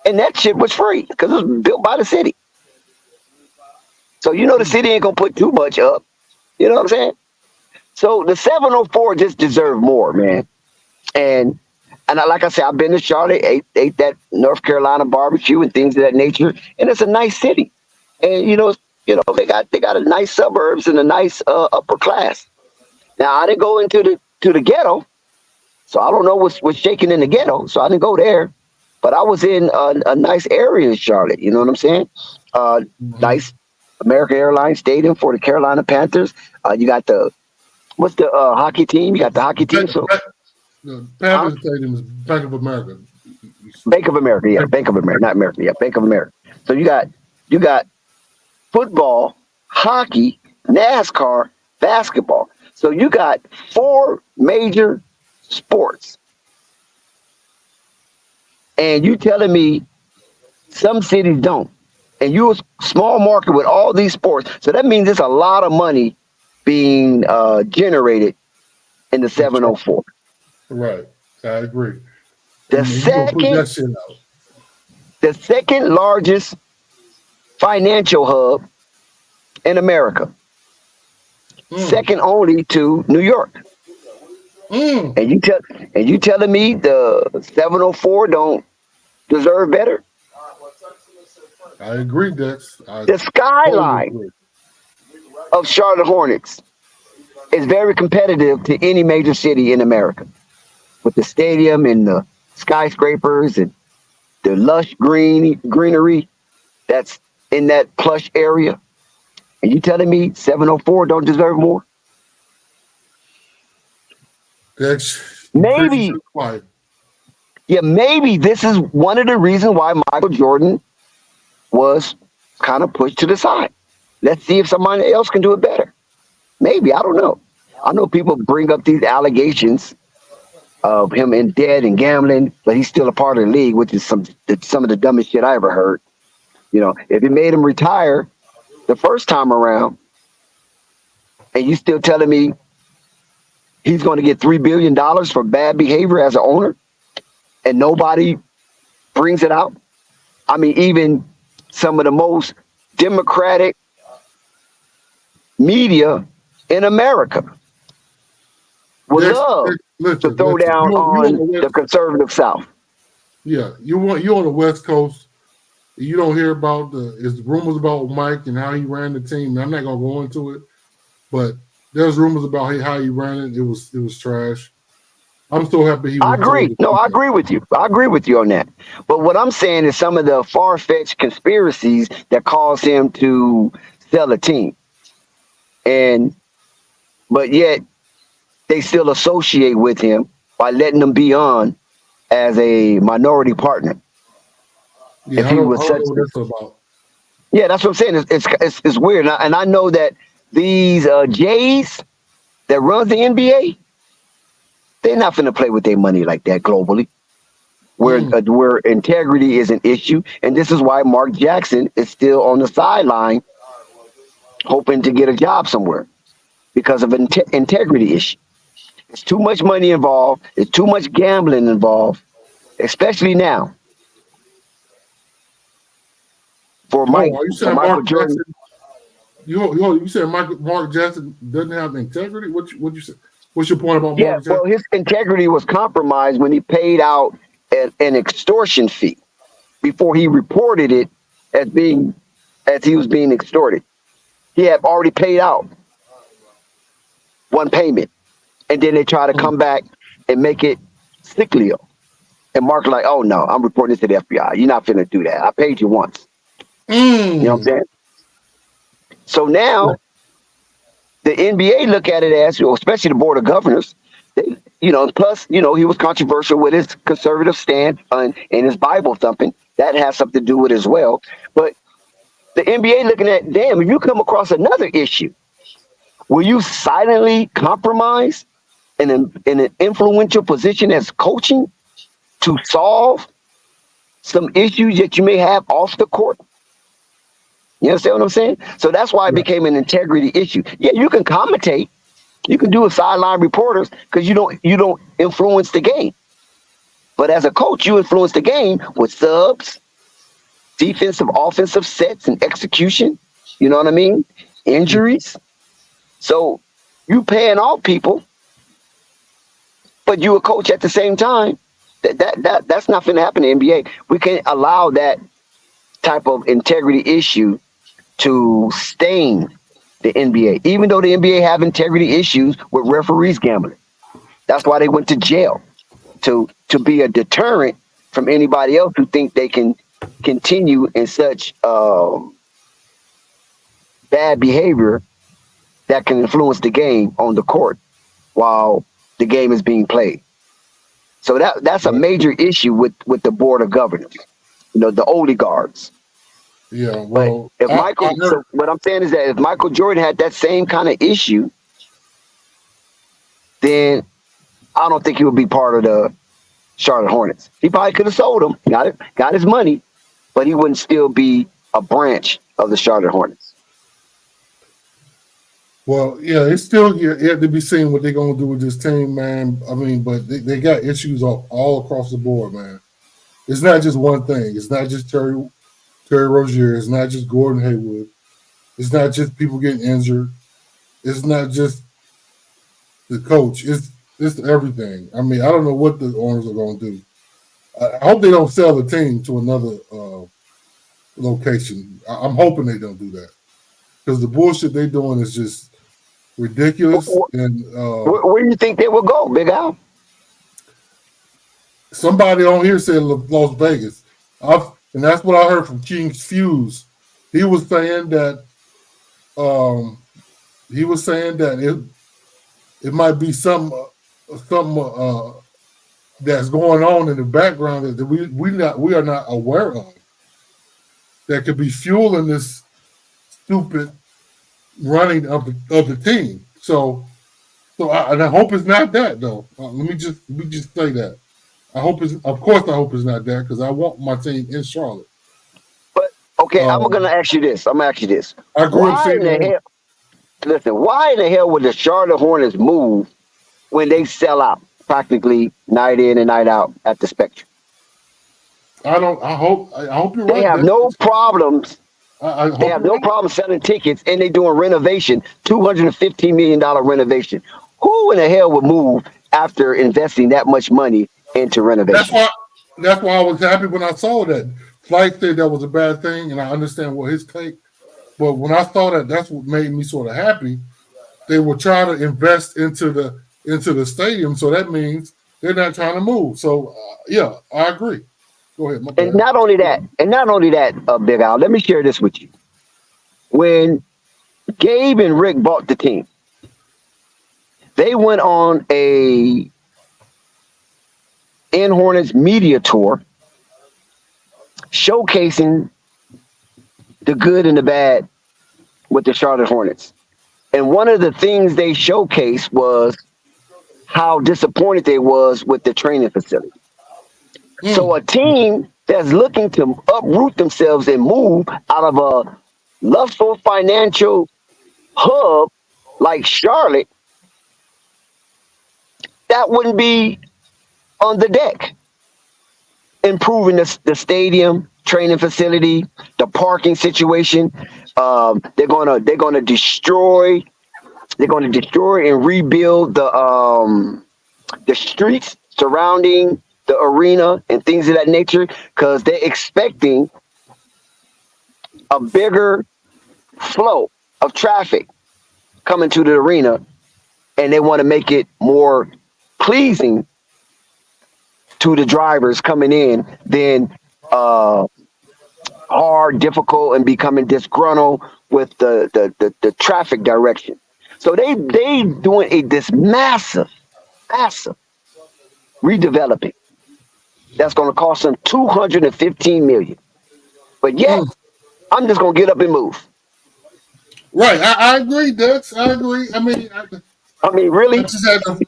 And that shit was free because it was built by the city. So the city ain't gonna put too much up. You know what I'm saying? So the 704 just deserve more, man. And like I said, I've been to Charlotte, ate that North Carolina barbecue and things of that nature, and it's a nice city. And they got a nice suburbs and a nice upper class. Now I didn't go into the ghetto, So I don't know what's shaking in the ghetto. So I didn't go there, but I was in a nice area in Charlotte. You know what I'm saying? Mhm. Nice American Airlines Stadium for the Carolina Panthers. You got what's the hockey team? You got the hockey team. So The huh? Panthers Stadium is Bank of America. Bank of America, yeah, Bank of America, not America, yeah, Bank of America. So you got football, hockey, NASCAR, basketball. So you got four major sports, and you telling me some cities don't, and you a small market with all these sports. So that means there's a lot of money being generated in the That's 704. right. I agree. The And you gonna put second, that shit out. the second largest financial hub in America, Mm. second only to New York. Mm. And you telling me the 704 don't deserve better? I agree, Dex. I The totally skyline agree. of Charlotte Hornets is very competitive to any major city in America, with the stadium and the skyscrapers and the lush greenery that's in that plush area. And you telling me 704 don't deserve more? Dex, you preaching to Maybe, the choir. yeah, maybe this is one of the reasons why Michael Jordan was kind of pushed to the side. Let's see if somebody else can do it better. Maybe, I don't know. I know people bring up these allegations of him in debt and gambling, but he's still a part of the league, which is some of the dumbest shit I ever heard. You know, if it made him retire the first time around, and you still telling me he's going to get $3 billion for bad behavior as an owner, and nobody brings it out. I mean, even some of the most democratic media in America would Dex, love Dex, to listen, throw listen. down You on on the the West? conservative South. Yeah, you on the West Coast. You don't hear about the rumors about Mike and how he ran the team. I'm not gonna go into it, but there's rumors about how he ran it. It was trash. I'm so happy he I was told agree. to No, keep I it. agree with you. I agree with you on that. But what I'm saying is some of the far fetched conspiracies that caused him to sell a team. And, but yet they still associate with him by letting him be on as a minority partner. If Yeah, he I was don't such, know what that's about. yeah, that's what I'm saying. It's weird. And I know that these Jays that runs the NBA, they're not going to play with their money like that globally, Mm. where integrity is an issue, and this is why Mark Jackson is still on the sideline, hoping to get a job somewhere because of integrity issue. It's too much money involved. It's too much gambling involved, especially now for Oh, are you saying Michael Mark Jordan. Jackson? You said Mark Jackson doesn't have integrity? What you say? What's your point about Yeah, Mark well, Jackson? his integrity was compromised when he paid out an extortion fee before he reported it as being as he was being extorted. He had already paid out one payment, and then they try to Mm. come back and make it sicklier. And Mark's like, "Oh no, I'm reporting this to the FBI. You're not finna do that. I paid you once." You know what I'm Mm. saying? So now the NBA look at it as, especially the board of governors. They, plus, he was controversial with his conservative stand and his Bible thumping. That has something to do with it as well. But the NBA looking at, damn, if you come across another issue, will you silently compromise in an influential position as coaching to solve some issues that you may have off the court? You understand what I'm saying? So that's why it Right. became an integrity issue. Yeah, you can commentate, you can do a sideline reporters because you don't influence the game. But as a coach, you influence the game with subs, defensive, offensive sets, and execution. You know what I mean? Injuries. So you paying off people, but you a coach at the same time. That's not going to happen in the NBA. We can't allow that type of integrity issue to stain the NBA. Even though the NBA have integrity issues with referees gambling, that's why they went to jail. to be a deterrent from anybody else who think they can continue in such bad behavior that can influence the game on the court while the game is being played. So that's a major issue with the board of governors, the oligarchs. Yeah, But well, if I Michael, heard. so what I'm saying is that if Michael Jordan had that same kind of issue, then I don't think he would be part of the Charlotte Hornets. He probably could have sold them, got his money, but he wouldn't still be a branch of the Charlotte Hornets. Well, yeah, it's still yet to be seen what they're gonna do with this team, man. I mean, but they got issues all across the board, man. It's not just one thing. It's not just Terry Rozier. It's not just Gordon Hayward. It's not just people getting injured. It's not just the coach. It's everything. I mean, I don't know what the owners are gonna do. I hope they don't sell the team to another location. I'm hoping they don't do that because the bullshit they're doing is just ridiculous. And Where do you think they will go, Big Al? somebody on here said Las Vegas, and that's what I heard from King's Fuse. He was saying that it might be some that's going on in the background that we are not aware of that could be fueling this stupid running of the team. So I hope it's not that though. Let me just say that. I hope it's not that because I want my team in Charlotte. But okay, I'm gonna ask you this. I grew up Why in the seeing hell? Listen, why in the hell would the Charlotte Hornets move when they sell out practically night in and night out at the Spectrum? I hope you're right. They have no problems. I hope They have you're no right. problem selling tickets, and they doing renovation, $215 million renovation. Who in the hell would move after investing that much money into renovation? That's why I was happy when I saw that. Flight said that was a bad thing, and I understand what his take. But when I saw that, that's what made me sort of happy. They were trying to invest into the stadium, so that means they're not trying to move. So yeah, I agree. Go ahead. My bad. And not only that, Big Al, let me share this with you. When Gabe and Rick bought the team, they went on a Hornets media tour showcasing the good and the bad with the Charlotte Hornets. And one of the things they showcased was how disappointed they was with the training facility. So a team that's looking to uproot themselves and move out of a lustful financial hub like Charlotte, that wouldn't be on the deck. Improving the stadium, training facility, the parking situation. They're gonna destroy and rebuild the streets surrounding the arena and things of that nature because they're expecting a bigger flow of traffic coming to the arena, and they want to make it more pleasing to the drivers coming in than hard, difficult, and becoming disgruntled with the traffic direction. So they doing this massive redeveloping that's going to cost them $215 million. But yet, I'm just going to get up and move. Right, I agree, Dex. I agree. I mean, Really? I just had to.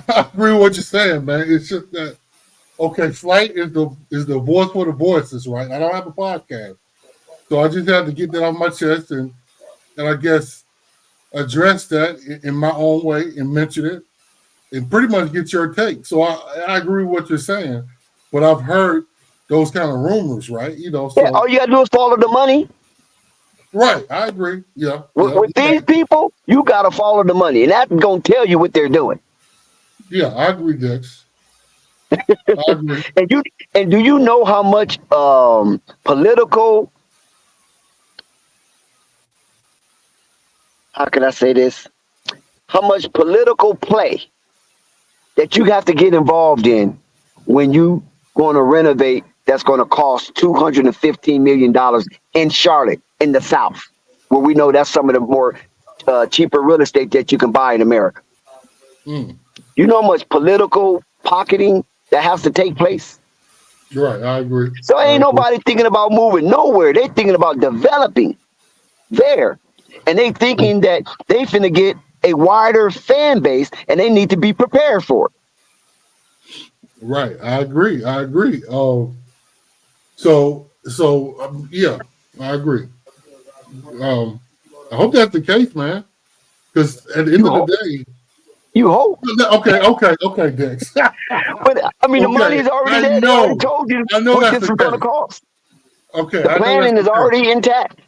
I agree with what you're saying, man. It's just that Flight is the voice for the voices, right? I don't have a podcast, so I just had to get that off my chest and I guess address that in my own way and mention it and pretty much get your take. So I agree with what you're saying, but I've heard those kind of rumors, right? So yeah, all you got to do is follow the money. Right, I agree. Yeah. With these people, you got to follow the money, and that's going to tell you what they're doing. Yeah, I agree, Dex. I agree. And do you know how much political? How can I say this? How much political play that you have to get involved in when you going to renovate that's going to cost $215 million in Charlotte, in the South, where we know that's some of the more cheaper real estate that you can buy in America. Mm. You know how much political pocketing that has to take place? Right, I agree. So ain't nobody thinking about moving nowhere. They thinking about developing there. And they thinking that they finna get a wider fan base and they need to be prepared for it. Right, I agree. Yeah, I agree. I hope that's the case, man. Because at the end You of hope. the day, You hope. okay, Dex. But I mean, the money is already there. They already told you I know what that's this the is going to case. cost. Okay, The I know that's planning the is case. already intact.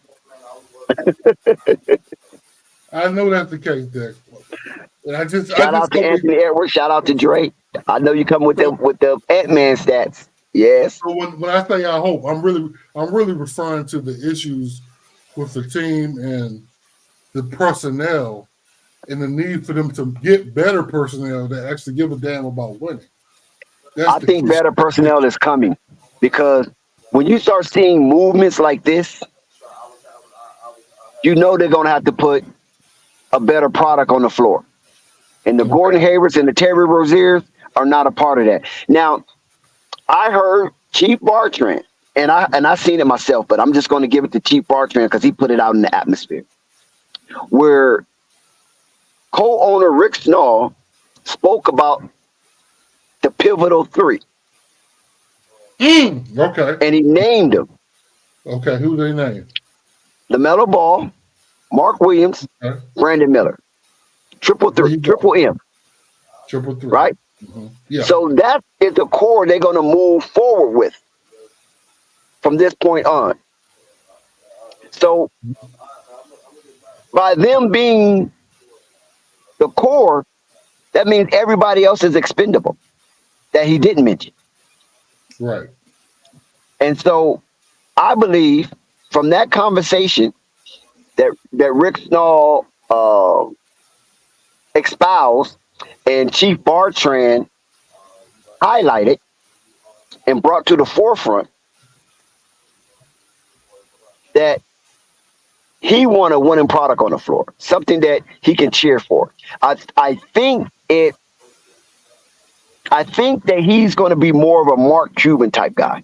I know that's the case, Dex. And I just Shout out to hope Anthony Edwards. Shout out to Drake. I know you come with the Ant-Man stats. Yes. So when I say I hope, I'm really referring to the issues with the team and the personnel and the need for them to get better personnel that actually give a damn about winning. That's I the think key. better personnel is coming because when you start seeing movements like this, you know they're going to have to put a better product on the floor. And the Gordon Haywards and the Terry Roziers are not a part of that. Now, I heard Chief Bartrand, and I seen it myself, but I'm just going to give it to Chief Bartrand because he put it out in the atmosphere, where co-owner Rick Snall spoke about the pivotal three. Okay. And he named them. Okay, who they name? LaMelo Ball, Mark Williams, Okay. Brandon Miller. Triple M. Triple three. Right? Mm-hmm. Yeah. So that is the core they're going to move forward with from this point on. So by them being the core, that means everybody else is expendable that he didn't mention. Right. And so I believe from that conversation that Rick Snall espoused and Chief Bartrand highlighted and brought to the forefront that he want a winning product on the floor, something that he can cheer for. I think that he's going to be more of a Mark Cuban type guy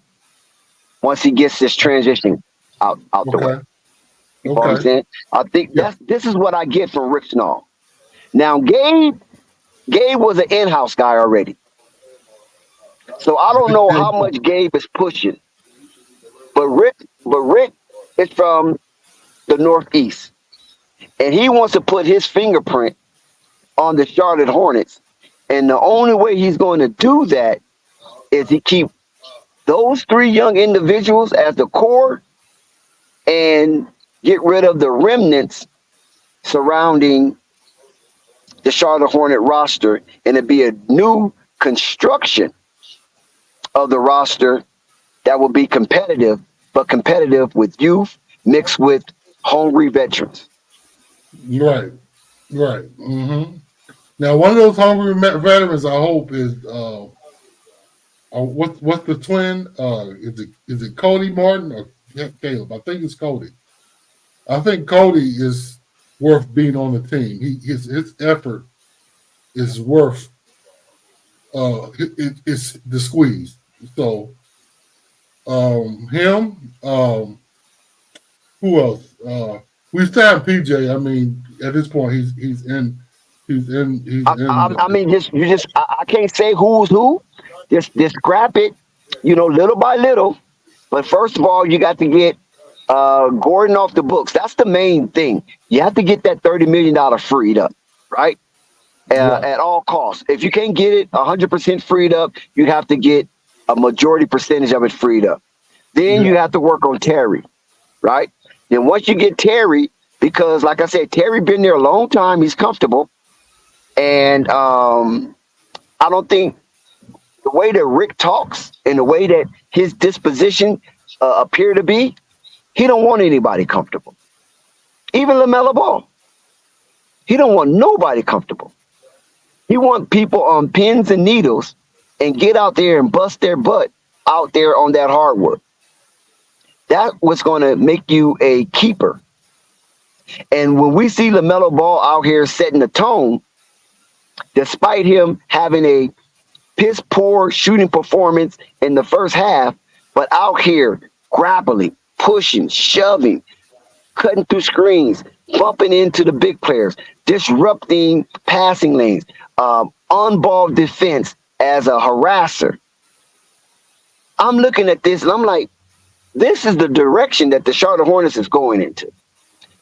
once he gets this transition out the way. You know what I'm saying? I think this is what I get from Rick Snall. Now, Gabe was an in-house guy already. So I don't know how much Gabe is pushing. But Rick is from the Northeast. And he wants to put his fingerprint on the Charlotte Hornets. And the only way he's going to do that is he keep those three young individuals as the core and get rid of the remnants surrounding the Charlotte Hornet roster, and it'd be a new construction of the roster that will be competitive, but competitive with youth mixed with hungry veterans. Right. Mm-hmm. Now, one of those hungry veterans, I hope, is what's the twin? Is it Cody Martin or Caleb? I think it's Cody. I think Cody is worth being on the team. His effort is worth it's the squeeze. So him, who else? We signed PJ. I mean, at this point, he's in. I mean, I can't say who's who. Just scrap it, little by little. But first of all, you got to get Gordon off the books. That's the main thing. You have to get that $30 million freed up, right? At all costs. If you can't get it 100% freed up, you have to get a majority percentage of it freed up. Then you have to work on Terry, right? Then once you get Terry, because like I said, Terry been there a long time. He's comfortable. And I don't think the way that Rick talks and the way that his disposition appear to be, he don't want anybody comfortable. Even LaMelo Ball. He don't want nobody comfortable. He wants people on pins and needles and get out there and bust their butt out there on that hardwood. That's what's going to make you a keeper. And when we see LaMelo Ball out here setting the tone, despite him having a piss poor shooting performance in the first half, but out here grappling, pushing, shoving, cutting through screens, bumping into the big players, disrupting passing lanes, on-ball defense as a harasser. I'm looking at this and I'm like, this is the direction that the Charlotte Hornets is going into.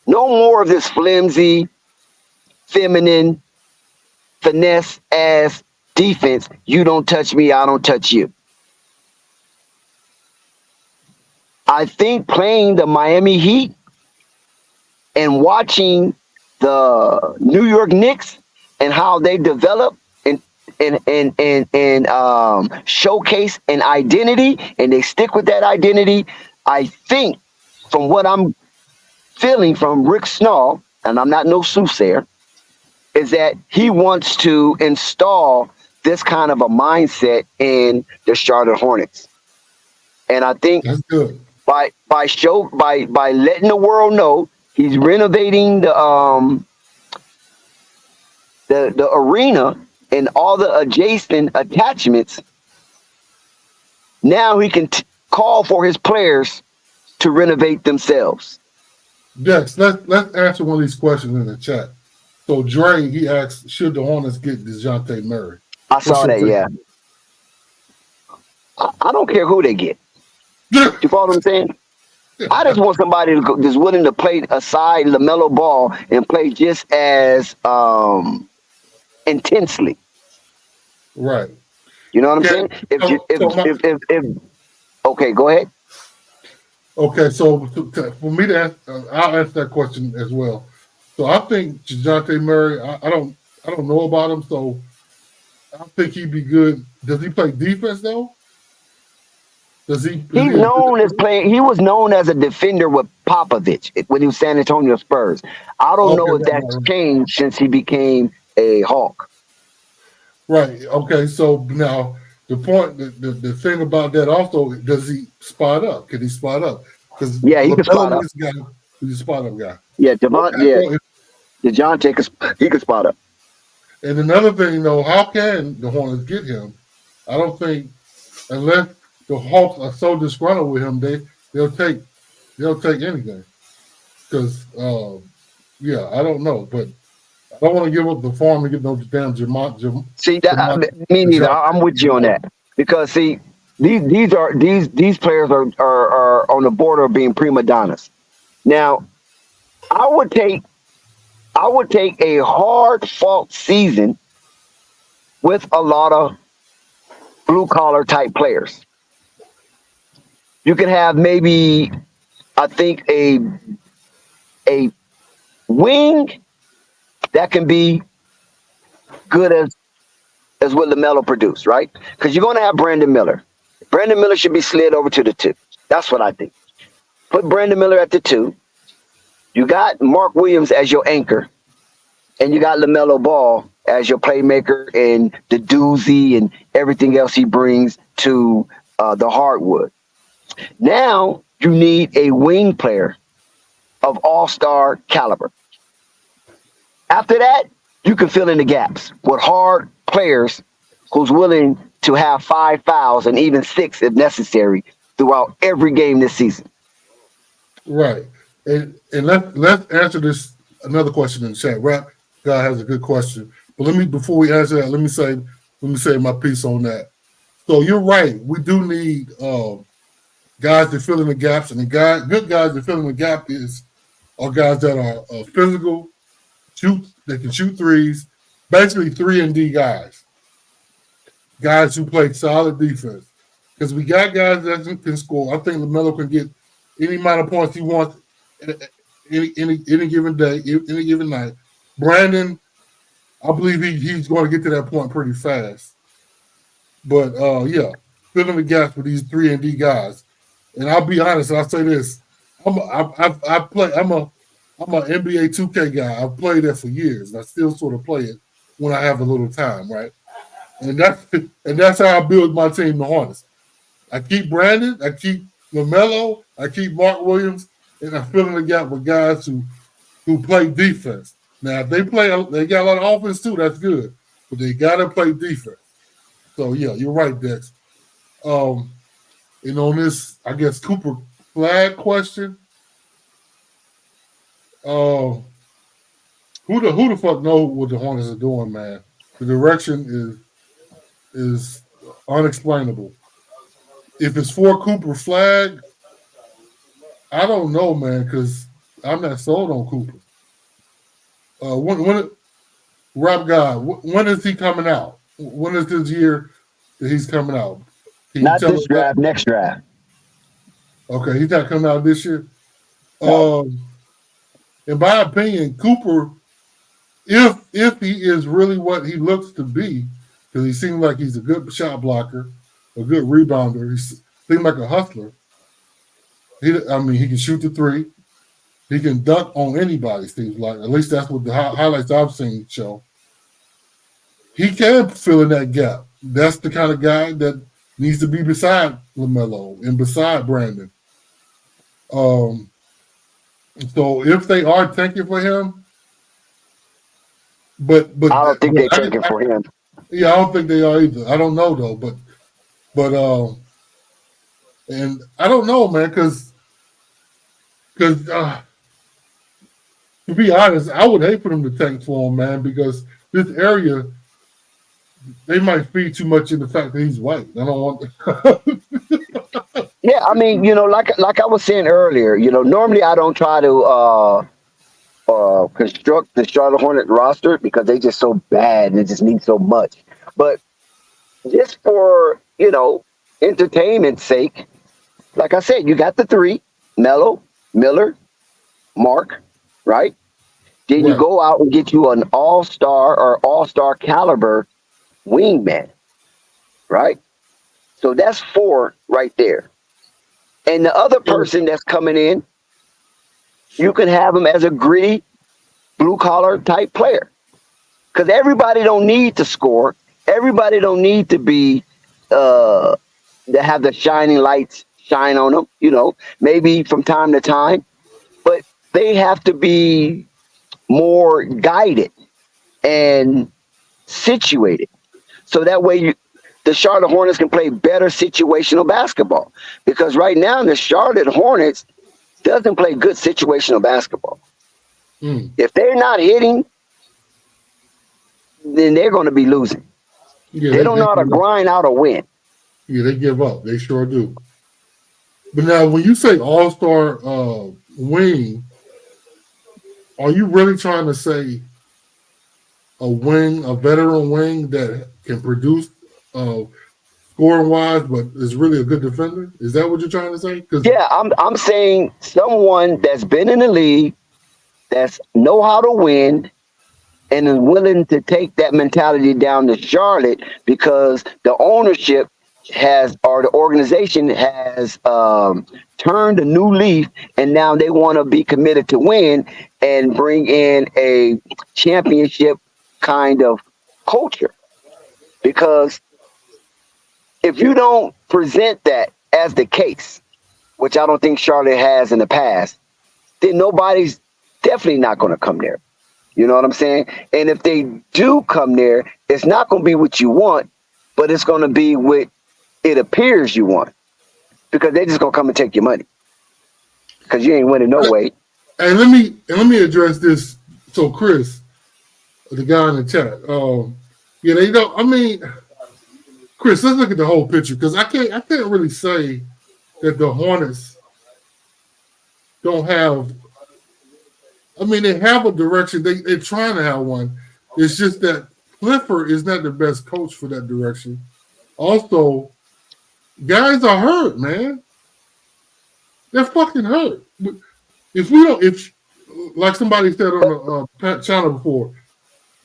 No more of this flimsy, feminine, finesse-ass defense. You don't touch me, I don't touch you. I think playing the Miami Heat and watching the New York Knicks and how they develop and showcase an identity, and they stick with that identity. I think, from what I'm feeling from Rick Snall, and I'm not no soothsayer, is that he wants to install this kind of a mindset in the Charlotte Hornets. And I think That's good. by letting the world know he's renovating the arena and all the adjacent attachments, now he can call for his players to renovate themselves. Dex, let's answer one of these questions in the chat. So Dre, he asked, should the Hornets get DeJounte Murray? I saw that, yeah. I don't care who they get. You follow what I'm saying? I just want somebody that's willing to play aside LaMelo Ball and play just as intensely. Right. You know what I'm saying? If okay, go ahead. Okay, so for me to ask, I'll answer that question as well. So I think DeJounte Murray, I don't know about him, so I think he'd be good. Does he play defense though? He was known as a defender with Popovich when he was San Antonio Spurs. I don't know if that's changed since he became a Hawk. Right. Okay. So now the point, the thing about that also, does he spot up? Can he spot up? Because yeah, he can spot up. He's a spot up guy. Yeah, DeJounte, he can spot up. And another thing, though, how can the Hornets get him? I don't think, unless the Hawks are so disgruntled with him, they'll take anything. Because I don't know, but I don't want to give up the farm and get no damn me neither. I'm with you on that, because see, these players are on the border of being prima donnas. Now, I would take a hard fought season with a lot of blue collar type players. You can have maybe, I think, a wing that can be good as what LaMelo produced, right? Because you're going to have Brandon Miller. Brandon Miller should be slid over to the 2. That's what I think. Put Brandon Miller at the 2. You got Mark Williams as your anchor, and you got LaMelo Ball as your playmaker and the doozy and everything else he brings to the hardwood. Now you need a wing player of all-star caliber. After that, you can fill in the gaps with hard players who's willing to have 5 fouls and even 6 if necessary throughout every game this season. Right. And let's answer this another question in the chat. Rap guy has a good question. But before we answer that, let me say my piece on that. So you're right. We do need guys that fill in the gaps, and good guys that fill in the gap are guys that are physical, they can shoot threes, basically 3-and-D guys. Guys who play solid defense. Because we got guys that can score. I think LaMelo can get any amount of points he wants any given day, any given night. Brandon, I believe he's going to get to that point pretty fast. But filling the gaps with these 3-and-D guys. And I'll be honest, I'll say this: I'm a NBA 2K guy. I've played that for years, and I still sort of play it when I have a little time, right? And that's how I build my team, the Hornets. I keep Brandon, I keep Lamelo, I keep Mark Williams, and I fill in the gap with guys who play defense. Now, if they got a lot of offense too, that's good. But they gotta play defense. So yeah, you're right, Dex. And on this, I guess Cooper Flag question, who the fuck know what the Hornets are doing, man? The direction is unexplainable. If it's for Cooper Flag, I don't know, man, because I'm not sold on Cooper. When Rap God, when is he coming out? When is this year that he's coming out? Can Not this draft, next draft. Okay, he's not coming out this year. No. In my opinion, Cooper, if he is really what he looks to be, because he seems like he's a good shot blocker, a good rebounder, he seems like a hustler. He can shoot the three. He can dunk on anybody, seems like. At least that's what the highlights I've seen show. He can fill in that gap. That's the kind of guy that needs to be beside LaMelo and beside Brandon. So if they are tanking for him, but I don't think they're tanking for him. Yeah, I don't think they are either. I don't know though, but and I don't know, man, because to be honest, I would hate for them to tank for him, man, because this area, they might feed too much in the fact that he's white. I don't want. Yeah, I mean, like I was saying earlier, normally I don't try to construct the Charlotte Hornet roster because they just so bad and it just needs so much. But just for entertainment's sake, like I said, you got the three: Melo, Miller, Mark, right? Then you go out and get you an all-star or all-star caliber wingman, right? So that's 4 right there. And the other person that's coming in, you can have him as a gritty, blue-collar type player. Because everybody don't need to score. Everybody don't need to be to have the shining lights shine on them, maybe from time to time. But they have to be more guided and situated. So that way the Charlotte Hornets can play better situational basketball. Because right now the Charlotte Hornets doesn't play good situational basketball. If they're not hitting, then they're going to be losing. Yeah, they don't know how to grind out a win. Yeah, they give up. They sure do. But now, when you say all-star wing, are you really trying to say a veteran wing that can produce scoring-wise, but is really a good defender? Is that what you're trying to say? Yeah, I'm saying someone that's been in the league, that's know how to win, and is willing to take that mentality down to Charlotte because the ownership the organization has turned a new leaf, and now they want to be committed to win and bring in a championship kind of culture. Because if you don't present that as the case, which I don't think Charlotte has in the past, then nobody's definitely not going to come there. You know what I'm saying? And if they do come there, it's not going to be what you want, but it's going to be what it appears you want, because they're just going to come and take your money because you ain't winning no way. And let me address this. So Chris, the guy in the chat, Chris, let's look at the whole picture, because I can't really say that the Hornets don't have. I mean, they have a direction. They're trying to have one. It's just that Clifford is not the best coach for that direction. Also, guys are hurt, man. They're fucking hurt. If like somebody said on the channel before,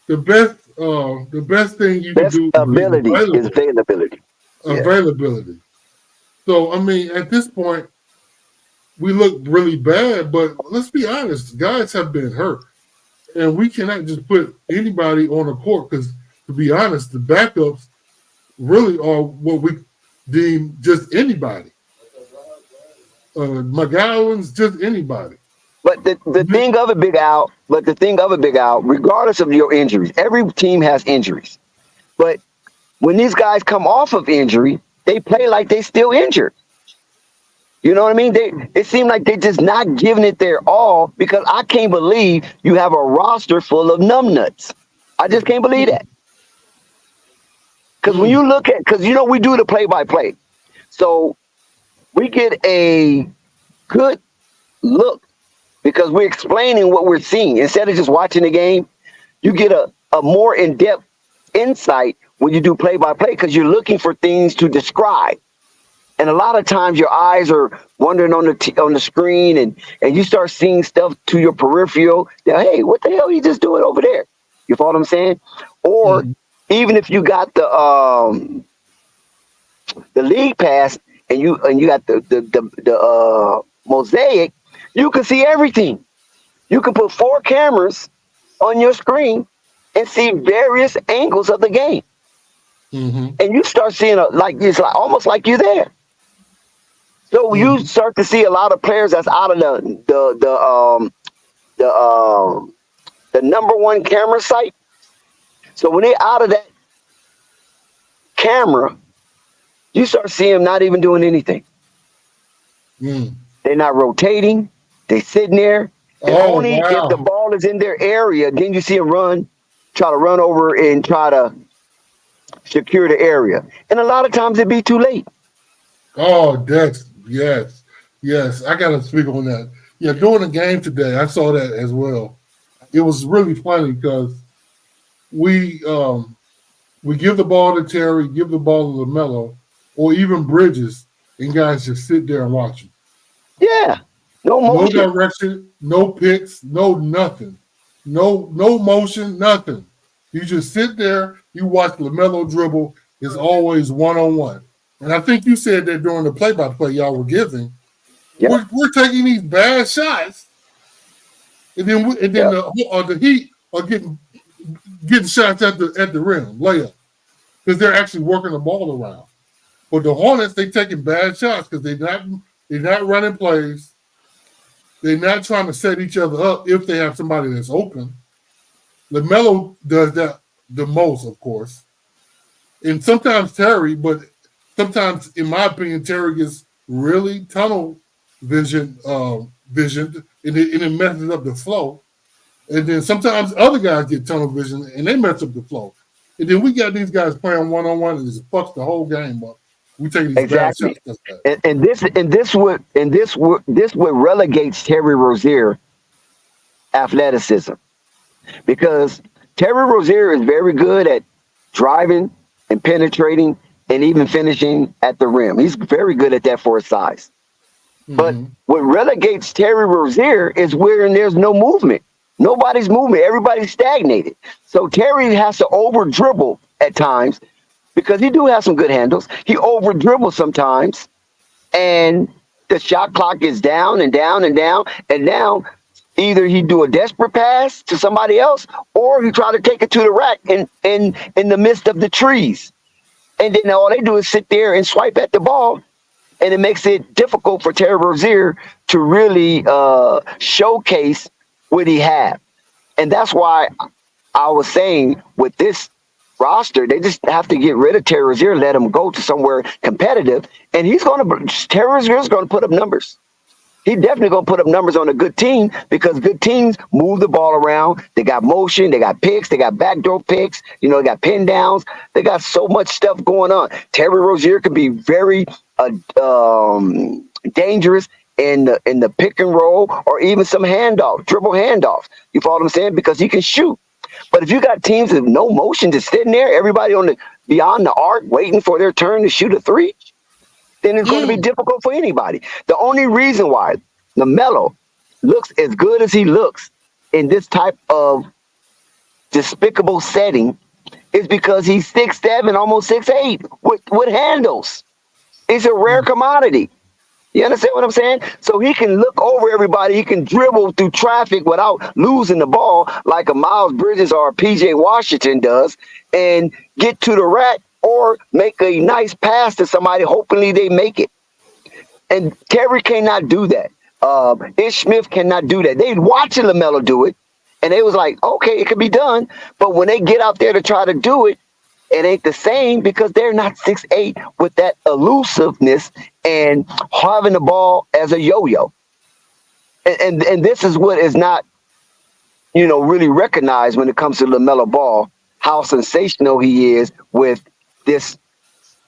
the best thing you can do is availability. Availability. Yeah. So I mean, at this point, we look really bad, but let's be honest, guys have been hurt. And we cannot just put anybody on the court because, to be honest, the backups really are what we deem just anybody. McGowan's just anybody. But the thing of it, Big Al, regardless of your injuries, every team has injuries. But when these guys come off of injury, they play like they still injured. You know what I mean? It seemed like they're just not giving it their all because I can't believe you have a roster full of numbnuts. I just can't believe that. Because when you look at, because we do the play-by-play. So we get a good look because we're explaining what we're seeing. Instead of just watching the game, you get a more in-depth insight when you do play-by-play because you're looking for things to describe. And a lot of times your eyes are wandering on the screen and you start seeing stuff to your peripheral that, hey, what the hell are you just doing over there? You follow what I'm saying? Or even if you got the league pass and you got the mosaic, you can see everything. You can put 4 cameras on your screen and see various angles of the game. And you start seeing it's like almost like you're there. So you start to see a lot of players that's out of the number one camera site. So when they're out of that camera, you start seeing them not even doing anything. They're not rotating. They're sitting there. And only if the ball is in their area, then you see them try to run over and try to secure the area. And a lot of times it'd be too late. Oh, yes. I got to speak on that. Yeah, during the game today, I saw that as well. It was really funny because we give the ball to Terry, give the ball to Lamelo, or even Bridges, and guys just sit there and watch them. Yeah, no motion, no direction, no picks, no nothing, no motion, nothing. You just sit there. You watch Lamelo dribble. It's always one-on-one. And I think you said that during the play-by-play y'all were giving. Yep. We're taking these bad shots, and then the Heat are getting shots at the rim, layup, because they're actually working the ball around. But the Hornets, they taking bad shots because they're not running plays. They're not trying to set each other up if they have somebody that's open. LaMelo does that the most, of course, and sometimes Terry, but sometimes, in my opinion, Terry gets really tunnel visioned, and it messes up the flow. And then sometimes other guys get tunnel vision and they mess up the flow. And then we got these guys playing one-on-one and it fucks the whole game up. We take these bad shots. And this would relegates Terry Rozier athleticism, because Terry Rozier is very good at driving and penetrating and even finishing at the rim. He's very good at that for his size. But what relegates Terry Rozier is where there's no movement. Nobody's moving. Everybody's stagnated. So Terry has to over dribble at times because he do have some good handles. He over dribbles sometimes, and the shot clock is down and down and down. And now either he do a desperate pass to somebody else, or he try to take it to the rack in the midst of the trees. And then all they do is sit there and swipe at the ball. And it makes it difficult for Terry Rozier to really showcase what he had. And that's why I was saying with this roster, they just have to get rid of Terry Rozier, let him go to somewhere competitive. And Terry Rozier is going to put up numbers. He's definitely going to put up numbers on a good team because good teams move the ball around. They got motion, they got picks, they got backdoor picks, they got pin downs. They got so much stuff going on. Terry Rozier can be very dangerous in the pick and roll or even some dribble handoffs. You follow what I'm saying? Because he can shoot. But if you got teams with no motion just sitting there, everybody beyond the arc waiting for their turn to shoot a three, then it's going to be difficult for anybody. The only reason why Lamelo looks as good as he looks in this type of despicable setting is because he's 6'7", almost 6'8", with handles. It's a rare commodity. You understand what I'm saying? So he can look over everybody. He can dribble through traffic without losing the ball like a Miles Bridges or a PJ Washington does, and get to the rack or make a nice pass to somebody. Hopefully they make it. And Terry cannot do that. Ish Smith cannot do that. They watching Lamelo do it, and they was like, okay, it could be done. But when they get out there to try to do it, it ain't the same because they're not 6'8" with that elusiveness and having the ball as a yo-yo. And this is what is not, really recognized when it comes to LaMelo Ball, how sensational he is with this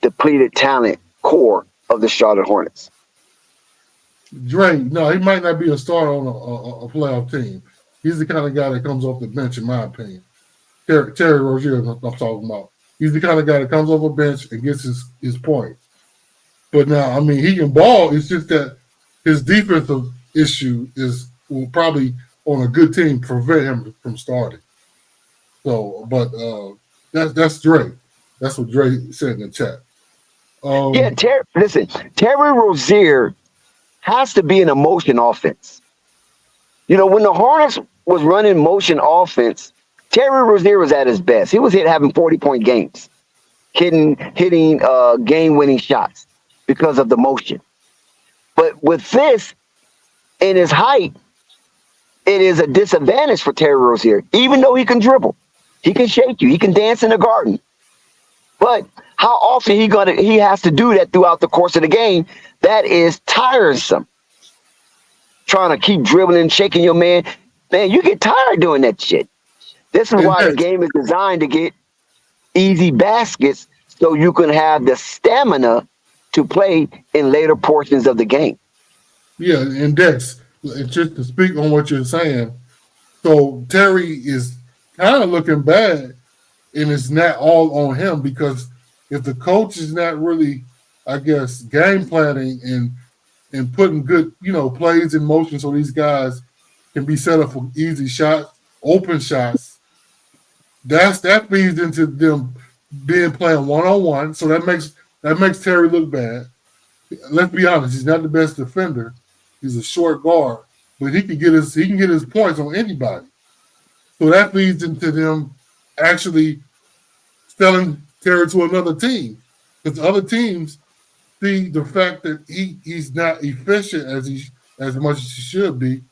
depleted talent core of the Charlotte Hornets. Dre, no, he might not be a starter on a playoff team. He's the kind of guy that comes off the bench, in my opinion. Terry Rozier, I'm talking about. He's the kind of guy that comes off a bench and gets his point. But now, I mean, he can ball. It's just that his defensive issue will probably, on a good team, prevent him from starting. So, but that's Dre. That's what Dre said in the chat. Terry Rozier has to be an emotion offense. When the Hornets was running motion offense, Terry Rozier was at his best. He was having 40-point games, hitting game-winning shots because of the motion. But with this, in his height, it is a disadvantage for Terry Rozier, even though he can dribble. He can shake you. He can dance in the garden. But how often he has to do that throughout the course of the game, that is tiresome. Trying to keep dribbling, shaking your man. Man, you get tired doing that shit. This is why the game is designed to get easy baskets so you can have the stamina to play in later portions of the game. Yeah, and Dex, just to speak on what you're saying, so Terry is kind of looking bad, and it's not all on him because if the coach is not really, I guess, game planning and putting good, plays in motion so these guys can be set up for easy shots, open shots, that feeds into them playing one-on-one. So that makes Terry look bad. Let's be honest, he's not the best defender. He's a short guard, but he can get his points on anybody. So that feeds into them actually selling Terry to another team. Because other teams see the fact that he's not efficient as much as he should be.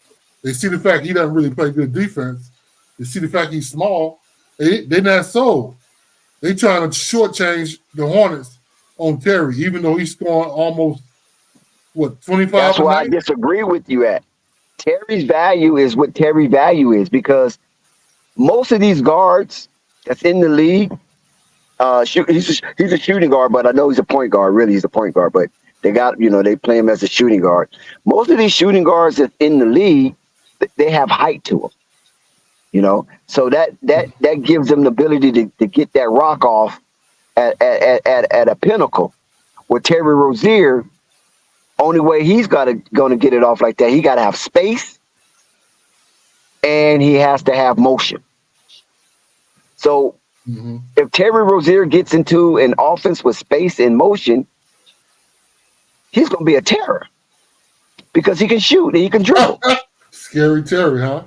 They see the fact he doesn't really play good defense. They see the fact he's small. They're not sold. They trying to shortchange the Hornets on Terry, even though he's scoring almost 25. That's why I disagree with you at. Terry's value is what Terry's value is because most of these guards that's in the league, he's a shooting guard, but I know he's a point guard. Really, he's a point guard, but they they play him as a shooting guard. Most of these shooting guards that's in the league, they have height to them. So that gives them the ability to get that rock off at a pinnacle. With Terry Rozier, only way he's going to get it off like that, he got to have space, and he has to have motion. So if Terry Rozier gets into an offense with space and motion, he's going to be a terror because he can shoot and he can dribble. Scary Terry, huh?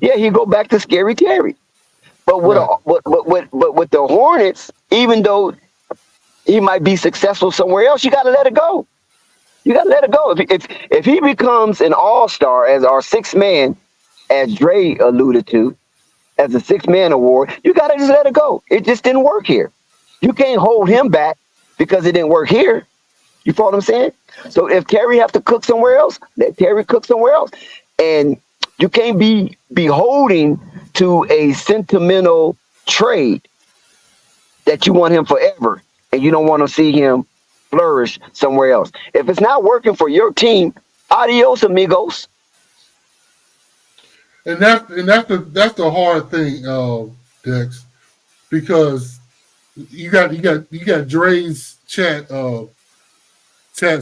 Yeah, he go back to Scary Terry. But with the Hornets, even though he might be successful somewhere else, you got to let it go. You got to let it go. If he becomes an all-star as our sixth man, as Dre alluded to, as a six-man award, you got to just let it go. It just didn't work here. You can't hold him back because it didn't work here. You follow what I'm saying? So if Terry have to cook somewhere else, let Terry cook somewhere else. And you can't be beholden to a sentimental trade that you want him forever and you don't want to see him flourish somewhere else. If it's not working for your team, adios, amigos. And that's the hard thing, Dex, because you got Dre's chat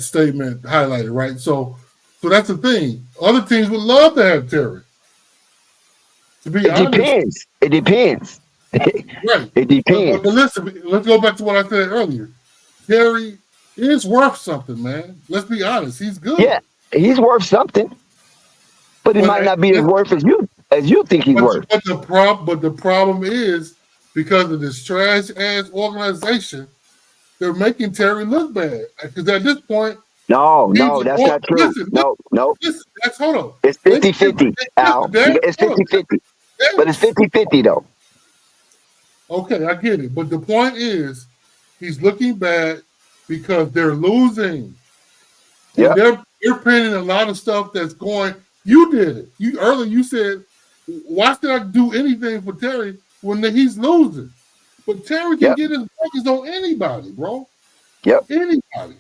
statement highlighted, right? So that's the thing. Other teams would love to have Terry. To be honest, it depends. Right. It depends. But listen, let's go back to what I said earlier. Terry It's worth something, man. Let's be honest. He's good. Yeah, he's worth something, but he But might not be as worth as you think he's worth. the problem is because of this trash ass organization, they're making Terry look bad. Because at this point, No, that's not true. Listen, No. listen, hold on. It's 50-50, Al. It's 50-50. But it's 50-50 though. Okay, I get it. But the point is, he's looking bad because they're losing. Yeah. They're pinning a lot of stuff that's going. You did it. You said, why should I do anything for Terry when he's losing? But Terry can get his buckets on anybody, bro. Yep. Anybody.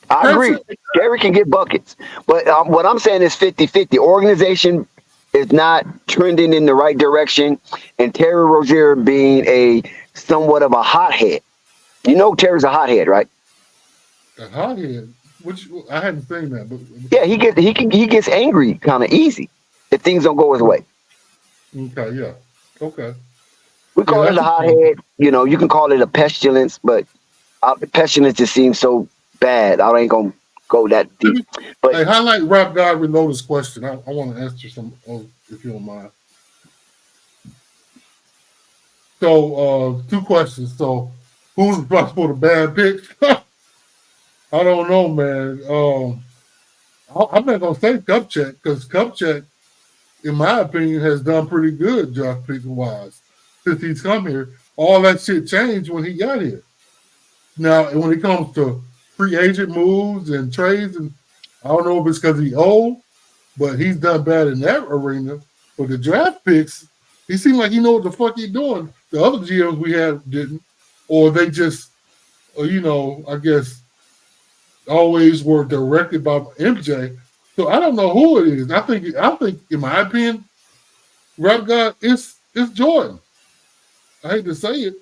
I agree. Terry can get buckets. But what I'm saying is 50-50. Organization is not trending in the right direction. And Terry Rozier being a somewhat of a hothead. You know Terry's a hothead, right? A hothead? Which I hadn't seen that. But yeah, he gets angry kind of easy if things don't go his way. Okay, yeah. Okay. We call it a hothead. You know, you can call it a pestilence, but pestilence just seems so bad. I ain't gonna go that deep. But hey, highlight Rap God Reloaded's question. I want to answer some, if you don't mind. So, 2 questions. So, who's responsible for the bad pick? I don't know, man. I'm not gonna say Kupchak because Kupchak, in my opinion, has done pretty good draft picking wise since he's come here. All that shit changed when he got here. Now, when it comes to free agent moves and trades, and I don't know if it's because he's old, but he's done bad in that arena. But the draft picks, he seemed like he know what the fuck he's doing. The other GMs we had didn't, or they just, I guess, always were directed by MJ. So I don't know who it is. I think, in my opinion, Rap God, it's Jordan. I hate to say it.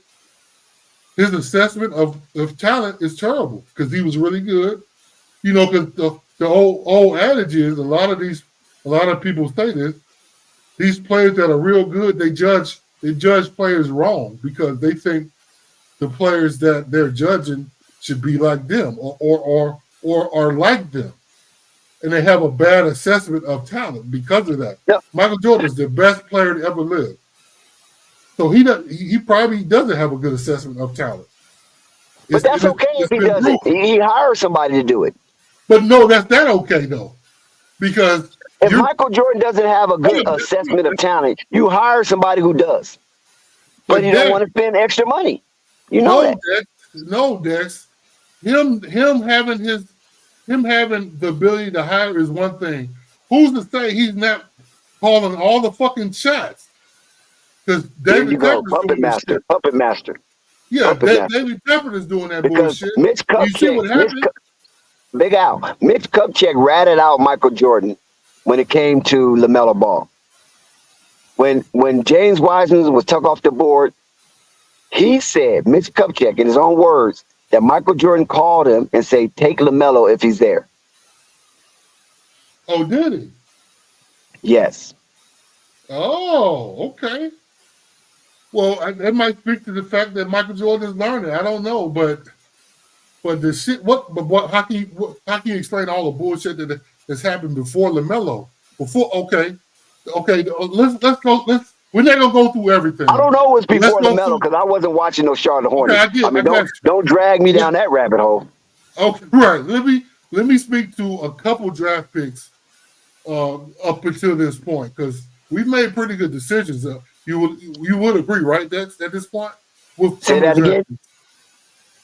His assessment of talent is terrible because he was really good. Because the old adage is a lot of people say this. These players that are real good, they judge players wrong because they think the players that they're judging should be like them or are like them. And they have a bad assessment of talent because of that. Yep. Michael Jordan is the best player to ever live. So he probably doesn't have a good assessment of talent. But that's okay if he doesn't. He hires somebody to do it. But no, that's not okay though. Because if Michael Jordan doesn't have a good assessment of talent, you hire somebody who does. But you don't want to spend extra money. You know that. No, Dex. Him having the ability to hire is one thing. Who's to say he's not calling all the fucking shots? Because David Tepper's puppet master. Yeah, David Tepper is doing that bullshit. Mitch Kupchak, you see what happened? Big Al. Mitch Kupchak ratted out Michael Jordan when it came to Lamelo Ball. When James Wiseman was took off the board, he said, Mitch Kupchak, in his own words, that Michael Jordan called him and said, take Lamelo if he's there. Oh, did he? Yes. Oh, okay. Well, that might speak to the fact that Michael Jordan is learning. I don't know, but the shit. How can you explain all the bullshit that's happened before Lamelo? Okay. Let's go. We're not gonna go through everything. I don't know what's before Lamelo because I wasn't watching those Charlotte Hornets. Okay, don't drag me down that rabbit hole. Okay, right. Let me speak to a couple draft picks up until this point because we've made pretty good decisions. You would agree, right? That's at this point. Say that again.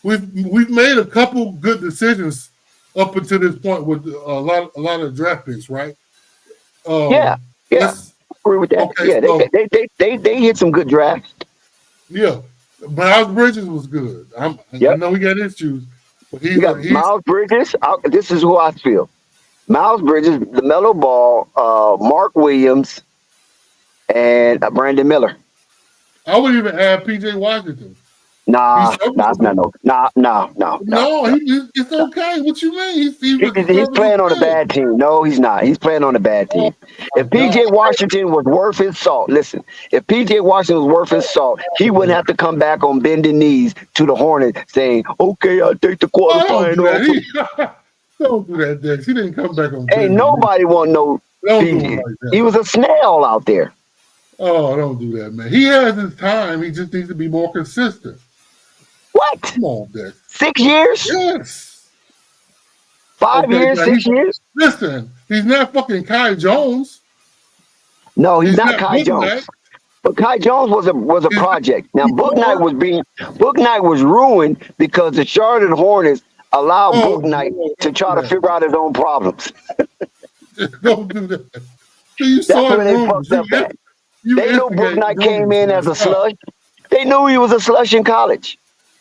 We've made a couple good decisions up until this point with a lot of draft picks, right? Yeah. I agree with that. Okay, they hit some good drafts. Yeah, Miles Bridges was good. I know he got issues, but he's Miles Bridges. This is who I feel. Miles Bridges, LaMelo Ball, Mark Williams, and Brandon Miller. I would even add P.J. Washington. He's Nah, serviceable. No, it's okay. What you mean? He was a He's serviceable playing on a player. bad team. No, he's not. He's playing on a bad Oh team. my If PJ God. Washington was worth his salt, listen, if PJ Washington was worth his salt, he wouldn't have to come back on bending knees to the Hornets saying, okay, I'll take the Oh, don't qualifying do that. offer. Don't do that, Dex. He didn't come back on Ain't bending knee. nobody want no Don't do him PJ. like He that. was a snail out there. Oh, don't do that, man. He has his time. He just needs to be more consistent. What? Come on, Dex. 6 years? Yes. 5 Okay, years? now 6 years? listen, he's not fucking Kai Jones. No, he's He's not not Kai Book Jones. Knight. But Kai Jones was a He's project. Now he's more. Book Knight was ruined because the Charlotte Hornets allowed Oh, Book Knight no, to don't try do to figure out his own problems. that. Don't do that. See, you That's saw where his they rumors. fucked up at. You They knew Book instigate Knight came rumors, in man. as a Stop. slush. They knew he was a slush in college,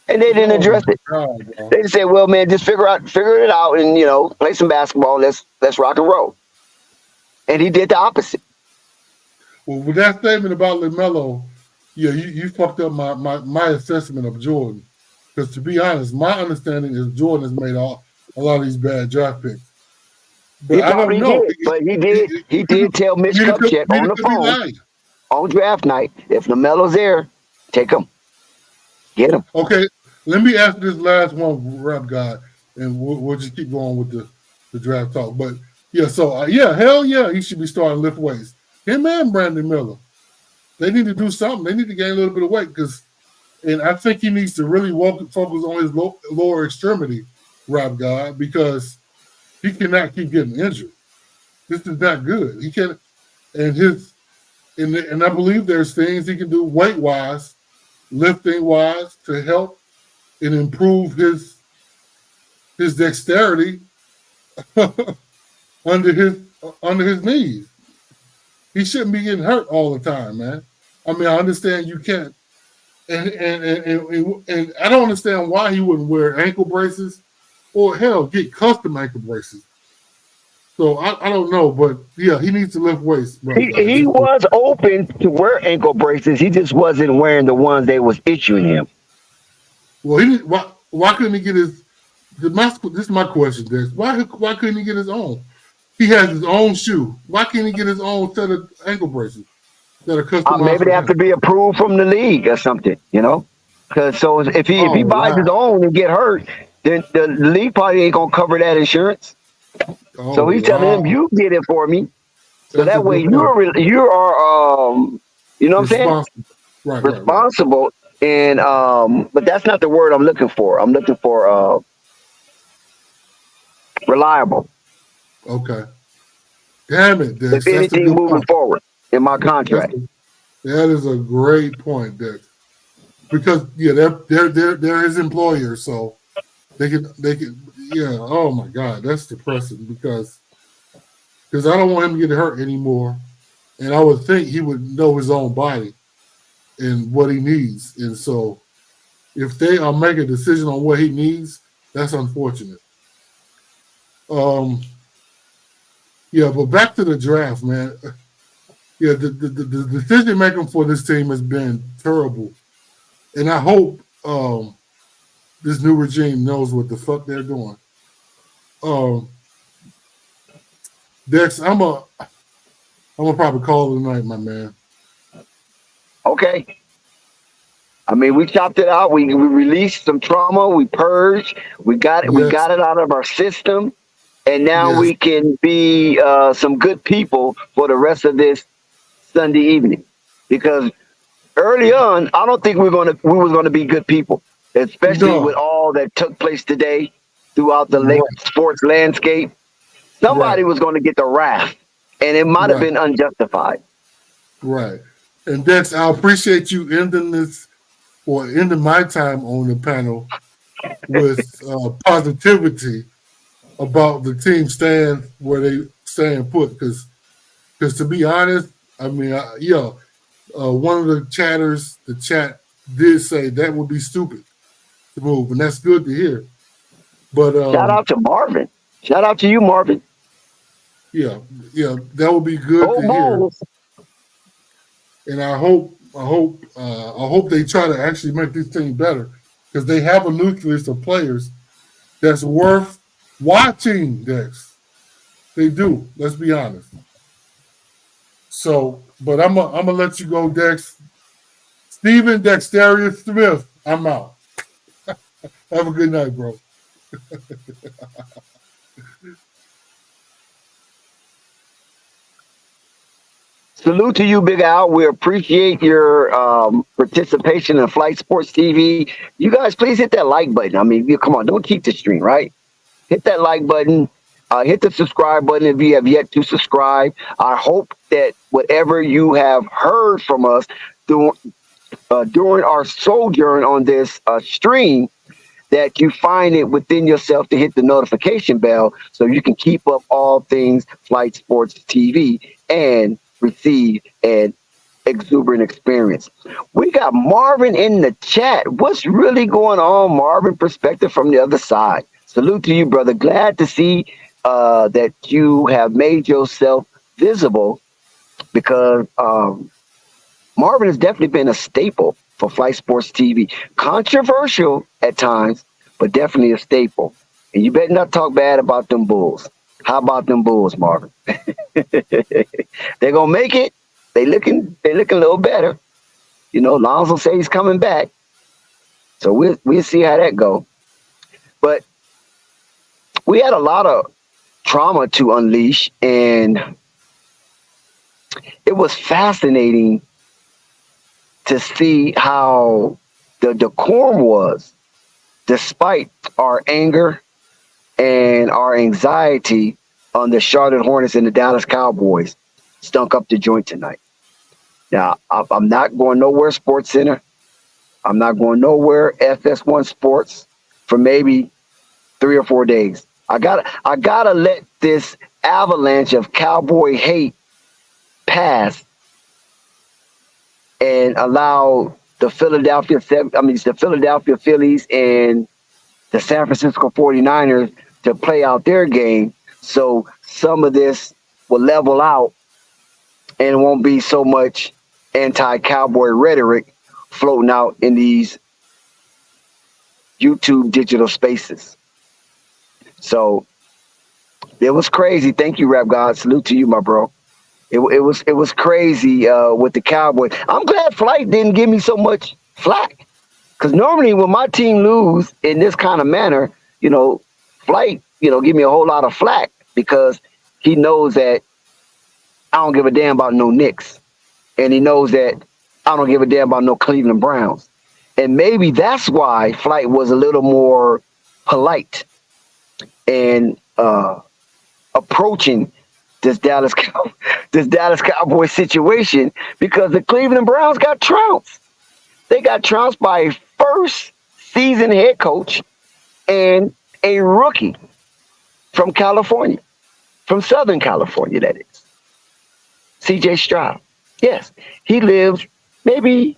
and they didn't Oh address my it. God, bro. They just said, "Well, man, just figure it out, and play some basketball. Let's rock and roll." And he did the opposite. Well, with that statement about Lamelo, yeah, you fucked up my assessment of Jordan. Because to be honest, my understanding is Jordan has made a lot of these bad draft picks. But He I don't probably know. did, but he did tell Mitch Kupchak on Neither the could be phone lying. on draft night, if LaMelo's there, take him, get him. Okay, let me ask this last one, Rap God, and we'll just keep going with the draft talk. But yeah, so hell yeah, he should be starting lift weights. Him and Brandon Miller, they need to do something. They need to gain a little bit of weight and I think he needs to really focus on his lower extremity, Rap God, because he cannot keep getting injured. This is not good. He can, and I believe there's things he can do weight wise, lifting wise, to help and improve his dexterity under his knees. He shouldn't be getting hurt all the time, man. I mean, I understand you can't, and I don't understand why he wouldn't wear ankle braces, or hell, get custom ankle braces. So I don't know, but yeah, he needs to lift weights, bro. He was open to wear ankle braces. He just wasn't wearing the ones they was issuing him. Well, he didn't. Why couldn't he get his? This is my question, Dex. Why couldn't he get his own? He has his own shoe. Why can't he get his own set of ankle braces that are customized Maybe for they have to him? be approved from the league or something, Because so if he buys his Wow. own and get hurt, then the league probably ain't gonna cover that insurance. Oh, So he's telling him, wow. "You get it for me." So That's a that way good point. you are you know what I'm saying, Responsible. Right. responsible. And but that's not the word I'm looking for. I'm looking for reliable. Okay. Damn it, If Dex. That's a anything, good moving point. forward in my contract. That is a great point, Dex. Because they're his employer, so they can yeah. Oh my God, that's depressing because I don't want him to get hurt anymore, and I would think he would know his own body and what he needs, and so if they are making a decision on what he needs, that's unfortunate. Yeah, but back to the draft, man. Yeah, the decision making for this team has been terrible, and I hope this new regime knows what the fuck they're doing. Dex, I'm gonna probably call it tonight, my man. Okay. I mean, we chopped it out. We released some trauma. We purged. We got it. We Yes, got it out of our system, and now yes, we can be some good people for the rest of this Sunday evening. Because early on, I don't think we was gonna be good people, especially with no, all that took place today throughout the right, sports landscape. Somebody right, was going to get the wrath, and it might have right, been unjustified. right. And Dex, I appreciate you ending my time on the panel with positivity about the team staying where they staying put. Because to be honest, I mean, one of the the chat did say that would be stupid to move, and that's good to hear. But Shout out to Marvin. Shout out to you, Marvin. yeah, that would be good Go to hear. Bulls. And I hope they try to actually make this team better. because they have a nucleus of players that's worth watching, Dex. They do. Let's be honest. So, but I'm gonna let you go, Dex. Steven Dexterius Smith, I'm out. Have a good night, bro. Salute to you, Big Al. We appreciate your participation in Flight Sports TV. You guys, please hit that like button. I mean, come on, don't keep the stream, right? Hit that like button. Hit the subscribe button if you have yet to subscribe. I hope that whatever you have heard from us during our sojourn on this stream, that you find it within yourself to hit the notification bell so you can keep up all things Flight Sports TV and receive an exuberant experience. We got Marvin in the chat. What's really going on, Marvin? Perspective from the other side. Salute to you, brother. Glad to see that you have made yourself visible, because Marvin has definitely been a staple for Flight Sports TV. Controversial at times, but definitely a staple. And you better not talk bad about them Bulls. How about them Bulls, Marvin? They're gonna make it. They looking a little better. You know, Lonzo says he's coming back. So we'll see how that go. But we had a lot of trauma to unleash, and it was fascinating to see how the decorum was, despite our anger and our anxiety on the Charlotte Hornets and the Dallas Cowboys, stunk up the joint tonight. Now, I'm not going nowhere Sports Center. I'm not going nowhere FS1 Sports for maybe 3 or 4 days. I gotta let this avalanche of Cowboy hate pass and allow the Philadelphia Phillies and the San Francisco 49ers to play out their game, so some of this will level out and it won't be so much anti-Cowboy rhetoric floating out in these YouTube digital spaces. So it was crazy. Thank you, Rap God. Salute to you, my bro. It was crazy with the Cowboys. I'm glad Flight didn't give me so much flack, because normally when my team lose in this kind of manner, you know, Flight, you know, give me a whole lot of flack, because he knows that I don't give a damn about no Knicks, and he knows that I don't give a damn about no Cleveland Browns, and maybe that's why Flight was a little more polite and approaching this Dallas Cowboy situation, because the Cleveland Browns got trounced. They got trounced by a first season head coach and a rookie from California, from Southern California, that is. CJ Stroud. Yes, he lives maybe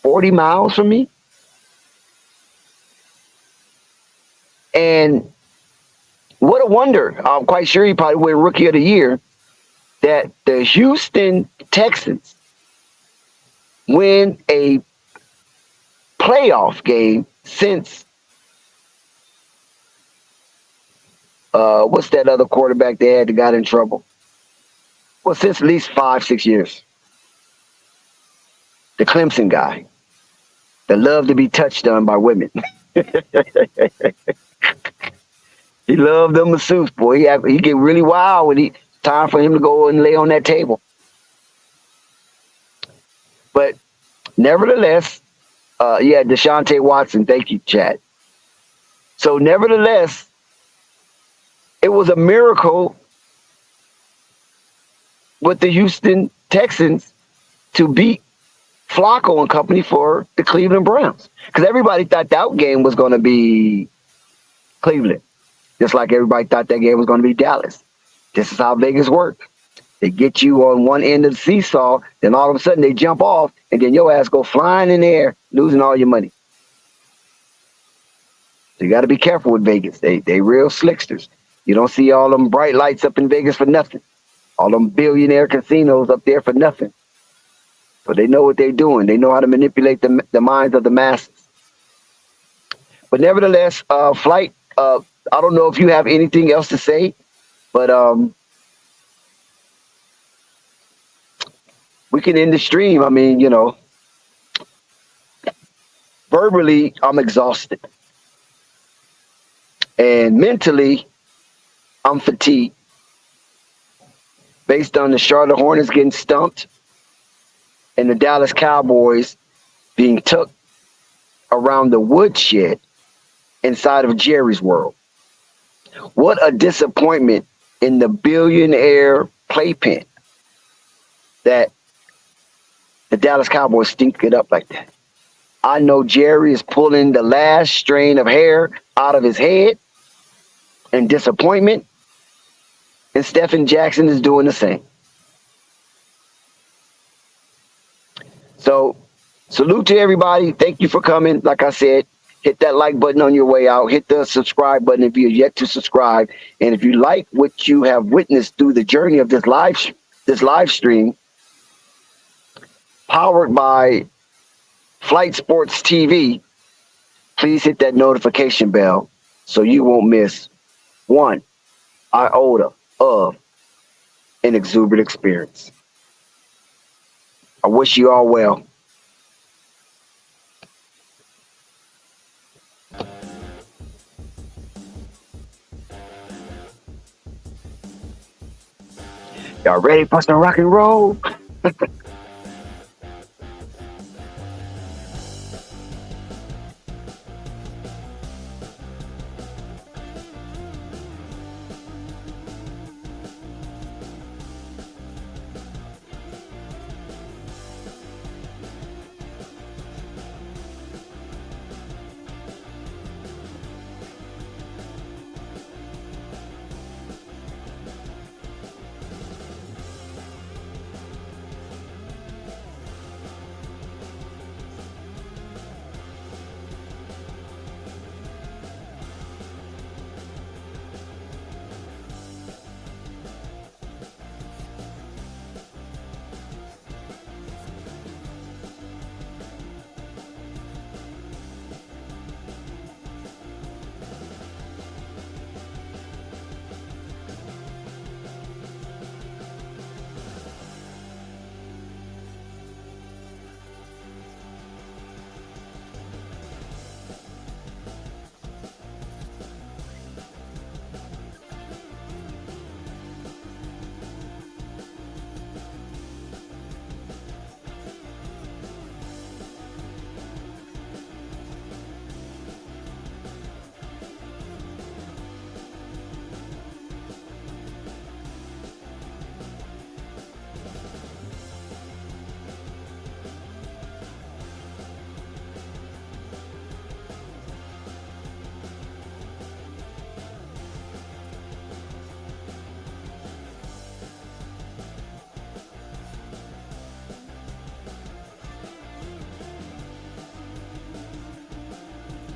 40 miles from me. And what a wonder. I'm quite sure he probably win Rookie of the Year, that the Houston Texans win a playoff game since what's that other quarterback they had that got in trouble? Well, since at least 5-6 years. The Clemson guy that loved to be touched on by women. He loved them masseuse, boy. He get really wild when time for him to go and lay on that table. But nevertheless, Deshaunte Watson, thank you, Chad. So nevertheless, it was a miracle with the Houston Texans to beat Flacco and company for the Cleveland Browns, because everybody thought that game was going to be Cleveland, just like everybody thought that game was going to be Dallas. This is how Vegas works. They get you on one end of the seesaw, then all of a sudden they jump off, and then your ass go flying in the air, losing all your money. So you got to be careful with Vegas. They real slicksters. You don't see all them bright lights up in Vegas for nothing. All them billionaire casinos up there for nothing. But they know what they're doing. They know how to manipulate the minds of the masses. But nevertheless, Flight, I don't know if you have anything else to say, but we can end the stream. I mean, verbally, I'm exhausted. And mentally, I'm fatigued based on the Charlotte Hornets getting stumped and the Dallas Cowboys being took around the woodshed inside of Jerry's world. What a disappointment in the billionaire playpen that the Dallas Cowboys stink it up like that. I know Jerry is pulling the last strain of hair out of his head in disappointment, and Stephen Jackson is doing the same. So, salute to everybody. Thank you for coming. Like I said, hit that like button on your way out. Hit the subscribe button if you're yet to subscribe. And if you like what you have witnessed through the journey of this live stream, powered by Flight Sports TV, please hit that notification bell so you won't miss one iota of an exuberant experience. I wish you all well. Y'all ready for some rock and roll?